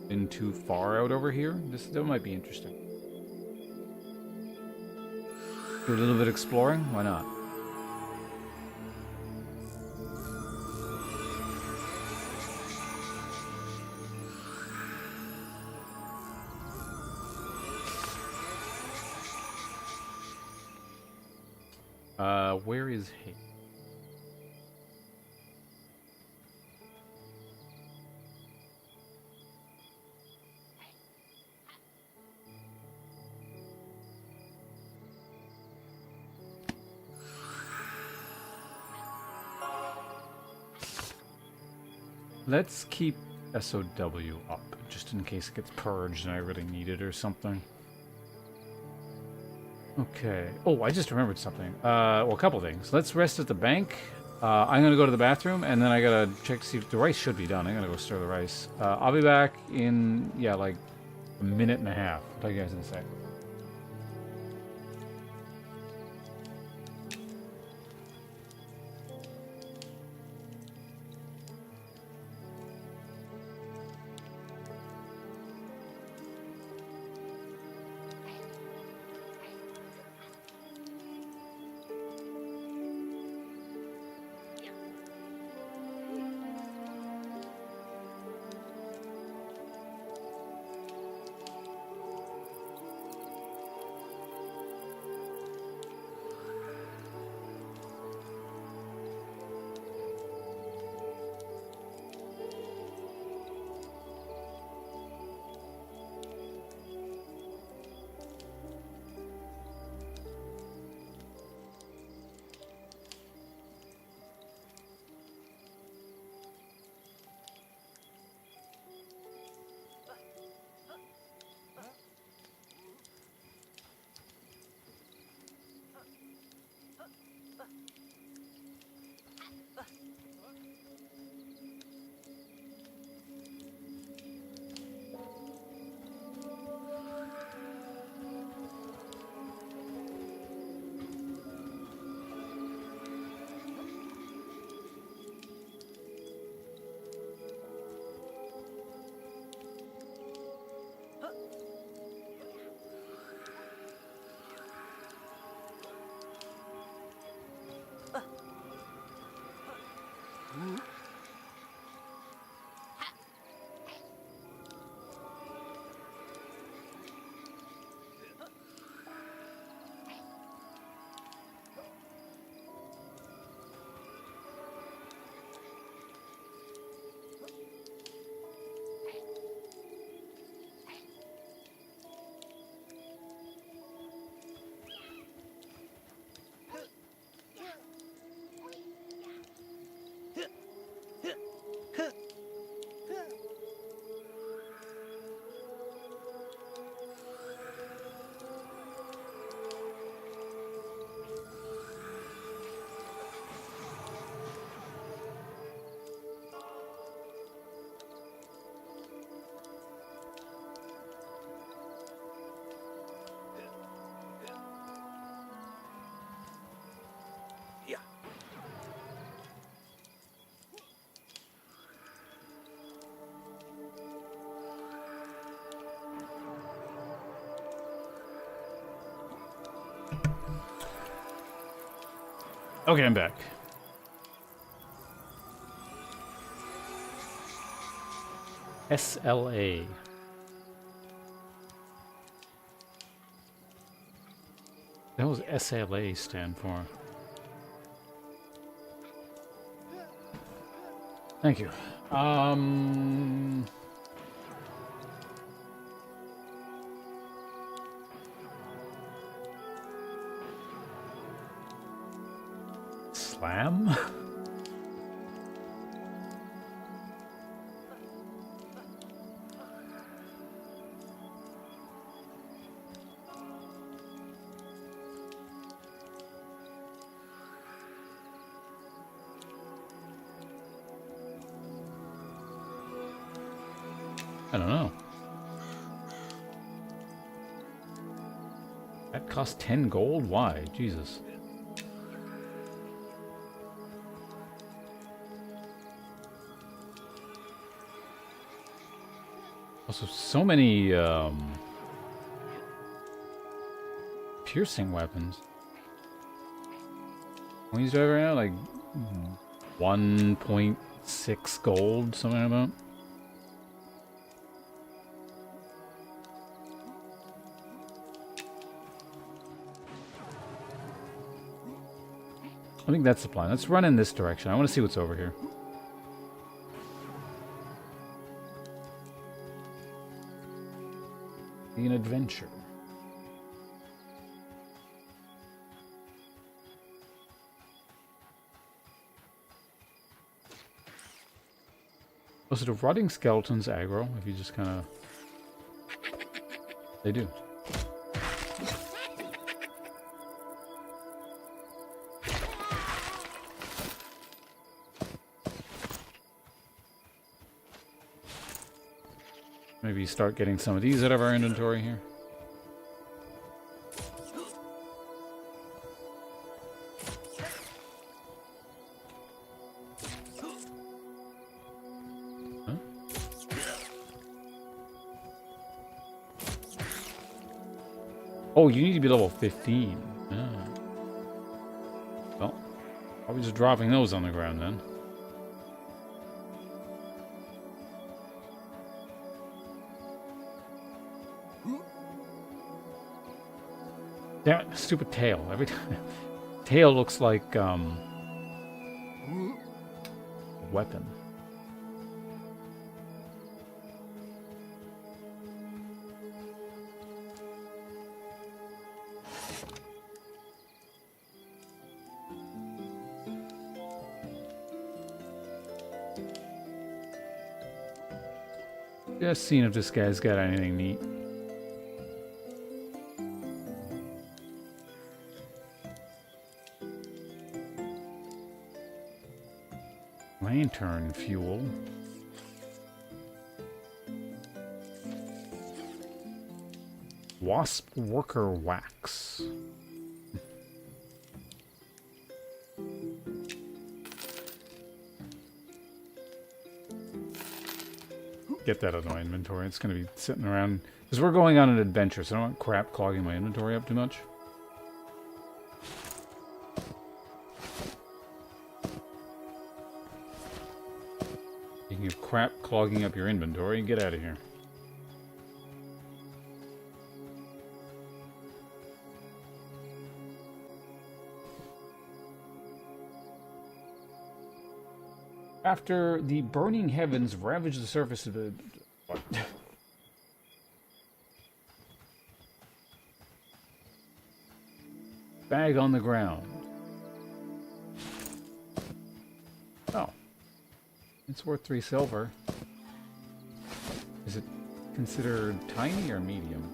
[SPEAKER 1] been too far out over here. That might be interesting. Do a little bit exploring? Why not? Where is he? Let's keep SOW up, just in case it gets purged and I really need it or something. Okay. Oh, I just remembered something. Well, a couple things. Let's rest at the bank. I'm gonna go to the bathroom, and then I gotta check to see if the rice should be done. I'm gonna go stir the rice. I'll be back in, yeah, like a minute and a half. I'll talk to you guys in a sec. Okay, I'm back. SLA. That was SLA stand for. Thank you. Slam? I don't know. That cost 10 gold? Why? Jesus. Also, so many piercing weapons. What are you doing right now? Like 1.6 gold, something about. I think that's the plan. Let's run in this direction. I want to see what's over here. Be an adventure. Oh, so do rotting skeletons aggro if you just kind of... They do. Maybe start getting some of these out of our inventory here. Huh? Oh, you need to be level 15. Yeah. Well, probably just dropping those on the ground then. Damn it, stupid tail. Every time. Tail looks like, a weapon. Just seeing if this guy's got anything neat. Lantern fuel. Wasp worker wax. Get that out of my inventory. It's going to be sitting around because we're going on an adventure, so I don't want crap clogging my inventory up too much. Speaking of crap clogging up your inventory, get out of here. After the burning heavens ravage the surface of the... What? Bag on the ground. Oh. It's worth 3 silver. Is it considered tiny or medium?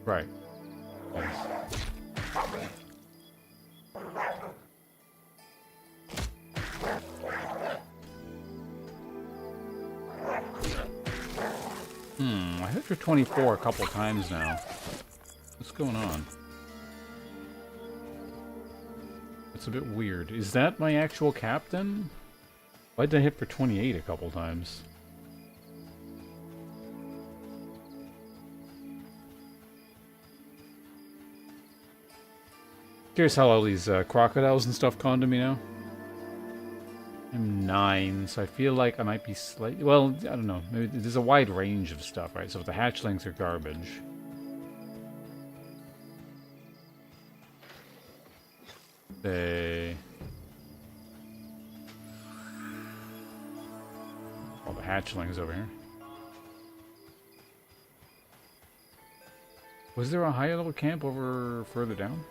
[SPEAKER 1] Right. Yes. I hit for 24 a couple times now. What's going on? It's a bit weird. Is that my actual cap then? Why'd I hit for 28 a couple times? Curious how all these crocodiles and stuff come to me now. I'm 9, so I feel like I might be slightly... Well, I don't know. Maybe there's a wide range of stuff, right? So if the hatchlings are garbage... All the hatchlings over here. Was there a higher level camp over further down?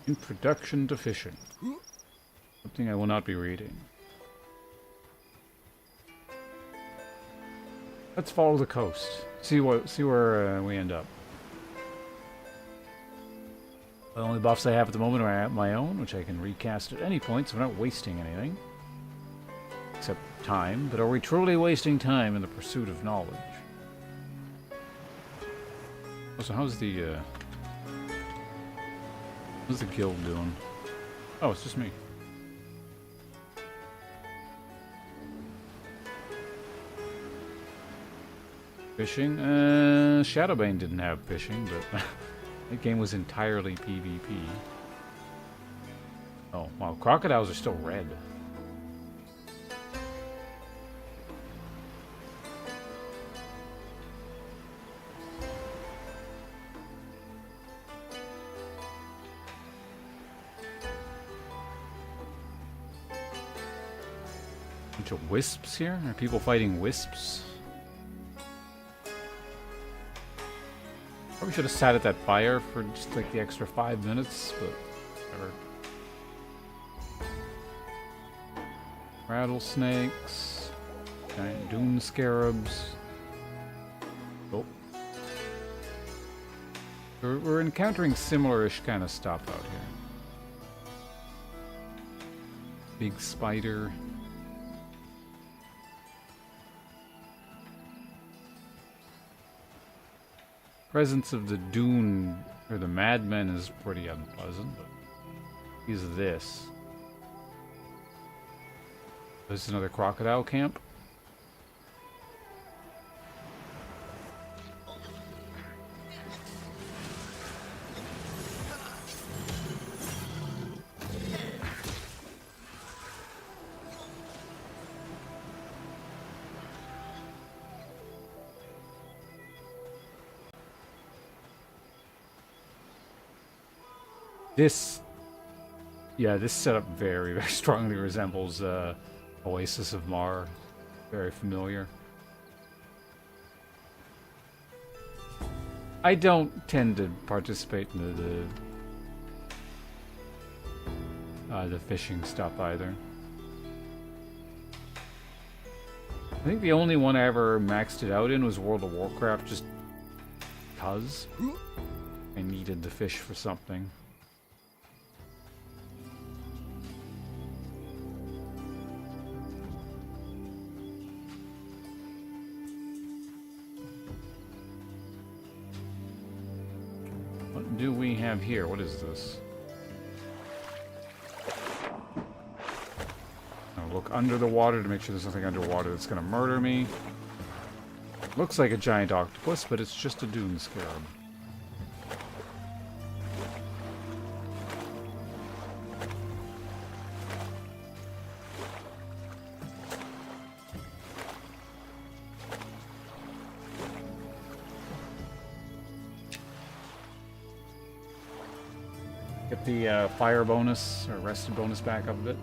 [SPEAKER 1] Introduction to fishing. Something I will not be reading. Let's follow the coast. See where we end up. The only buffs I have at the moment are my own, which I can recast at any point, so we're not wasting anything. Except time. But are we truly wasting time in the pursuit of knowledge? So how's the guild doing? Oh, it's just me. Fishing? Shadowbane didn't have fishing, but that game was entirely PvP. Oh, wow. Crocodiles are still red. Bunch of wisps here? Are people fighting wisps? Probably should have sat at that fire for just like the extra 5 minutes, but whatever. Rattlesnakes, giant dune scarabs. Oh. We're encountering similar-ish kind of stuff out here. Big spider. Presence of the dune, or the madmen, is pretty unpleasant, but he's this. This is another crocodile camp. This setup very, very strongly resembles Oasis of Mar. Very familiar. I don't tend to participate in the fishing stuff either. I think the only one I ever maxed it out in was World of Warcraft, just because I needed the fish for something. What do we have here? What is this? I'll look under the water to make sure there's nothing underwater that's going to murder me. Looks like a giant octopus, but it's just a dune scarab. Get the fire bonus, or rested bonus back up a bit.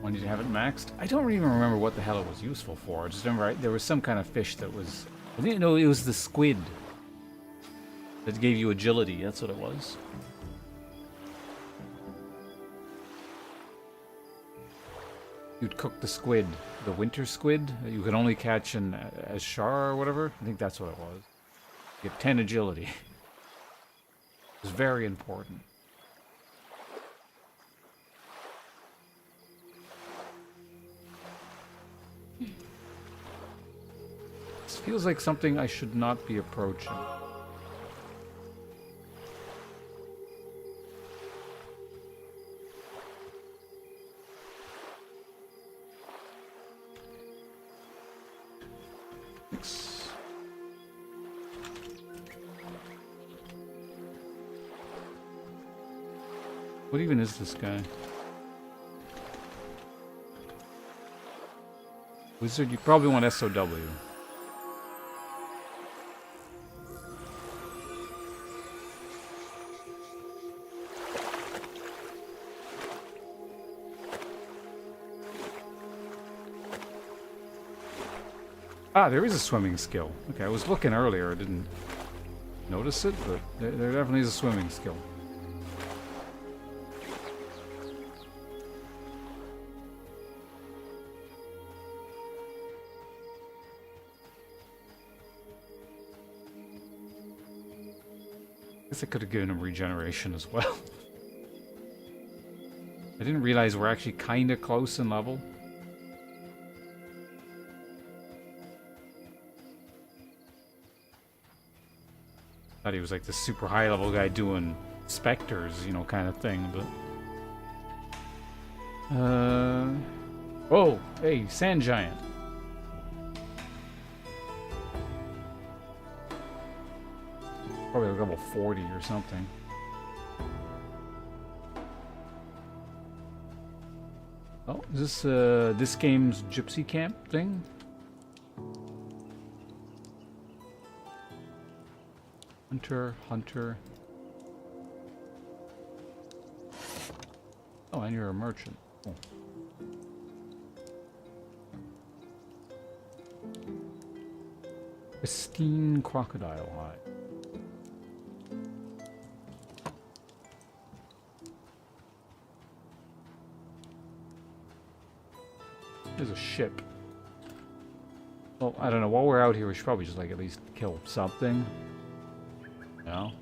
[SPEAKER 1] When did you have it maxed? I don't even remember what the hell it was useful for. I just remember there was some kind of fish that was... I think, no, it was the squid that gave you agility. That's what it was. You'd cook the squid, the winter squid that you could only catch in Ashar or whatever. I think that's what it was. You get 10 agility. It was very important. feels like something I should not be approaching. Thanks. What even is this guy? Wizard, you probably want SOW. Ah, there is a swimming skill. Okay, I was looking earlier, I didn't notice it, but there definitely is a swimming skill. I guess I could have given him regeneration as well. I didn't realize we're actually kind of close in level. Thought he was like the super high level guy doing specters, you know, kind of thing, but... Oh, hey, sand giant. Probably like level 40 or something. Oh, is this game's gypsy camp thing? Hunter. Oh, and you're a merchant. Cool. Pristine crocodile hide. There's a ship. Well, I don't know. While we're out here, we should probably just like at least kill something. No?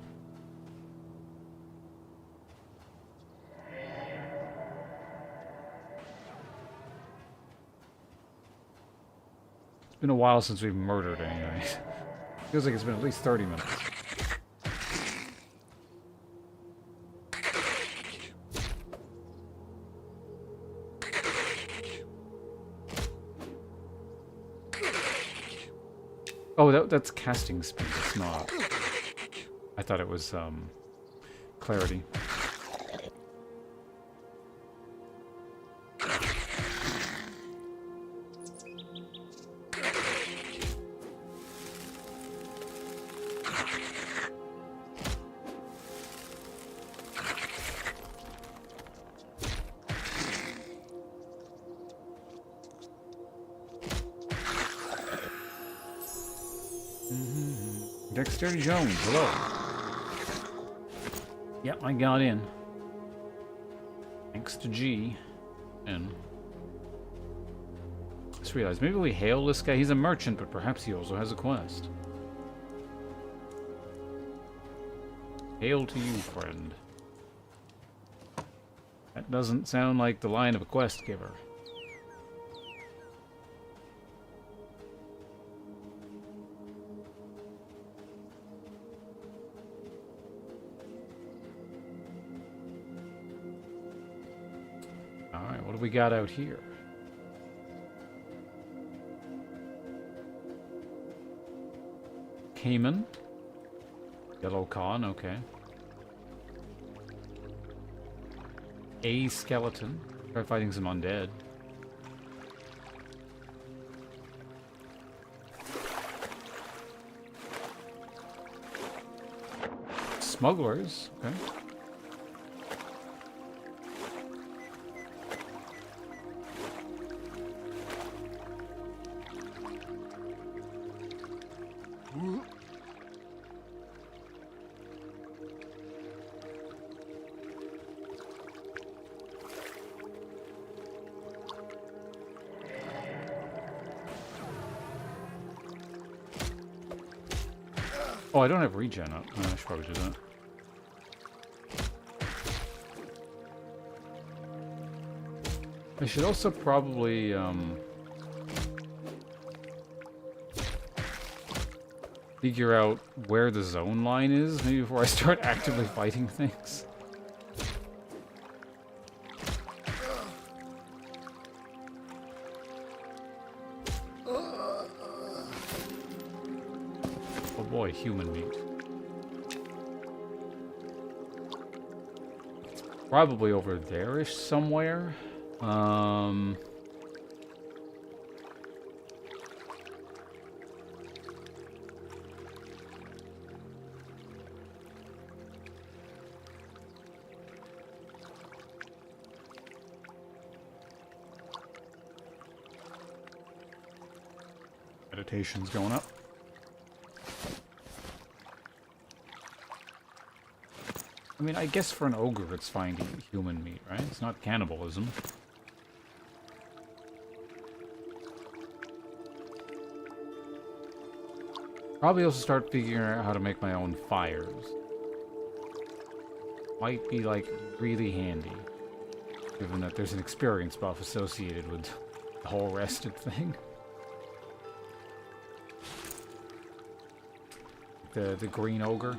[SPEAKER 1] It's been a while since we've murdered anyway. Feels like it's been at least 30 minutes. Oh, that's casting speed. It's not. I thought it was, clarity. Dexterity Jones, hello. Yep, I got in. Thanks to G. And just realized maybe we hail this guy. He's a merchant, but perhaps he also has a quest. Hail to you, friend. That doesn't sound like the line of a quest giver. Alright, what do we got out here? Cayman. Yellow Con, okay. A skeleton. Try fighting some undead. Smugglers, okay. Oh, I don't have regen up. Oh, I should probably do that. I should also probably, figure out where the zone line is, maybe before I start actively fighting things. Oh boy, human meat. It's probably over there-ish somewhere. Meditation's going up. I mean, I guess for an ogre it's fine to eat human meat, right? It's not cannibalism. Probably also start figuring out how to make my own fires. Might be, like, really handy. Given that there's an experience buff associated with the whole rested thing. The green ogre.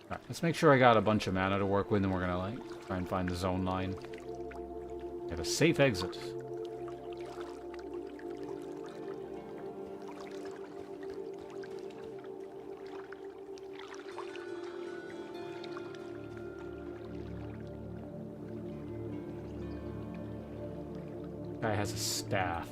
[SPEAKER 1] Alright, let's make sure I got a bunch of mana to work with, and we're gonna like try and find the zone line. Get a safe exit. Guy has a staff.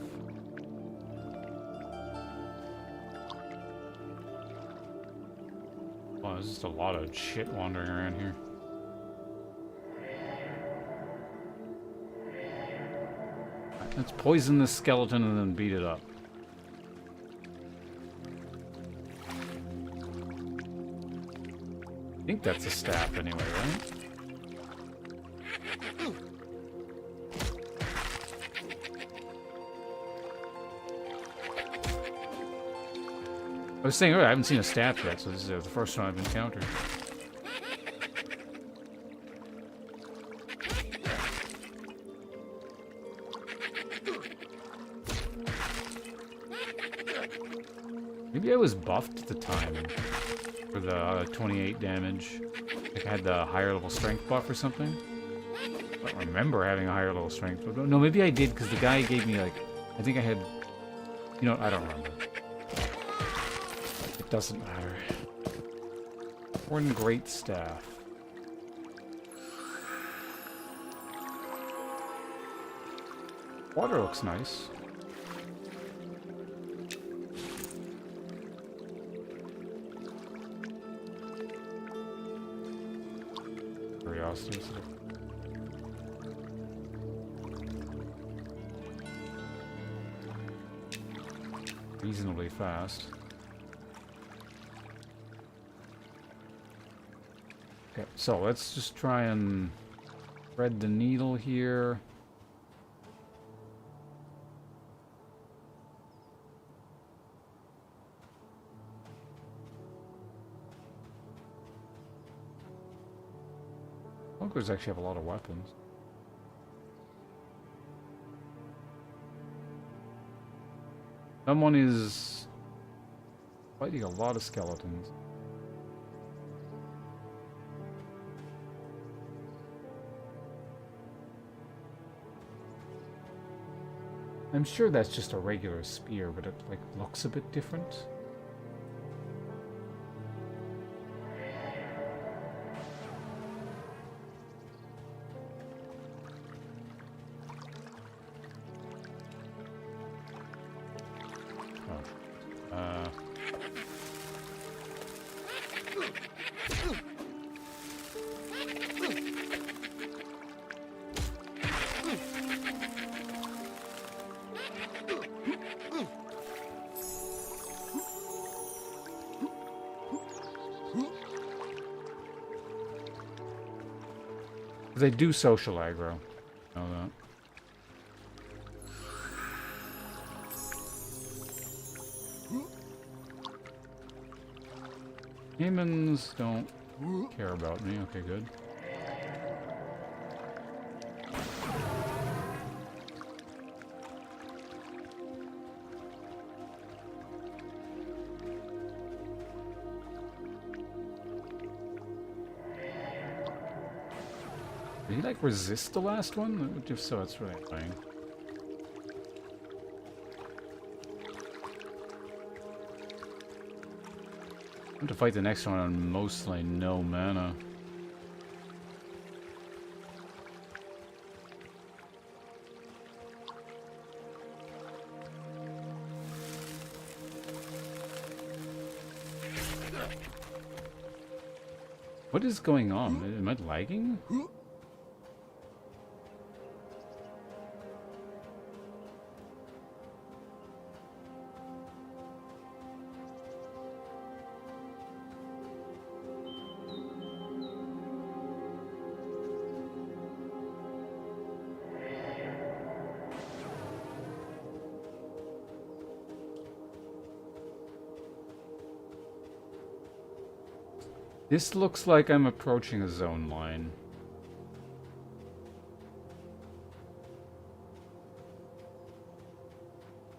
[SPEAKER 1] Wow, there's just a lot of shit wandering around here. Right, let's poison this skeleton and then beat it up. I think that's a staff anyway, right? I was saying earlier, I haven't seen a staff yet, so this is the first one I've encountered. Maybe I was buffed at the time for the 28 damage. Like I had the higher level strength buff or something. I don't remember having a higher level strength. But no, maybe I did because the guy gave me like, I think I had, you know, I don't remember. Doesn't matter. One great staff. Water looks nice. Curiosity. Reasonably fast. Okay, so let's just try and thread the needle here. Bunkers actually have a lot of weapons. Someone is fighting a lot of skeletons. I'm sure that's just a regular spear, but it like looks a bit different. They do social aggro. I know that. Humans don't care about me. Okay, good. Did he, like, resist the last one? If so, that's really annoying. I have to fight the next one on mostly no mana. What is going on? Am I lagging? This looks like I'm approaching a zone line.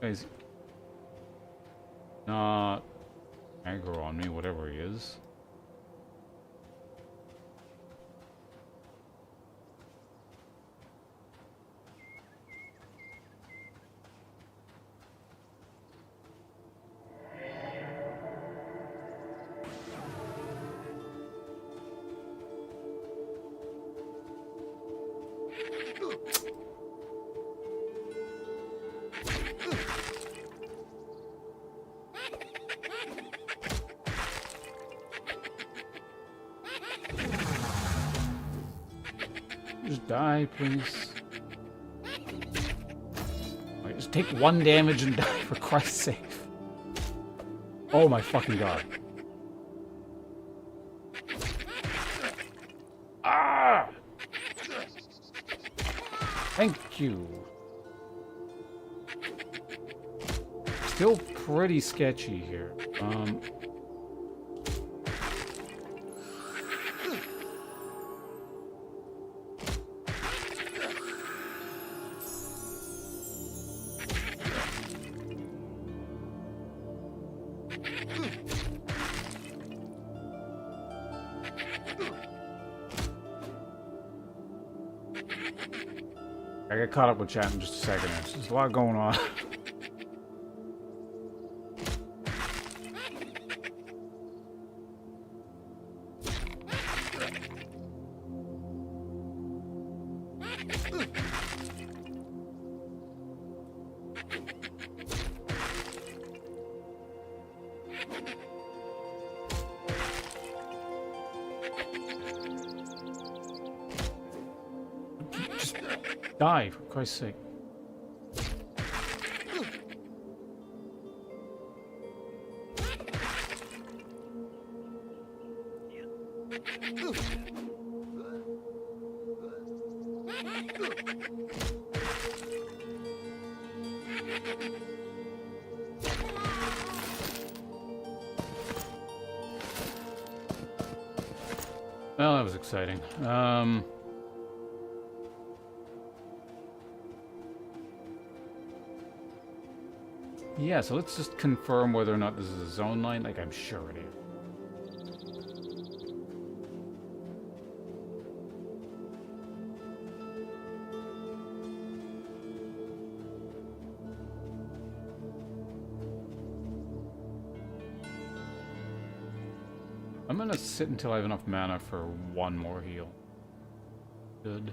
[SPEAKER 1] Guys, not aggro on me, whatever he is. Just die, please. Alright, just take 1 damage and die, for Christ's sake. Oh my fucking god. Ah! Thank you. Still pretty sketchy here. I got caught up with chat in just a second. There's a lot going on. Die, for Christ's sake. Well, that was exciting. Yeah, so let's just confirm whether or not this is a zone line. Like, I'm sure it is. I'm gonna sit until I have enough mana for 1 more heal. Good.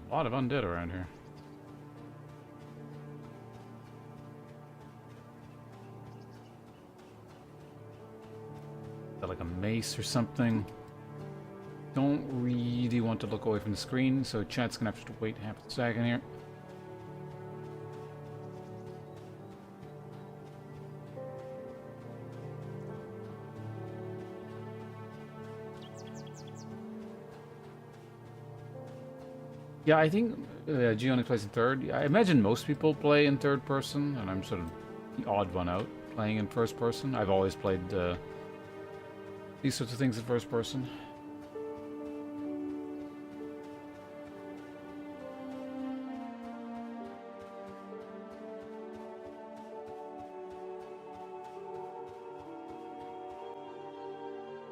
[SPEAKER 1] A lot of undead around here. Is that like a mace or something? Don't really want to look away from the screen, so chat's gonna have to wait half a second here. Yeah, I think G only plays in third. Yeah, I imagine most people play in third person, and I'm sort of the odd one out playing in first person. I've always played these sorts of things in first person.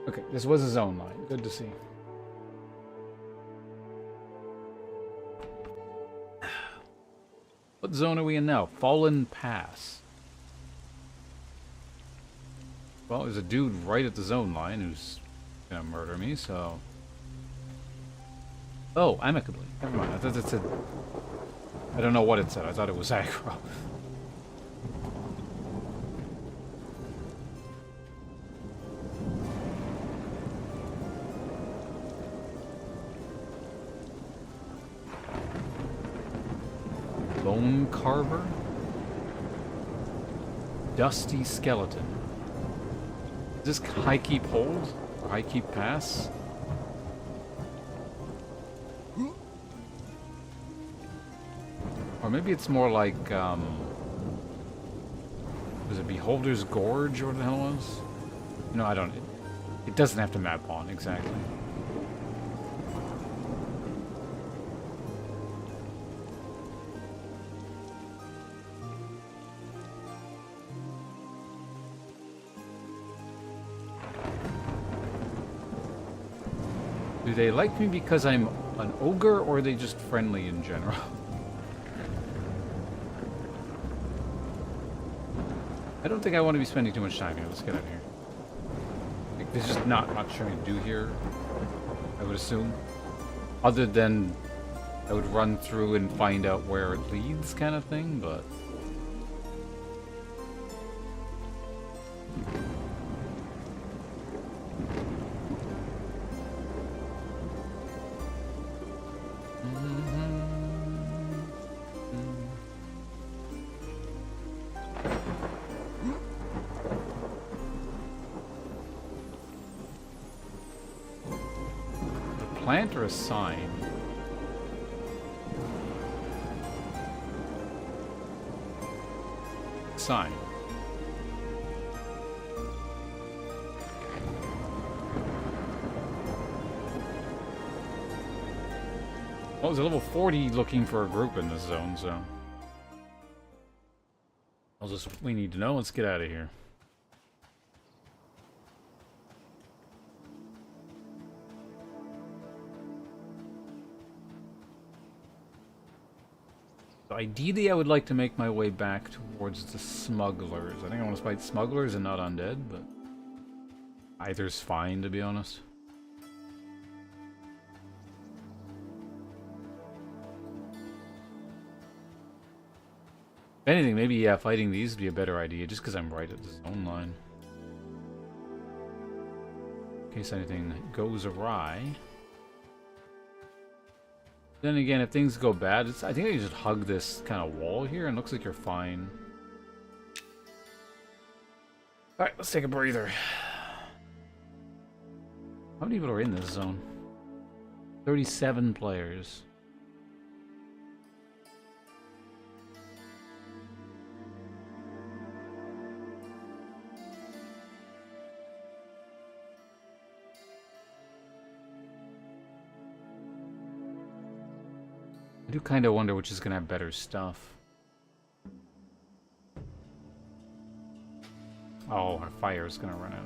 [SPEAKER 1] Okay, this was a zone line. Good to see. What zone are we in now? Fallen Pass. Well, there's a dude right at the zone line who's gonna murder me, so... Oh, amicably. Never mind. I thought it said... I don't know what it said. I thought it was aggro. Bone Carver? Dusty Skeleton. Is this High Keep Hold? Or High Keep Pass? Or maybe it's more like, was it Beholder's Gorge or what the hell it was? No, I don't... It doesn't have to map on, exactly. Do they like me because I'm an ogre, or are they just friendly in general? I don't think I want to be spending too much time here. Let's get out of here. Like, there's just not much for me to do here, I would assume. Other than I would run through and find out where it leads kind of thing, but... Plant or a sign? Sign. Well, there's a level 40 looking for a group in this zone, so... we need to know. Let's get out of here. Ideally, I would like to make my way back towards the smugglers. I think I want to fight smugglers and not undead, but either's fine, to be honest. If anything, maybe, yeah, fighting these would be a better idea, just because I'm right at the zone line. In case anything goes awry. Then again, if things go bad, I think I just hug this kind of wall here, and it looks like you're fine. Alright, let's take a breather. How many people are in this zone? 37 players. I do kind of wonder which is going to have better stuff. Oh, our fire is going to run out.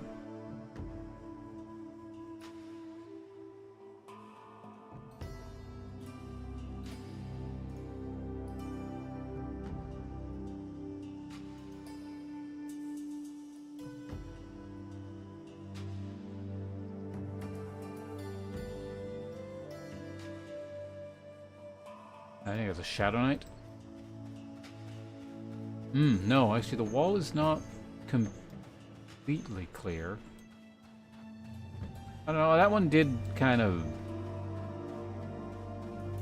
[SPEAKER 1] I think it's a Shadow Knight. No, actually the wall is not completely clear. I don't know, that one did kind of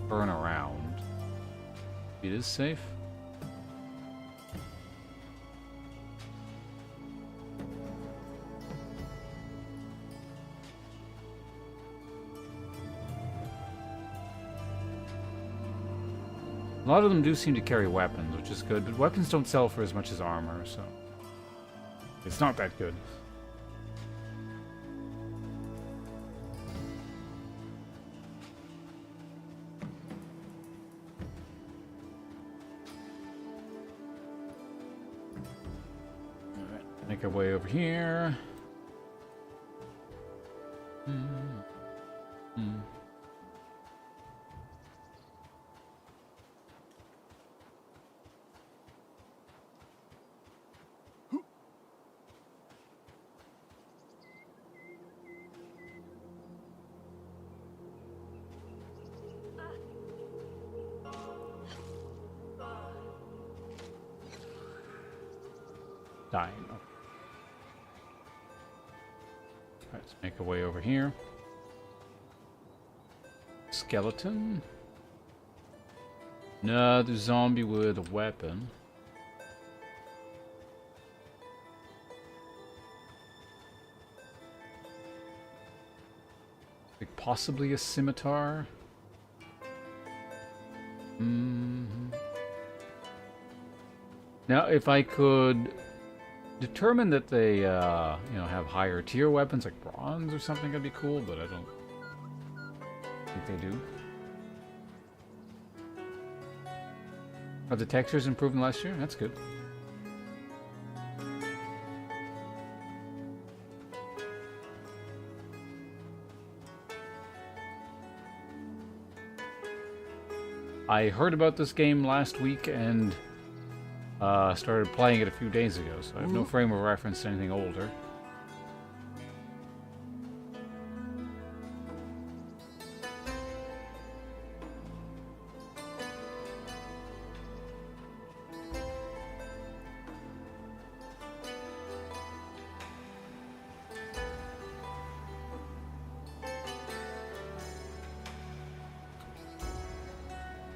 [SPEAKER 1] burn around. It is safe. A lot of them do seem to carry weapons, which is good, but weapons don't sell for as much as armor, so it's not that good. Alright, make our way over here. Dying. Oh. Let's make our way over here. Skeleton. Another zombie with a weapon. Like possibly a scimitar. Now, if I could determine that they, you know, have higher tier weapons like bronze or something, that'd be cool. But I don't think they do. Are the textures improved in last year? That's good. I heard about this game last week and started playing it a few days ago, so I have no frame of reference to anything older.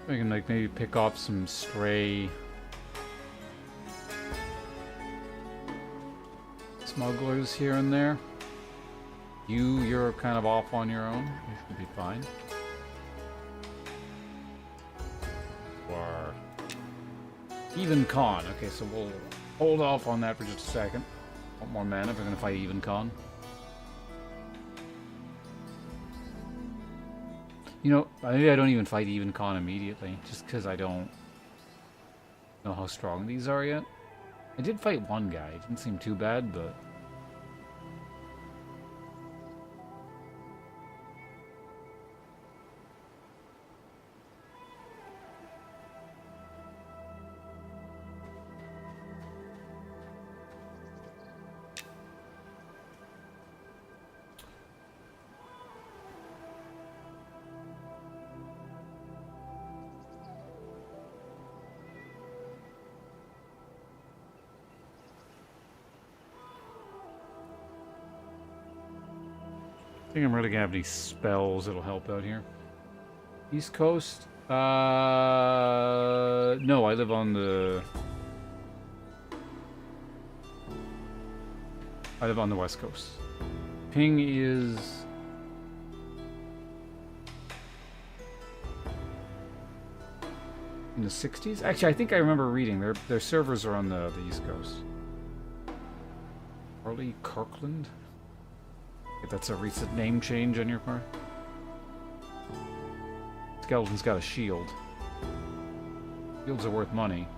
[SPEAKER 1] I can like maybe pick off some stray smugglers here and there. You're kind of off on your own. You should be fine. Or Even Con. Okay, so we'll hold off on that for just a second. Want more mana if we're gonna fight Even Con. You know, maybe I don't even fight Even Con immediately, just because I don't know how strong these are yet. I did fight one guy. It didn't seem too bad, but... I think I'm really gonna have any spells that'll help out here. East Coast? No, I live on the... I live on the West Coast. Ping is... in the 60s? Actually, I think I remember reading. Their servers are on the East Coast. Charlie Kirkland? If that's a recent name change on your part. Skeleton's got a shield. Shields are worth money.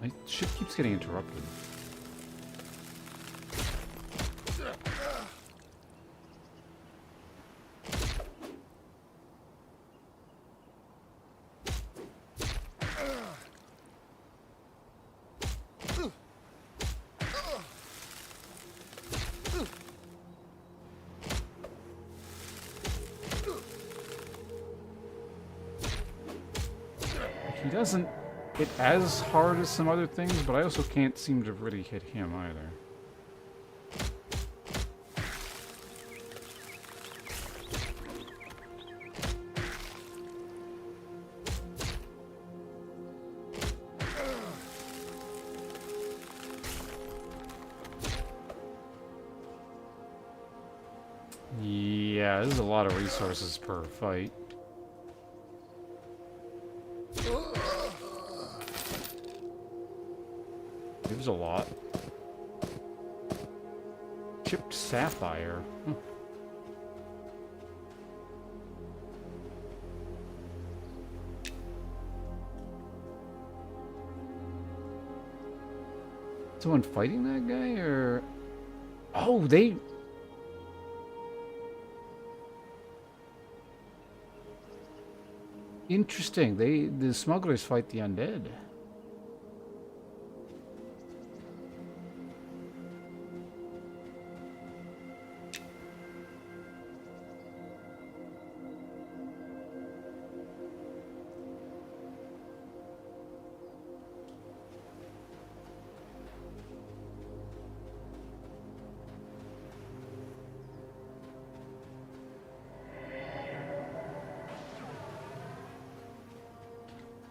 [SPEAKER 1] My ship keeps getting interrupted. He doesn't it as hard as some other things, but I also can't seem to really hit him either. Yeah, this is a lot of resources per fight. It was a lot. Chipped sapphire. Huh. Someone fighting that guy, or... Oh, they... Interesting. The smugglers fight the undead.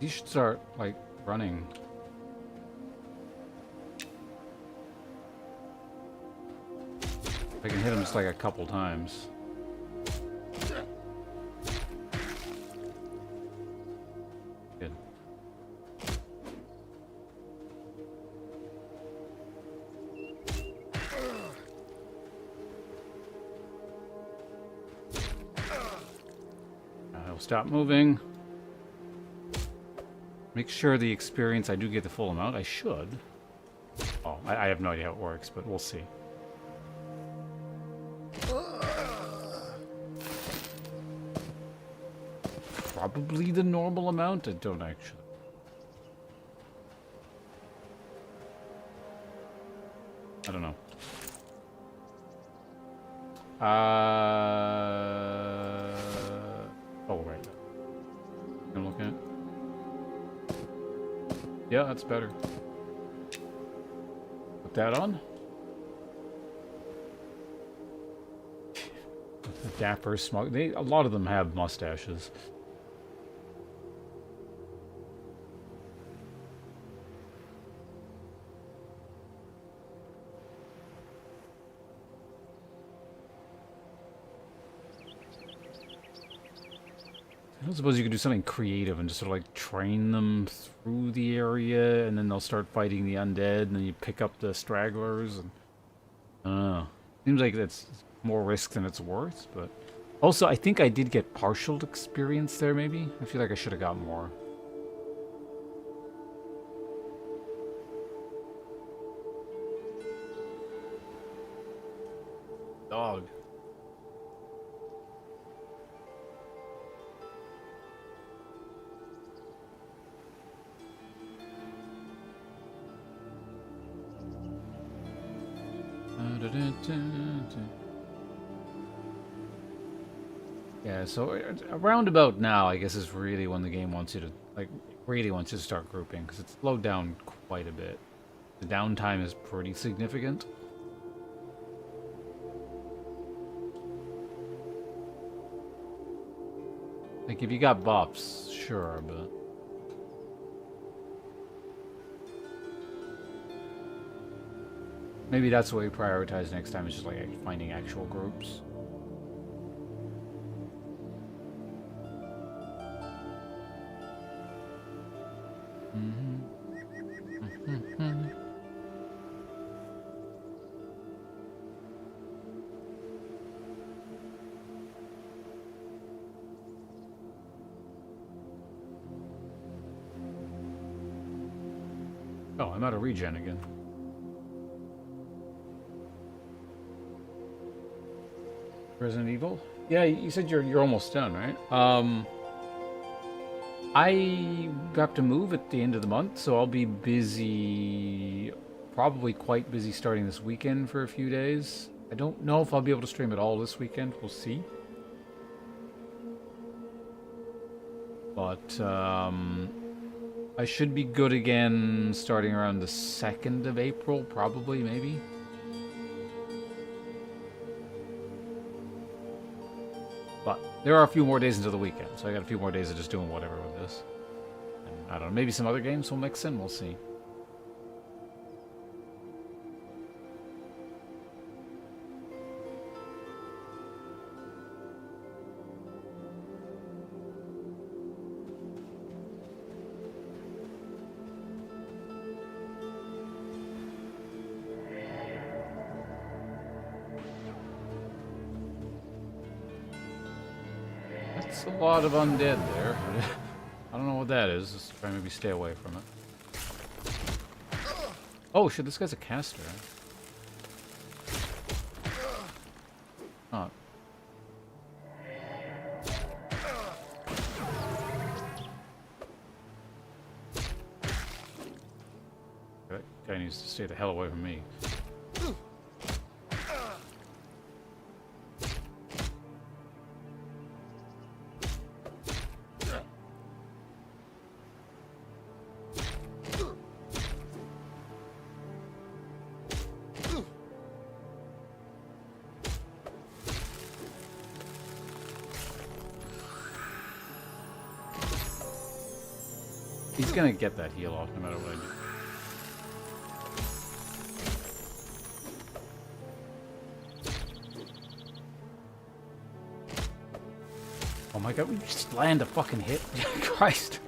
[SPEAKER 1] You should start, like, running. I can hit him just, like, a couple times. Good. I'll stop moving. Make sure the experience, I do get the full amount. I should. Oh, I have no idea how it works, but we'll see. Probably the normal amount. I don't actually. I don't know. Oh, right. I'm looking at. Yeah, that's better. Put that on. The dapper smug. A lot of them have mustaches. I don't suppose you could do something creative and just sort of like train them through the area, and then they'll start fighting the undead, and then you pick up the stragglers. And I don't know. Seems like that's more risk than it's worth, but also I think I did get partial experience there. Maybe I feel like I should have got more. Dog. Yeah, so around about now, I guess, is really when the game wants you to, like, really wants you to start grouping, because it's slowed down quite a bit. The downtime is pretty significant. Like, if you got buffs, sure, but... Maybe that's what we prioritize next time, is just, like, finding actual groups. Oh, I'm out of regen again. Resident Evil? Yeah, you said you're almost done, right? I have to move at the end of the month, so I'll be busy, probably quite busy starting this weekend for a few days. I don't know if I'll be able to stream at all this weekend. We'll see. But, I should be good again starting around the 2nd of April, probably, maybe. But there are a few more days until the weekend, so I got a few more days of just doing whatever with this. And I don't know, maybe some other games will mix in, we'll see. That's a lot of undead there. I don't know what that is. Just try to maybe stay away from it. Oh shit, this guy's a caster. Oh. That guy needs to stay the hell away from me. He's gonna get that heal off no matter what I do. Oh my god, we just land a fucking hit. Christ.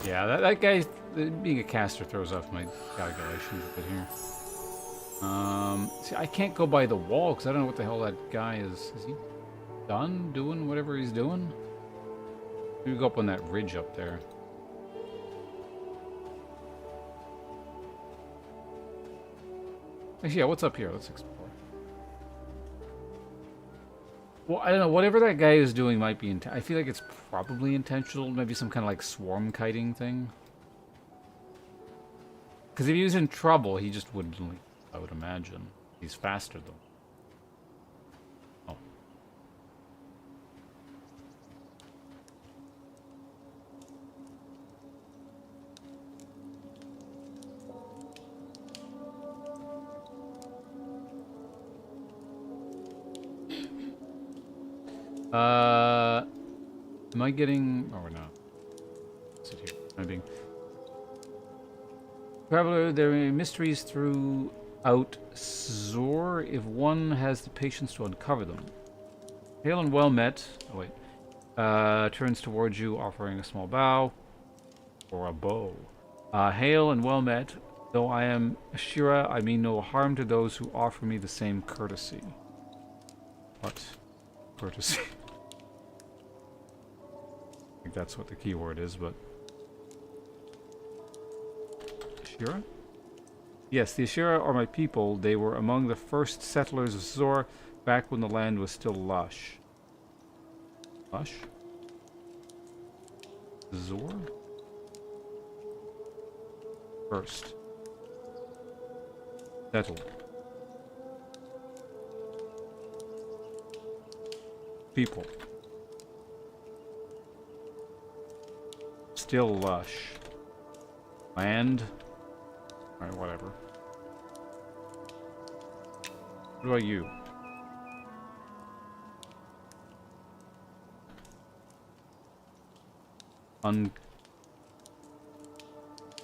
[SPEAKER 1] Yeah, that guy, being a caster throws off my calculations a bit here. See, I can't go by the wall because I don't know what the hell that guy is. Is he done doing whatever he's doing? Maybe go up on that ridge up there. Actually, yeah, what's up here? Let's explore. Well, I don't know. Whatever that guy is doing might be... I feel like it's probably intentional. Maybe some kind of like swarm kiting thing. Because if he was in trouble, he just wouldn't leave, I would imagine. He's faster though. Am I getting... Oh, we're not. Sit here. Am I being... Traveler, there are mysteries throughout Zor if one has the patience to uncover them. Hail and well met. Oh, wait. Turns towards you, offering a small bow. Or a bow. Hail and well met. Though I am Ashira, I mean no harm to those who offer me the same courtesy. What? Courtesy. I think that's what the keyword is, but... Ashira? Yes, the Ashira are my people. They were among the first settlers of Zor, back when the land was still lush. Lush? Zor? First. Settled. People. Still lush. Land. Alright, whatever. What about you?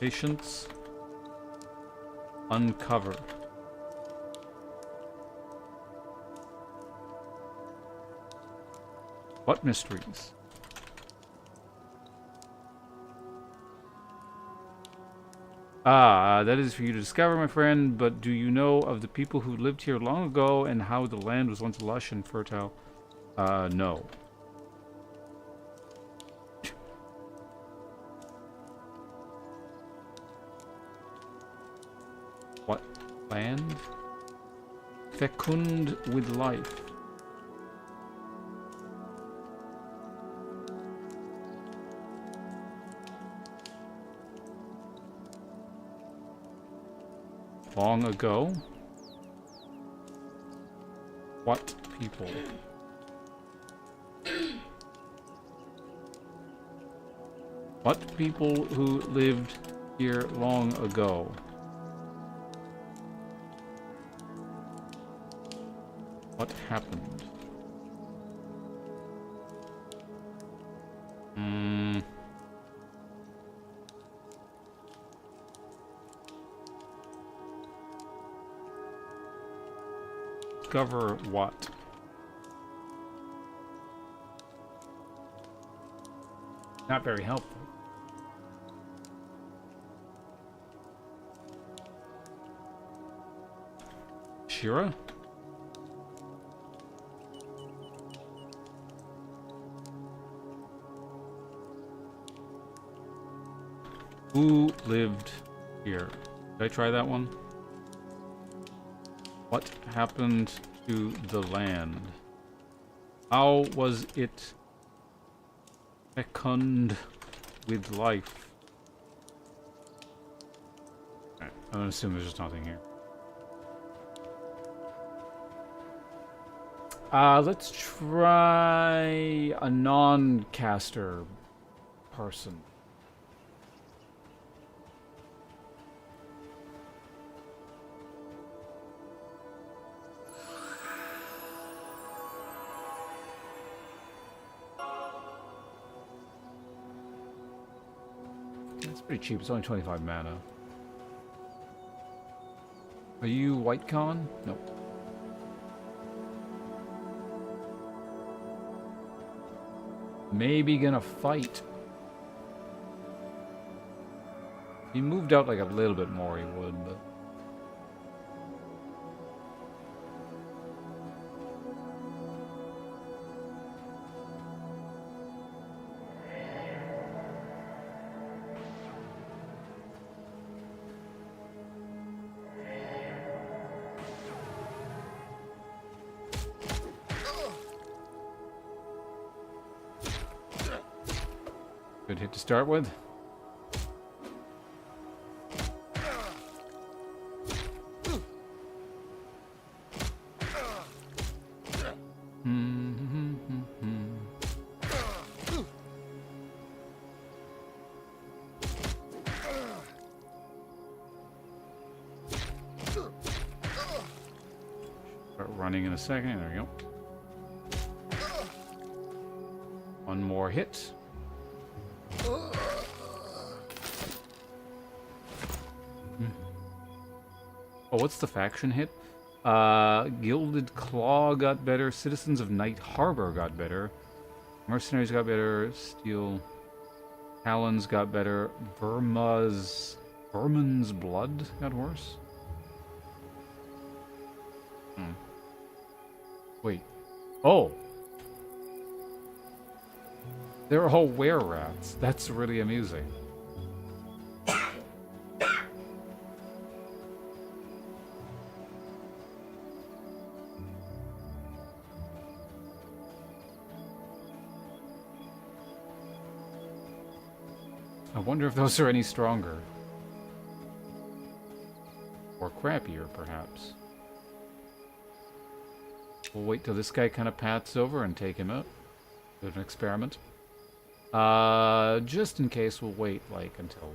[SPEAKER 1] Patience. Uncover. What mysteries? That is for you to discover, my friend, but do you know of the people who lived here long ago and how the land was once lush and fertile? No. What land? Fecund with life. Long ago. What people? What people who lived here long ago? What happened? Discover what? Not very helpful. Shira? Who lived here? Did I try that one? What happened to the land? How was it fecund with life? Alright, I'm gonna assume there's just nothing here. Let's try a non-caster person. It's pretty cheap. It's only 25 mana. Are you white con? Nope. Maybe gonna fight. He moved out like a little bit more, he would, but... Good hit to start with. Start running in a second. There we go. One more hit. Oh, what's the faction hit? Gilded Claw got better. Citizens of Night Harbor got better. Mercenaries got better. Steel Talons got better. Vermin's Blood got worse. Wait. Oh! They're all were-rats. That's really amusing. I wonder if those are any stronger. Or crappier, perhaps. We'll wait till this guy kind of pats over and take him out. Do an experiment. Just in case, we'll wait, like, until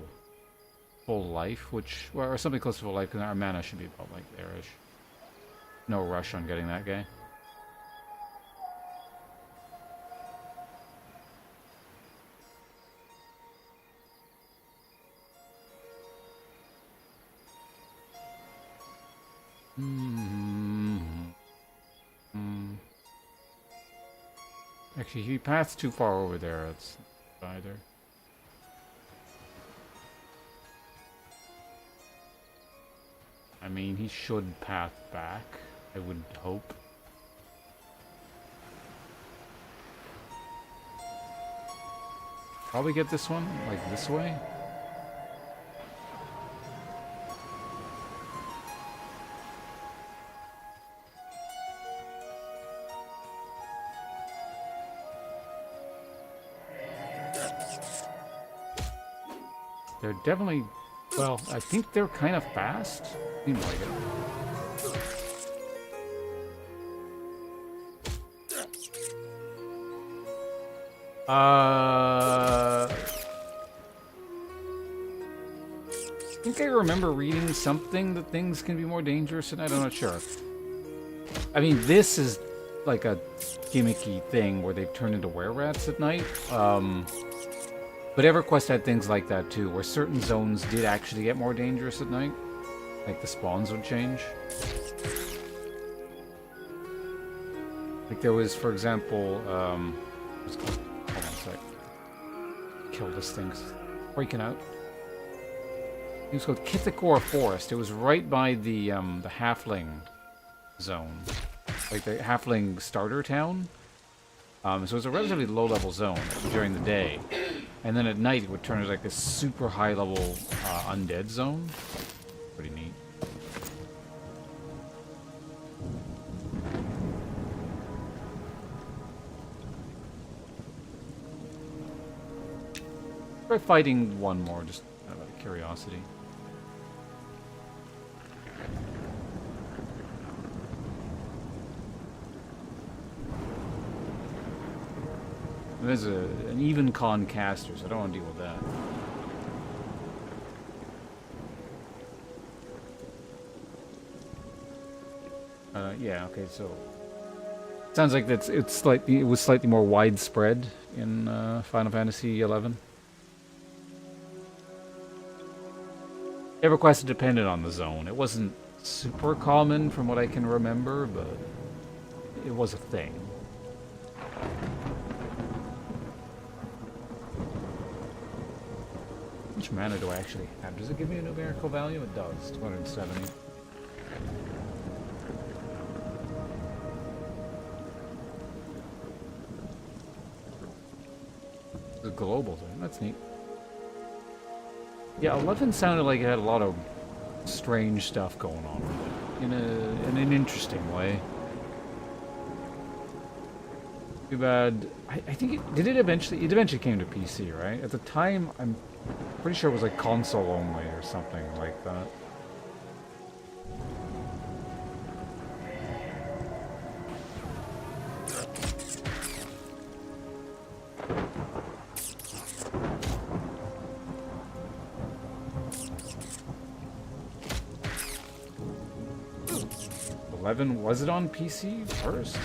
[SPEAKER 1] full life, or something close to full life, because our mana should be about, like, there-ish. No rush on getting that guy. Actually, he passed too far over there. It's either. I mean, he should path back, I would hope. Probably get this one, like this way. They're definitely, well, I think they're kind of fast. Seems like it. I think I remember reading something that things can be more dangerous, and I'm not sure. I mean, this is like a gimmicky thing where they've turned into were-rats at night. But EverQuest had things like that too, where certain zones did actually get more dangerous at night. Like the spawns would change. Like there was, for example, what's it called? Hold on a sec. Kill this thing. It's freaking out. It was called Kithakora Forest. It was right by the halfling zone. Like the halfling starter town. So it was a relatively low-level zone during the day. And then at night it would turn into like this super high-level undead zone. Pretty neat. Try fighting one more, just out of curiosity. There's an even con caster, so I don't want to deal with that. Yeah, okay, so sounds like it was slightly more widespread in Final Fantasy XI. EverQuest depended on the zone. It wasn't super common from what I can remember, but it was a thing. How much mana do I actually have? Does it give me a numerical value? It does. 270. The global thing. That's neat. Yeah, 11 sounded like it had a lot of strange stuff going on with it. In an interesting way. Too bad. I think it eventually came to PC, right? At the time, I'm pretty sure it was like console only or something like that. Was it on PC first?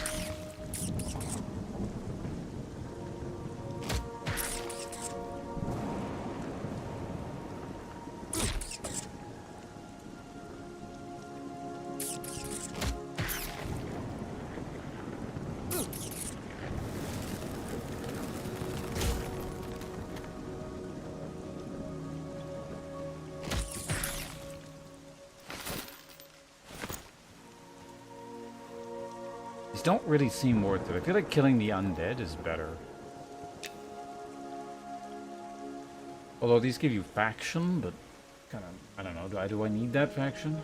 [SPEAKER 1] Don't really seem worth it. I feel like killing the undead is better. Although these give you faction, but kind of, I don't know, do I need that faction?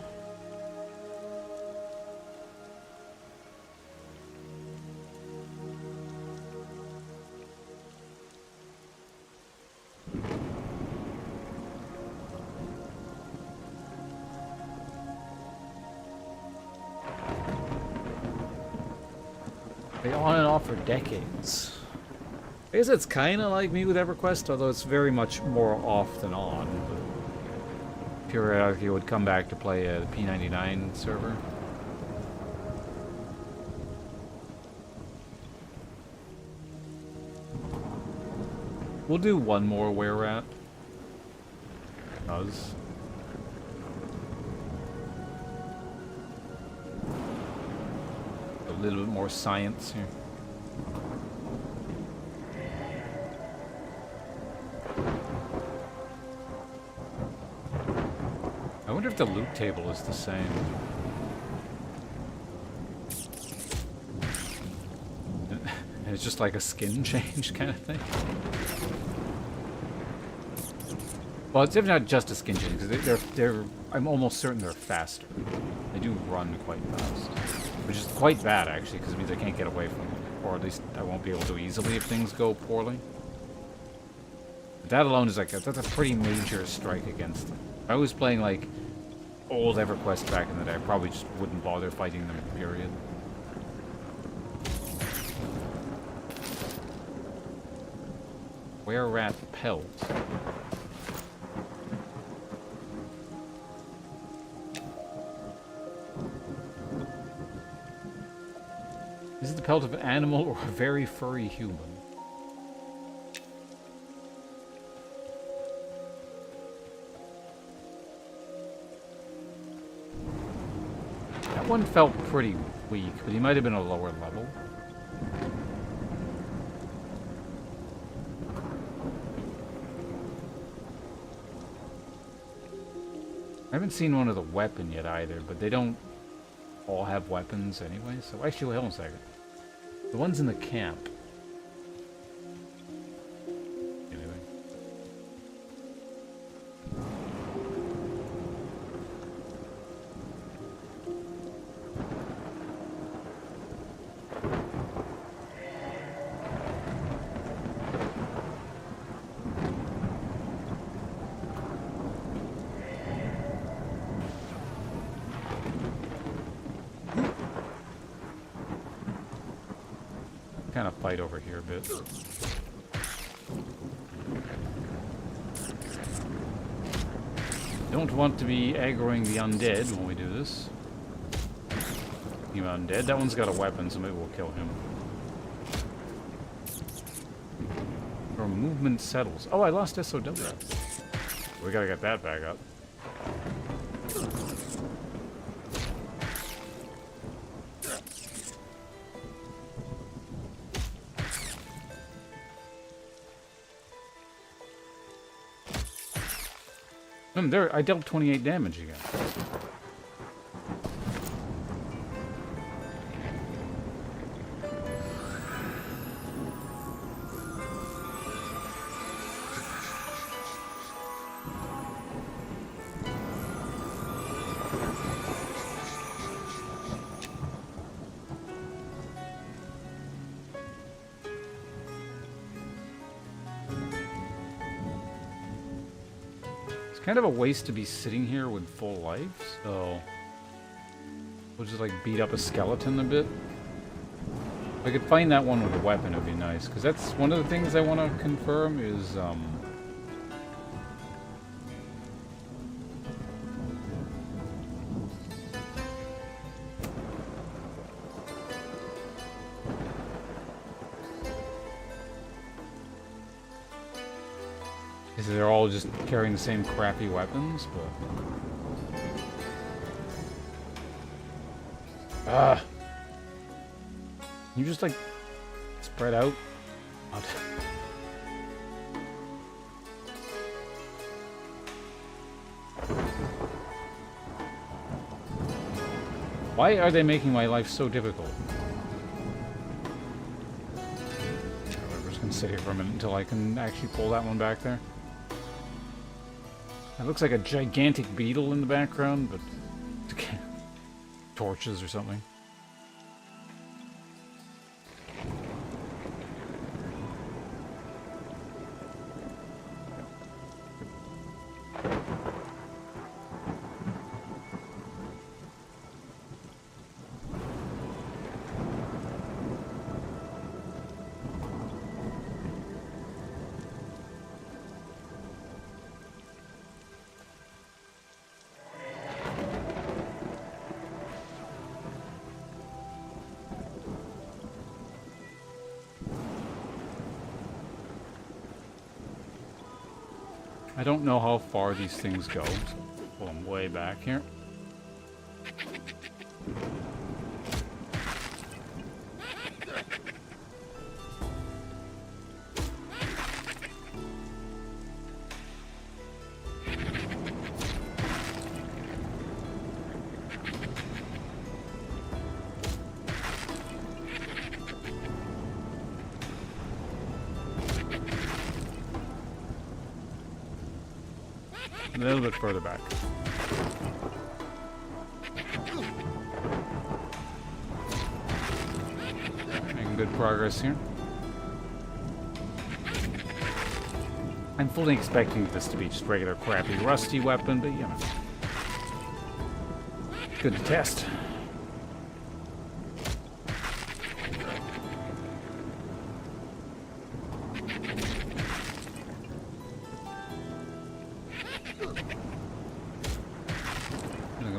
[SPEAKER 1] On and off for decades. I guess it's kind of like me with EverQuest, although it's very much more off than on. But periodically would come back to play a P99 server. We'll do one more were-rat. Does. A little bit more science here. I wonder if the loot table is the same. And it's just like a skin change kind of thing. Well, it's not just a skin change, because they're I'm almost certain they're faster. They do run quite fast. Which is quite bad, actually, because it means I can't get away from them. Or at least I won't be able to easily if things go poorly. But that alone is like, that's a pretty major strike against them. If I was playing, like, old EverQuest back in the day, I probably just wouldn't bother fighting them, period. Were rat pelt. Is it the pelt of an animal or a very furry human? That one felt pretty weak, but he might have been a lower level. I haven't seen one of the weapon yet either, but they don't all have weapons anyway, so actually, hold on a second. The ones in the camp. Anyway. Kind of fight over here a bit. Don't want to be aggroing the undead when we do this. You undead. That one's got a weapon, so maybe we'll kill him. Or movement settles. Oh, I lost SOW. We gotta get that back up. There, I dealt 28 damage again. Kind of a waste to be sitting here with full life, so we'll just like beat up a skeleton a bit. If I could find that one with a weapon, it'd be nice, because that's one of the things I want to confirm is they're all just carrying the same crappy weapons, but... you just, like, spread out? Why are they making my life so difficult? We're just gonna sit here for a minute until I can actually pull that one back there. It looks like a gigantic beetle in the background, but torches or something. I don't know how far these things go, so pull them way back here. A little bit further back. Making good progress here. I'm fully expecting this to be just regular crappy rusty weapon, but you know. Good to test.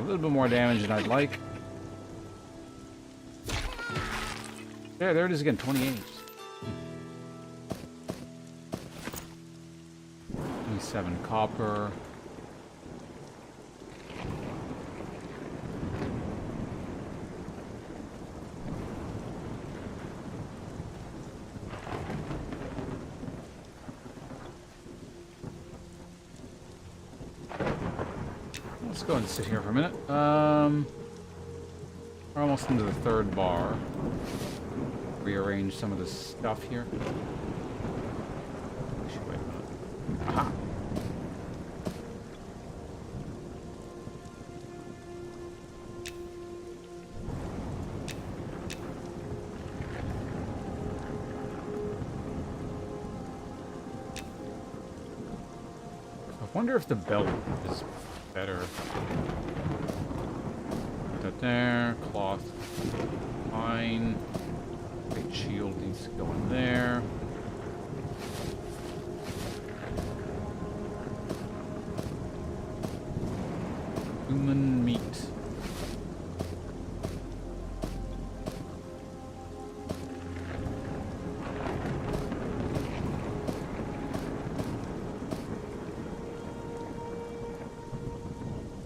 [SPEAKER 1] a little bit more damage than I'd like. There it is again, 28. 27 copper. Let's go and sit here for a minute. We're almost into the third bar. Rearrange some of the stuff here. Actually, wait a minute. Aha! I wonder if the belt is better. Put that there. Cloth. Fine. Great shield needs to go in there. Human meat.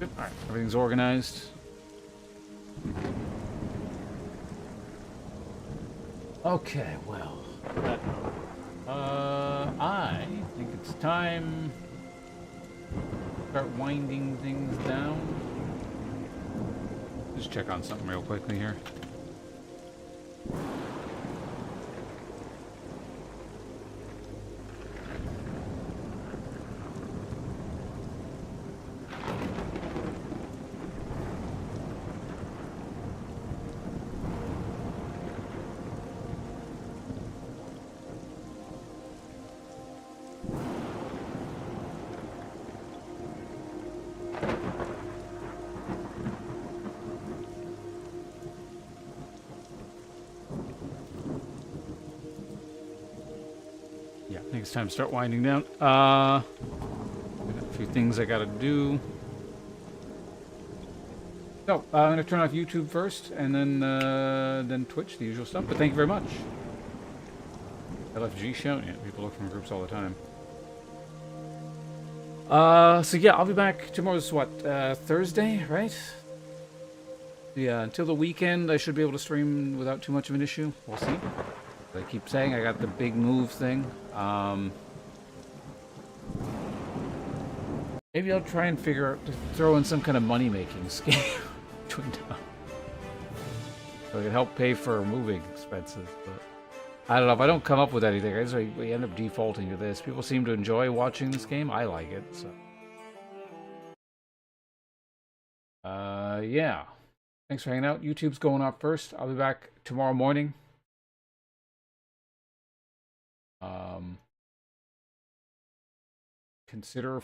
[SPEAKER 1] Good. Alright, everything's organized. Okay, well, that note. I think it's time to start winding things down. Just check on something real quickly here. Yeah, I think it's time to start winding down. I got a few things I gotta do. So, I'm gonna turn off YouTube first, and then Twitch, the usual stuff. But thank you very much. LFG show? Yeah, people look from groups all the time. So yeah, I'll be back tomorrow's what, Thursday, right? Yeah, until the weekend, I should be able to stream without too much of an issue. We'll see. I keep saying I got the big move thing. Maybe I'll try and figure out to throw in some kind of money-making scheme between time. So I can help pay for moving expenses, but I don't know. If I don't come up with anything, I guess we end up defaulting to this. People seem to enjoy watching this game. I like it, so. Yeah. Thanks for hanging out. YouTube's going off first. I'll be back tomorrow morning. Consider